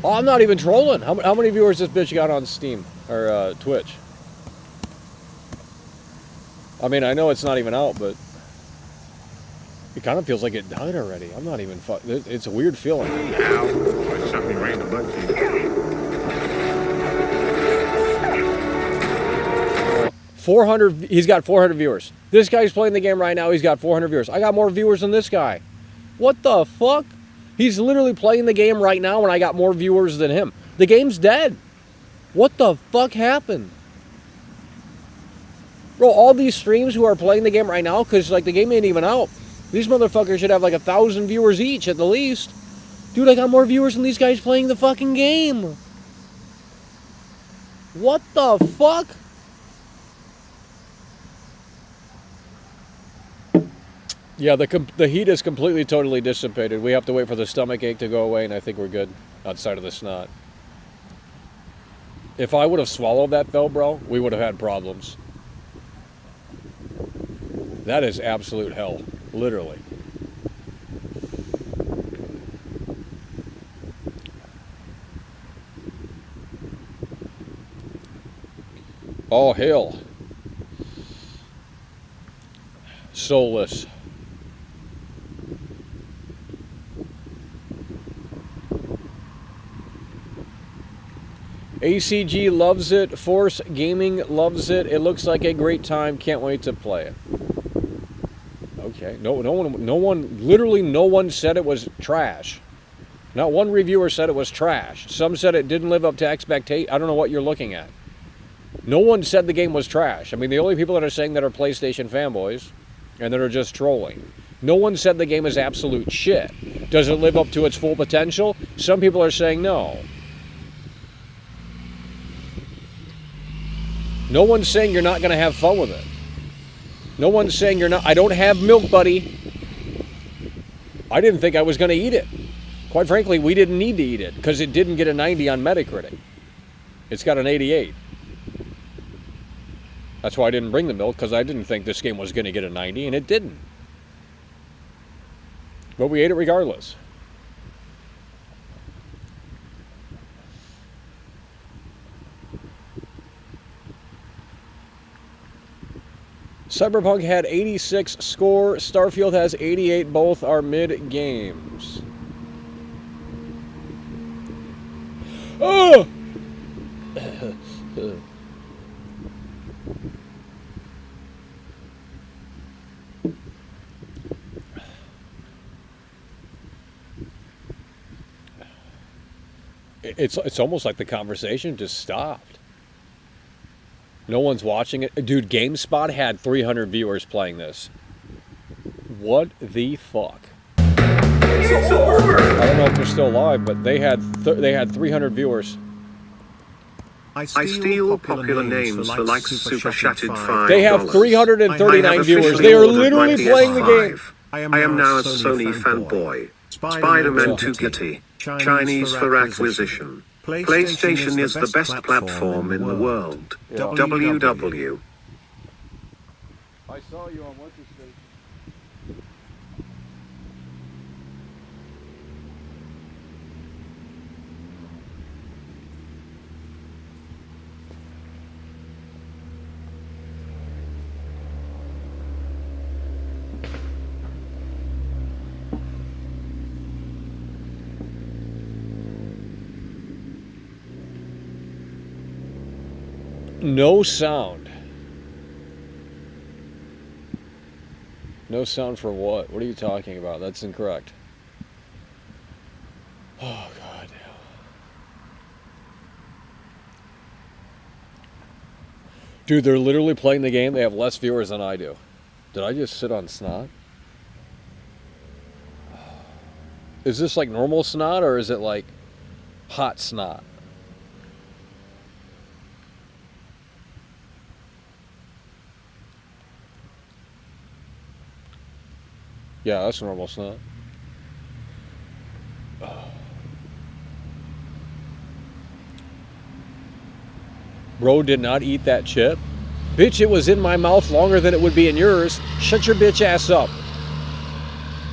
Oh, I'm not even trolling. How many viewers this bitch got on Steam or Twitch? I mean, I know it's not even out, but it kind of feels like it died already. I'm not even it's a weird feeling. Ow, something rang the bug. 400. He's got 400 viewers. This guy's playing the game right now. He's got 400 viewers. I got more viewers than this guy. What the fuck? He's literally playing the game right now, and I got more viewers than him. The game's dead. What the fuck happened? Bro, all these streams who are playing the game right now, because, like, the game ain't even out. These motherfuckers should have, like, 1,000 viewers each at the least. Dude, I got more viewers than these guys playing the fucking game. What the fuck? Yeah, the heat is completely, totally dissipated. We have to wait for the stomach ache to go away, and I think we're good outside of the snot. If I would have swallowed that, though, bro, we would have had problems. That is absolute hell, literally. All hail. Soulless. ACG loves it. Force Gaming loves it. It looks like a great time. Can't wait to play it. Okay. No one, literally no one said it was trash. Not one reviewer said it was trash. Some said it didn't live up to expectation. I don't know what you're looking at. No one said the game was trash. I mean, the only people that are saying that are PlayStation fanboys and that are just trolling. No one said the game is absolute shit. Does it live up to its full potential? Some people are saying no. No one's saying you're not going to have fun with it. No one's saying you're not. I don't have milk, buddy. I didn't think I was going to eat it. Quite frankly, we didn't need to eat it because it didn't get a 90 on Metacritic. It's got an 88. That's why I didn't bring the milk, because I didn't think this game was going to get a 90, and it didn't. But we ate it regardless. Cyberpunk had 86 score. Starfield has 88. Both are mid-games. Oh! It's almost like the conversation just stopped. No one's watching it. Dude, GameSpot had 300 viewers playing this. What the fuck? It's over! I don't know if they're still alive, but they had 300 viewers. I steal popular names for like super shattered $5. They have 339 viewers. They are literally playing the game. I am now a Sony fanboy. Spider-Man 2 Kitty. Chinese for acquisition. PlayStation is the best platform in the world. WW. I saw you on what's his face. No sound. No sound for what? What are you talking about? That's incorrect. Oh, God. Dude, they're literally playing the game. They have less viewers than I do. Did I just sit on snot? Is this like normal snot or is it like hot snot? Yeah, that's normal snot. Bro did not eat that chip. Bitch, it was in my mouth longer than it would be in yours. Shut your bitch ass up.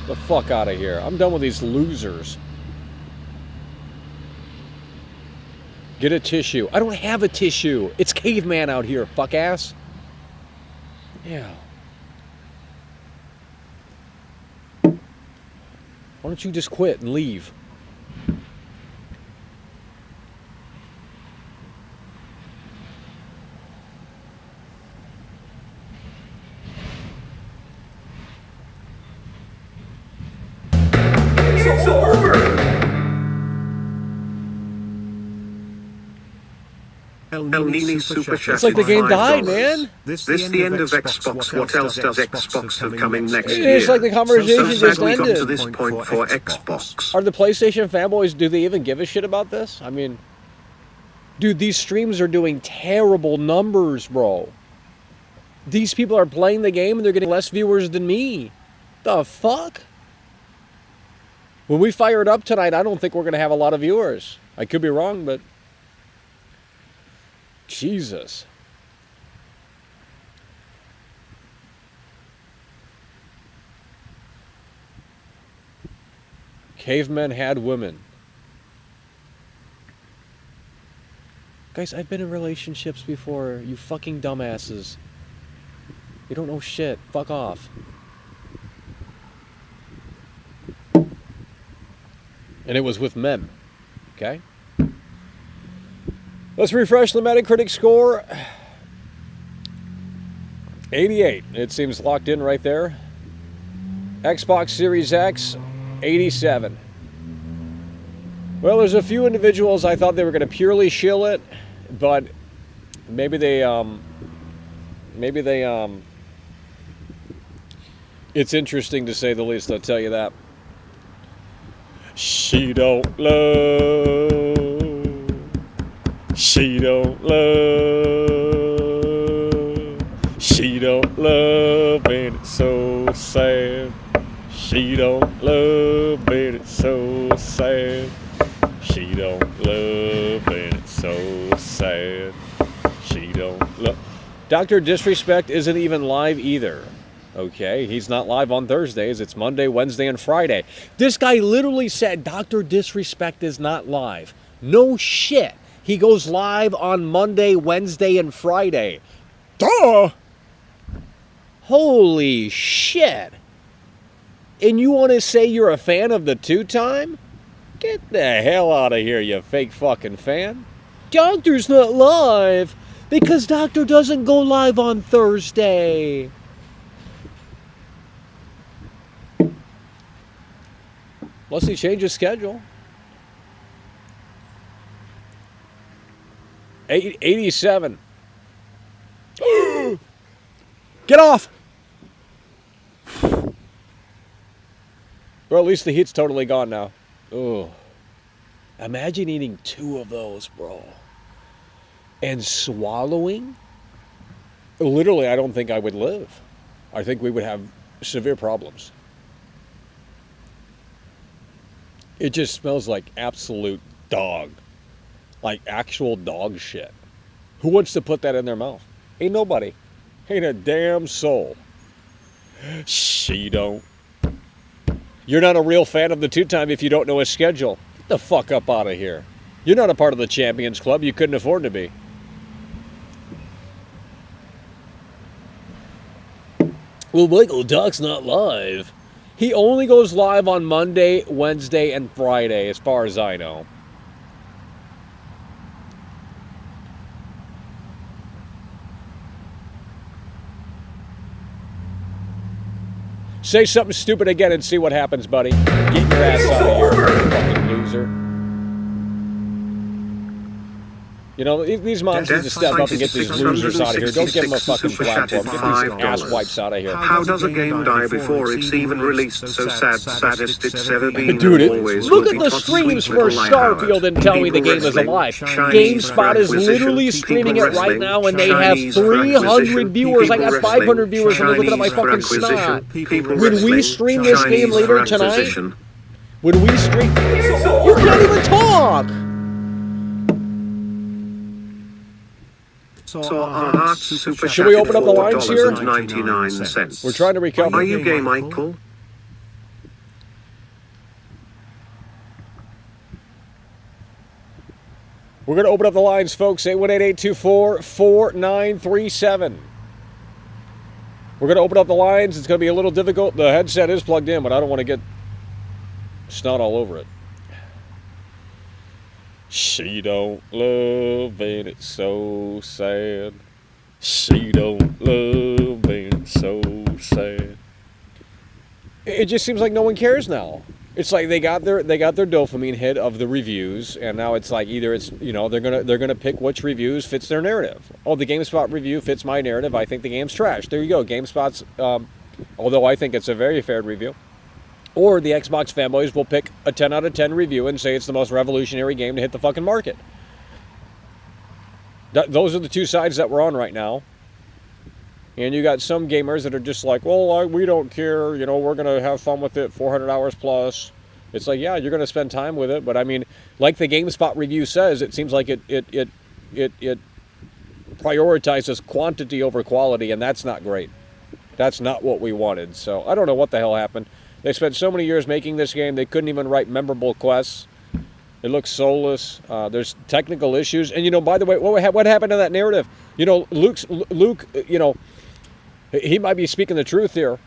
The fuck out of here. I'm done with these losers. Get a tissue. I don't have a tissue. It's caveman out here, fuck ass. Yeah. Why don't you just quit and leave? It's over! El Nini Super Chat. It's like the game died, man. This the end of Xbox. What else does Xbox have coming next year? It's like the conversation So sad just we got ended. to this point for Xbox. Are the PlayStation fanboys, do they even give a shit about this? I mean, dude, these streams are doing terrible numbers, bro. These people are playing the game and they're getting less viewers than me. The fuck? When we fire it up tonight, I don't think we're going to have a lot of viewers. I could be wrong, but Jesus. Cavemen had women. Guys, I've been in relationships before, you fucking dumbasses. You don't know shit. Fuck off. And it was with men. Okay? Let's refresh the Metacritic score. 88. It seems locked in right there. Xbox Series X, 87. Well, there's a few individuals I thought they were going to purely shill it, but maybe they it's interesting to say the least, I'll tell you that. She don't love. She don't love. She don't love, and it's so sad. She don't love, and it's so sad. She don't love, and it's so sad. She don't love. Dr. Disrespect isn't even live either. Okay, he's not live on Thursdays. It's Monday, Wednesday, and Friday. This guy literally said Dr. Disrespect is not live. No shit. He goes live on Monday, Wednesday, and Friday. Duh! Holy shit. And you want to say you're a fan of the two-time? Get the hell out of here, you fake fucking fan. Doctor's not live because Doctor doesn't go live on Thursday. Unless he changes schedule. 87. Get off! Well, at least the heat's totally gone now. Oh. Imagine eating 2 of those, bro. And swallowing? Literally, I don't think I would live. I think we would have severe problems. It just smells like absolute dog. Like actual dog shit. Who wants to put that in their mouth? Ain't nobody. Ain't a damn soul. She don't. You're not a real fan of the two-time if you don't know his schedule. Get the fuck up out of here. You're not a part of the Champions Club. You couldn't afford to be. Well, Michael, Doc's not live. He only goes live on Monday, Wednesday, and Friday, as far as I know. Say something stupid again and see what happens, buddy. Get your ass out of here, fucking loser. You know, these moms need to step up and get these losers out of here. Don't give them a fucking platform. Get these ass wipes out of here. How does a game die before it's even released? So sad, saddest it's ever been. Dude, Always look will at be the taught streams sweet for little Starfield and tell me the People game is wrestling, alive. Chinese GameSpot is literally acquisition, streaming people it right wrestling, now, and they have Chinese 300 acquisition, viewers. I people got 500 wrestling, viewers, and they're looking at my Chinese fucking acquisition, snot. people When we wrestling, stream this game Chinese later tonight, acquisition. when we stream, you can't even talk. So our heart super Should we open up the lines here? $4.99. We're trying to recover. Are you gay, Michael? We're going to open up the lines, folks. 818-824-4937. We're going to open up the lines. It's going to be a little difficult. The headset is plugged in, but I don't want to get snot all over it. She don't love and it's so sad. She don't love and it's so sad. It just seems like no one cares now. It's like they got their dopamine hit of the reviews, and now it's like either it's, you know, they're gonna pick which reviews fits their narrative. Oh, the GameSpot review fits my narrative. I think the game's trash. There you go. GameSpot's, although I think it's a very fair review. Or the Xbox fanboys will pick a 10 out of 10 review and say it's the most revolutionary game to hit the fucking market. Those are the two sides that we're on right now. And you got some gamers that are just like, well, we don't care, you know, we're going to have fun with it, 400 hours plus. It's like, yeah, you're going to spend time with it. But I mean, like the GameSpot review says, it seems like it prioritizes quantity over quality, and that's not great. That's not what we wanted. So I don't know what the hell happened. They spent so many years making this game, they couldn't even write memorable quests. It looks soulless. There's technical issues. And, you know, by the way, what happened to that narrative? You know, Luke, you know, he might be speaking the truth here.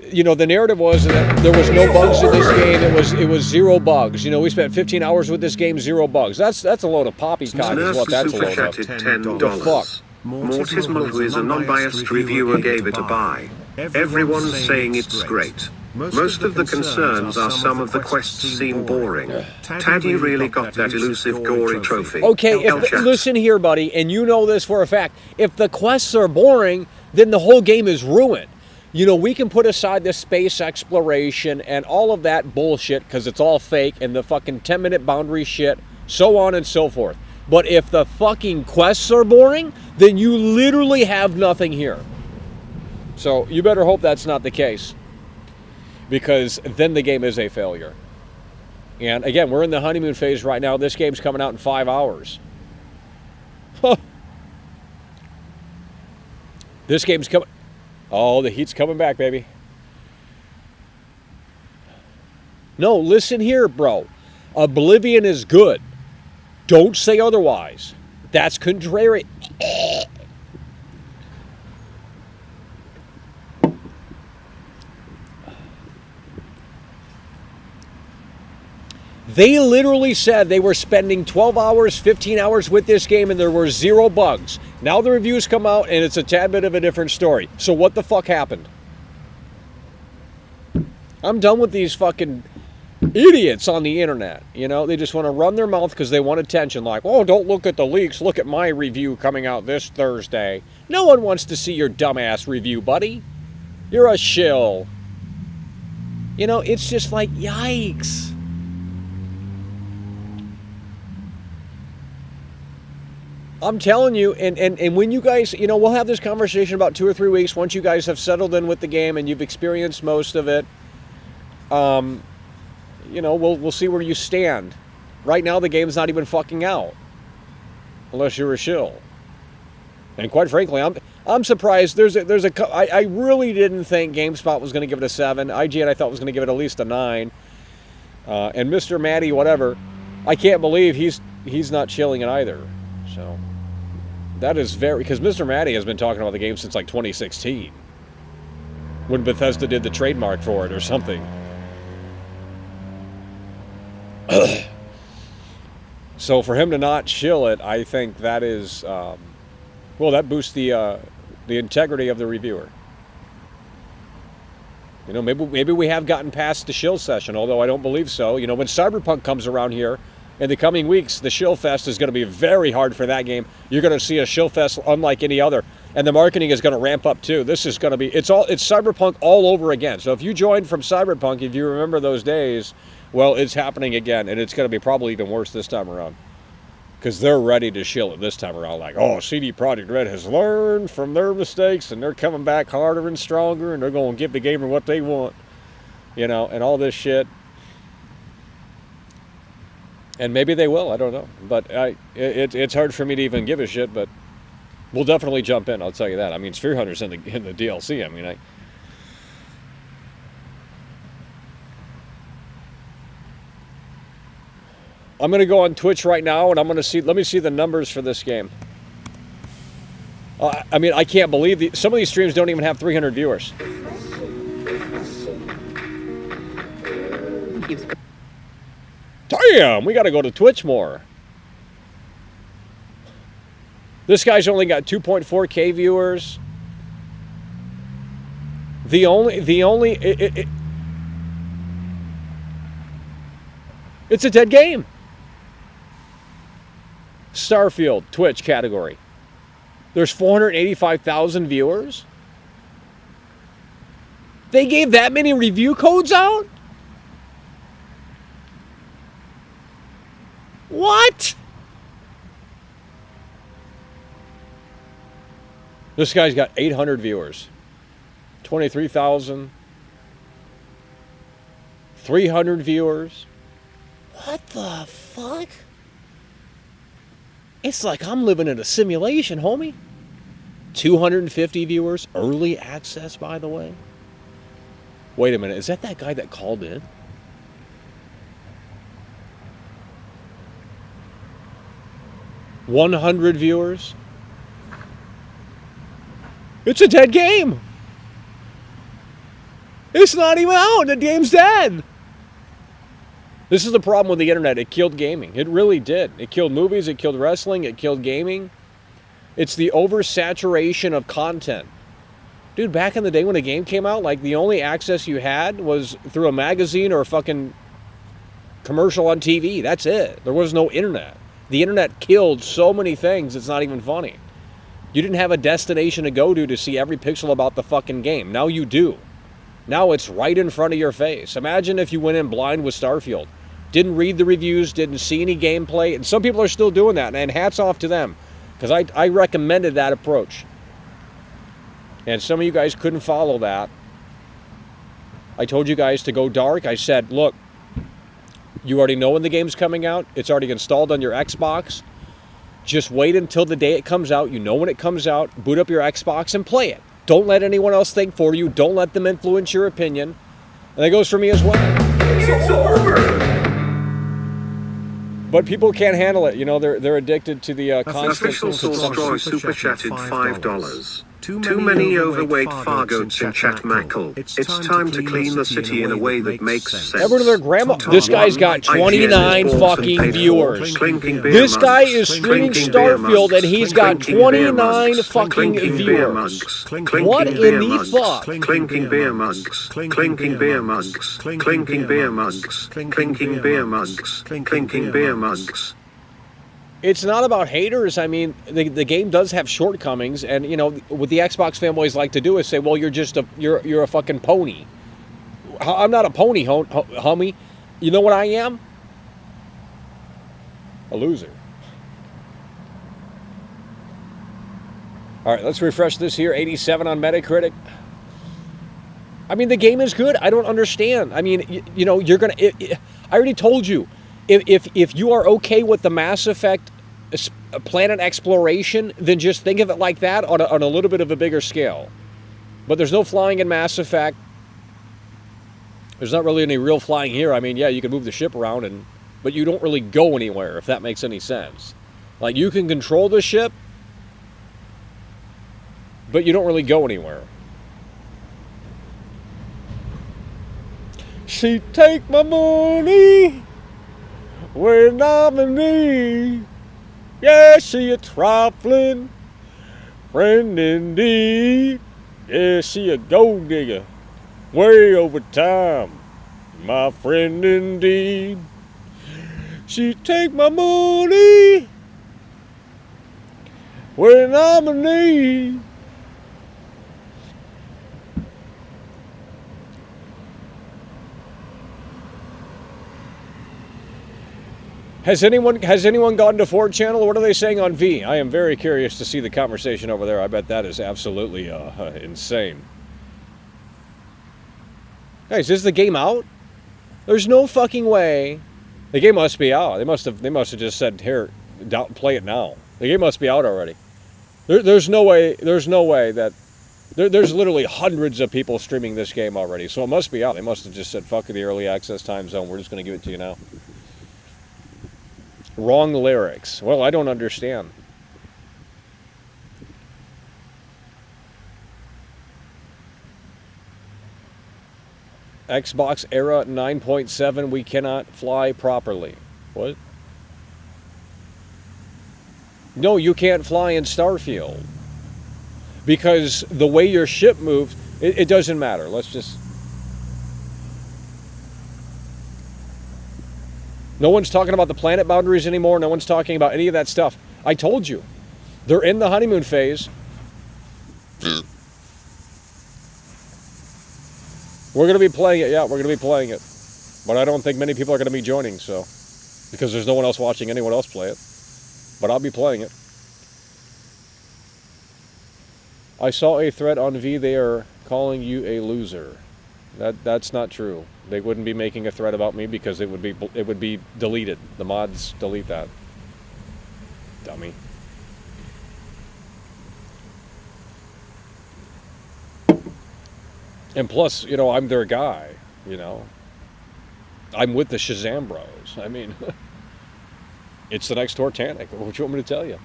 You know, the narrative was that there was no bugs in this game. It was 0 bugs. You know, we spent 15 hours with this game, 0 bugs. That's a load of poppycock is what that's a load of. The fuck? Mortismal, who is a non-biased reviewer, gave it a buy. Everyone's saying it's great. Most of the concerns are some of the quests seem boring. Taddy really got that elusive gory trophy. Okay, listen here, buddy, and you know this for a fact. If the quests are boring, then the whole game is ruined. You know, we can put aside the space exploration and all of that bullshit because it's all fake and the fucking 10-minute boundary shit, so on and so forth. But if the fucking quests are boring, then you literally have nothing here. So you better hope that's not the case, because then the game is a failure. And again, we're in the honeymoon phase right now. This game's coming out in 5 hours. Huh. This game's coming. Oh, the heat's coming back, baby. No, listen here, bro. Oblivion is good. Don't say otherwise. That's contrary. They literally said they were spending 12 hours, 15 hours with this game, and there were 0 bugs. Now the reviews come out, and it's a tad bit of a different story. So what the fuck happened? I'm done with these fucking idiots on the internet. You know, they just want to run their mouth because they want attention. Like, oh, don't look at the leaks. Look at my review coming out this Thursday. No one wants to see your dumbass review, buddy. You're a shill. You know, it's just like, yikes. I'm telling you, and when you guys, you know, we'll have this conversation about 2 or 3 weeks once you guys have settled in with the game and you've experienced most of it. You know, we'll see where you stand. Right now, the game's not even fucking out, unless you're a shill. And quite frankly, I'm surprised. I really didn't think GameSpot was going to give it a 7. IGN I thought was going to give it at least a 9. And Mr. Matty, whatever, I can't believe he's not chilling it either. So that is because Mr. Matty has been talking about the game since like 2016, when Bethesda did the trademark for it or something. So for him to not chill it, I think that is, well, that boosts the integrity of the reviewer. You know, maybe we have gotten past the shill session, although I don't believe so. You know, when Cyberpunk comes around here in the coming weeks, the shill fest is going to be very hard for that game. You're going to see a shill fest unlike any other, and the marketing is going to ramp up too. This is going to be it's Cyberpunk all over again. So if you joined from Cyberpunk, if you remember those days, well, it's happening again, and it's going to be probably even worse this time around. Because they're ready to shill it this time around. Like, oh, CD Projekt Red has learned from their mistakes, and they're coming back harder and stronger, and they're going to give the gamer what they want. You know, and all this shit. And maybe they will, I don't know. But it's hard for me to even give a shit, but we'll definitely jump in, I'll tell you that. I mean, Sphere Hunter's in the DLC. I mean, I'm going to go on Twitch right now, and I'm going to see. Let me see the numbers for this game. I mean, I can't believe some of these streams don't even have 300 viewers. Damn, we got to go to Twitch more. This guy's only got 2.4K viewers. It's a dead game. Starfield, Twitch category. There's 485,000 viewers. They gave that many review codes out? What? This guy's got 800 viewers. 23,000. 300 viewers. What the fuck? It's like I'm living in a simulation, homie. 250 viewers. Early access, by the way. Wait a minute. Is that guy that called in? $100 viewers. It's a dead game. It's not even out. The game's dead. This is the problem with the internet. It killed gaming. It really did. It killed movies. It killed wrestling. It killed gaming. It's the oversaturation of content. Dude, back in the day when a game came out, like the only access you had was through a magazine or a fucking commercial on TV. That's it. There was no internet. The internet killed so many things, it's not even funny. You didn't have a destination to go to see every pixel about the fucking game. Now you do. Now it's right in front of your face. Imagine if you went in blind with Starfield. Didn't read the reviews, didn't see any gameplay. And some people are still doing that, and hats off to them. Because I recommended that approach. And some of you guys couldn't follow that. I told you guys to go dark. I said, look, you already know when the game's coming out. It's already installed on your Xbox. Just wait until the day it comes out. You know when it comes out. Boot up your Xbox and play it. Don't let anyone else think for you. Don't let them influence your opinion. And that goes for me as well. It's over! But people can't handle it. You know, they're addicted to the constant... Official Source super chatted $5. Too many overweight fargoats in chat mackle. It's time to clean the city in a way that makes sense. Everyone to their grandma. This guy's got 29 fucking viewers. This guy is streaming Starfield and he's got 29 fucking viewers. What in the fuck? Clinking beer mugs. Clinking beer mugs. Clinking beer mugs. Clinking beer mugs. Clinking beer mugs. It's not about haters. I mean, the game does have shortcomings, and you know what the Xbox fanboys like to do is say, "Well, you're a fucking pony." I'm not a pony, homie. You know what I am? A loser. All right, let's refresh this here. 87 on Metacritic. I mean, the game is good. I don't understand. I mean, you know, you're gonna. I already told you. If you are okay with the Mass Effect planet exploration, then just think of it like that on a little bit of a bigger scale. But there's no flying in Mass Effect. There's not really any real flying here. I mean, yeah, you can move the ship around, but you don't really go anywhere, if that makes any sense. Like, you can control the ship, but you don't really go anywhere. She take my money when I'm in need. Yeah, she a trifling friend indeed. Yeah, she a gold digger. way over time, my friend indeed. She take my money when I'm in need. Has anyone gone to 4channel? What are they saying on V? I am very curious to see the conversation over there. I bet that is absolutely insane. Guys, is the game out? There's no fucking way. The game must be out. They must have just said, here, play it now. The game must be out already. There's no way that there's literally hundreds of people streaming this game already, so it must be out. They must have just said, fuck the early access time zone. We're just going to give it to you now. Wrong lyrics. Well, I don't understand. Xbox era 9.7, we cannot fly properly. What? No, you can't fly in Starfield. Because the way your ship moves, it doesn't matter. Let's just... No one's talking about the planet boundaries anymore. No one's talking about any of that stuff. I told you. They're in the honeymoon phase. We're going to be playing it. Yeah, we're going to be playing it. But I don't think many people are going to be joining, so... Because there's no one else watching anyone else play it. But I'll be playing it. I saw a thread on V. They are calling you a loser. That's not true. They wouldn't be making a thread about me because it would be deleted. The mods delete that. Dummy. And plus, you know, I'm their guy, you know. I'm with the Shazam Bros. I mean, it's the next Tortanic. What do you want me to tell you?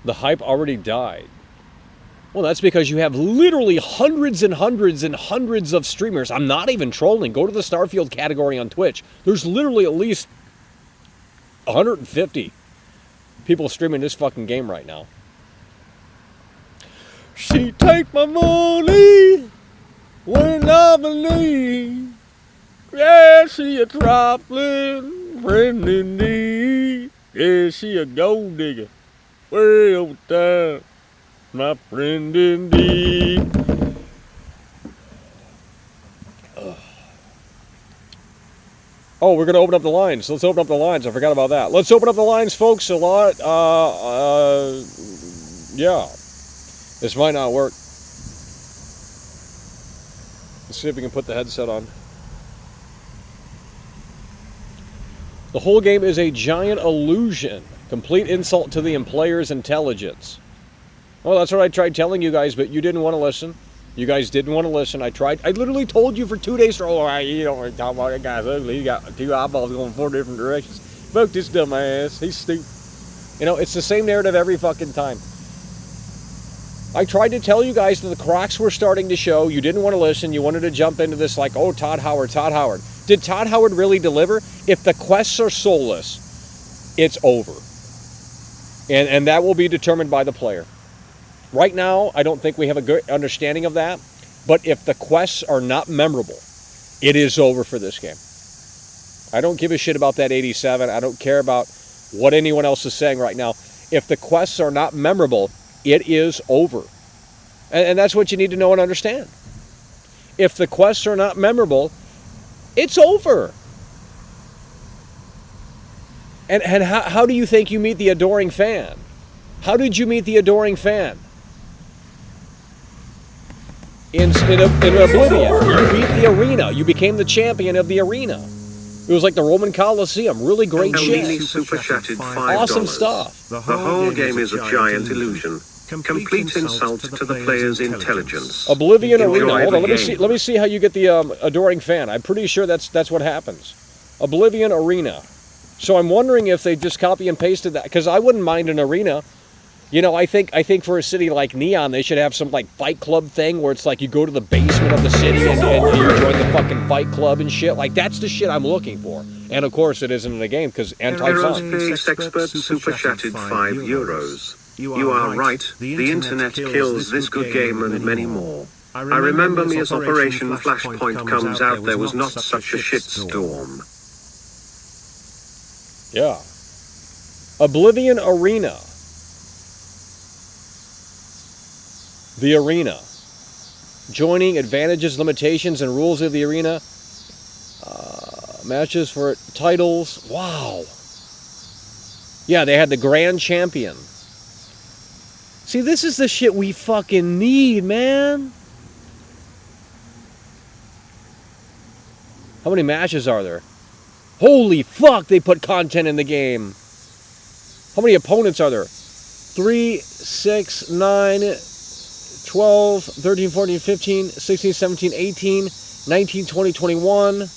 The hype already died. Well, that's because you have literally hundreds and hundreds and hundreds of streamers. I'm not even trolling. Go to the Starfield category on Twitch. There's literally at least 150 people streaming this fucking game right now. She take my money when I'm in need. Yeah, she a trifling friend in need. Yeah, she a gold digger. Way over time, my friend indeed. Oh, we're going to open up the lines. Let's open up the lines. I forgot about that. Let's open up the lines, folks. A lot. Yeah. This might not work. Let's see if we can put the headset on. The whole game is a giant illusion. Complete insult to the player's intelligence. Well, that's what I tried telling you guys, but you didn't want to listen. You guys didn't want to listen. I tried. I literally told you for 2 days. Oh, you don't want to talk about that guy's ugly. He got 2 eyeballs going 4 different directions. Fuck this dumbass. He's stupid. You know, it's the same narrative every fucking time. I tried to tell you guys that the cracks were starting to show. You didn't want to listen. You wanted to jump into this like, oh, Todd Howard, Todd Howard. Did Todd Howard really deliver? If the quests are soulless, it's over. And that will be determined by the player. Right now, I don't think we have a good understanding of that. But if the quests are not memorable, it is over for this game. I don't give a shit about that 87. I don't care about what anyone else is saying right now. If the quests are not memorable, it is over. And that's what you need to know and understand. If the quests are not memorable, it's over. And how do you think you meet the adoring fan? How did you meet the adoring fan? In Oblivion, you beat the arena. You became the champion of the arena. It was like the Roman Colosseum. Really great shit. Awesome stuff. The whole game is a giant illusion. Complete insult to the player's intelligence. Oblivion Arena. Hold on, let me see how you get the adoring fan. I'm pretty sure that's what happens. Oblivion Arena. So I'm wondering if they just copy and pasted that, because I wouldn't mind an arena. You know, I think for a city like Neon, they should have some like Fight Club thing where it's like you go to the basement of the city and you join the fucking Fight Club and shit. Like, that's the shit I'm looking for. And of course, it isn't in the game because anti-fun. Aerospace expert super chatted €5. You are right, the internet kills this good game and many more. I remember me as Operation Flashpoint comes out, there was not such a shitstorm. Yeah. Oblivion Arena. The Arena. Joining advantages, limitations, and rules of the arena. Matches for titles. Wow. Yeah, they had the Grand Champion. See, this is the shit we fucking need, man. How many matches are there? Holy fuck, they put content in the game. How many opponents are there? 3, 6, 9, 12, 13, 14, 15, 16, 17, 18, 19, 20, 21,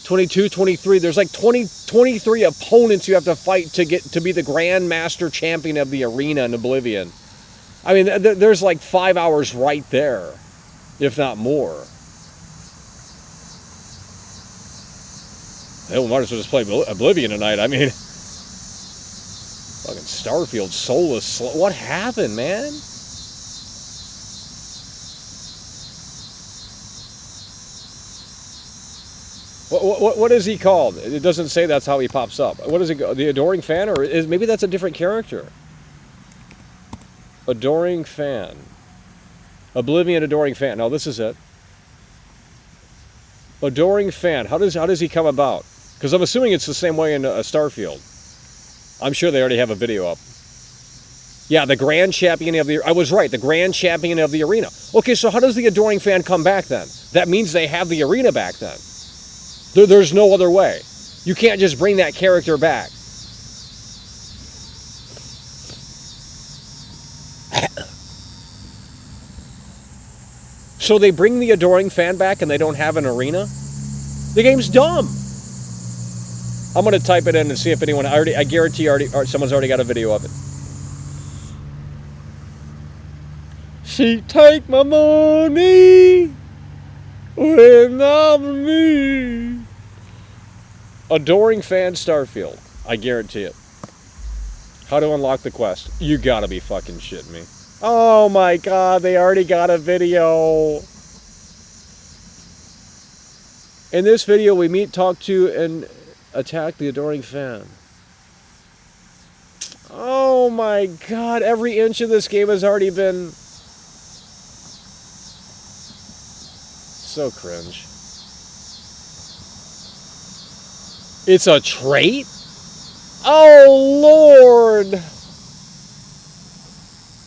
22, 23. There's like 23 opponents you have to fight to get to be the Grand Master Champion of the arena in Oblivion. I mean, there's like 5 hours right there, if not more. Hell, we might as well just play Oblivion tonight. I mean, fucking Starfield, Soulless. What happened, man? What is he called? It doesn't say that's how he pops up. What is it? The Adoring Fan? Or maybe that's a different character? Adoring Fan. Oblivion Adoring Fan. No, this is it. Adoring Fan. How does he come about? Because I'm assuming it's the same way in Starfield. I'm sure they already have a video up. Yeah, the Grand Champion of the... I was right, the Grand Champion of the arena. Okay, so how does the Adoring Fan come back then? That means they have the arena back then. There's no other way. You can't just bring that character back. So they bring the Adoring Fan back and they don't have an arena? The game's dumb. I'm going to type it in and see if anyone... I guarantee someone's already got a video of it. She take my money when I'm me. Adoring Fan Starfield. I guarantee it. How to unlock the quest. You gotta be fucking shitting me. Oh my god, they already got a video. In this video, we meet, talk to, and attack the Adoring Fan. Oh my god, every inch of this game has already been... so cringe. It's a trait? Oh lord!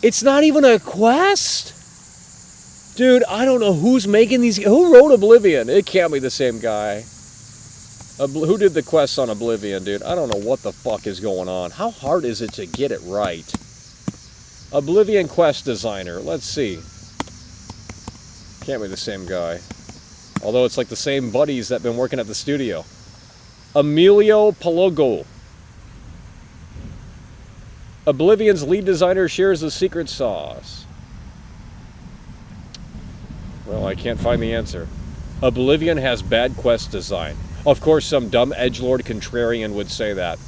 It's not even a quest? Dude, I don't know who's making these... Who wrote Oblivion? It can't be the same guy. Who did the quests on Oblivion, dude? I don't know what the fuck is going on. How hard is it to get it right? Oblivion quest designer. Let's see. Can't be the same guy. Although it's like the same buddies that have been working at the studio. Emilio Palogo. Oblivion's lead designer shares the secret sauce. Well, I can't find the answer. Oblivion has bad quest design. Of course, some dumb edgelord contrarian would say that.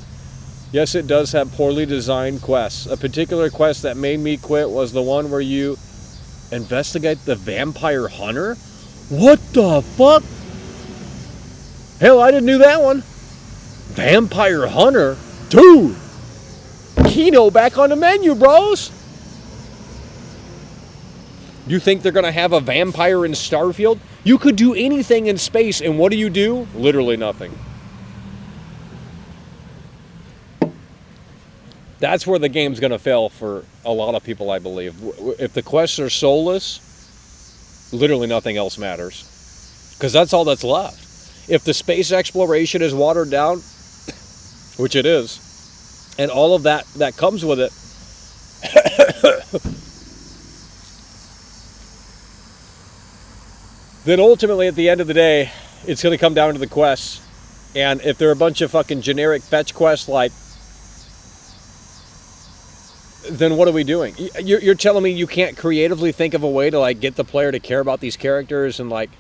Yes, it does have poorly designed quests. A particular quest that made me quit was the one where you investigate the vampire hunter? What the fuck? Hell, I didn't do that one. Vampire hunter? Dude! Kino back on the menu, bros! You think they're gonna have a vampire in Starfield? You could do anything in space, and what do? Literally nothing. That's where the game's gonna fail for a lot of people, I believe. If the quests are soulless, literally nothing else matters. Because that's all that's left. If the space exploration is watered down, which it is, and all of that comes with it, then ultimately at the end of the day, it's going to come down to the quests. And if they're a bunch of fucking generic fetch quests, like, then what are we doing? You're telling me you can't creatively think of a way to, like, get the player to care about these characters and, like,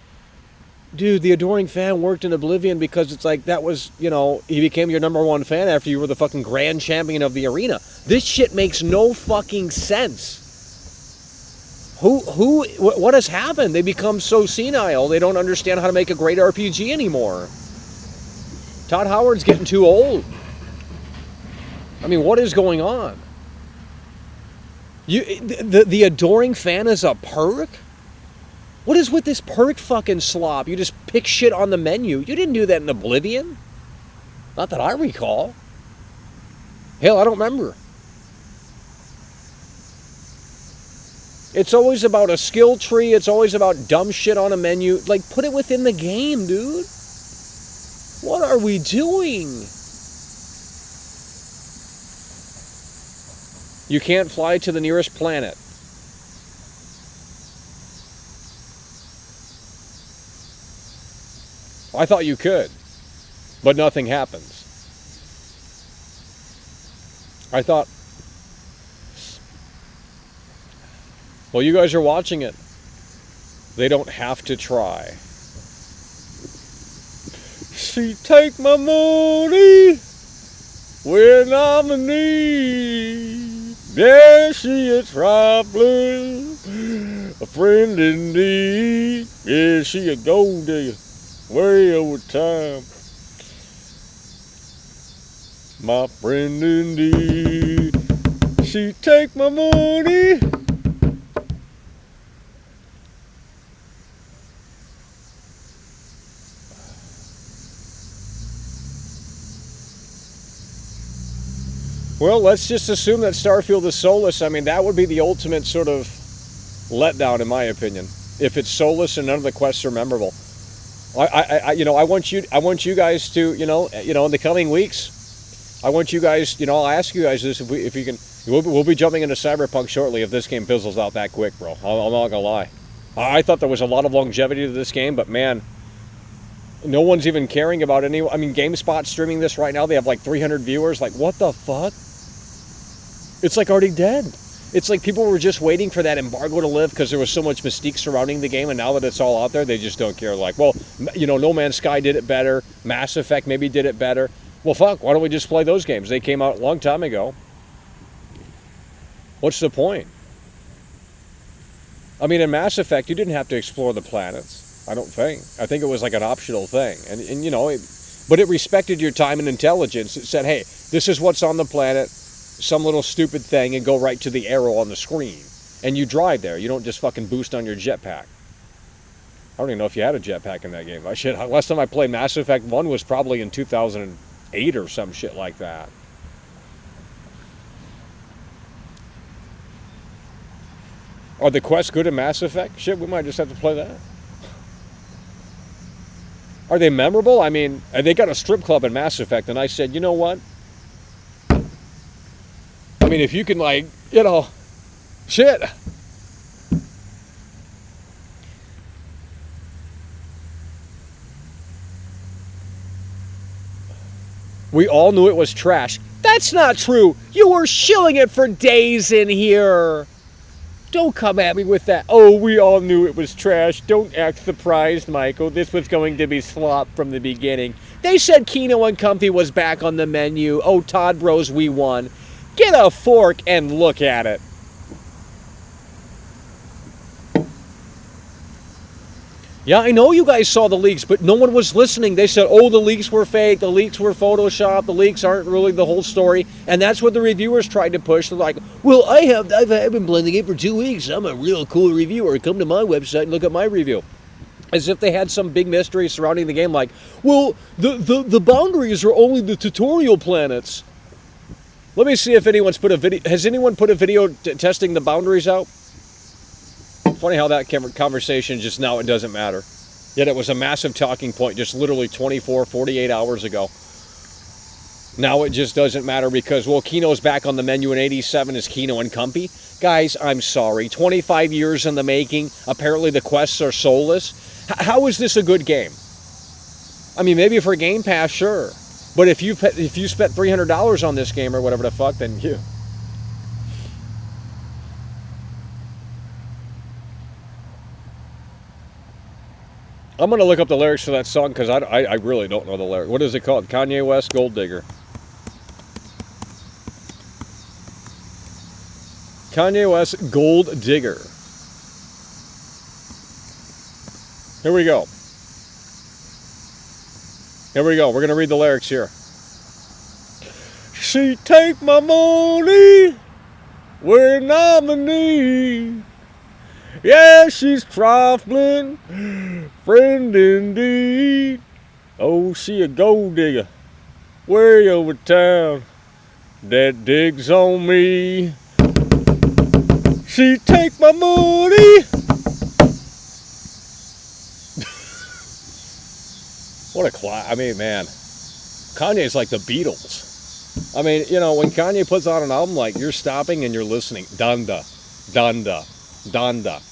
Dude, the adoring fan worked in Oblivion because it's like that was, you know, he became your #1 fan after you were the fucking grand champion of the arena. This shit makes no fucking sense. What has happened? They become so senile. They don't understand how to make a great RPG anymore. Todd Howard's getting too old. I mean, what is going on? The adoring fan is a perk? What is with this perk fucking slop? You just pick shit on the menu. You didn't do that in Oblivion. Not that I recall. Hell, I don't remember. It's always about a skill tree. It's always about dumb shit on a menu. Like, put it within the game, dude. What are we doing? You can't fly to the nearest planet. I thought you could, but nothing happens. I thought, well, you guys are watching it. They don't have to try. She take my money when I'm in need. Yeah, she a traveler, a friend indeed. Yeah, she a gold digger. Way over time, my friend indeed. She take my money. Well, let's just assume that Starfield is soulless. I mean, that would be the ultimate sort of letdown, in my opinion, if it's soulless and none of the quests are memorable. I want you guys to, in the coming weeks, I want you guys, I'll ask you guys this if you can. We'll be jumping into Cyberpunk shortly if this game fizzles out that quick, bro. I'm not gonna lie. I thought there was a lot of longevity to this game, but man, no one's even caring about any. I mean, GameSpot's streaming this right now. They have like 300 viewers. Like, what the fuck? It's like already dead. It's like people were just waiting for that embargo to lift because there was so much mystique surrounding the game, and now that it's all out there, they just don't care. Like, well, No Man's Sky did it better. Mass Effect maybe did it better. Well, fuck, why don't we just play those games? They came out a long time ago. What's the point? I mean, in Mass Effect, you didn't have to explore the planets, I don't think. I think it was like an optional thing. But it respected your time and intelligence. It said, hey, this is what's on the planet. Some little stupid thing, and go right to the arrow on the screen. And you drive there. You don't just fucking boost on your jetpack. I don't even know if you had a jetpack in that game. Last time I played Mass Effect 1 was probably in 2008 or some shit like that. Are the quests good in Mass Effect? Shit, we might just have to play that. Are they memorable? I mean, they got a strip club in Mass Effect, and I said, you know what? I mean, if you can, shit. We all knew it was trash. That's not true. You were shilling it for days in here. Don't come at me with that. Oh, we all knew it was trash. Don't act surprised, Michael. This was going to be slop from the beginning. They said Kino and Comfy was back on the menu. Oh, Todd Bros, we won. Get a fork and look at it. Yeah, I know you guys saw the leaks, but no one was listening. They said, oh, the leaks were fake, the leaks were Photoshop, the leaks aren't really the whole story. And that's what the reviewers tried to push. They're like, well, I've been playing the game for 2 weeks. I'm a real cool reviewer. Come to my website and look at my review. As if they had some big mystery surrounding the game, like, well, the boundaries are only the tutorial planets. Let me see if anyone's put a video. Has anyone put a video testing the boundaries out? Funny how that conversation just now, it doesn't matter. Yet it was a massive talking point just literally 24, 48 hours ago. Now it just doesn't matter because, well, Kino's back on the menu in 87 is Kino and Comfy. Guys, I'm sorry. 25 years in the making. Apparently the quests are soulless. How is this a good game? I mean, maybe for Game Pass, sure. But if you spent $300 on this game or whatever the fuck, then you... I'm going to look up the lyrics to that song because I really don't know the lyrics. What is it called? Kanye West, Gold Digger. Kanye West, Gold Digger. Here we go. Here we go. We're going to read the lyrics here. She take my money, we're nominee. Yeah, she's trifling, friend indeed. Oh, she a gold digger, way over town, that digs on me. She take my money. What a class. I mean, man, Kanye's like the Beatles. I mean, you know, when Kanye puts out an album, like, you're stopping and you're listening. Donda, Donda, Donda.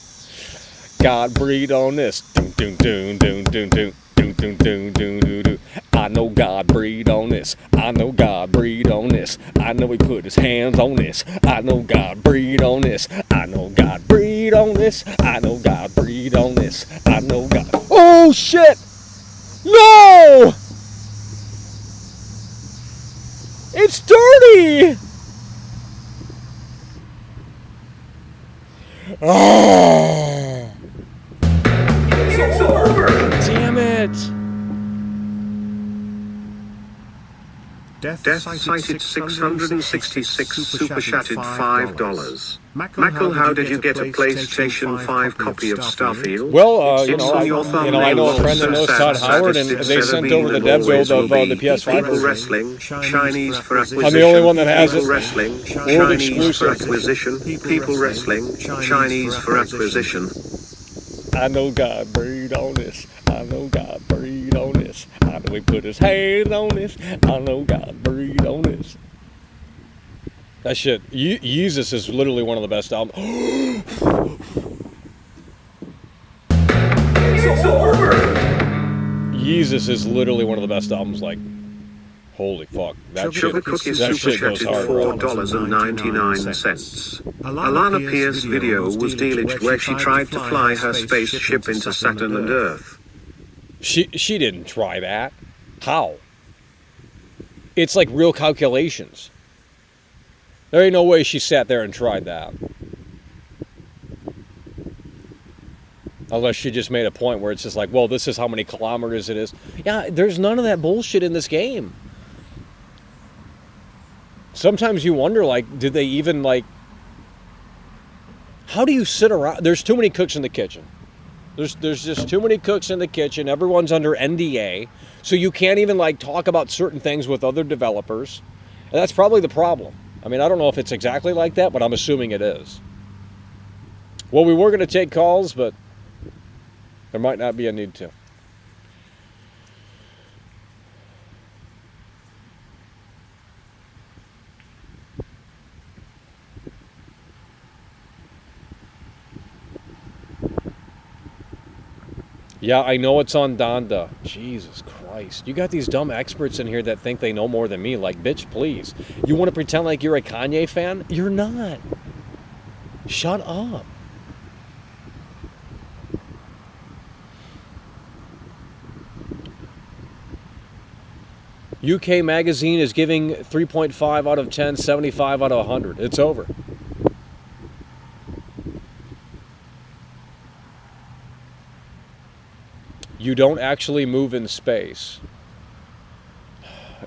God breathe on this. Doon, doon, doon, doon, doon, doon, doon, doon, doon, doon, doon, doon. I know God breathe on this. I know God breathe on this. I know he put his hands on this. I know God breathe on this. I know God breathe on this. I know God breathe on this. I know God. Oh, shit! No! It's dirty! Oh. It's over! Damn it! Death cited 666 super chatted $5. Mackle, how did you get a PlayStation 5 copy of Starfield? Well, It's on your thumbnail. I know a friend that knows Todd Howard, and they sent over the dev build of the PS5 People version. wrestling, Chinese for acquisition. I'm the only one that has People it. wrestling, World Chinese for exclusive. acquisition. People wrestling, Chinese for acquisition. I know God breathed on this. I know God breathed on this. I know he put his hand on this. I know God breathed on this. That shit. Yeezus is literally one of the best albums. It's over! Yeezus is literally one of the best albums. Like, holy fuck. That Sugar shit, Cookies that super shit goes chatted hard, bro. $4.99. Alana Pierce's video was dealaged where she tried to fly her spaceship into Saturn and Earth. She didn't try that. How? It's like real calculations. There ain't no way she sat there and tried that. Unless she just made a point where it's just like, well, this is how many kilometers it is. Yeah, there's none of that bullshit in this game. Sometimes you wonder, like, did they even, like... How do you sit around... There's too many cooks in the kitchen. There's just too many cooks in the kitchen. Everyone's under NDA. So you can't even, like, talk about certain things with other developers. And that's probably the problem. I mean, I don't know if it's exactly like that, but I'm assuming it is. Well, we were going to take calls, but there might not be a need to. Yeah, I know it's on Donda. Jesus Christ. You got these dumb experts in here that think they know more than me. Like, bitch, please. You want to pretend like you're a Kanye fan? You're not. Shut up. UK Magazine is giving 3.5 out of 10, 75 out of 100. It's over. You don't actually move in space.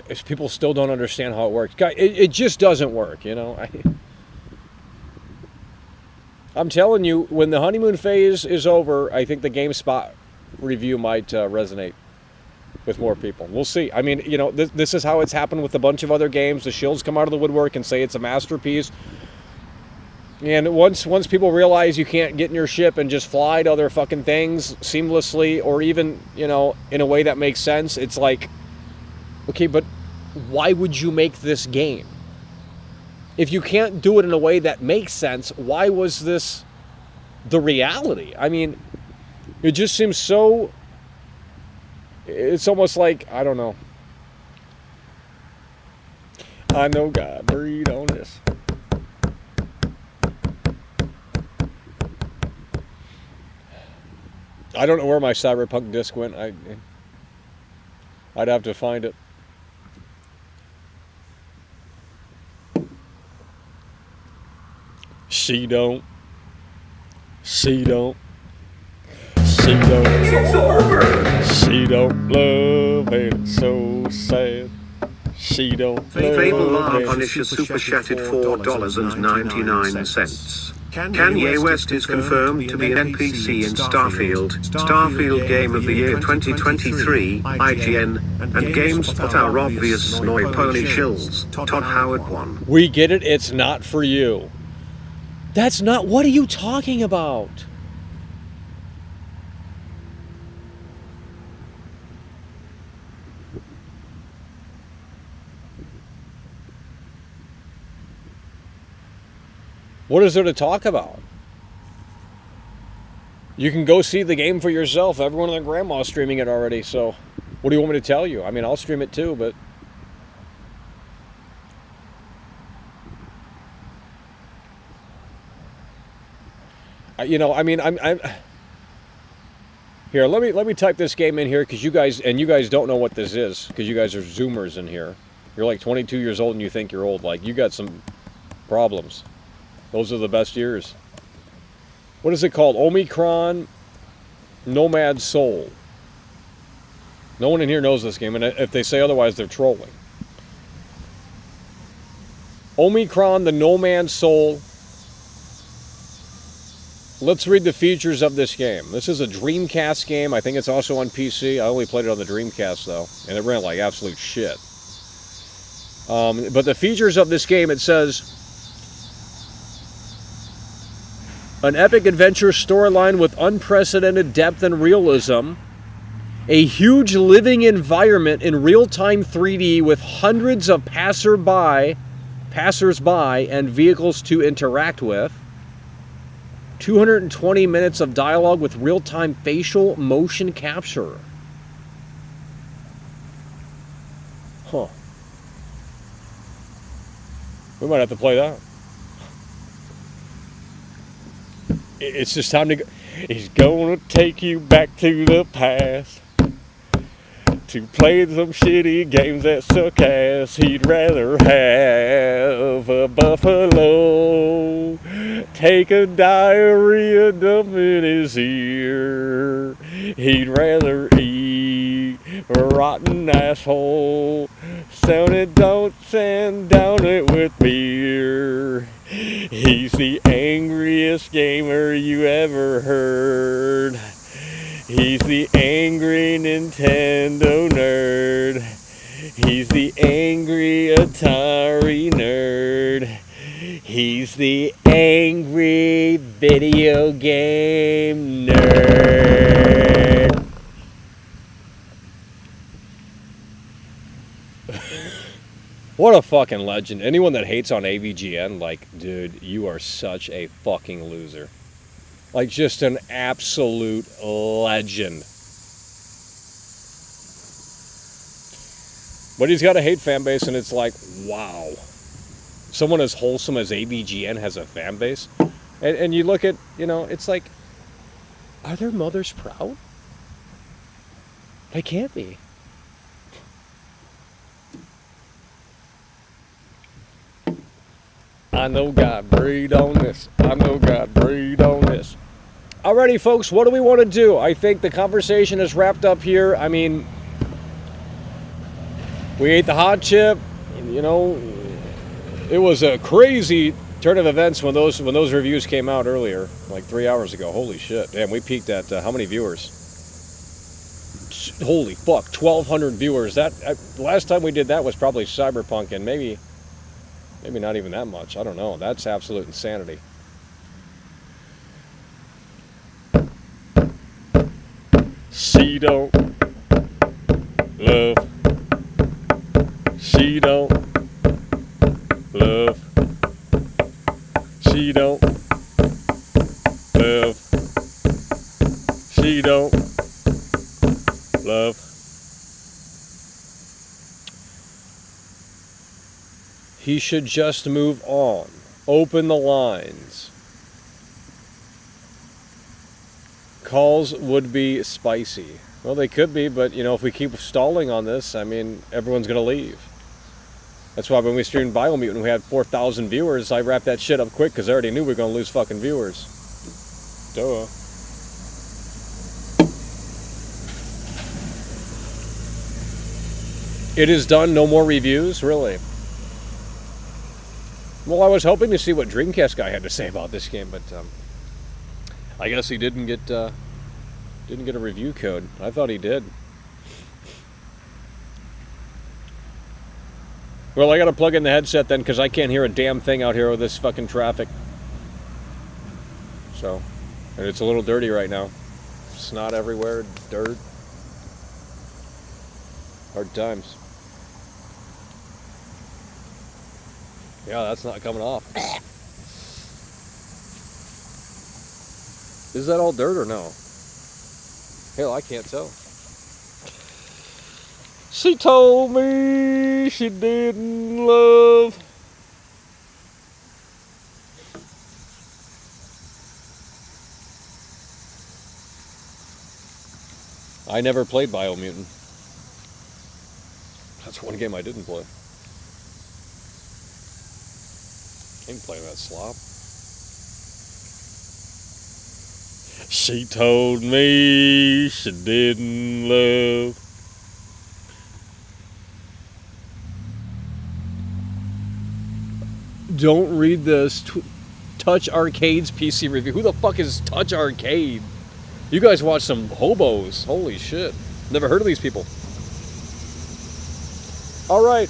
If people still don't understand how it works. It just doesn't work, you know. I'm telling you, when the honeymoon phase is over, I think the GameSpot review might resonate with more people. We'll see. I mean, you know, this is how it's happened with a bunch of other games. The shills come out of the woodwork and say it's a masterpiece. And once people realize you can't get in your ship and just fly to other fucking things seamlessly, or even, you know, in a way that makes sense, it's like, okay, but why would you make this game? If you can't do it in a way that makes sense, why was this the reality? I mean, it just seems so... It's almost like, I don't know. I know God breathed on this. I don't know where my Cyberpunk disc went. I'd have to find it. She don't. She don't. She don't. It's over. She don't love it. It's so sad. She don't Fable love Mar it. punishes super chatted $4.99. Kanye West is confirmed to be an NPC in Starfield, Starfield Game of the Year 2023, IGN, and games that are obvious Snowy Pony Shills, Todd Howard 1. We get it. It's not for you. That's not. What are you talking about? What is there to talk about? You can go see the game for yourself. Everyone and their grandma's streaming it already, so what do you want me to tell you? I mean, I'll stream it too, but you know, I mean, I'm here. Let me type this game in here because you guys don't know what this is because you guys are Zoomers in here. You're like 22 years old and you think you're old. Like you got some problems. Those are the best years. What is it called? Omicron Nomad Soul. No one in here knows this game, and if they say otherwise, they're trolling. Omicron the Nomad Soul. Let's read the features of this game. This is a Dreamcast game. I think it's also on PC. I only played it on the Dreamcast, though, and it ran like absolute shit. But the features of this game, it says, an epic adventure storyline with unprecedented depth and realism, a huge living environment in real-time 3D with hundreds of passers-by and vehicles to interact with, 220 minutes of dialogue with real-time facial motion capture. Huh. We might have to play that. It's just time to go. He's gonna take you back to the past to play some shitty games that suck ass. He'd rather have a buffalo take a diarrhea dump in his ear. He'd rather eat a rotten asshole. Sound it, don't sand down it with beer. He's the angriest gamer you ever heard. He's the angry Nintendo nerd. He's the angry Atari nerd. He's the angry video game nerd. What a fucking legend. Anyone that hates on AVGN, like, dude, you are such a fucking loser. Like, just an absolute legend. But he's got a hate fan base, and it's like, wow. Someone as wholesome as AVGN has a fan base. And you look at, you know, it's like, are their mothers proud? They can't be. I know God breathed on this. I know God breathed on this. Alrighty, folks, what do we want to do? I think the conversation is wrapped up here. I mean, we ate the hot chip. You know, it was a crazy turn of events when those reviews came out earlier, like 3 hours ago. Holy shit. Damn, we peaked at how many viewers? Holy fuck, 1,200 viewers. That last time we did that was probably Cyberpunk, and maybe not even that much. I don't know. That's absolute insanity. She don't love. She don't love. She don't love. She don't love. He should just move on. Open the lines. Calls would be spicy. Well, they could be, but you know, if we keep stalling on this, I mean, everyone's gonna leave. That's why when we streamed Biomutant, we had 4,000 viewers. I wrapped that shit up quick because I already knew we were gonna lose fucking viewers. Duh. It is done. No more reviews, really. Well, I was hoping to see what Dreamcast guy had to say about this game, but I guess he didn't get a review code. I thought he did. Well, I gotta plug in the headset then because I can't hear a damn thing out here with this fucking traffic. So, and it's a little dirty right now. Snot everywhere, dirt. Hard times. Yeah, that's not coming off. Is that all dirt or no? Hell, I can't tell. She told me she didn't love. I never played Biomutant. That's one game I didn't play. Ain't playing that slop. She told me she didn't love. Don't read this. Touch Arcade's PC review. Who the fuck is Touch Arcade? You guys watch some hobos. Holy shit. Never heard of these people. All right.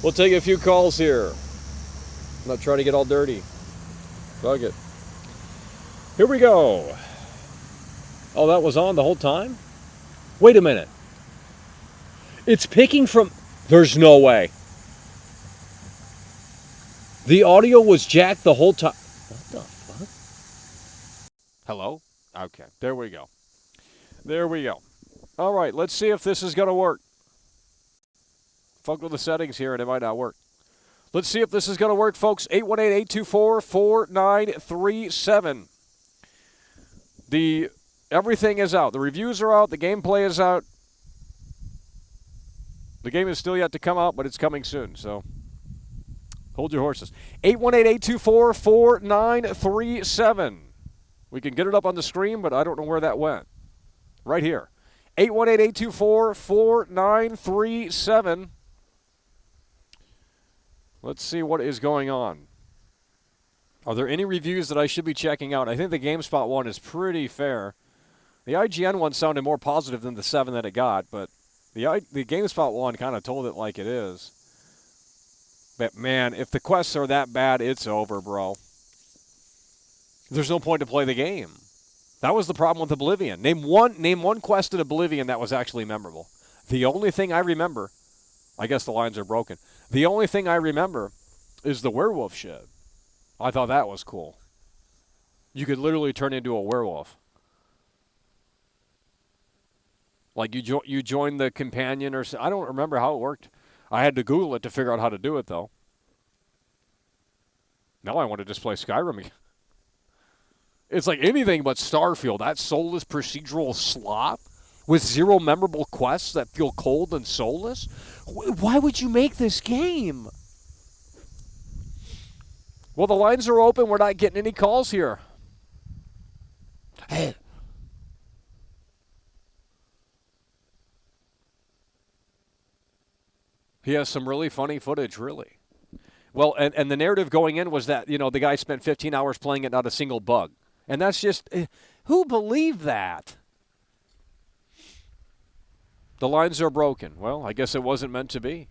We'll take a few calls here. I'm not trying to get all dirty. Fuck it. Here we go. Oh, that was on the whole time? Wait a minute. It's picking from... There's no way. The audio was jacked the whole time. What the fuck? Hello? Okay, there we go. There we go. All right, let's see if this is going to work. Fuck with the settings here and it might not work. Let's see if this is going to work, folks. 818-824-4937. Everything is out. The reviews are out. The gameplay is out. The game is still yet to come out, but it's coming soon, so hold your horses. 818-824-4937. We can get it up on the screen, but I don't know where that went. Right here. 818-824-4937. Let's see what is going on. Are there any reviews that I should be checking out? I think the GameSpot one is pretty fair. The IGN one sounded more positive than the 7 that it got, but the GameSpot one kind of told it like it is. But man, if the quests are that bad, it's over, bro. There's no point to play the game. That was the problem with Oblivion. Name one quest in Oblivion that was actually memorable. The only thing I remember, I guess the lines are broken. The only thing I remember is the werewolf shit. I thought that was cool. You could literally turn into a werewolf. Like you join the companion or I don't remember how it worked. I had to Google it to figure out how to do it, though. Now I want to just play Skyrim again. It's like anything but Starfield. That soulless procedural slop with zero memorable quests that feel cold and soulless. Why would you make this game? Well, the lines are open. We're not getting any calls here. Hey. He has some really funny footage, really. Well, and the narrative going in was that, the guy spent 15 hours playing it, not a single bug. And that's just, who believed that? The lines are broken. Well, I guess it wasn't meant to be.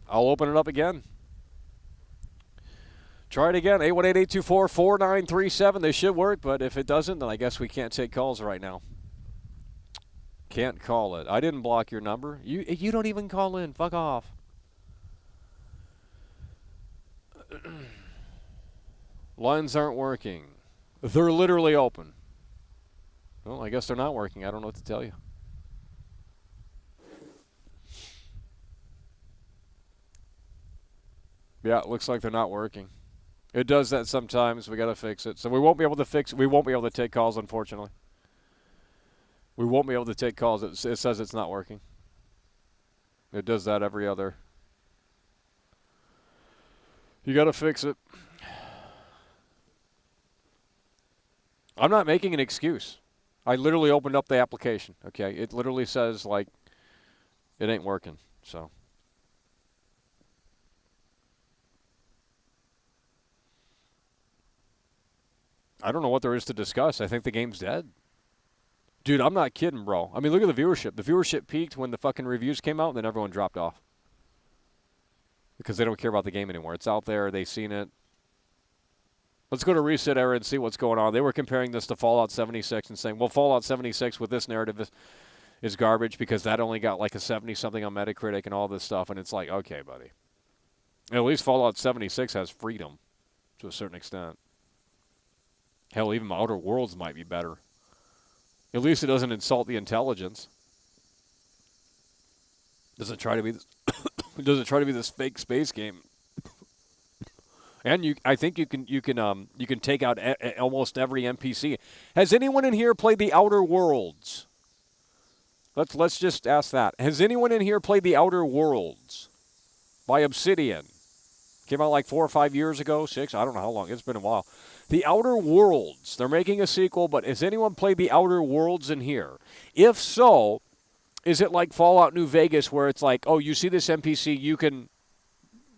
I'll open it up again. Try it again. 818-824-4937. They should work, but if it doesn't, then I guess we can't take calls right now. Can't call it. I didn't block your number. You don't even call in. Fuck off. Lines aren't working. They're literally open. Well, I guess they're not working. I don't know what to tell you. Yeah, it looks like they're not working. It does that sometimes. We got to fix it. So we won't be able to fix it. We won't be able to take calls, unfortunately. We won't be able to take calls. It says it's not working. It does that every other. You got to fix it. I'm not making an excuse. I literally opened up the application, okay? It literally says, like, it ain't working, so. I don't know what there is to discuss. I think the game's dead. Dude, I'm not kidding, bro. I mean, look at the viewership. The viewership peaked when the fucking reviews came out, and then everyone dropped off. Because they don't care about the game anymore. It's out there. They've seen it. Let's go to Reset Era and see what's going on. They were comparing this to Fallout 76 and saying, well, Fallout 76 with this narrative is garbage because that only got like a 70-something on Metacritic and all this stuff. And it's like, okay, buddy. At least Fallout 76 has freedom to a certain extent. Hell, even Outer Worlds might be better. At least it doesn't insult the intelligence. Doesn't try to be this doesn't try to be this fake space game. And I think you can take out almost every NPC. Has anyone in here played the Outer Worlds? Let's just ask that. Has anyone in here played the Outer Worlds by Obsidian? Came out like 4 or 5 years ago, 6. I don't know how long. It's been a while. The Outer Worlds. They're making a sequel, but has anyone played the Outer Worlds in here? If so, is it like Fallout New Vegas where it's like, oh, you see this NPC, you can,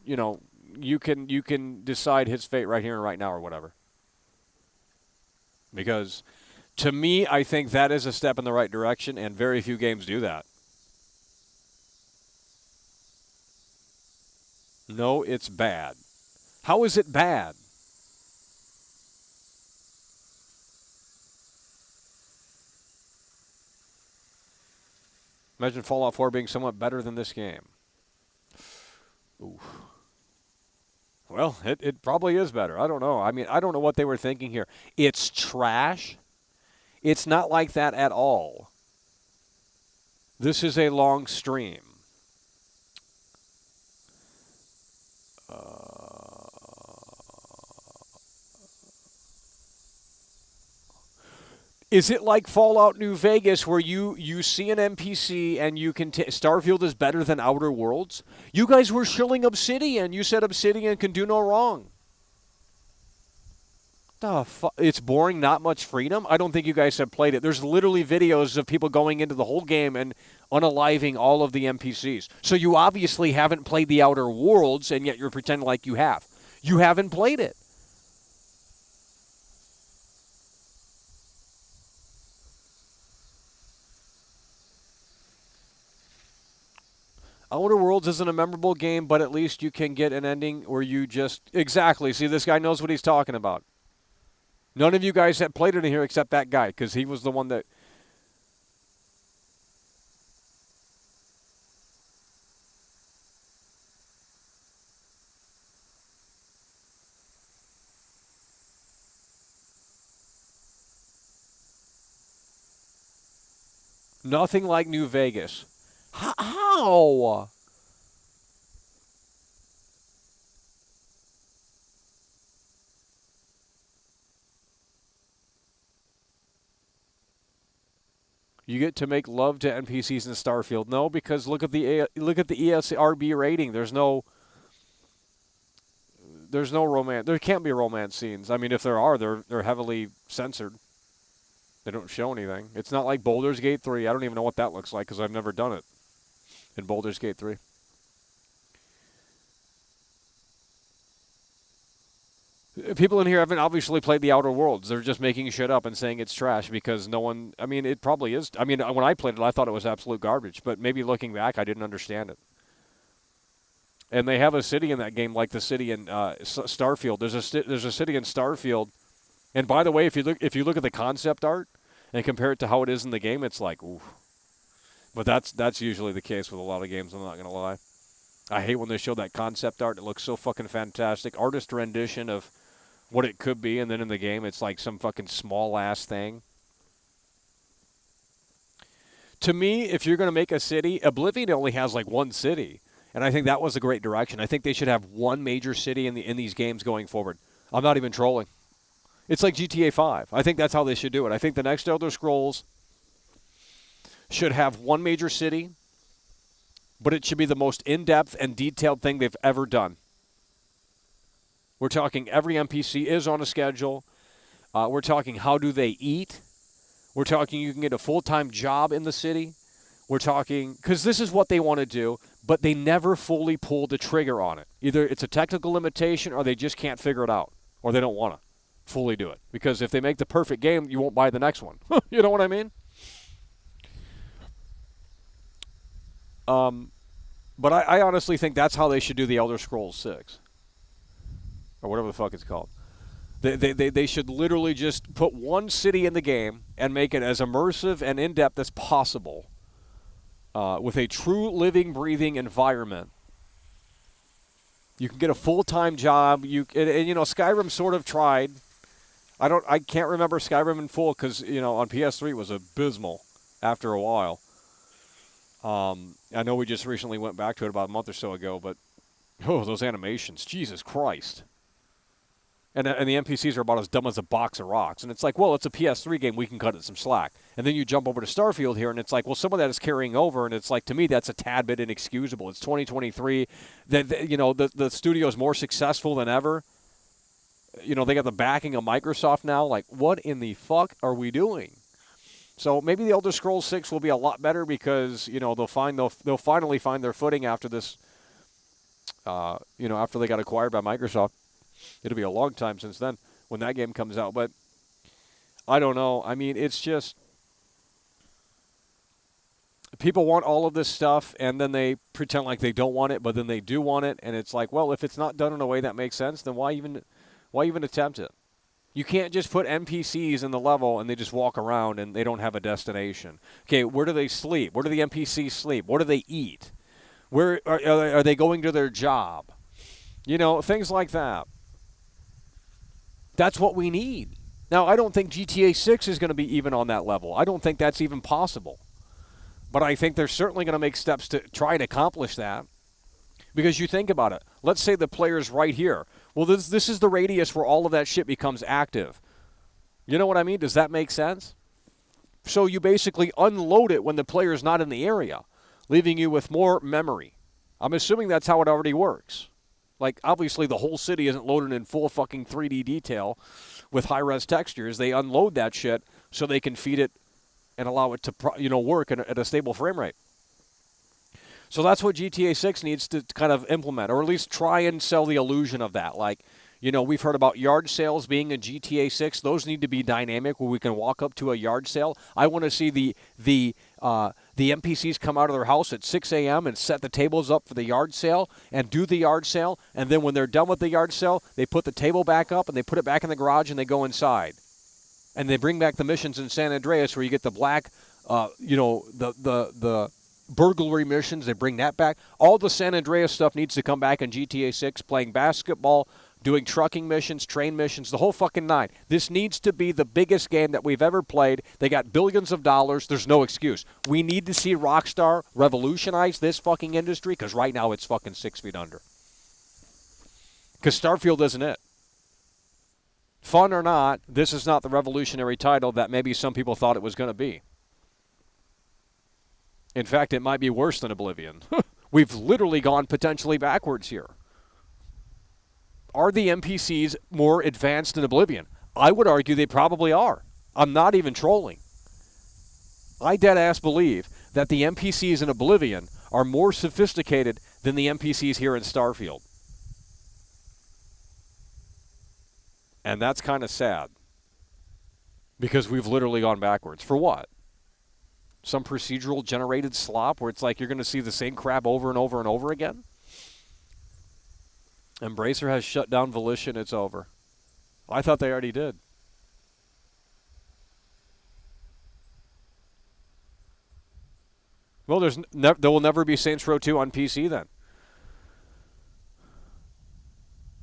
you can decide his fate right here and right now or whatever. Because to me, I think that is a step in the right direction, and very few games do that. No, it's bad. How is it bad? Imagine Fallout 4 being somewhat better than this game. Oof. Well, it probably is better. I don't know. I mean, I don't know what they were thinking here. It's trash. It's not like that at all. This is a long stream. Is it like Fallout New Vegas where you see an NPC and you can Starfield is better than Outer Worlds? You guys were shilling Obsidian. You said Obsidian can do no wrong. The fuck? It's boring, not much freedom? I don't think you guys have played it. There's literally videos of people going into the whole game and unaliving all of the NPCs. So you obviously haven't played the Outer Worlds, and yet you're pretending like you have. You haven't played it. Outer Worlds isn't a memorable game, but at least you can get an ending where you just... Exactly. See, this guy knows what he's talking about. None of you guys have played it in here except that guy, because he was the one that... Nothing like New Vegas. How? You get to make love to NPCs in Starfield. No, because look at the ESRB rating. There's no romance. There can't be romance scenes. I mean, if there are, they're heavily censored. They don't show anything. It's not like Baldur's Gate 3. I don't even know what that looks like because I've never done it in Baldur's Gate 3. People in here haven't obviously played the Outer Worlds. They're just making shit up and saying it's trash because no one... I mean, it probably is. I mean, when I played it, I thought it was absolute garbage. But maybe looking back, I didn't understand it. And they have a city in that game like the city in Starfield. There's a city in Starfield. And by the way, if you look at the concept art and compare it to how it is in the game, it's like, ooh. But that's usually the case with a lot of games, I'm not going to lie. I hate when they show that concept art. It looks so fucking fantastic. Artist rendition of what it could be, and then in the game it's like some fucking small-ass thing. To me, if you're going to make a city, Oblivion only has like one city, and I think that was a great direction. I think they should have one major city in these games going forward. I'm not even trolling. It's like GTA 5. I think that's how they should do it. I think the next Elder Scrolls should have one major city, but it should be the most in-depth and detailed thing they've ever done. We're talking every NPC is on a schedule. We're talking how do they eat. We're talking you can get a full-time job in the city. We're talking, because this is what they want to do, but they never fully pull the trigger on it. Either it's a technical limitation or they just can't figure it out, or they don't want to fully do it. Because if they make the perfect game, you won't buy the next one. You know what I mean? But I honestly think that's how they should do the Elder Scrolls 6. Or whatever the fuck it's called. They should literally just put one city in the game and make it as immersive and in-depth as possible with a true living, breathing environment. You can get a full-time job. And Skyrim sort of tried. I can't remember Skyrim in full because, on PS3 it was abysmal after a while. I know we just recently went back to it about a month or so ago, but those animations, Jesus Christ. And the NPCs are about as dumb as a box of rocks. And it's like, well, it's a PS3 game. We can cut it some slack. And then you jump over to Starfield here, and it's like, well, some of that is carrying over. And it's like, to me, that's a tad bit inexcusable. It's 2023. The studio is more successful than ever. They got the backing of Microsoft now. Like, what in the fuck are we doing? So maybe the Elder Scrolls 6 will be a lot better because, they'll finally find their footing after this, after they got acquired by Microsoft. It'll be a long time since then when that game comes out. But I don't know. I mean, it's just people want all of this stuff, and then they pretend like they don't want it, but then they do want it. And it's like, well, if it's not done in a way that makes sense, then why even attempt it? You can't just put NPCs in the level and they just walk around and they don't have a destination. Okay, where do they sleep? Where do the NPCs sleep? What do they eat? Where are they going to their job? Things like that. That's what we need. Now, I don't think GTA 6 is going to be even on that level. I don't think that's even possible. But I think they're certainly going to make steps to try and accomplish that. Because you think about it. Let's say the player's right here. Well, this is the radius where all of that shit becomes active. You know what I mean? Does that make sense? So you basically unload it when the player's not in the area, leaving you with more memory. I'm assuming that's how it already works. Like, obviously, the whole city isn't loaded in full fucking 3D detail with high-res textures. They unload that shit so they can feed it and allow it to, work at a stable frame rate. So that's what GTA 6 needs to kind of implement, or at least try and sell the illusion of that. Like, we've heard about yard sales being in GTA 6. Those need to be dynamic where we can walk up to a yard sale. I want to see the NPCs come out of their house at 6 a.m. and set the tables up for the yard sale and do the yard sale. And then when they're done with the yard sale, they put the table back up and they put it back in the garage and they go inside. And they bring back the missions in San Andreas where you get the black, the burglary missions. They bring that back. All the San Andreas stuff needs to come back in GTA 6, playing basketball, doing trucking missions, train missions, the whole fucking nine. This needs to be the biggest game that we've ever played. They got billions of dollars. There's no excuse. We need to see Rockstar revolutionize this fucking industry because right now it's fucking 6 feet under. Because Starfield isn't it. Fun or not, this is not the revolutionary title that maybe some people thought it was going to be. In fact, it might be worse than Oblivion. We've literally gone potentially backwards here. Are the NPCs more advanced than Oblivion? I would argue they probably are. I'm not even trolling. I dead-ass believe that the NPCs in Oblivion are more sophisticated than the NPCs here in Starfield. And that's kind of sad. Because we've literally gone backwards. For what? Some procedural generated slop where it's like you're going to see the same crap over and over and over again? Embracer has shut down Volition. It's over. I thought they already did. Well, there will never be Saints Row 2 on PC then.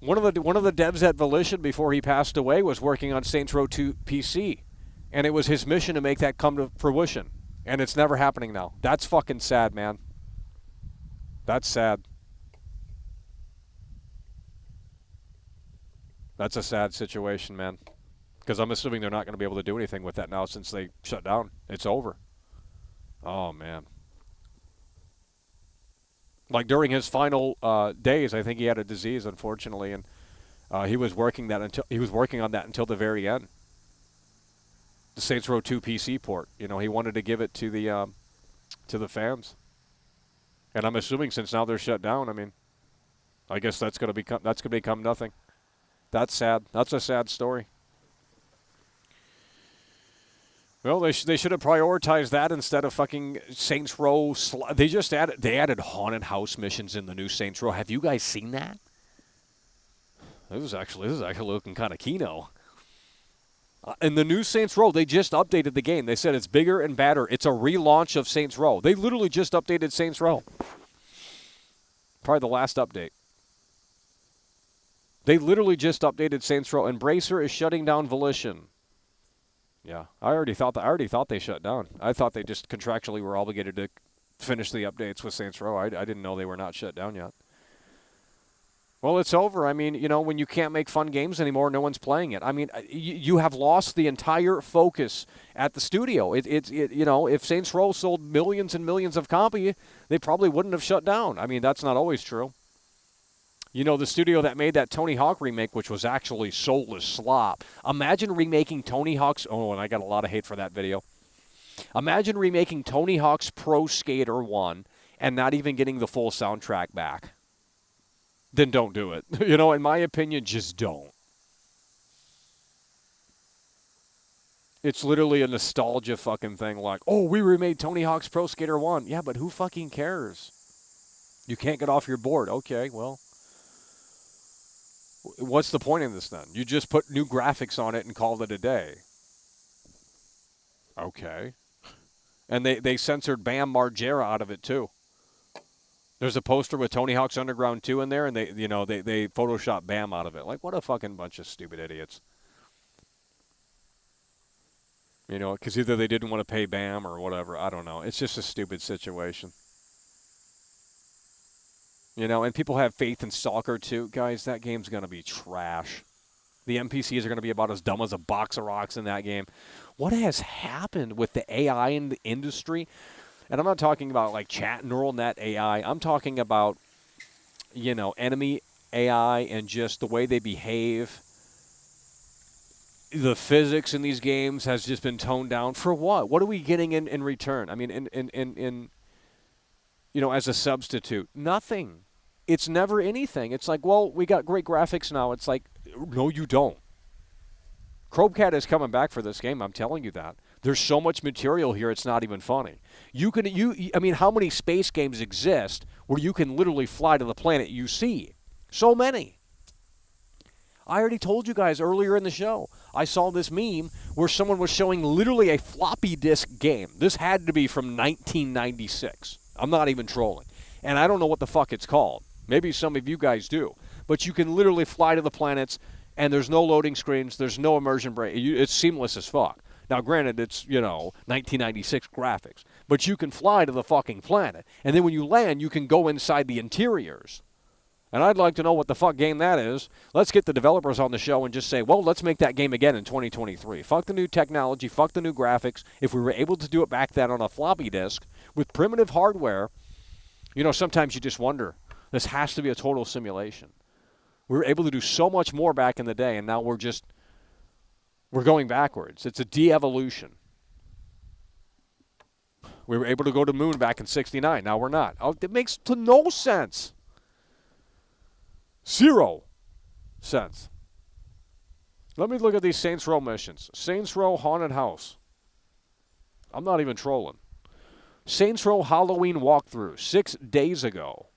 One of the devs at Volition before he passed away was working on Saints Row 2 PC, and it was his mission to make that come to fruition, and it's never happening now. That's fucking sad, man. That's sad. That's a sad situation, man. Because I'm assuming they're not going to be able to do anything with that now since they shut down. It's over. Oh, man. Like during his final days, I think he had a disease, unfortunately, and he was working on that until the very end. The Saints Row 2 PC port. You know, he wanted to give it to the fans. And I'm assuming since now they're shut down, I mean, I guess that's going to become nothing. That's sad. That's a sad story. Well, they should have prioritized that instead of fucking Saints Row. They added haunted house missions in the new Saints Row. Have you guys seen that? This is actually looking kind of keno. In the new Saints Row, they just updated the game. They said it's bigger and badder. It's a relaunch of Saints Row. They literally just updated Saints Row. Probably the last update. They literally just updated Saints Row. Embracer is shutting down Volition. Yeah, I already thought they shut down. I thought they just contractually were obligated to finish the updates with Saints Row. I didn't know they were not shut down yet. Well, it's over. I mean, you know, when you can't make fun games anymore, no one's playing it. I mean, you have lost the entire focus at the studio. You know, if Saints Row sold millions and millions of copies, they probably wouldn't have shut down. I mean, that's not always true. You know, the studio that made that Tony Hawk remake, which was actually soulless slop. Imagine remaking Tony Hawk's... Oh, and I got a lot of hate for that video. Imagine remaking Tony Hawk's Pro Skater 1 and not even getting the full soundtrack back. Then don't do it. You know, in my opinion, just don't. It's literally a nostalgia fucking thing like, oh, we remade Tony Hawk's Pro Skater 1. Yeah, but who fucking cares? You can't get off your board. Okay, well... What's the point of this then? You just put new graphics on it and called it a day. Okay. And they censored Bam Margera out of it too. There's a poster with Tony Hawk's Underground 2 in there, and they Photoshopped Bam out of it. Like, what a fucking bunch of stupid idiots. You know, because either they didn't want to pay Bam or whatever. I don't know. It's just a stupid situation. You know, and people have faith in Stalker too. Guys, that game's going to be trash. The NPCs are going to be about as dumb as a box of rocks in that game. What has happened with the AI in the industry? And I'm not talking about like chat neural net AI. I'm talking about, you know, enemy AI and just the way they behave. The physics in these games has just been toned down. For what? What are we getting in return? I mean, in you know, as a substitute. Nothing. It's never anything. It's like, well, we got great graphics now. It's like, no, you don't. Chromecat is coming back for this game. I'm telling you that. There's so much material here, it's not even funny. I mean, how many space games exist where you can literally fly to the planet you see? So many. I already told you guys earlier in the show. I saw this meme where someone was showing literally a floppy disk game. This had to be from 1996. I'm not even trolling. And I don't know what the fuck it's called. Maybe some of you guys do. But you can literally fly to the planets, and there's no loading screens. There's no immersion break. It's seamless as fuck. Now, granted, it's, you know, 1996 graphics. But you can fly to the fucking planet. And then when you land, you can go inside the interiors. And I'd like to know what the fuck game that is. Let's get the developers on the show and just say, well, let's make that game again in 2023. Fuck the new technology. Fuck the new graphics. If we were able to do it back then on a floppy disk with primitive hardware, you know, sometimes you just wonder, this has to be a total simulation. We were able to do so much more back in the day, and now we're going backwards. It's a de-evolution. We were able to go to the moon back in '69. Now we're not. Oh, it makes no sense. 0 sense. Let me look at these Saints Row missions. Saints Row Haunted House. I'm not even trolling. Saints Row Halloween walkthrough 6 days ago.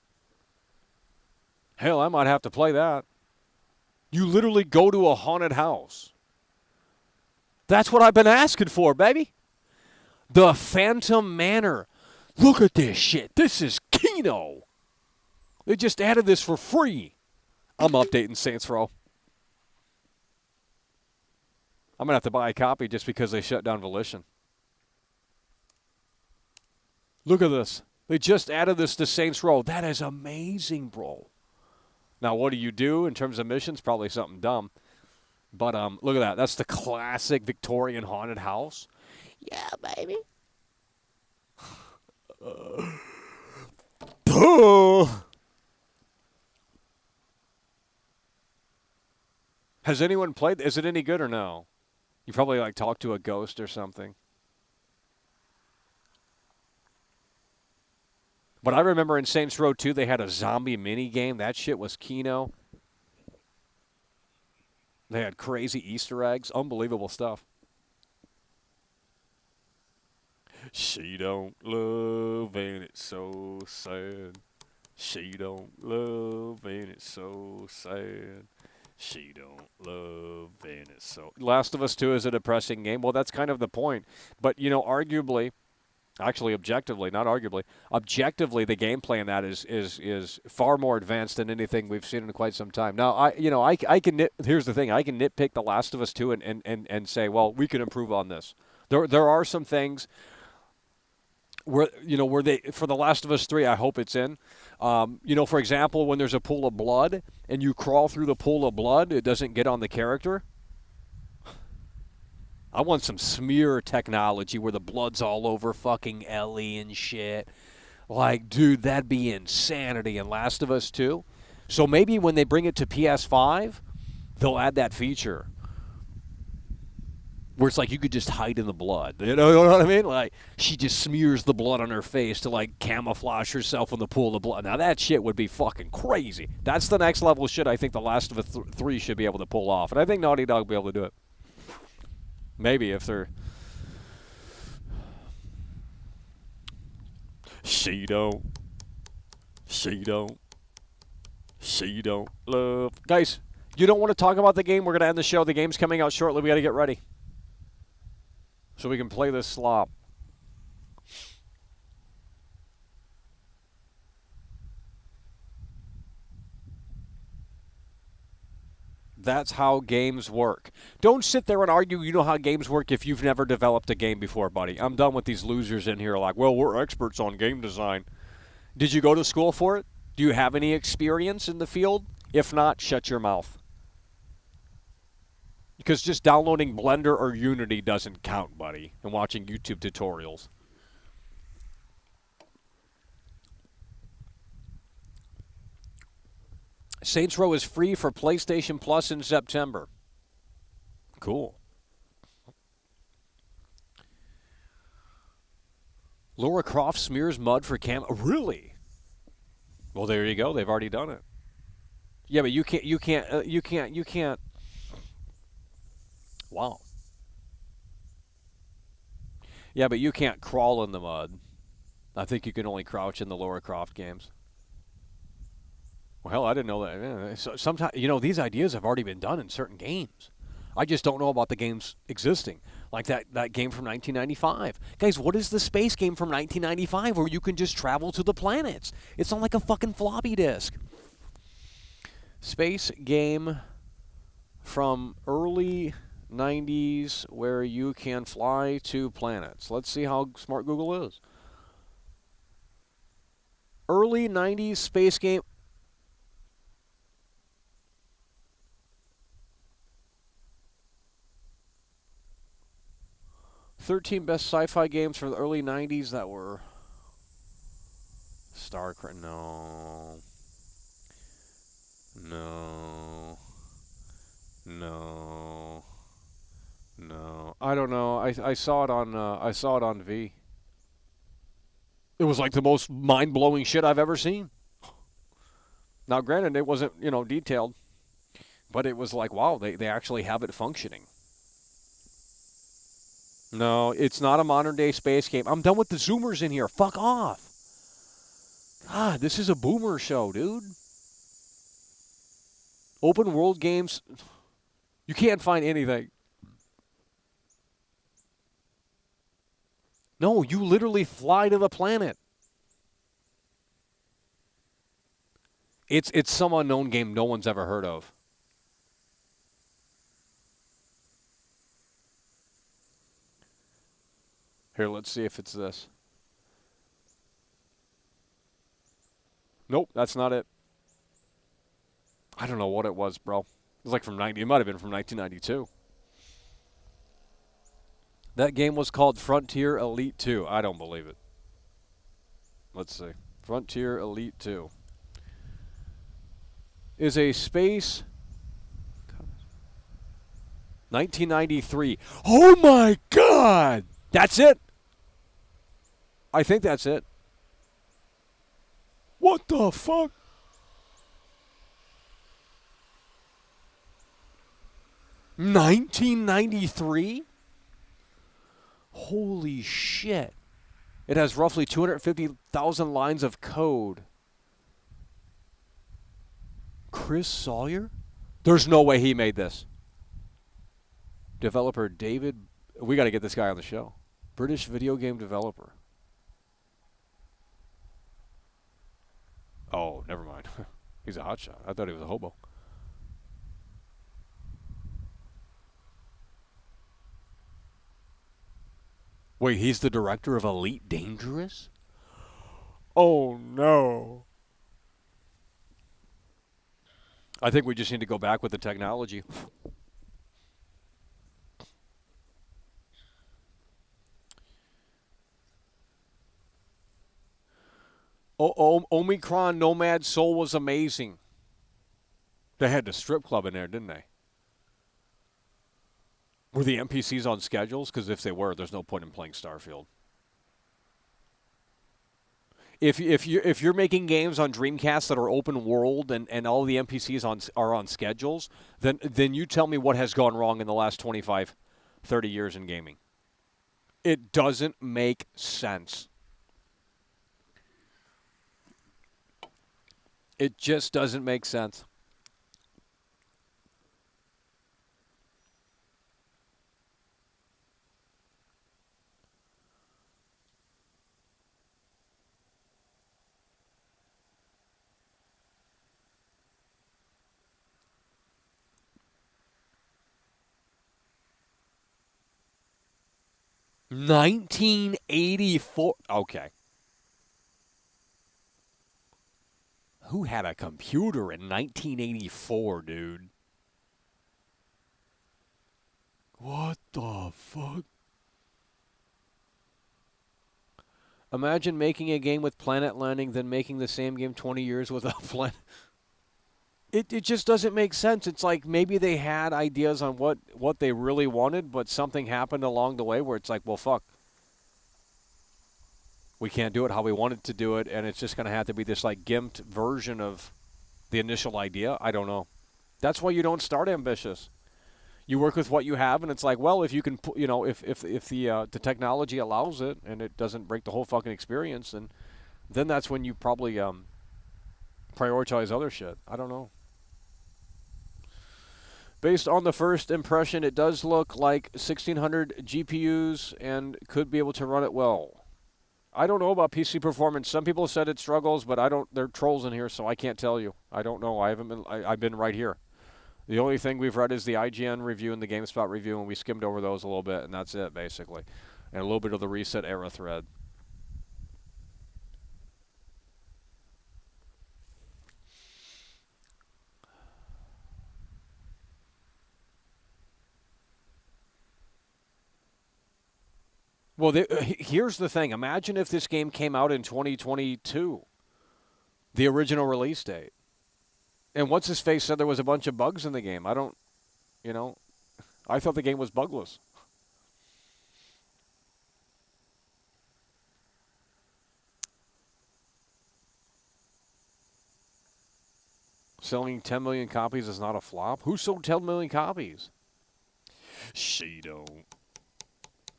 Hell, I might have to play that. You literally go to a haunted house. That's what I've been asking for, baby. The Phantom Manor. Look at this shit. This is keno. They just added this for free. I'm updating Saints Row. I'm going to have to buy a copy just because they shut down Volition. Look at this. They just added this to Saints Row. That is amazing, bro. Now, what do you do in terms of missions? Probably something dumb. But look at that. That's the classic Victorian haunted house. Yeah, baby. Has anyone played? Is it any good or no? You probably like talk to a ghost or something. But I remember in Saints Row 2 they had a zombie mini game. That shit was Keno. They had crazy Easter eggs, unbelievable stuff. She don't love and it's so sad. She don't love and it's so sad. She don't love and it's so. Last of Us 2 is a depressing game. Well, that's kind of the point. But you know, arguably, actually, objectively, not arguably, objectively, the gameplay in that is far more advanced than anything we've seen in quite some time. Now, I can here's the thing, I can nitpick The Last of Us 2 and say, well, we can improve on this. There are some things where they for The Last of Us 3, I hope it's in. For example, when there's a pool of blood and you crawl through the pool of blood, it doesn't get on the character. I want some smear technology where the blood's all over fucking Ellie and shit. Like, dude, that'd be insanity in Last of Us 2. So maybe when they bring it to PS5, they'll add that feature. Where it's like you could just hide in the blood. You know what I mean? Like, she just smears the blood on her face to, like, camouflage herself in the pool of blood. Now, that shit would be fucking crazy. That's the next level of shit I think The Last of Us 3 should be able to pull off. And I think Naughty Dog will be able to do it. Maybe if they're... She don't love... Guys, you don't want to talk about the game? We're going to end the show. The game's coming out shortly. We got to get ready so we can play this slop. That's how games work. Don't sit there and argue you know how games work if you've never developed a game before, buddy. I'm done with these losers in here like, well, we're experts on game design. Did you go to school for it? Do you have any experience in the field? If not, shut your mouth. Because just downloading Blender or Unity doesn't count, buddy, and watching YouTube tutorials. Saints Row is free for PlayStation Plus in September. Cool. Lara Croft smears mud for cam. Really? Well, there you go. They've already done it. Yeah, but you can't. Wow. Yeah, but you can't crawl in the mud. I think you can only crouch in the Lara Croft games. Well, hell, I didn't know that. Yeah, so sometimes, these ideas have already been done in certain games. I just don't know about the games existing. Like that game from 1995. Guys, what is the space game from 1995 where you can just travel to the planets? It's on like a fucking floppy disk. Space game from early 90s where you can fly to planets. Let's see how smart Google is. Early 90s space game. 13 best sci-fi games from the early 90s that were StarCraft. No. I don't know. I saw it on V. It was like the most mind-blowing shit I've ever seen. Now, granted, it wasn't, detailed, but it was like, wow, they actually have it functioning. No, it's not a modern-day space game. I'm done with the Zoomers in here. Fuck off. God, this is a boomer show, dude. Open world games, you can't find anything. No, you literally fly to the planet. It's some unknown game no one's ever heard of. Here, let's see if it's this. Nope, that's not it. I don't know what it was, bro. was like from 90. It might have been from 1992. That game was called Frontier Elite 2. I don't believe it. Let's see. Frontier Elite 2 is a space 1993. Oh my God! That's it. I think that's it. What the fuck? $1993? Holy shit. It has roughly 250,000 lines of code. Chris Sawyer? There's no way he made this. Developer David, we got to get this guy on the show. British video game developer. Oh, never mind. He's a hotshot. I thought he was a hobo. Wait, he's the director of Elite Dangerous? Oh, no. I think we just need to go back with the technology. Omicron Nomad Soul was amazing. They had the strip club in there, didn't they? Were the NPCs on schedules? Because if they were, there's no point in playing Starfield. If you're making games on Dreamcast that are open world and all the NPCs are on schedules, then you tell me what has gone wrong in the last 25, 30 years in gaming. It doesn't make sense. It just doesn't make sense. $1984. Okay. Who had a computer in 1984, dude? What the fuck? Imagine making a game with Planet Landing, then making the same game 20 years without Planet. It just doesn't make sense. It's like maybe they had ideas on what they really wanted, but something happened along the way where it's like, well, fuck. We can't do it how we wanted to do it, and it's just going to have to be this like gimped version of the initial idea. I don't know. That's why you don't start ambitious. You work with what you have, and it's like, well, if you can, if the technology allows it and it doesn't break the whole fucking experience, and then that's when you probably prioritize other shit. I don't know. Based on the first impression, it does look like 1600 GPUs and could be able to run it well. I don't know about PC performance. Some people said it struggles, but I don't. There are trolls in here, so I can't tell you. I don't know. I've been right here. The only thing we've read is the IGN review and the GameSpot review, and we skimmed over those a little bit, and that's it, basically. And a little bit of the Reset Era thread. Well, here's the thing. Imagine if this game came out in 2022, the original release date. And what's-his-face said there was a bunch of bugs in the game. I thought the game was bugless. Selling 10 million copies is not a flop? Who sold 10 million copies? She don't.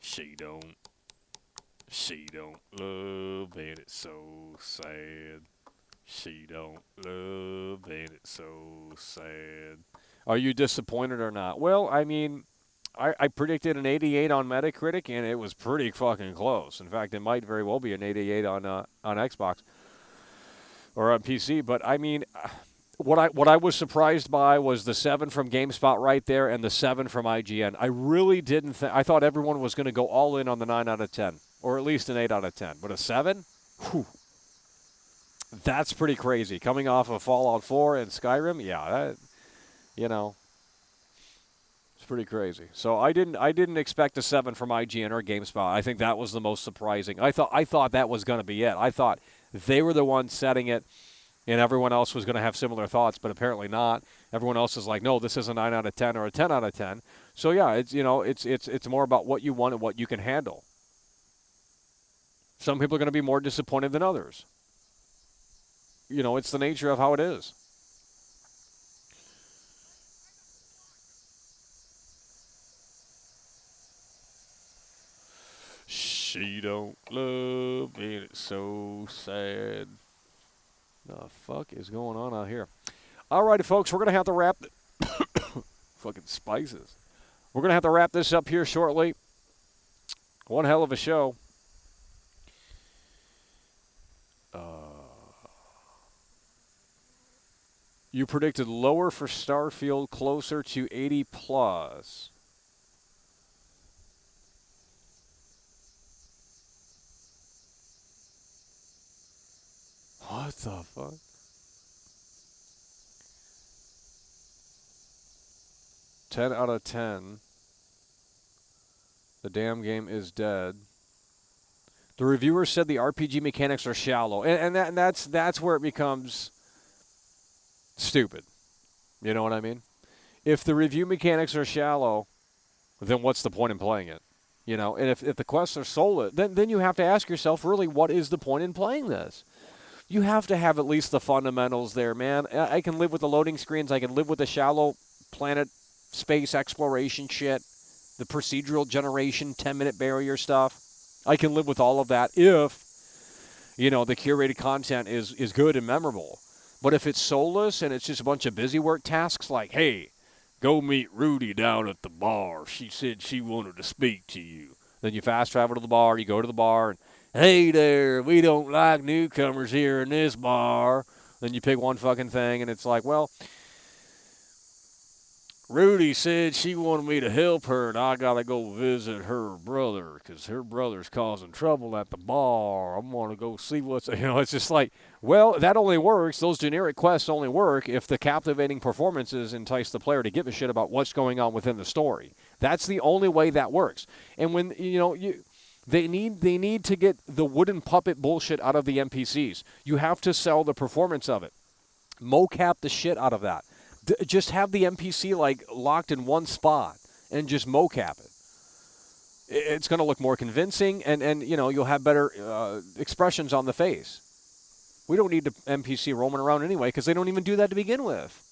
She don't. She don't love it, it's so sad. She don't love it, it's so sad. Are you disappointed or not? Well, I mean, I predicted an 88 on Metacritic, and it was pretty fucking close. In fact, it might very well be an 88 on Xbox or on PC. But I mean, what I was surprised by was the 7 from GameSpot right there and the 7 from IGN. I really didn't I thought everyone was going to go all in on the 9 out of 10, or at least an 8 out of 10. But a 7? Whew. That's pretty crazy. Coming off of Fallout 4 and Skyrim, yeah, It's pretty crazy. So I didn't expect a 7 from IGN or GameSpot. I think that was the most surprising. I thought that was going to be it. I thought they were the ones setting it, and everyone else was going to have similar thoughts, but apparently not. Everyone else is like, no, this is a 9 out of 10 or a 10 out of 10. So yeah, it's more about what you want and what you can handle. Some people are going to be more disappointed than others. It's the nature of how it is. She don't love me, and it's so sad. The fuck is going on out here? All righty, folks, we're going to have to wrap fucking spices. We're going to have to wrap this up here shortly. One hell of a show. You predicted lower for Starfield, closer to 80 plus. What the fuck? $10 out of 10. The damn game is dead. The reviewer said the RPG mechanics are shallow, and that's where it becomes stupid. You know what I mean? If the review mechanics are shallow, then what's the point in playing it? And if the quests are soulless, then you have to ask yourself, really, what is the point in playing this? You have to have at least the fundamentals there, man. I can live with the loading screens. I can live with the shallow planet space exploration shit, the procedural generation, 10-minute barrier stuff. I can live with all of that if, the curated content is good and memorable. But if it's soulless and it's just a bunch of busy work tasks like, hey, go meet Rudy down at the bar. She said she wanted to speak to you. Then you fast travel to the bar. You go to the bar and, hey there, we don't like newcomers here in this bar. Then you pick one fucking thing, and it's like, well, Rudy said she wanted me to help her, and I got to go visit her brother because her brother's causing trouble at the bar. I'm going to go see what's, it's just like, well, that only works. Those generic quests only work if the captivating performances entice the player to give a shit about what's going on within the story. That's the only way that works. And when, They need to get the wooden puppet bullshit out of the NPCs. You have to sell the performance of it. Mocap the shit out of that. Just have the NPC locked in one spot and just mocap it. It's going to look more convincing, and you'll have better expressions on the face. We don't need the NPC roaming around anyway because they don't even do that to begin with.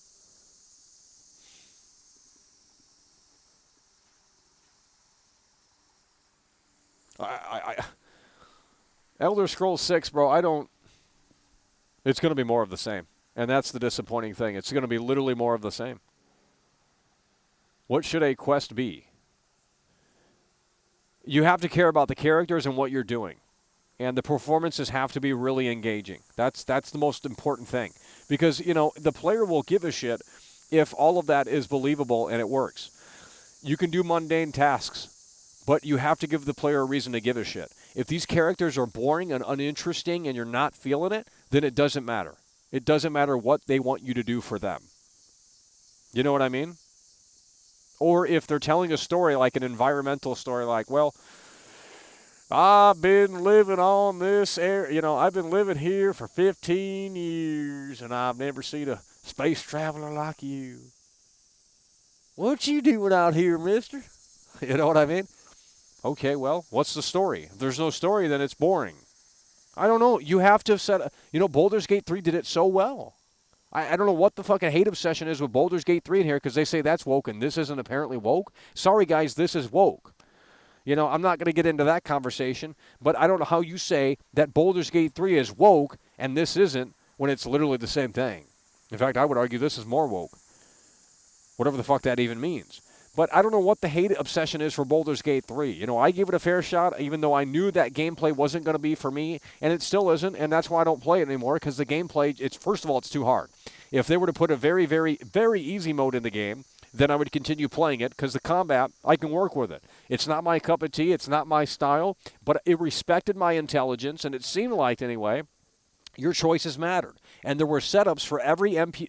Elder Scrolls 6, bro, it's going to be more of the same. And that's the disappointing thing. It's going to be literally more of the same. What should a quest be? You have to care about the characters and what you're doing. And the performances have to be really engaging. That's the most important thing. Because, the player will give a shit if all of that is believable and it works. You can do mundane tasks, but you have to give the player a reason to give a shit. If these characters are boring and uninteresting and you're not feeling it, then it doesn't matter. It doesn't matter what they want you to do for them. You know what I mean? Or if they're telling a story like an environmental story like, well, I've been living on this area, I've been living here for 15 years and I've never seen a space traveler like you. What you doing out here, mister? You know what I mean? Okay, well, what's the story? If there's no story, then it's boring. I don't know. You have to set Baldur's Gate 3 did it so well. I don't know what the fucking hate obsession is with Baldur's Gate 3 in here because they say that's woke and this isn't apparently woke. Sorry, guys, this is woke. I'm not going to get into that conversation, but I don't know how you say that Baldur's Gate 3 is woke and this isn't when it's literally the same thing. In fact, I would argue this is more woke. Whatever the fuck that even means. But I don't know what the hate obsession is for Baldur's Gate 3. I gave it a fair shot, even though I knew that gameplay wasn't going to be for me, and it still isn't, and that's why I don't play it anymore, because the gameplay, first of all, it's too hard. If they were to put a very, very, very easy mode in the game, then I would continue playing it, because the combat, I can work with it. It's not my cup of tea, it's not my style, but it respected my intelligence, and it seemed like, anyway, your choices mattered. And there were setups for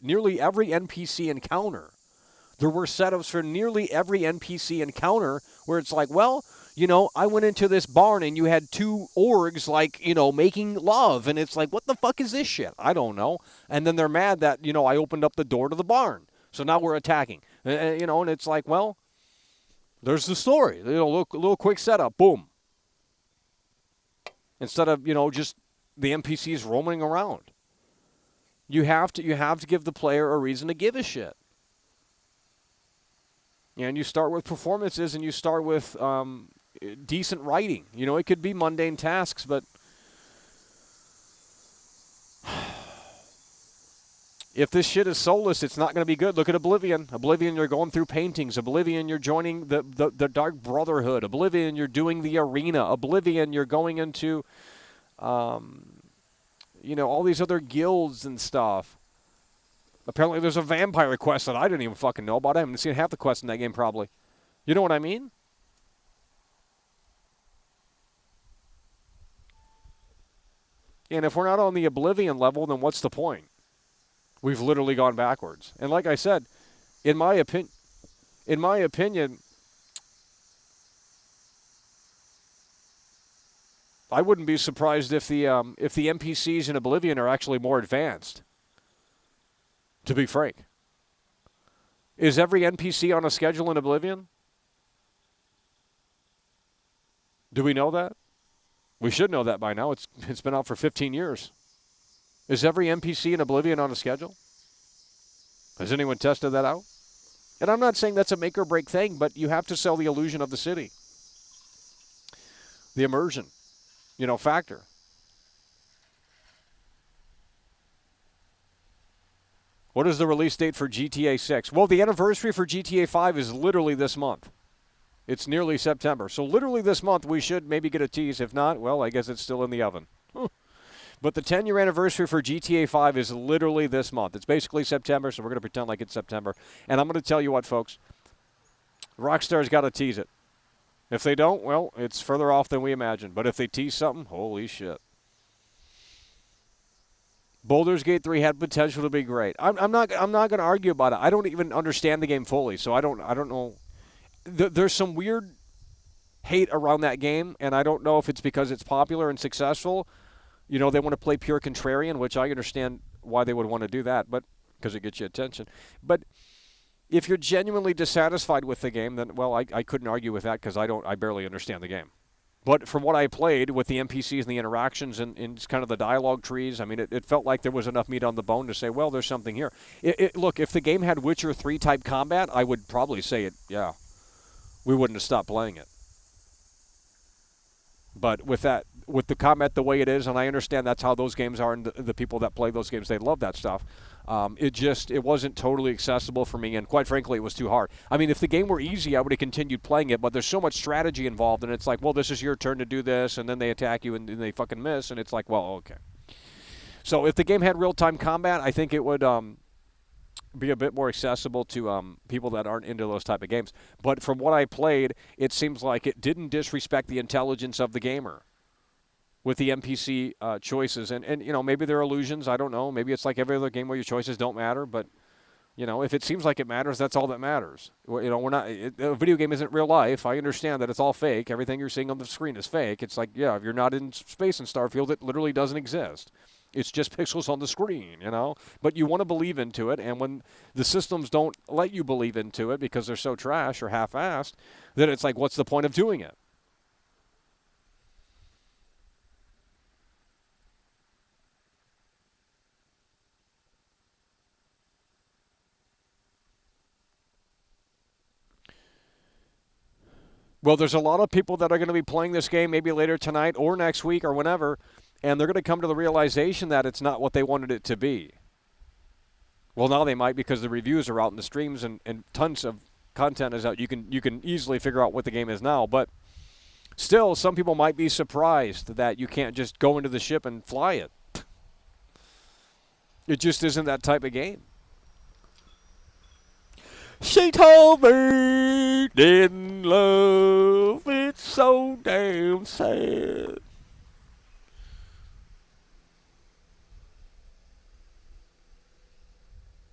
nearly every NPC encounter. There were setups for nearly every NPC encounter where it's like, well, I went into this barn and you had two orgs, like, making love. And it's like, what the fuck is this shit? I don't know. And then they're mad that, I opened up the door to the barn. So now we're attacking. And it's like, well, there's the story. Little quick setup. Boom. Instead of, just the NPCs roaming around. You have to give the player a reason to give a shit. And you start with performances and you start with decent writing. It could be mundane tasks, but if this shit is soulless, it's not going to be good. Look at Oblivion. Oblivion, you're going through paintings. Oblivion, you're joining the Dark Brotherhood. Oblivion, you're doing the arena. Oblivion, you're going into, all these other guilds and stuff. Apparently there's a vampire quest that I didn't even fucking know about. I haven't seen half the quests in that game probably. You know what I mean? And if we're not on the Oblivion level, then what's the point? We've literally gone backwards. And like I said, in my opinion, I wouldn't be surprised if the NPCs in Oblivion are actually more advanced. To be frank, is every NPC on a schedule in Oblivion? Do we know that? We should know that by now. It's been out for 15 years. Is every NPC in Oblivion on a schedule? Has anyone tested that out? And I'm not saying that's a make or break thing, but you have to sell the illusion of the city. The immersion, factor. What is the release date for GTA 6? Well, the anniversary for GTA 5 is literally this month. It's nearly September. So literally this month, we should maybe get a tease. If not, well, I guess it's still in the oven. But the 10-year anniversary for GTA 5 is literally this month. It's basically September, so we're going to pretend like it's September. And I'm going to tell you what, folks. Rockstar's got to tease it. If they don't, well, it's further off than we imagined. But if they tease something, holy shit. Baldur's Gate 3 had potential to be great. I'm not going to argue about it. I don't even understand the game fully, so I don't know. There's some weird hate around that game, and I don't know if it's because it's popular and successful. They want to play pure contrarian, which I understand why they would want to do that, but because it gets you attention. But if you're genuinely dissatisfied with the game, then well, I couldn't argue with that because I barely understand the game. But from what I played with the NPCs and the interactions and kind of the dialogue trees, I mean, it felt like there was enough meat on the bone to say, well, there's something here. Look, if the game had Witcher 3 type combat, I would probably say we wouldn't have stopped playing it. But with the combat the way it is, and I understand that's how those games are, and the people that play those games, they love that stuff. It wasn't totally accessible for me, and quite frankly, it was too hard. I mean, if the game were easy, I would have continued playing it, but there's so much strategy involved, and it's like, well, this is your turn to do this, and then they attack you, and they fucking miss, and it's like, well, okay. So if the game had real-time combat, I think it would be a bit more accessible to people that aren't into those type of games. But from what I played, it seems like it didn't disrespect the intelligence of the gamer with the NPC choices. And maybe they're illusions. I don't know. Maybe it's like every other game where your choices don't matter. But, if it seems like it matters, that's all that matters. A video game isn't real life. I understand that it's all fake. Everything you're seeing on the screen is fake. It's like, if you're not in space in Starfield, it literally doesn't exist. It's just pixels on the screen, But you want to believe into it, and when the systems don't let you believe into it because they're so trash or half-assed, then it's like, what's the point of doing it? Well, there's a lot of people that are going to be playing this game maybe later tonight or next week or whenever, and they're going to come to the realization that it's not what they wanted it to be. Well, now they might because the reviews are out and the streams and tons of content is out. You can easily figure out what the game is now, but still, some people might be surprised that you can't just go into the ship and fly it. It just isn't that type of game. She told me didn't love, it's so damn sad.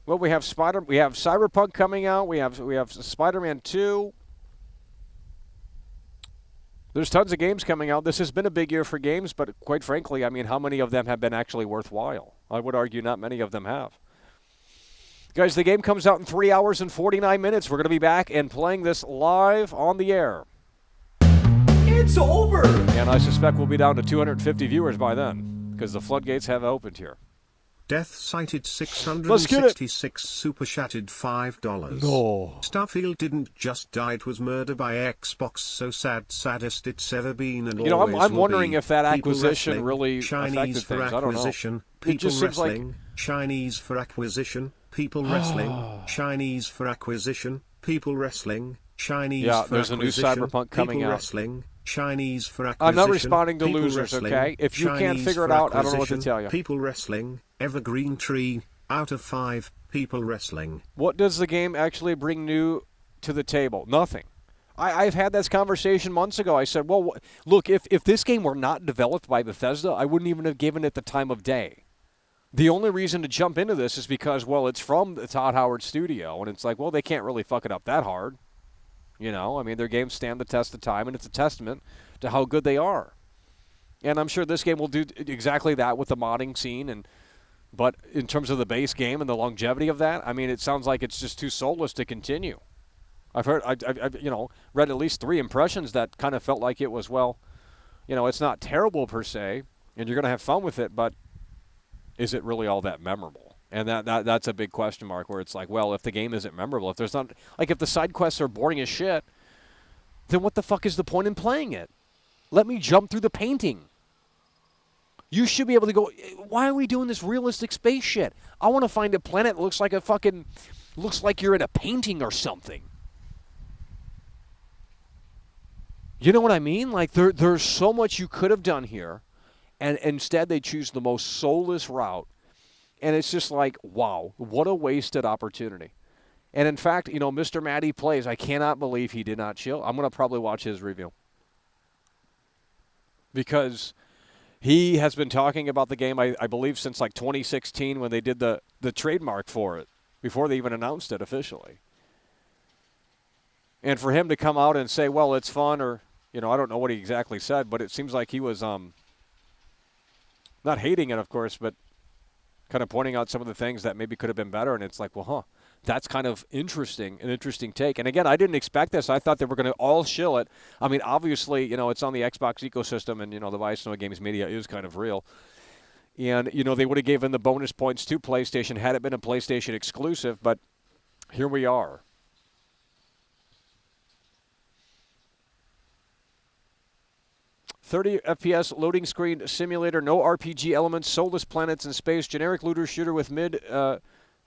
Well, we have Cyberpunk coming out. We have Spider-Man 2. There's tons of games coming out. This has been a big year for games, but quite frankly, I mean, how many of them have been actually worthwhile? I would argue not many of them have. Guys, the game comes out in 3 hours and 49 minutes. We're going to be back and playing this live on the air. It's over. And I suspect we'll be down to 250 viewers by then, because the floodgates have opened here. Death cited Let's get it. 666 super chatted $5. No. Starfield didn't just die, it was murder by Xbox. So sad, saddest it's ever been, and You know, always I'm will wondering be. if that People acquisition wrestling, really Chinese affected for things. I don't know. acquisition, It people just seems like- wrestling, Chinese for acquisition, people wrestling, Chinese for acquisition, people wrestling, Chinese Yeah, for there's a new acquisition, Cyberpunk coming people out. wrestling, Chinese for acquisition. I'm not responding to people losers, wrestling, okay? If you can't Chinese figure it for out, I don't know what to acquisition, tell you. People wrestling, evergreen tree, out of 5, people wrestling. What does the game actually bring new to the table? Nothing. I've had this conversation months ago. I said, well, look, if this game were not developed by Bethesda, I wouldn't even have given it the time of day. The only reason to jump into this is because, well, it's from the Todd Howard studio, and it's like, well, they can't really fuck it up that hard. You know, I mean, their games stand the test of time, and it's a testament to how good they are. And I'm sure this game will do exactly that with the modding scene. But in terms of the base game and the longevity of that, I mean, it sounds like it's just too soulless to continue. I've read at least 3 impressions that kind of felt like it was, well, you know, it's not terrible per se, and you're going to have fun with it, but is it really all that memorable? And that's a big question mark, where it's like, well, if the game isn't memorable, if there's not, like, if the side quests are boring as shit, then what the fuck is the point in playing it? Let me jump through the painting. You should be able to go, why are we doing this realistic space shit? I want to find a planet that looks like you're in a painting or something. You know what I mean? Like, there's so much you could have done here, and instead they choose the most soulless route. And it's just like, wow, what a wasted opportunity. And in fact, you know, Mr. Matty Plays, I cannot believe he did not chill. I'm going to probably watch his review, because he has been talking about the game, I believe, since like 2016, when they did the trademark for it, before they even announced it officially. And for him to come out and say, well, it's fun, or, you know, I don't know what he exactly said, but it seems like he was not hating it, of course, but kind of pointing out some of the things that maybe could have been better. And it's like, well, that's kind of interesting, an interesting take. And again, I didn't expect this. I thought they were going to all shill it. I mean, obviously, you know, it's on the Xbox ecosystem, and, you know, the Vice Games media is kind of real. And, you know, they would have given the bonus points to PlayStation had it been a PlayStation exclusive, but here we are. .30 FPS loading screen simulator, no RPG elements, soulless planets in space, generic looter shooter with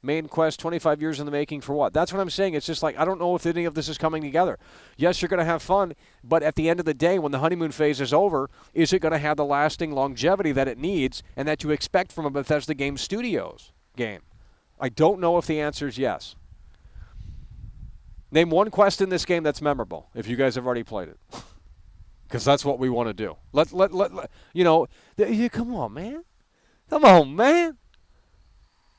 main quest, 25 years in the making for what? That's what I'm saying. It's just like, I don't know if any of this is coming together. Yes, you're going to have fun, but at the end of the day, when the honeymoon phase is over, is it going to have the lasting longevity that it needs and that you expect from a Bethesda Game Studios game? I don't know if the answer is yes. Name one quest in this game that's memorable, if you guys have already played it. Because that's what we want to do. Let you know, come on, man. Come on, man.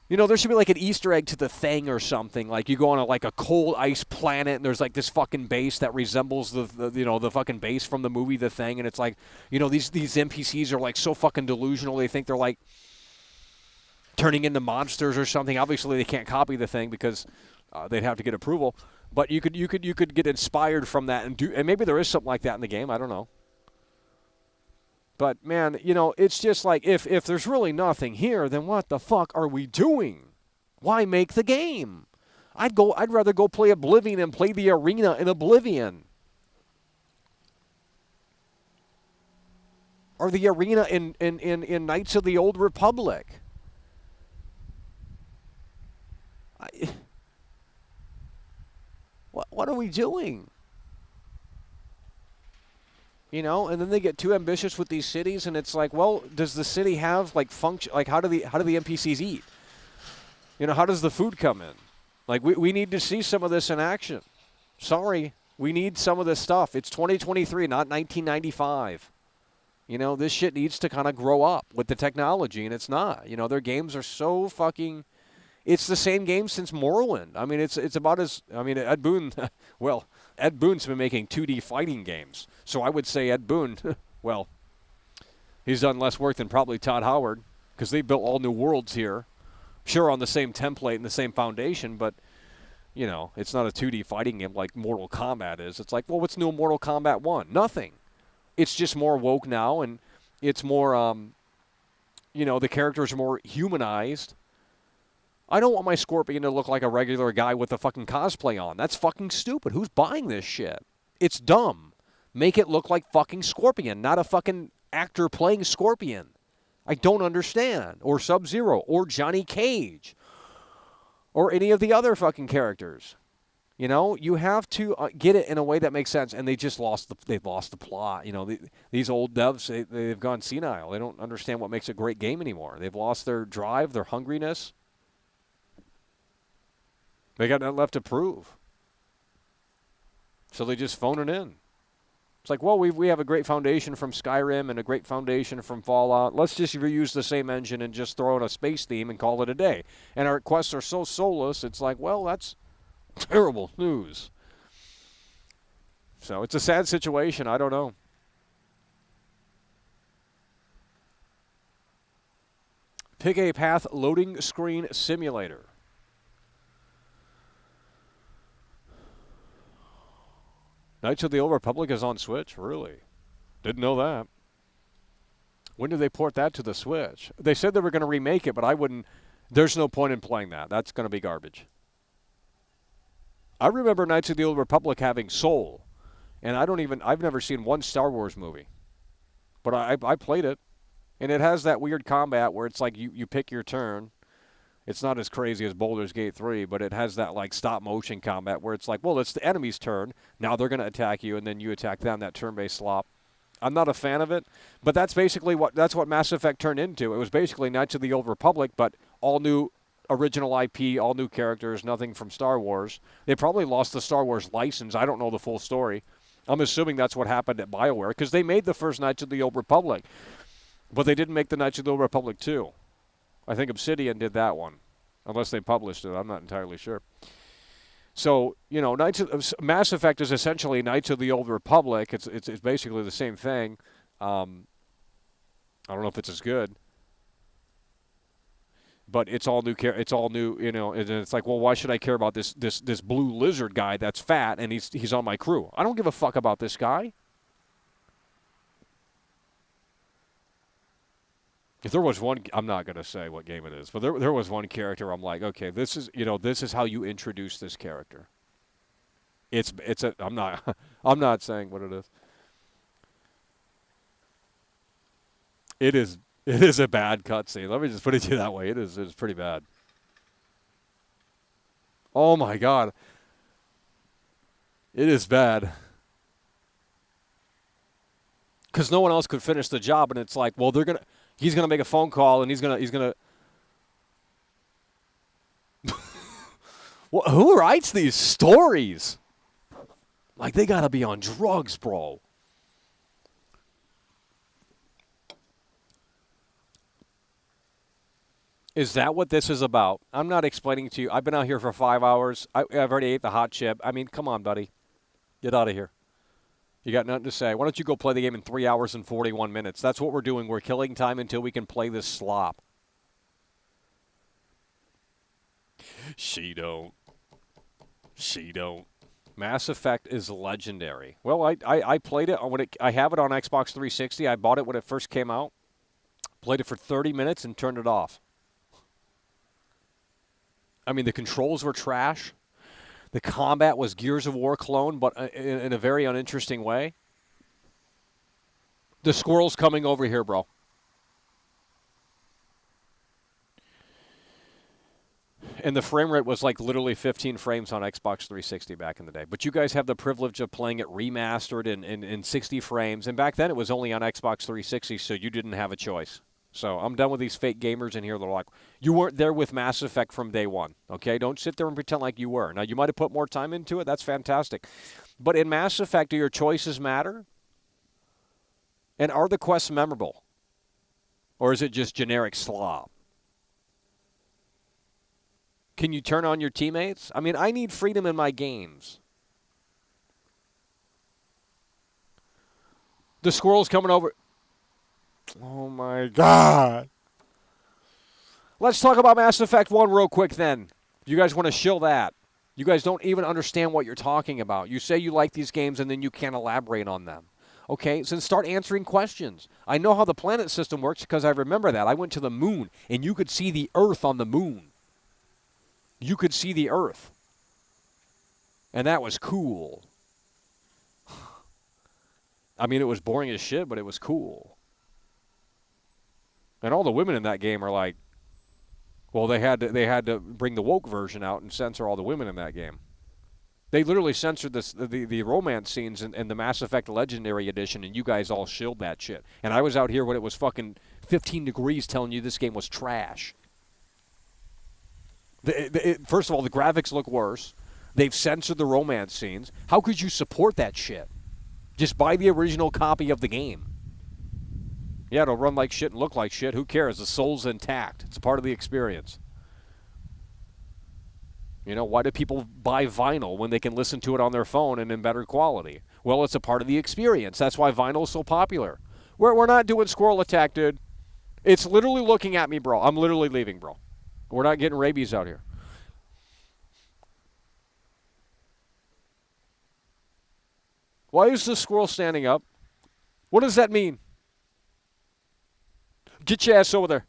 You know, there should be like an Easter egg to the Thing or something. Like, you go on a cold ice planet, and there's like this fucking base that resembles the fucking base from the movie The Thing, and it's like, you know, these NPCs are like so fucking delusional. They think they're like turning into monsters or something. Obviously, they can't copy The Thing because they'd have to get approval. But you could get inspired from that and maybe there is something like that in the game. I don't know. But man, you know, it's just like, if there's really nothing here, then what the fuck are we doing? Why make the game? I'd rather go play Oblivion and play the arena in Oblivion. Or the arena in Knights of the Old Republic. What are we doing? You know, and then they get too ambitious with these cities, and it's like, well, does the city have like function? Like, how do the NPCs eat? You know, how does the food come in? Like, we need to see some of this in action. Sorry, we need some of this stuff. It's 2023, not 1995. You know, this shit needs to kind of grow up with the technology, and it's not. You know, their games are so fucking. It's the same game since Morrowind. I mean, it's about as, I mean, Ed Boon, well, Ed Boon's been making 2D fighting games. So I would say Ed Boon, well, he's done less work than probably Todd Howard, because they built all new worlds here. Sure, on the same template and the same foundation, but, you know, it's not a 2D fighting game like Mortal Kombat is. It's like, well, what's new in Mortal Kombat 1? Nothing. It's just more woke now, and it's more, you know, the characters are more humanized. I don't want my Scorpion to look like a regular guy with a fucking cosplay on. That's fucking stupid. Who's buying this shit? It's dumb. Make it look like fucking Scorpion, not a fucking actor playing Scorpion. I don't understand. Or Sub-Zero, or Johnny Cage, or any of the other fucking characters. You know, you have to get it in a way that makes sense, and they've lost the plot. You know, these old devs, they've gone senile. They don't understand what makes a great game anymore. They've lost their drive, their hungriness. They got nothing left to prove. So they just phone it in. It's like, well, we have a great foundation from Skyrim and a great foundation from Fallout. Let's just reuse the same engine and just throw in a space theme and call it a day. And our quests are so soulless, it's like, well, that's terrible news. So it's a sad situation. I don't know. Pick a path loading screen simulator. Knights of the Old Republic is on Switch? Really? Didn't know that. When did they port that to the Switch? They said they were going to remake it, but I wouldn't. There's no point in playing that. That's going to be garbage. I remember Knights of the Old Republic having soul, and I've never seen one Star Wars movie. But I played it, and it has that weird combat where it's like you pick your turn. It's not as crazy as Baldur's Gate 3, but it has that like stop motion combat where it's like, well, it's the enemy's turn. Now they're going to attack you, and then you attack them, that turn-based slop. I'm not a fan of it, but that's basically what Mass Effect turned into. It was basically Knights of the Old Republic, but all new original IP, all new characters, nothing from Star Wars. They probably lost the Star Wars license. I don't know the full story. I'm assuming that's what happened at BioWare, because they made the first Knights of the Old Republic, but they didn't make the Knights of the Old Republic 2. I think Obsidian did that one, unless they published it. I'm not entirely sure. So, you know, Mass Effect is essentially Knights of the Old Republic. It's basically the same thing. I don't know if it's as good, but it's all new. It's all new, you know. And it's like, well, why should I care about this blue lizard guy that's fat and he's on my crew? I don't give a fuck about this guy. If there was one, I'm not going to say what game it is, but there was one character I'm like, okay, this is how you introduce this character. I'm not saying what it is. It is a bad cutscene. Let me just put it to you that way. It's pretty bad. Oh my God. It is bad. Because no one else could finish the job, and it's like, well, he's gonna make a phone call, and he's gonna. Well, who writes these stories? Like, they gotta be on drugs, bro. Is that what this is about? I'm not explaining to you. I've been out here for 5 hours. I've already ate the hot chip. I mean, come on, buddy. Get out of here. You got nothing to say. Why don't you go play the game in 3 hours and 41 minutes? That's what we're doing. We're killing time until we can play this slop. She don't. Mass Effect is legendary. Well, I played it I have it on Xbox 360. I bought it when it first came out. Played it for 30 minutes and turned it off. I mean, the controls were trash. The combat was Gears of War clone, but in a very uninteresting way. The squirrel's coming over here, bro. And the frame rate was like literally 15 frames on Xbox 360 back in the day. But you guys have the privilege of playing it remastered in 60 frames. And back then it was only on Xbox 360, so you didn't have a choice. So I'm done with these fake gamers in here that are like, you weren't there with Mass Effect from day one, okay? Don't sit there and pretend like you were. Now, you might have put more time into it. That's fantastic. But in Mass Effect, do your choices matter? And are the quests memorable? Or is it just generic slop? Can you turn on your teammates? I mean, I need freedom in my games. The squirrel's coming over. Oh, my God. Let's talk about Mass Effect 1 real quick then. You guys want to shill that. You guys don't even understand what you're talking about. You say you like these games and then you can't elaborate on them. Okay, so then start answering questions. I know how the planet system works because I remember that. I went to the moon and you could see the Earth on the moon. You could see the Earth. And that was cool. I mean, it was boring as shit, but it was cool. And all the women in that game are like, well, they had to bring the woke version out and censor all the women in that game. They literally censored the romance scenes in the Mass Effect Legendary Edition, and you guys all shilled that shit. And I was out here when it was fucking 15 degrees telling you this game was trash. First of all, the graphics look worse. They've censored the romance scenes. How could you support that shit? Just buy the original copy of the game. Yeah, it'll run like shit and look like shit. Who cares? The soul's intact. It's part of the experience. You know, why do people buy vinyl when they can listen to it on their phone and in better quality? Well, it's a part of the experience. That's why vinyl is so popular. We're not doing squirrel attack, dude. It's literally looking at me, bro. I'm literally leaving, bro. We're not getting rabies out here. Why is the squirrel standing up? What does that mean? Get your ass over there.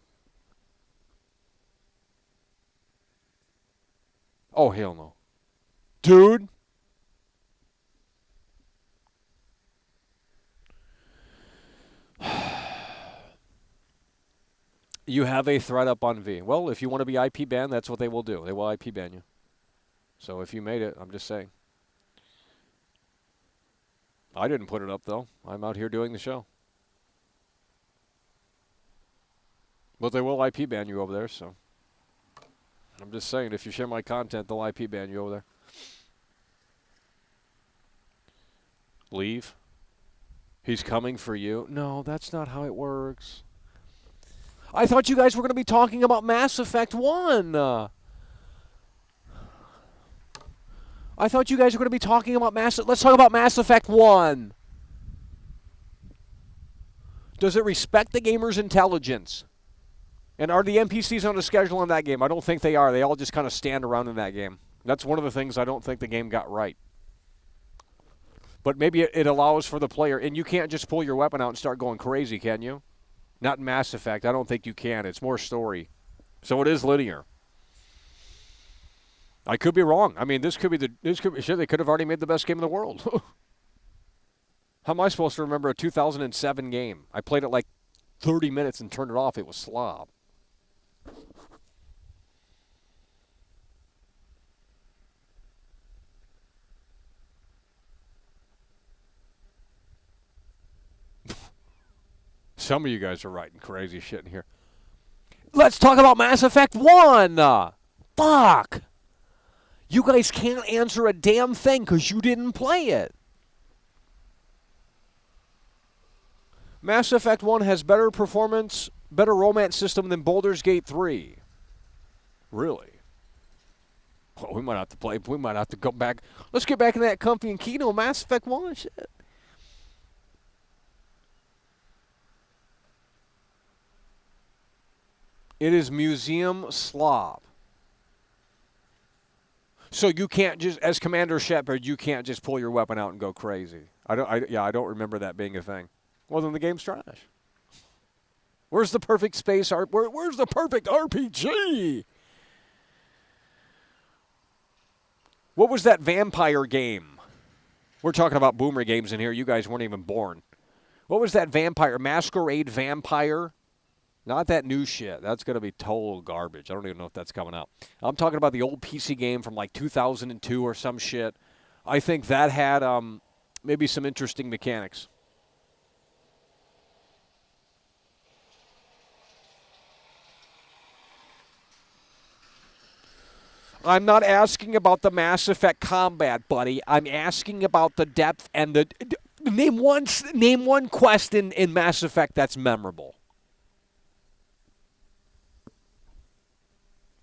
Oh, hell no. Dude. You have a threat up on V. Well, if you want to be IP banned, that's what they will do. They will IP ban you. So if you made it, I'm just saying. I didn't put it up, though. I'm out here doing the show. But they will IP ban you over there, so. I'm just saying, if you share my content, they'll IP ban you over there. Leave. He's coming for you. No, that's not how it works. I thought you guys were going to be talking about Mass Effect 1. I thought you guys were going to be talking about Let's talk about Mass Effect 1. Does it respect the gamer's intelligence? And are the NPCs on the schedule in that game? I don't think they are. They all just kind of stand around in that game. That's one of the things I don't think the game got right. But maybe it allows for the player, and you can't just pull your weapon out and start going crazy, can you? Not in Mass Effect. I don't think you can. It's more story. So it is linear. I could be wrong. I mean, shit, they could have already made the best game in the world. How am I supposed to remember a 2007 game? I played it like 30 minutes and turned it off. It was slob. Some of you guys are writing crazy shit in here. Let's talk about Mass Effect 1. Fuck. You guys can't answer a damn thing because you didn't play it. Mass Effect 1 has better performance, better romance system than Baldur's Gate 3. Really? Oh, we might have to play. We might have to go back. Let's get back in that comfy and Kino Mass Effect 1 shit. It is museum slob. So you can't just, as Commander Shepard, you can't just pull your weapon out and go crazy. I don't remember that being a thing. Well, then the game's trash. Where's the perfect space art? Where's the perfect RPG? What was that vampire game? We're talking about boomer games in here. You guys weren't even born. What was that vampire? Masquerade Vampire? Not that new shit. That's going to be total garbage. I don't even know if that's coming out. I'm talking about the old PC game from like 2002 or some shit. I think that had maybe some interesting mechanics. I'm not asking about the Mass Effect combat, buddy. I'm asking about the depth and the... Name one quest in Mass Effect that's memorable.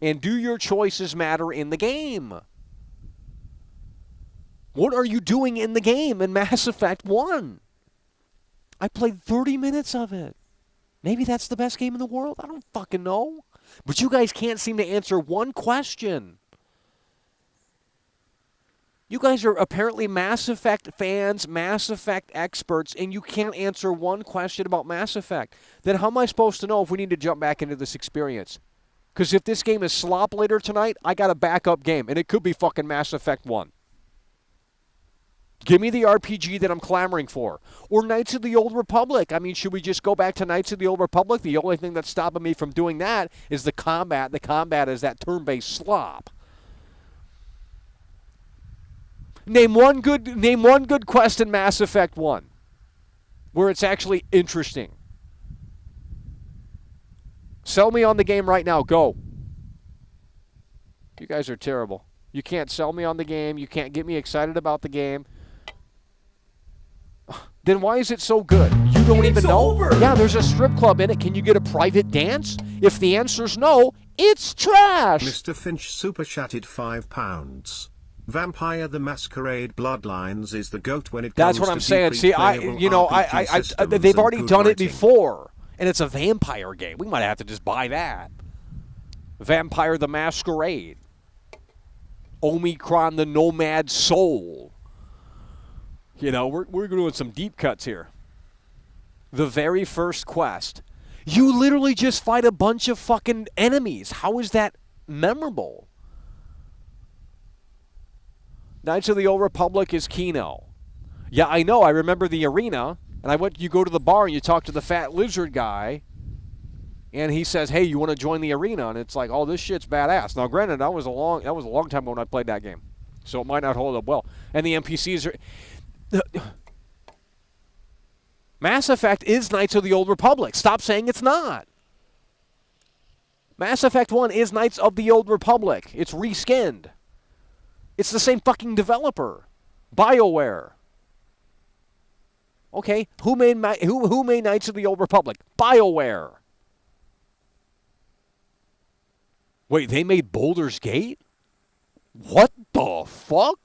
And do your choices matter in the game? What are you doing in the game in Mass Effect 1? I played 30 minutes of it. Maybe that's the best game in the world. I don't fucking know. But you guys can't seem to answer one question. You guys are apparently Mass Effect fans, Mass Effect experts, and you can't answer one question about Mass Effect. Then how am I supposed to know if we need to jump back into this experience? Because if this game is slop later tonight, I got a backup game, and it could be fucking Mass Effect 1. Give me the RPG that I'm clamoring for. Or Knights of the Old Republic. I mean, should we just go back to Knights of the Old Republic? The only thing that's stopping me from doing that is the combat. The combat is that turn-based slop. Name one good quest in Mass Effect 1 where it's actually interesting. Sell me on the game right now. Go. You guys are terrible. You can't sell me on the game. You can't get me excited about the game. Then why is it so good? You don't even know? Over. Yeah, there's a strip club in it. Can you get a private dance? If the answer's no, it's trash. Mr. Finch super chatted £5. Vampire the Masquerade Bloodlines is the GOAT when it That's comes what I'm to saying. deeply See, playable RPG systems they've and already good done it writing. before, and it's a vampire game. We might have to just buy that. Vampire the Masquerade. Omicron the Nomad Soul. You know, we're doing some deep cuts here. The very first quest. You literally just fight a bunch of fucking enemies. How is that memorable? Knights of the Old Republic is Kino. Yeah, I know. I remember the arena. And you go to the bar and you talk to the fat lizard guy. And he says, hey, you want to join the arena? And it's like, oh, this shit's badass. Now, granted, that was a long time ago when I played that game. So it might not hold up well. And the NPCs are... Mass Effect is Knights of the Old Republic. Stop saying it's not. Mass Effect 1 is Knights of the Old Republic. It's reskinned. It's the same fucking developer. BioWare. Okay, who made Knights of the Old Republic? BioWare. Wait, they made Baldur's Gate? What the fuck?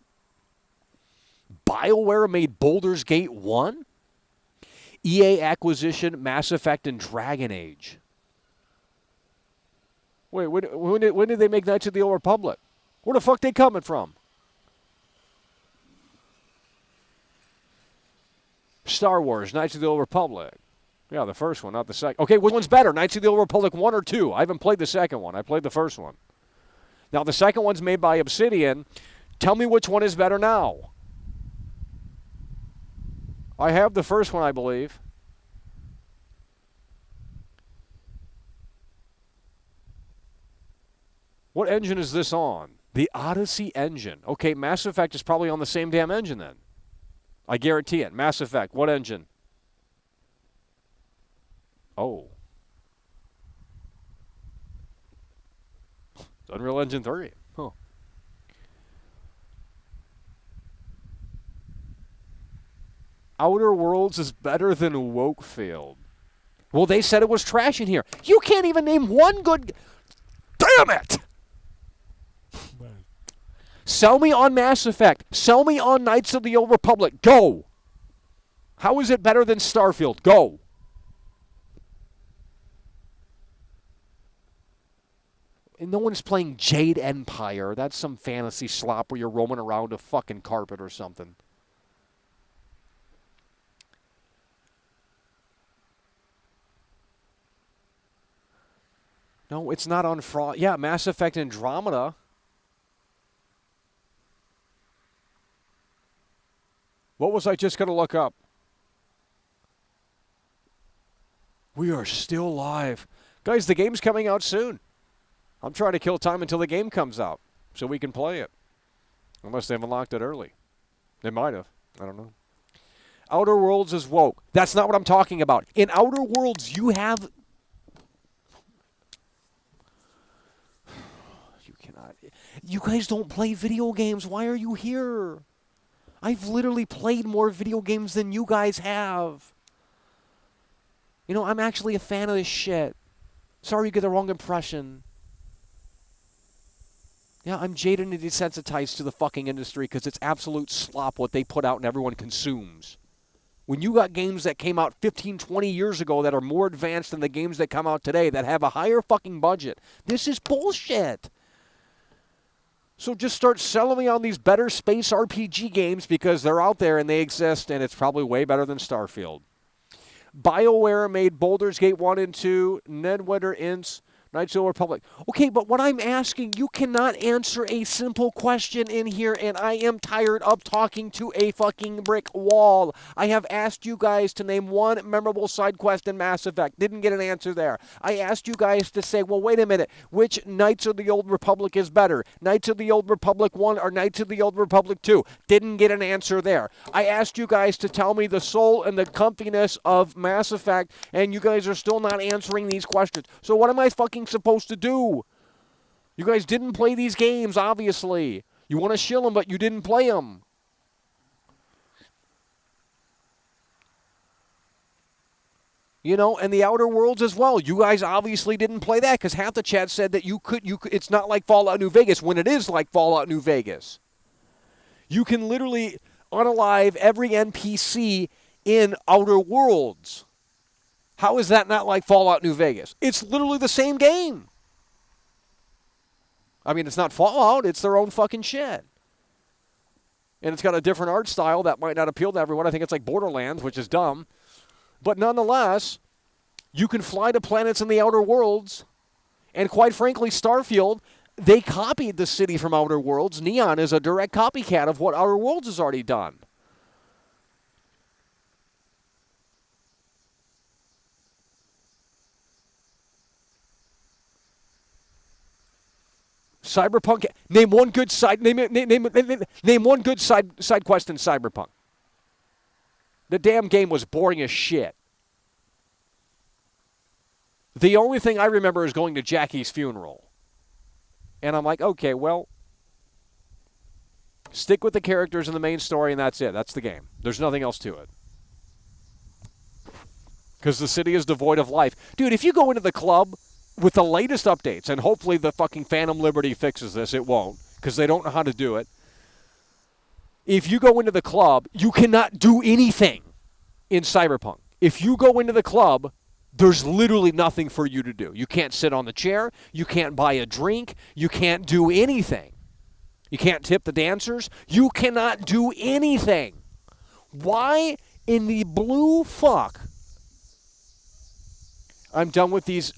BioWare made Baldur's Gate 1? EA acquisition, Mass Effect, and Dragon Age. Wait, when did they make Knights of the Old Republic? Where the fuck they coming from? Star Wars, Knights of the Old Republic. Yeah, the first one, not the second. Okay, which one's better, Knights of the Old Republic 1 or 2? I haven't played the second one. I played the first one. Now, the second one's made by Obsidian. Tell me which one is better now. I have the first one, I believe. What engine is this on? The Odyssey engine. Okay, Mass Effect is probably on the same damn engine then. I guarantee it. Mass Effect, what engine? Oh. It's Unreal Engine 3. Huh. Outer Worlds is better than Wokefield. Well, they said it was trash in here. You can't even name one good... Damn it! Sell me on Mass Effect. Sell me on Knights of the Old Republic. Go! How is it better than Starfield? Go! And no one's playing Jade Empire. That's some fantasy slop where you're roaming around a fucking carpet or something. No, it's not on fraud. Yeah, Mass Effect Andromeda. What was I just going to look up? We are still live. Guys, the game's coming out soon. I'm trying to kill time until the game comes out so we can play it. Unless they haven't locked it early. They might have. I don't know. Outer Worlds is woke. That's not what I'm talking about. In Outer Worlds, you have... You cannot... You guys don't play video games. Why are you here? I've literally played more video games than you guys have. You know, I'm actually a fan of this shit. Sorry you get the wrong impression. Yeah, I'm jaded and desensitized to the fucking industry because it's absolute slop what they put out and everyone consumes. When you got games that came out 15, 20 years ago that are more advanced than the games that come out today that have a higher fucking budget, this is bullshit. So just start selling me on these better space RPG games because they're out there and they exist, and it's probably way better than Starfield. BioWare made Baldur's Gate 1 and 2, Neverwinter Inns, Knights of the Republic. Okay, but what I'm asking, you cannot answer a simple question in here, and I am tired of talking to a fucking brick wall. I have asked you guys to name one memorable side quest in Mass Effect. Didn't get an answer there. I asked you guys to say, well, wait a minute, which Knights of the Old Republic is better? Knights of the Old Republic 1 or Knights of the Old Republic 2? Didn't get an answer there. I asked you guys to tell me the soul and the comfiness of Mass Effect, and you guys are still not answering these questions. So what am I fucking supposed to do? You guys didn't play these games, obviously. You want to shill them, but you didn't play them. You know, and the Outer Worlds as well. You guys obviously didn't play that because half the chat said that you could. It's not like Fallout New Vegas when it is like Fallout New Vegas. You can literally unalive every NPC in Outer Worlds. How is that not like Fallout New Vegas? It's literally the same game. I mean, it's not Fallout. It's their own fucking shit. And it's got a different art style that might not appeal to everyone. I think it's like Borderlands, which is dumb. But nonetheless, you can fly to planets in the Outer Worlds. And quite frankly, Starfield, they copied the city from Outer Worlds. Neon is a direct copycat of what Outer Worlds has already done. Cyberpunk. Name one good side. Name one good side quest in Cyberpunk. The damn game was boring as shit. The only thing I remember is going to Jackie's funeral, and I'm like, okay, well, stick with the characters in the main story, and that's it. That's the game. There's nothing else to it. Because the city is devoid of life, dude. If you go into the club with the latest updates, and hopefully the fucking Phantom Liberty fixes this, it won't, because they don't know how to do it. If you go into the club, you cannot do anything in Cyberpunk. If you go into the club, there's literally nothing for you to do. You can't sit on the chair. You can't buy a drink. You can't do anything. You can't tip the dancers. You cannot do anything. Why in the blue fuck? I'm done with these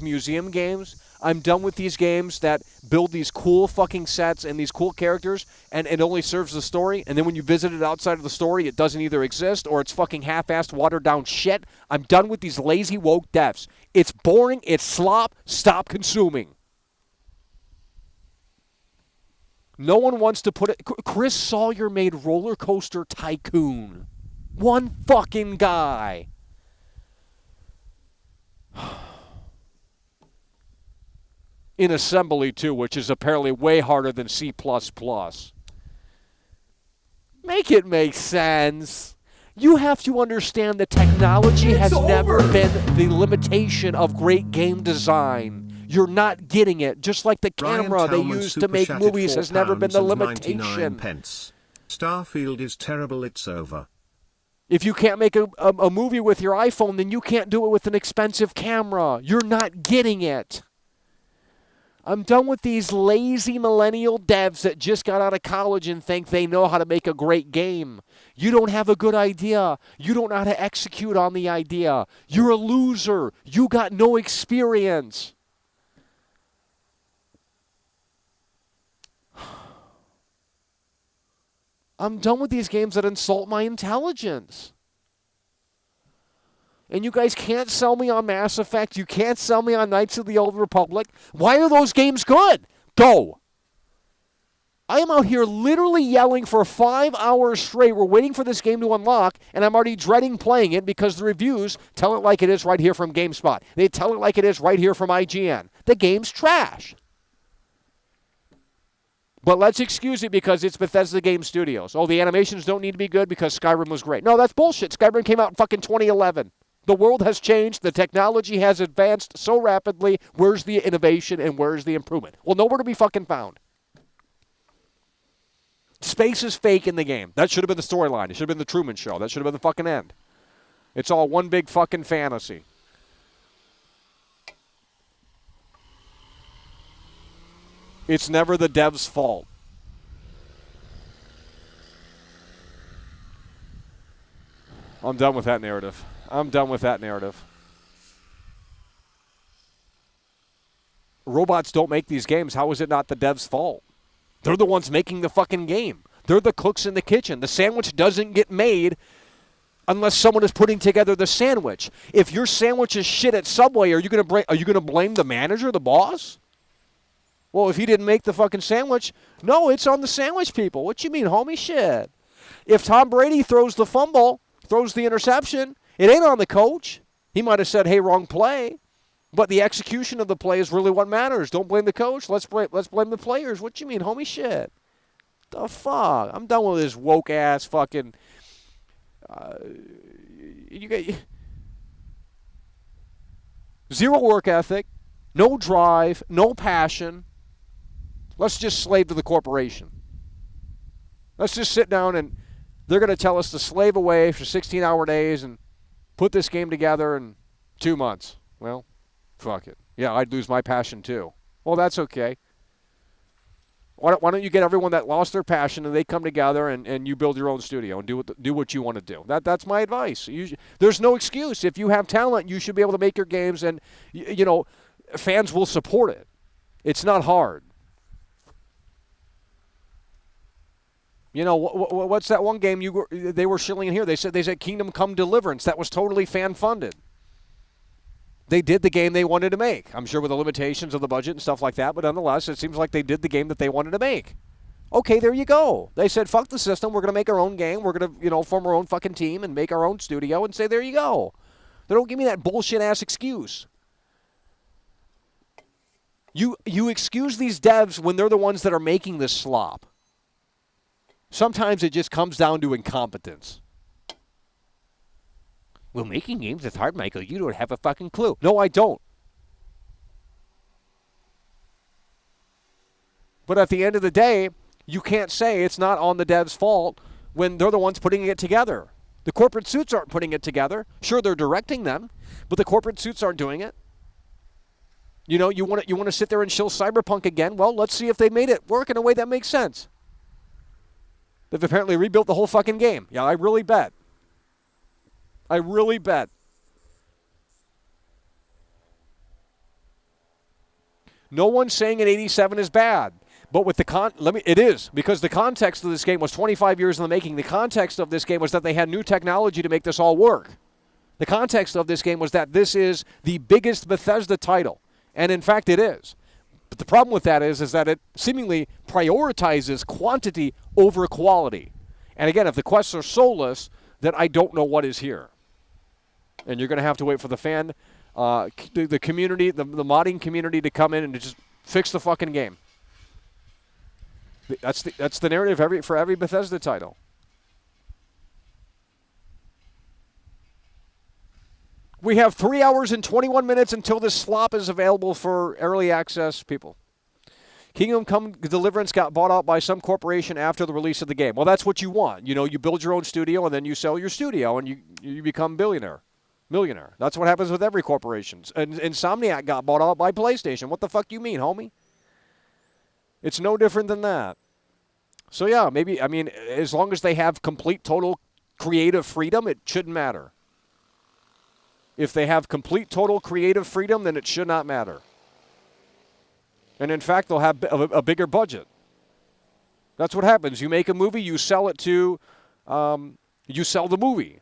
museum games. I'm done with these games that build these cool fucking sets and these cool characters, and it only serves the story, and then when you visit it outside of the story, it doesn't either exist or it's fucking half-assed, watered-down shit. I'm done with these lazy woke devs. It's boring. It's slop. Stop consuming. No one wants to put it. Chris Sawyer made Roller Coaster Tycoon. One fucking guy. In assembly, too, which is apparently way harder than C++. Make it make sense. You have to understand that technology has never been the limitation of great game design. You're not getting it. Just like the camera they use to make movies has never been the limitation. Starfield is terrible, it's over. If you can't make a movie with your iPhone, then you can't do it with an expensive camera. You're not getting it. I'm done with these lazy millennial devs that just got out of college and think they know how to make a great game. You don't have a good idea. You don't know how to execute on the idea. You're a loser. You got no experience. I'm done with these games that insult my intelligence. And you guys can't sell me on Mass Effect. You can't sell me on Knights of the Old Republic. Why are those games good? Go. I am out here literally yelling for 5 hours straight. We're waiting for this game to unlock, and I'm already dreading playing it because the reviews tell it like it is right here from GameSpot. They tell it like it is right here from IGN. The game's trash. But let's excuse it because it's Bethesda Game Studios. Oh, the animations don't need to be good because Skyrim was great. No, that's bullshit. Skyrim came out in fucking 2011. The world has changed. The technology has advanced so rapidly. Where's the innovation and where's the improvement? Well, nowhere to be fucking found. Space is fake in the game. That should have been the storyline. It should have been the Truman Show. That should have been the fucking end. It's all one big fucking fantasy. It's never the dev's fault. I'm done with that narrative. I'm done with that narrative. Robots don't make these games. How is it not the dev's fault? They're the ones making the fucking game. They're the cooks in the kitchen. The sandwich doesn't get made unless someone is putting together the sandwich. If your sandwich is shit at Subway, are you gonna blame the manager, the boss? Well, if he didn't make the fucking sandwich, no, it's on the sandwich people. What you mean, homie? Shit. If Tom Brady throws the fumble, throws the interception, it ain't on the coach. He might have said, hey, wrong play. But the execution of the play is really what matters. Don't blame the coach. Let's blame the players. What you mean, homie? Shit. The fuck? I'm done with this woke ass fucking. You get zero work ethic, no drive, no passion. Let's just slave to the corporation. Let's just sit down and they're going to tell us to slave away for 16-hour days and put this game together in 2 months. Well, fuck it. Yeah, I'd lose my passion too. Well, that's okay. Why don't you get everyone that lost their passion and they come together and you build your own studio and do what you want to do. That's my advice. There's no excuse. If you have talent, you should be able to make your games and, fans will support it. It's not hard. What's that one game they were shilling in here? They said Kingdom Come Deliverance. That was totally fan-funded. They did the game they wanted to make. I'm sure with the limitations of the budget and stuff like that, but nonetheless, it seems like they did the game that they wanted to make. Okay, there you go. They said, fuck the system. We're going to make our own game. We're going to, form our own fucking team and make our own studio and say, there you go. They don't give me that bullshit-ass excuse. You excuse these devs when they're the ones that are making this slop. Sometimes it just comes down to incompetence. Well, making games is hard, Michael. You don't have a fucking clue. No, I don't. But at the end of the day, you can't say it's not on the dev's fault when they're the ones putting it together. The corporate suits aren't putting it together. Sure, they're directing them, but the corporate suits aren't doing it. You want to sit there and shill Cyberpunk again? Well, let's see if they made it work in a way that makes sense. They've apparently rebuilt the whole fucking game. Yeah, I really bet. No one's saying an 87 is bad, but with it is, because the context of this game was 25 years in the making. The context of this game was that they had new technology to make this all work. The context of this game was that this is the biggest Bethesda title, and in fact it is. But the problem with that is that it seemingly prioritizes quantity over quality. And again, if the quests are soulless, then I don't know what is here. And you're going to have to wait for the the community, the modding community to come in and to just fix the fucking game. That's the narrative for every Bethesda title. We have 3 hours and 21 minutes until this slop is available for early access people. Kingdom Come Deliverance got bought out by some corporation after the release of the game. Well, that's what you want. You build your own studio and then you sell your studio and you become millionaire. That's what happens with every corporation. And Insomniac got bought out by PlayStation. What the fuck you mean, homie? It's no different than that. So yeah, as long as they have complete, total creative freedom, it shouldn't matter. If they have complete, total creative freedom, then it should not matter. And in fact, they'll have a bigger budget. That's what happens. You make a movie, you sell it to, you sell the movie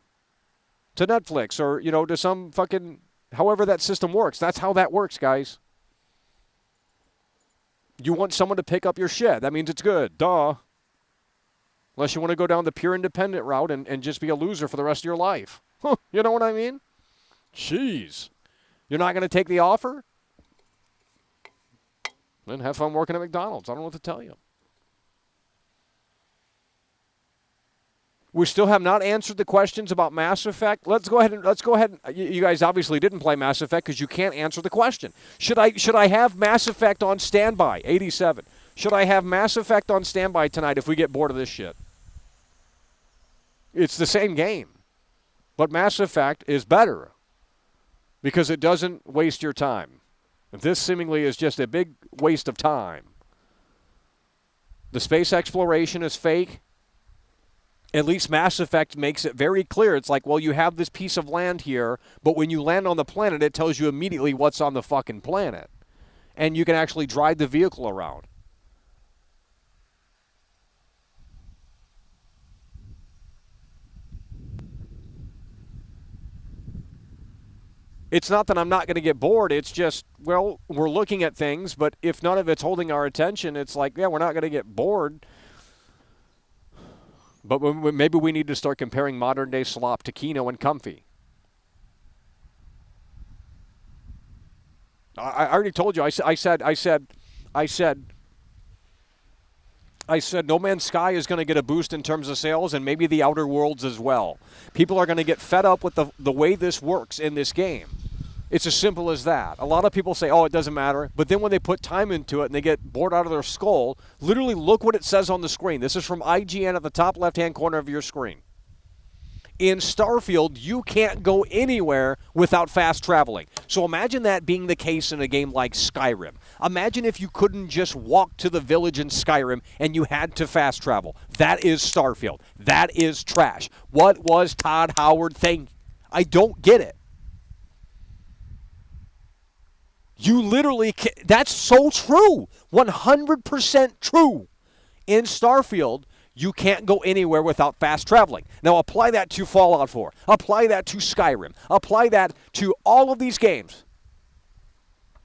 to Netflix or, to some fucking, however that system works. That's how that works, guys. You want someone to pick up your shit. That means it's good. Duh. Unless you want to go down the pure independent route and just be a loser for the rest of your life. You know what I mean? Jeez. You're not going to take the offer? Then have fun working at McDonald's. I don't know what to tell you. We still have not answered the questions about Mass Effect. Let's go ahead. You guys obviously didn't play Mass Effect because you can't answer the question. Should I have Mass Effect on standby? 87. Should I have Mass Effect on standby tonight if we get bored of this shit? It's the same game, but Mass Effect is better because it doesn't waste your time. This seemingly is just a big waste of time. The space exploration is fake. At least Mass Effect makes it very clear. It's like, well, you have this piece of land here, but when you land on the planet, it tells you immediately what's on the fucking planet. And you can actually drive the vehicle around. It's not that I'm not going to get bored. It's just, well, we're looking at things, but if none of it's holding our attention, it's like, yeah, we're not going to get bored. But maybe we need to start comparing modern-day slop to Kino and Comfy. I already told you. I said, No Man's Sky is going to get a boost in terms of sales, and maybe the Outer Worlds as well. People are going to get fed up with the way this works in this game. It's as simple as that. A lot of people say, oh, it doesn't matter. But then when they put time into it and they get bored out of their skull, literally look what it says on the screen. This is from IGN at the top left-hand corner of your screen. In Starfield, you can't go anywhere without fast traveling. So imagine that being the case in a game like Skyrim. Imagine if you couldn't just walk to the village in Skyrim and you had to fast travel. That is Starfield. That is trash. What was Todd Howard thinking? I don't get it. You literally that's so true. 100% true. In Starfield, you can't go anywhere without fast traveling. Now apply that to Fallout 4. Apply that to Skyrim. Apply that to all of these games.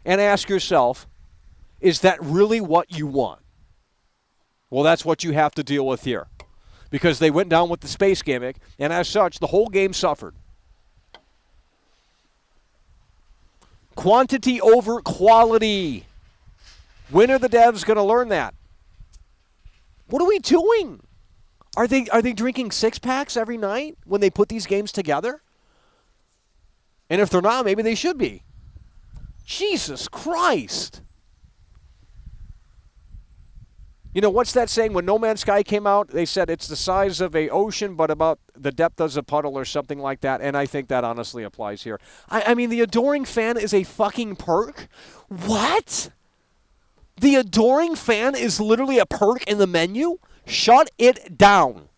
And ask yourself, is that really what you want? Well, that's what you have to deal with here. Because they went down with the space gimmick, and as such, the whole game suffered. Quantity over quality. When are the devs going to learn that? What are we doing? Are they drinking six-packs every night when they put these games together? And if they're not, maybe they should be. Jesus Christ. You know, what's that saying? When No Man's Sky came out, they said it's the size of an ocean, but about the depth of a puddle or something like that. And I think that honestly applies here. I mean, the adoring fan is a fucking perk? What? The adoring fan is literally a perk in the menu? Shut it down.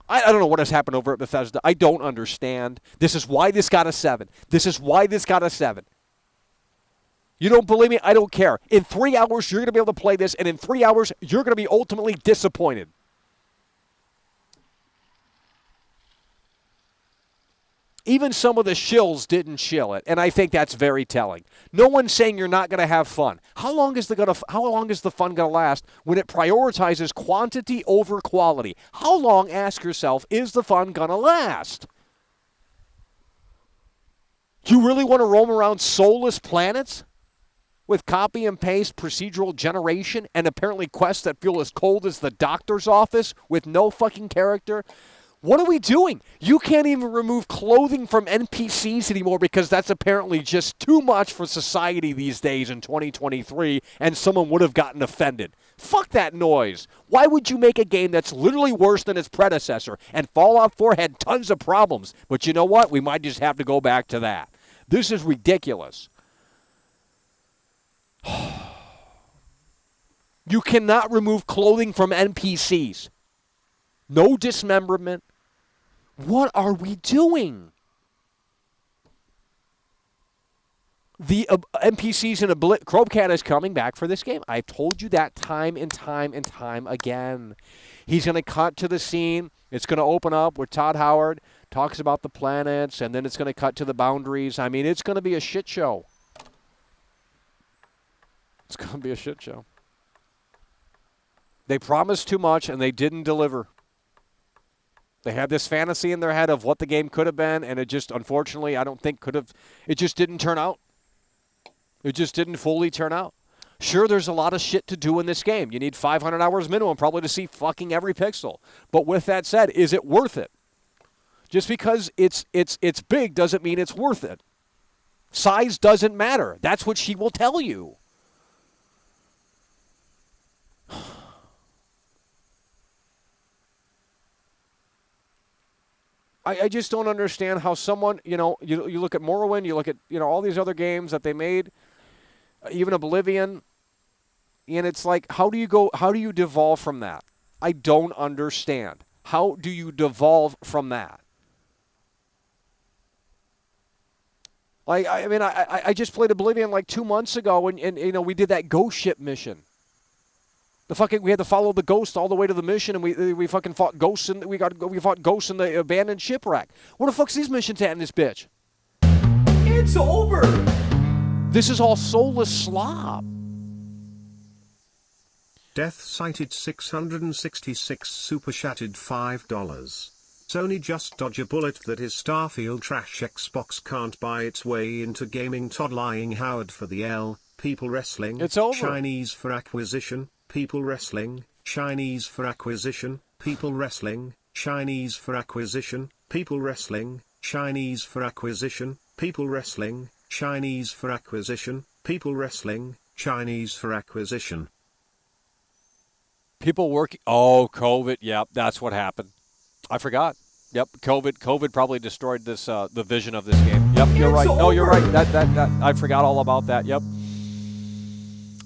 I don't know what has happened over at Bethesda. I don't understand. This is why this got a 7. This is why this got a 7. You don't believe me? I don't care. In 3 hours, you're going to be able to play this, and in 3 hours, you're going to be ultimately disappointed. Even some of the shills didn't shill it, and I think that's very telling. No one's saying you're not going to have fun. How long is the fun going to last when it prioritizes quantity over quality? How long, ask yourself, is the fun going to last? You really want to roam around soulless planets with copy and paste procedural generation and apparently quests that feel as cold as the doctor's office with no fucking character? What are we doing? You can't even remove clothing from NPCs anymore because that's apparently just too much for society these days in 2023, and someone would have gotten offended. Fuck that noise. Why would you make a game that's literally worse than its predecessor? And Fallout 4 had tons of problems, but you know what? We might just have to go back to that. This is ridiculous. You cannot remove clothing from NPCs. No dismemberment. What are we doing? The NPCs in Crobecat is coming back for this game. I've told you that time and time and time again. He's going to cut to the scene. It's going to open up with Todd Howard, talks about the planets, and then it's going to cut to the boundaries. I mean, it's going to be a shit show. It's going to be a shit show. They promised too much, and they didn't deliver. They had this fantasy in their head of what the game could have been, and it just, unfortunately, I don't think could have. It just didn't turn out. It just didn't fully turn out. Sure, there's a lot of shit to do in this game. You need 500 hours minimum probably to see fucking every pixel. But with that said, is it worth it? Just because it's big doesn't mean it's worth it. Size doesn't matter. That's what she will tell you. I just don't understand how someone, you look at Morrowind, you look at, all these other games that they made, even Oblivion, and it's like, how do you devolve from that? I don't understand. How do you devolve from that? Like, I just played Oblivion like 2 months ago, and we did that ghost ship mission. We had to follow the ghost all the way to the mission, and we fucking fought ghosts, and we fought ghosts in the abandoned shipwreck. Where the fuck's these missions at in this bitch? It's over. This is all soulless slop. Death cited 666 super chatted $5. Sony just dodge a bullet that is Starfield trash. Xbox can't buy its way into gaming. Todd lying Howard for the L. People wrestling. It's over. Chinese for acquisition. People wrestling. Chinese for acquisition. People wrestling. Chinese for acquisition. People wrestling. Chinese for acquisition. People wrestling. Chinese for acquisition. People wrestling. Chinese for acquisition. People working. Oh, COVID. Yep, that's what happened. I forgot. Yep, COVID probably destroyed this the vision of this game. Yep, you're right. No, you're right. That I forgot all about that. Yep.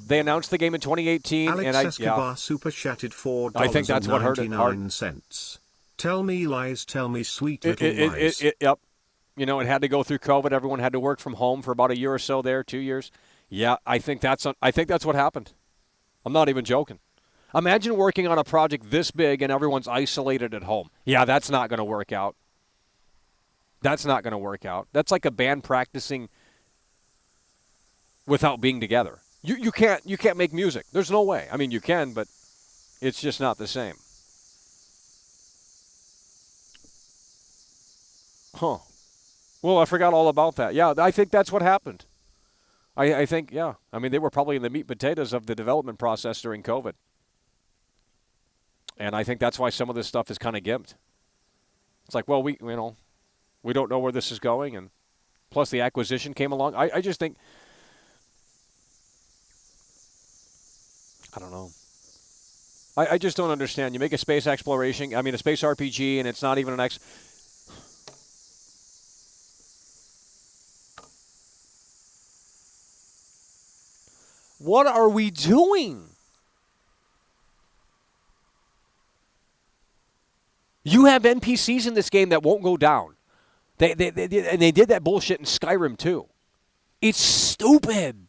They announced the game in 2018, Alex and Escobar super chatted $4. I think that's what hurt it. Cents. Tell me lies, tell me sweet little lies. Yep. It had to go through COVID. Everyone had to work from home for about a year or so there, 2 years. Yeah, I think that's what happened. I'm not even joking. Imagine working on a project this big and everyone's isolated at home. Yeah, that's not going to work out. That's not going to work out. That's like a band practicing without being together. You can't make music. There's no way. I mean, you can, but it's just not the same. Huh. Well, I forgot all about that. Yeah, I think that's what happened. I think, yeah. I mean, they were probably in the meat and potatoes of the development process during COVID. And I think that's why some of this stuff is kind of gimped. It's like, well, we don't know where this is going, and plus the acquisition came along. I just think, I don't know. I just don't understand. You make a space exploration, a space RPG, and it's not even an What are we doing? You have NPCs in this game that won't go down. They did that bullshit in Skyrim too. It's stupid.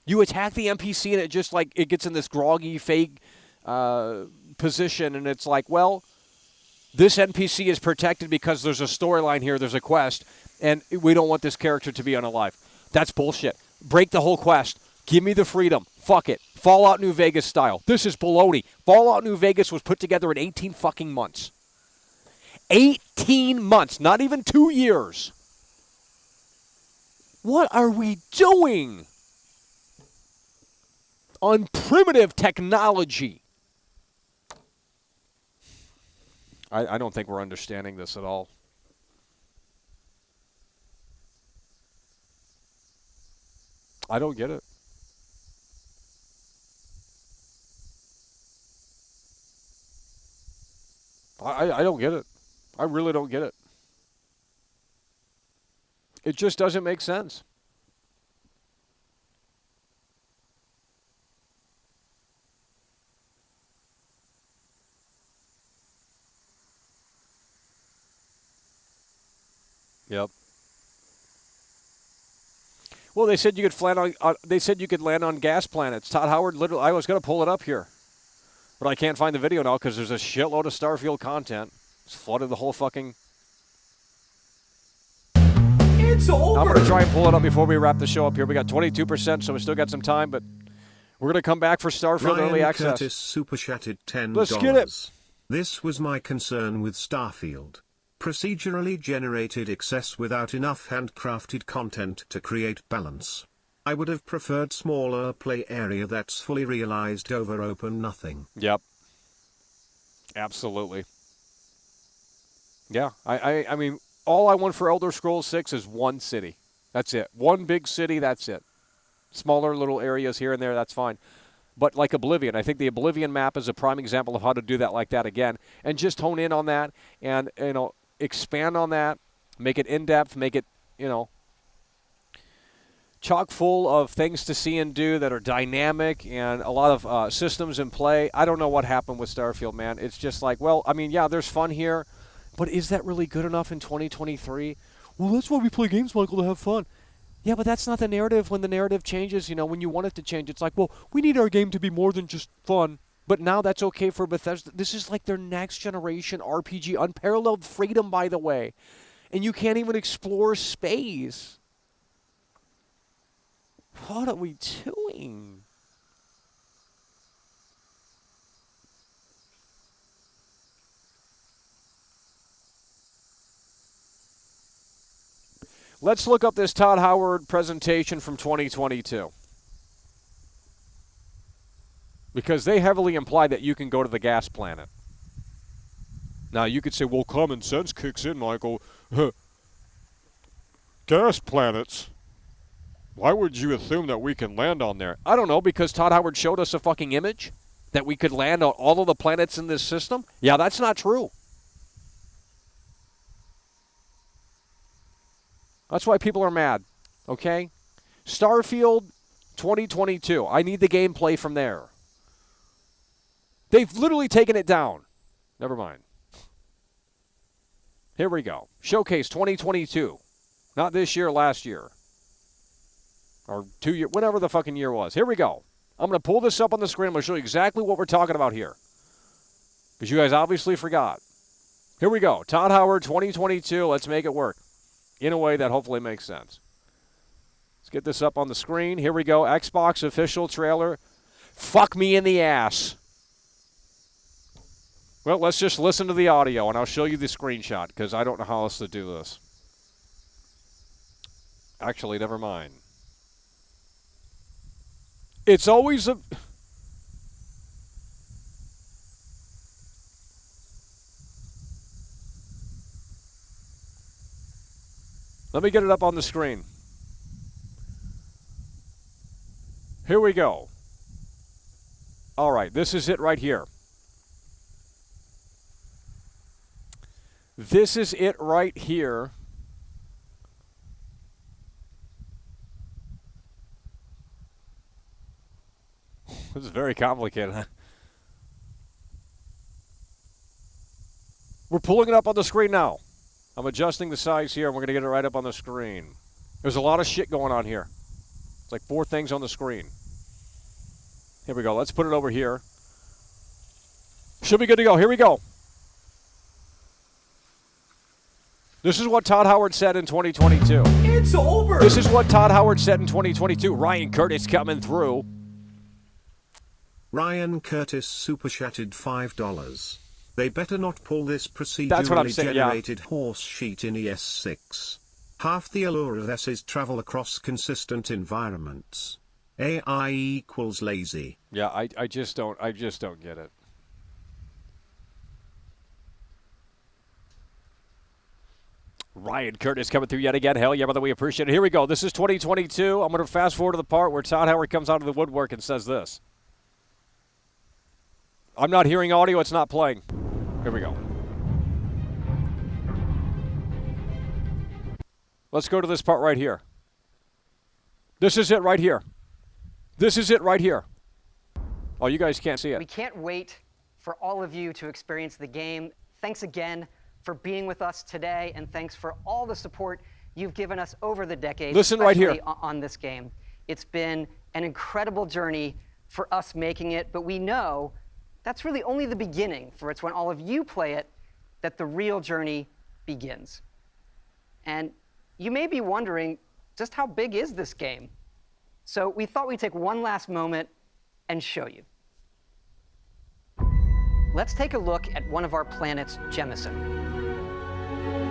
You attack the NPC and it gets in this groggy, fake position, and it's like, well, this NPC is protected because there's a storyline here, there's a quest, and we don't want this character to be unalive. That's bullshit. Break the whole quest. Give me the freedom. Fuck it. Fallout New Vegas style. This is baloney. Fallout New Vegas was put together in 18 fucking months. 18 months. Not even 2 years. What are we doing? On primitive technology. I don't think we're understanding this at all. I don't get it. I don't get it. I really don't get it. It just doesn't make sense. Yep. Well, they said you could land on gas planets. Todd Howard, literally, I was going to pull it up here, but I can't find the video now because there's a shitload of Starfield content. It's flooded the whole fucking. It's over. I'm going to try and pull it up before we wrap the show up here. We got 22%, so we still got some time, but we're going to come back for Starfield Ryan Early Access. Curtis super chatted $10. Let's get it. This was my concern with Starfield. Procedurally generated excess without enough handcrafted content to create balance. I would have preferred smaller play area that's fully realized over open nothing. Yep. Absolutely. Yeah, I mean, all I want for Elder Scrolls 6 is one city. That's it. One big city, that's it. Smaller little areas here and there, that's fine. but like Oblivion. I think the Oblivion map is a prime example of how to do that like that again, and just hone in on that and, expand on that, make it in-depth, make it, chock full of things to see and do that are dynamic and a lot of systems in play. I don't know what happened with Starfield, man. It's just like, well, I mean, yeah, there's fun here, but is that really good enough in 2023? Well, that's why we play games, Michael, to have fun. Yeah, but that's not the narrative. When the narrative changes, when you want it to change, it's like, well, we need our game to be more than just fun. But now that's okay for Bethesda. This is like their next generation RPG. Unparalleled freedom, by the way. And you can't even explore space. What are we doing? Let's look up this Todd Howard presentation from 2022. Because they heavily imply that you can go to the gas planet. Now, you could say, well, common sense kicks in, Michael. Gas planets? Why would you assume that we can land on there? I don't know, because Todd Howard showed us a fucking image that we could land on all of the planets in this system? Yeah, that's not true. That's why people are mad, okay? Starfield 2022. I need the gameplay from there. They've literally taken it down. Never mind. Here we go. Showcase 2022. Not this year, last year. Or 2 years, whatever the fucking year was. Here we go. I'm going to pull this up on the screen. I'm going to show you exactly what we're talking about here. Because you guys obviously forgot. Here we go. Todd Howard 2022. Let's make it work. In a way that hopefully makes sense. Let's get this up on the screen. Here we go. Xbox official trailer. Fuck me in the ass. Well, let's just listen to the audio, and I'll show you the screenshot, because I don't know how else to do this. Actually, never mind. It's always a... Let me get it up on the screen. Here we go. All right, this is it right here. This is it right here. This is very complicated. We're pulling it up on the screen now. I'm adjusting the size here, and we're going to get it right up on the screen. There's a lot of shit going on here. It's like 4 things on the screen. Here we go. Let's put it over here. Should be good to go. Here we go. This is what Todd Howard said in 2022. It's over. This is what Todd Howard said in 2022. Ryan Curtis coming through. Ryan Curtis super chatted $5. They better not pull this That's what I'm procedurally saying, generated horse sheet in ES6. Half the allure of S is travel across consistent environments. AI equals lazy. Yeah, I just don't get it. Ryan Curtis coming through yet again. Hell yeah, brother, we appreciate it. Here we go. This is 2022. I'm going to fast forward to the part where Todd Howard comes out of the woodwork and says this. I'm not hearing audio. It's not playing. Here we go. Let's go to this part right here. This is it right here. This is it right here. Oh, you guys can't see it. We can't wait for all of you to experience the game. Thanks again for being with us today, and thanks for all the support you've given us over the decades. Listen right here. On this game. It's been an incredible journey for us making it, but we know that's really only the beginning, for it's when all of you play it that the real journey begins. And you may be wondering, just how big is this game? So we thought we'd take one last moment and show you. Let's take a look at one of our planets, Jemison.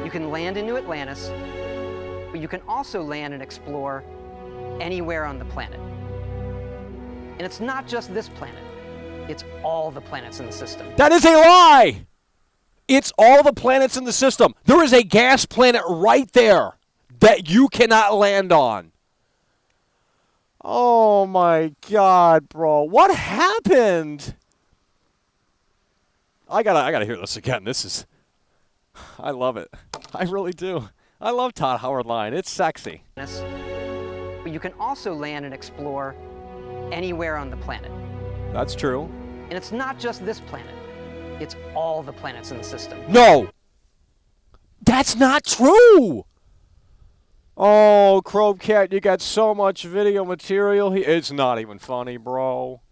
You can land into Atlantis, but you can also land and explore anywhere on the planet. And it's not just this planet. It's all the planets in the system. That is a lie! It's all the planets in the system. There is a gas planet right there that you cannot land on. Oh my God, bro. What happened? I gotta hear this again. I love it. I really do. I love Todd Howard line. It's sexy. But you can also land and explore anywhere on the planet. That's true. And it's not just this planet. It's all the planets in the system. No! That's not true! Oh, Chromcat, you got so much video material. It's not even funny, bro.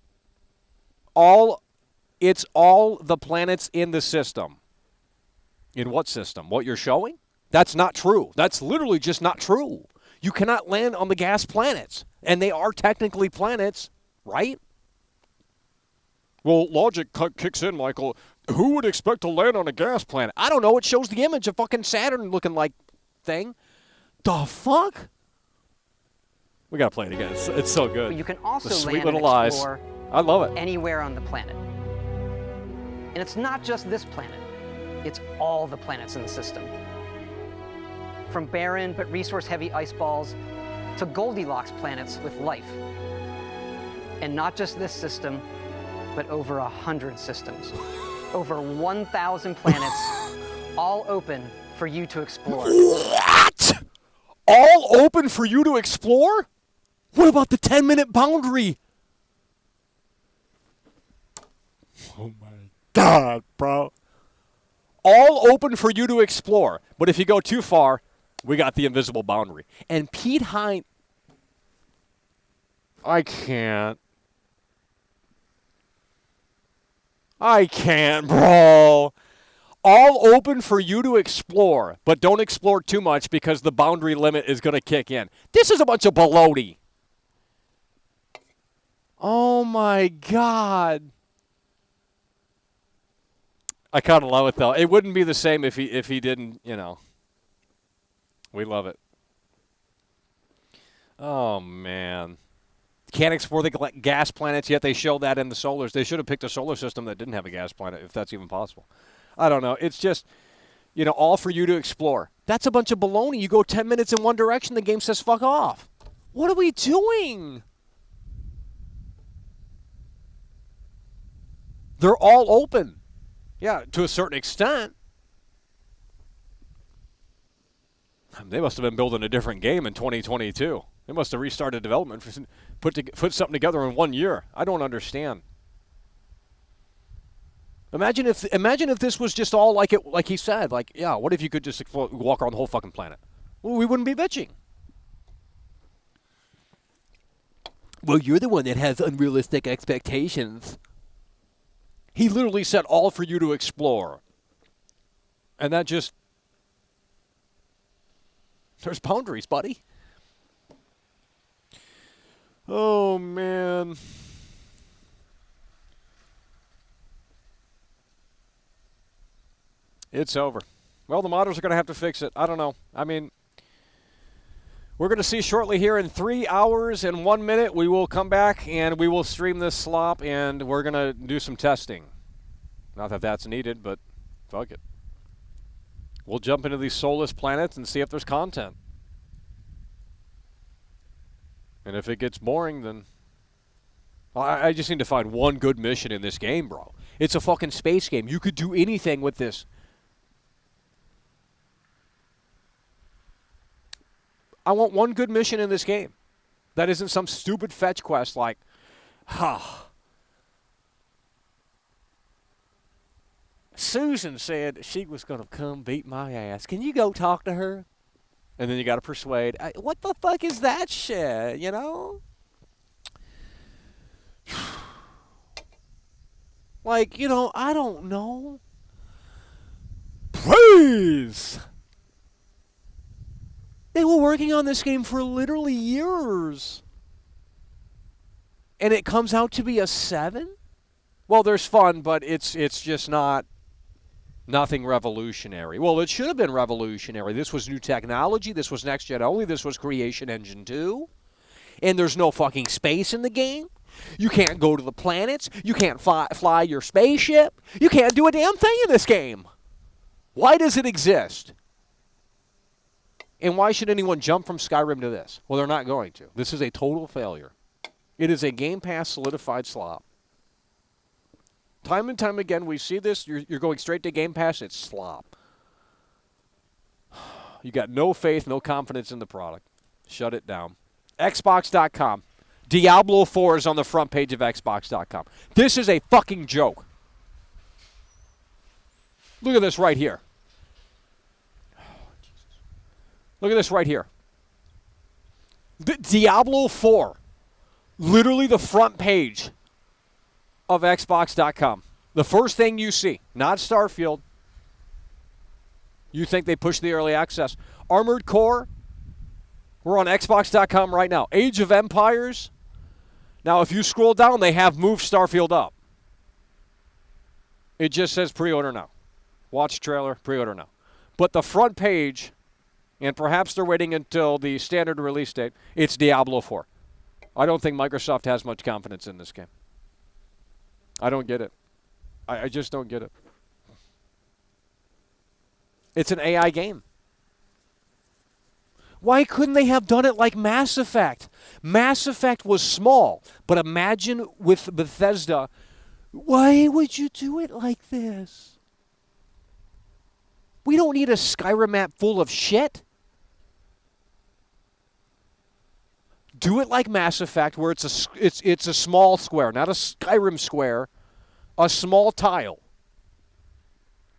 It's all the planets in the system. In what system? What you're showing? That's not true. That's literally just not true. You cannot land on the gas planets. And they are technically planets, right? Well, logic kicks in, Michael. Who would expect to land on a gas planet? I don't know. It shows the image of fucking Saturn looking like thing. The fuck? We gotta play it again. It's so good. But you can also the sweet land little and eyes. explore I love it. anywhere on the planet. And it's not just this planet. It's all the planets in the system. From barren but resource-heavy ice balls to Goldilocks planets with life. And not just this system, but over 100 systems. Over 1,000 planets, all open for you to explore. What? All open for you to explore? What about the 10-minute boundary? Oh my God, bro. All open for you to explore. But if you go too far, we got the invisible boundary. And Pete Hine... I can't, bro. All open for you to explore, but don't explore too much because the boundary limit is going to kick in. This is a bunch of baloney. Oh, my God. I kind of love it, though. It wouldn't be the same if he didn't, you know. We love it. Oh, man. Can't explore the gas planets, yet they show that in the solars. They should have picked a solar system that didn't have a gas planet, if that's even possible. I don't know. It's just, you know, all for you to explore. That's a bunch of baloney. You go 10 minutes in one direction, the game says fuck off. What are we doing? They're all open. Yeah, to a certain extent. They must have been building a different game in 2022. They must have restarted development, put something together in 1 year. I don't understand. Imagine if this was just all like he said. Like, yeah, what if you could just walk around the whole fucking planet? Well, we wouldn't be bitching. Well, you're the one that has unrealistic expectations. He literally said all for you to explore. And that just... There's boundaries, buddy. Oh, man. It's over. Well, the modders are going to have to fix it. I don't know. I mean, we're going to see shortly here in 3 hours and 1 minute. We will come back and we will stream this slop and we're going to do some testing. Not that that's needed, but fuck it. We'll jump into these soulless planets and see if there's content. And if it gets boring, then... I just need to find one good mission in this game, bro. It's a fucking space game. You could do anything with this. I want one good mission in this game. That isn't some stupid fetch quest like... Susan said she was going to come beat my ass. Can you go talk to her? And then you got to persuade. What the fuck is that shit, you know? Like, you know, I don't know. Please! They were working on this game for literally years. And it comes out to be a 7? Well, there's fun, but it's just not... Nothing revolutionary. Well, it should have been revolutionary. This was new technology. This was next gen only. This was Creation Engine 2. And there's no fucking space in the game. You can't go to the planets. You can't fly your spaceship. You can't do a damn thing in this game. Why does it exist? And why should anyone jump from Skyrim to this? Well, they're not going to. This is a total failure. It is a Game Pass solidified slop. Time and time again, we see this. You're going straight to Game Pass. It's slop. You got no faith, no confidence in the product. Shut it down. Xbox.com. Diablo 4 is on the front page of Xbox.com. This is a fucking joke. Look at this right here. Look at this right here. Diablo 4. Literally the front page of Xbox.com. The first thing you see, not Starfield. You think they pushed the early access. Armored Core, we're on Xbox.com right now. Age of Empires. Now, if you scroll down, they have moved Starfield up. It just says pre-order now. Watch trailer, pre-order now. But the front page, and perhaps they're waiting until the standard release date, it's Diablo 4. I don't think Microsoft has much confidence in this game. I don't get it. I just don't get it. It's an AI game. Why couldn't they have done it like Mass Effect? Mass Effect was small, but imagine with Bethesda, why would you do it like this? We don't need a Skyrim map full of shit. Do it like Mass Effect, where it's a small square, not a Skyrim square, a small tile.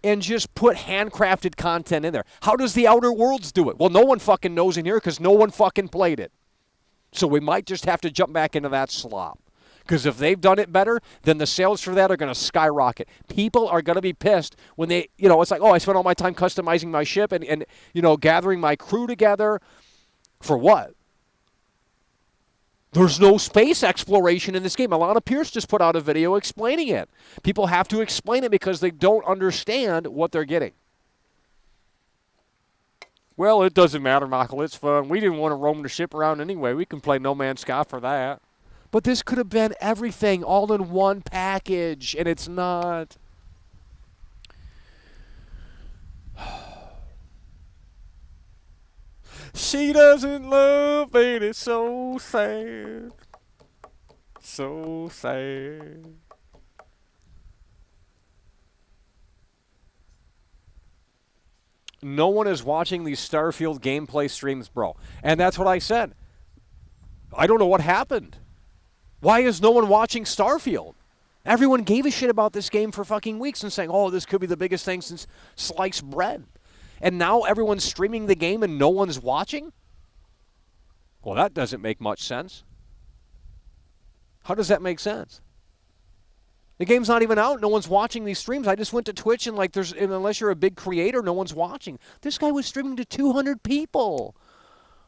And just put handcrafted content in there. How does the Outer Worlds do it? Well, no one fucking knows in here because no one fucking played it. So we might just have to jump back into that slop. Because if they've done it better, then the sales for that are going to skyrocket. People are going to be pissed when they, it's like, oh, I spent all my time customizing my ship and gathering my crew together. For what? There's no space exploration in this game. Alana Pierce just put out a video explaining it. People have to explain it because they don't understand what they're getting. Well, it doesn't matter, Michael. It's fun. We didn't want to roam the ship around anyway. We can play No Man's Sky for that. But this could have been everything all in one package, and it's not. She doesn't love me. It's so sad. So sad. No one is watching these Starfield gameplay streams, bro. And that's what I said. I don't know what happened. Why is no one watching Starfield? Everyone gave a shit about this game for fucking weeks and saying, oh, this could be the biggest thing since sliced bread. And now everyone's streaming the game and no one's watching? Well, that doesn't make much sense. How does that make sense? The game's not even out. No one's watching these streams. I just went to Twitch and unless you're a big creator, no one's watching. This guy was streaming to 200 people.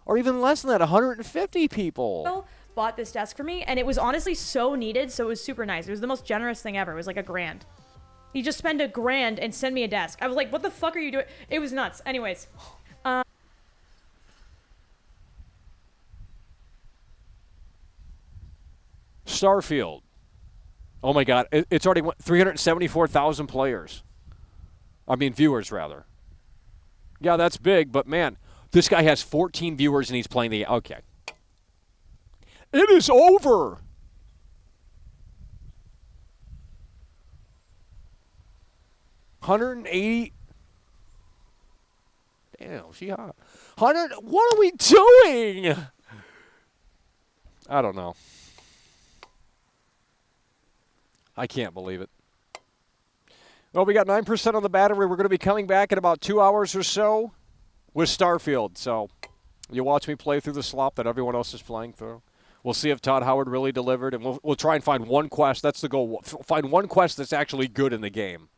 Or even less than that, 150 people. Bought this desk for me, and it was honestly so needed, so it was super nice. It was the most generous thing ever. It was like $1,000. You just spend $1,000 and send me a desk. I was like, what the fuck are you doing? It was nuts. Anyways. Starfield. Oh my God. It's already 374,000 players. I mean, viewers, rather. Yeah, that's big, but man, this guy has 14 viewers and he's playing the... Okay. It is over. $180. Damn, she hot. 100. What are we doing? I don't know. I can't believe it. Well, we got 9% on the battery. We're going to be coming back in about 2 hours or so with Starfield. So you watch me play through the slop that everyone else is playing through. We'll see if Todd Howard really delivered, and we'll try and find one quest. That's the goal. Find one quest that's actually good in the game.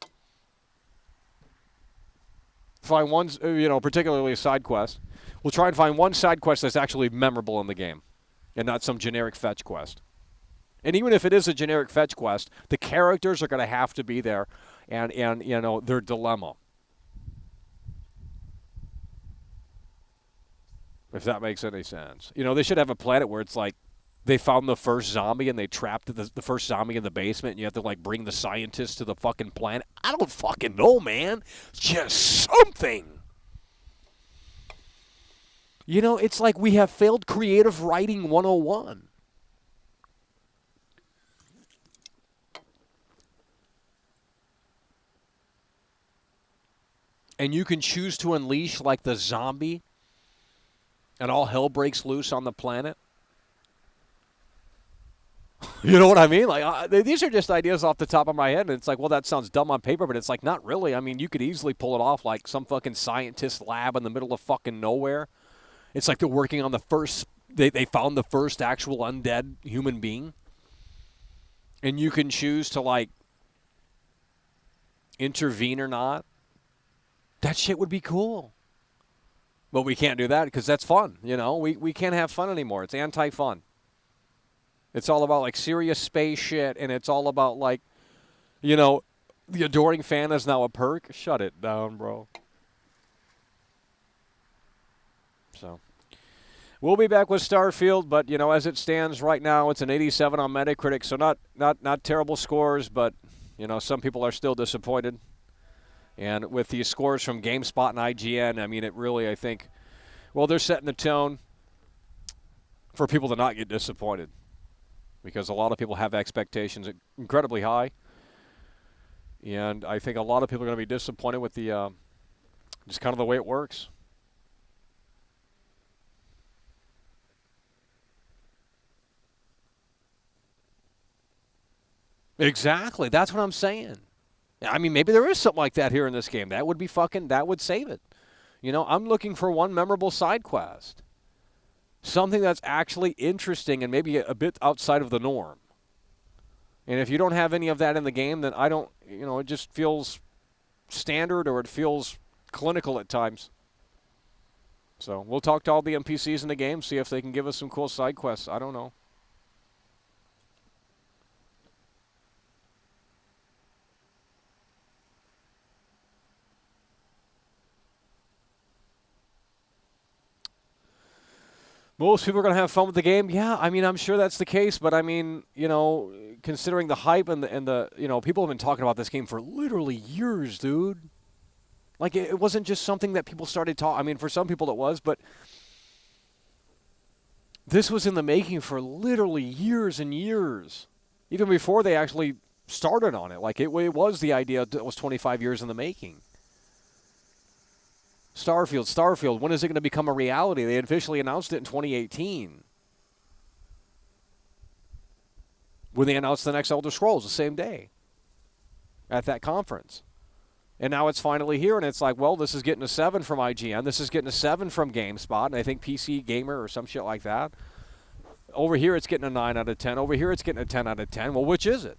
Find one, particularly a side quest. We'll try and find one side quest that's actually memorable in the game and not some generic fetch quest. And even if it is a generic fetch quest, the characters are going to have to be there and their dilemma. If that makes any sense. They should have a planet where it's like they found the first zombie and they trapped the first zombie in the basement and you have to bring the scientists to the fucking planet. I don't fucking know, man. Just something. It's like we have failed creative writing 101. and you can choose to unleash like the zombie and all hell breaks loose on the planet. You know what I mean? Like these are just ideas off the top of my head, and it's like, well, that sounds dumb on paper, but it's like, not really. I mean, you could easily pull it off like some fucking scientist lab in the middle of fucking nowhere. It's like they're working on the first, they found the first actual undead human being. And you can choose to, like, intervene or not. That shit would be cool. But we can't do that because that's fun, you know? We can't have fun anymore. It's anti-fun. It's all about, like, serious space shit, and it's all about, like, you know, the adoring fan is now a perk. Shut it down, bro. So, we'll be back with Starfield, but, you know, as it stands right now, it's an 87 on Metacritic, so not terrible scores, but, you know, some people are still disappointed. And with these scores from GameSpot and IGN, I mean, it really, I think, well, they're setting the tone for people to not get disappointed because a lot of people have expectations incredibly high. And I think a lot of people are going to be disappointed with the just kind of the way it works. Exactly. That's what I'm saying. I mean, maybe there is something like that here in this game. That would be that would save it. You know, I'm looking for one memorable side quest. Something that's actually interesting and maybe a bit outside of the norm. And if you don't have any of that in the game, then I don't, you know, it just feels standard or it feels clinical at times. So we'll talk to all the NPCs in the game, see if they can give us some cool side quests. I don't know. Most people are going to have fun with the game. Yeah, I mean, I'm sure that's the case. But, I mean, you know, considering the hype and the you know, people have been talking about this game for literally years, dude. Like, it wasn't just something that people started talking. I mean, for some people it was, but this was in the making for literally years and years. Even before they actually started on it. Like, it was the idea that was 25 years in the making. Starfield, when is it going to become a reality? They officially announced it in 2018. When they announced the next Elder Scrolls the same day at that conference. And now it's finally here, and it's like, well, this is getting a 7 from IGN. This is getting a 7 from GameSpot, and I think PC Gamer or some shit like that. Over here, it's getting a 9 out of 10. Over here, it's getting a 10 out of 10. Well, which is it?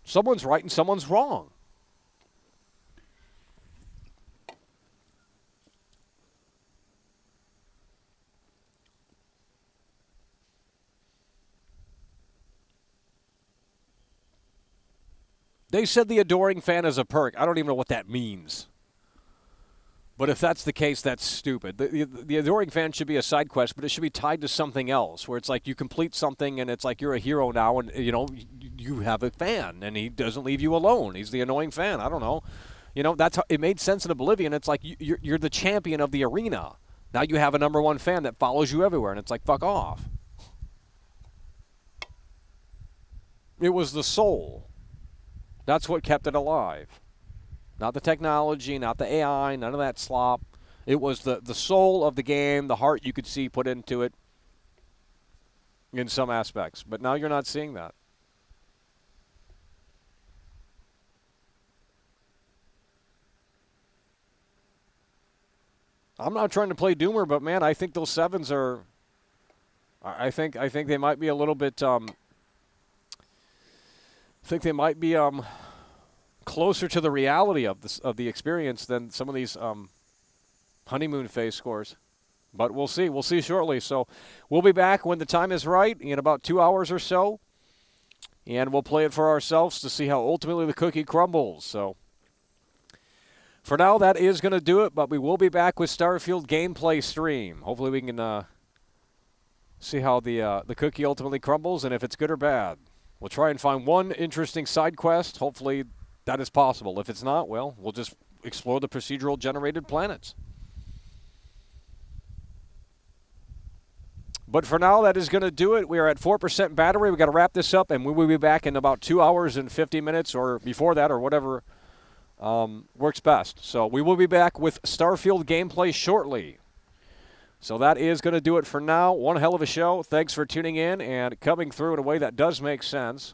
Someone's right and someone's wrong. They said the adoring fan is a perk. I don't even know what that means. But if that's the case, that's stupid. The adoring fan should be a side quest, but it should be tied to something else, where it's like you complete something and it's like you're a hero now, and you know you have a fan, and he doesn't leave you alone. He's the annoying fan. I don't know. You know, that's how, it made sense in Oblivion. It's like you're the champion of the arena. Now you have a number one fan that follows you everywhere, and it's like, fuck off. It was the soul. That's what kept it alive. Not the technology, not the AI, none of that slop. It was the soul of the game, the heart you could see put into it in some aspects. But now you're not seeing that. I'm not trying to play Doomer, but man, I think those 7s are. I think they might be a little bit. I think they might be closer to the reality of the experience than some of these honeymoon phase scores. But we'll see. We'll see shortly. So we'll be back when the time is right in about 2 hours or so. And we'll play it for ourselves to see how ultimately the cookie crumbles. So for now, that is going to do it. But we will be back with Starfield gameplay stream. Hopefully we can see how the cookie ultimately crumbles and if it's good or bad. We'll try and find one interesting side quest. Hopefully that is possible. If it's not, well, we'll just explore the procedural generated planets. But for now, that is going to do it. We are at 4% battery. We've got to wrap this up, and we will be back in about 2 hours and 50 minutes or before that or whatever works best. So we will be back with Starfield gameplay shortly. So that is going to do it for now. One hell of a show. Thanks for tuning in and coming through in a way that does make sense.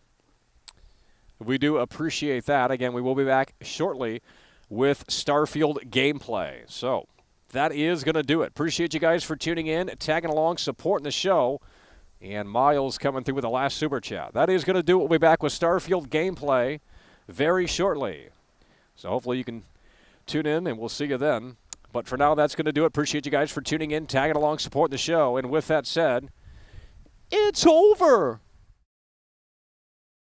We do appreciate that. Again, we will be back shortly with Starfield gameplay. So that is going to do it. Appreciate you guys for tuning in, tagging along, supporting the show. And Miles coming through with the last super chat. That is going to do it. We'll be back with Starfield gameplay very shortly. So hopefully you can tune in, and we'll see you then. But for now, that's going to do it. Appreciate you guys for tuning in, tagging along, supporting the show. And with that said, it's over.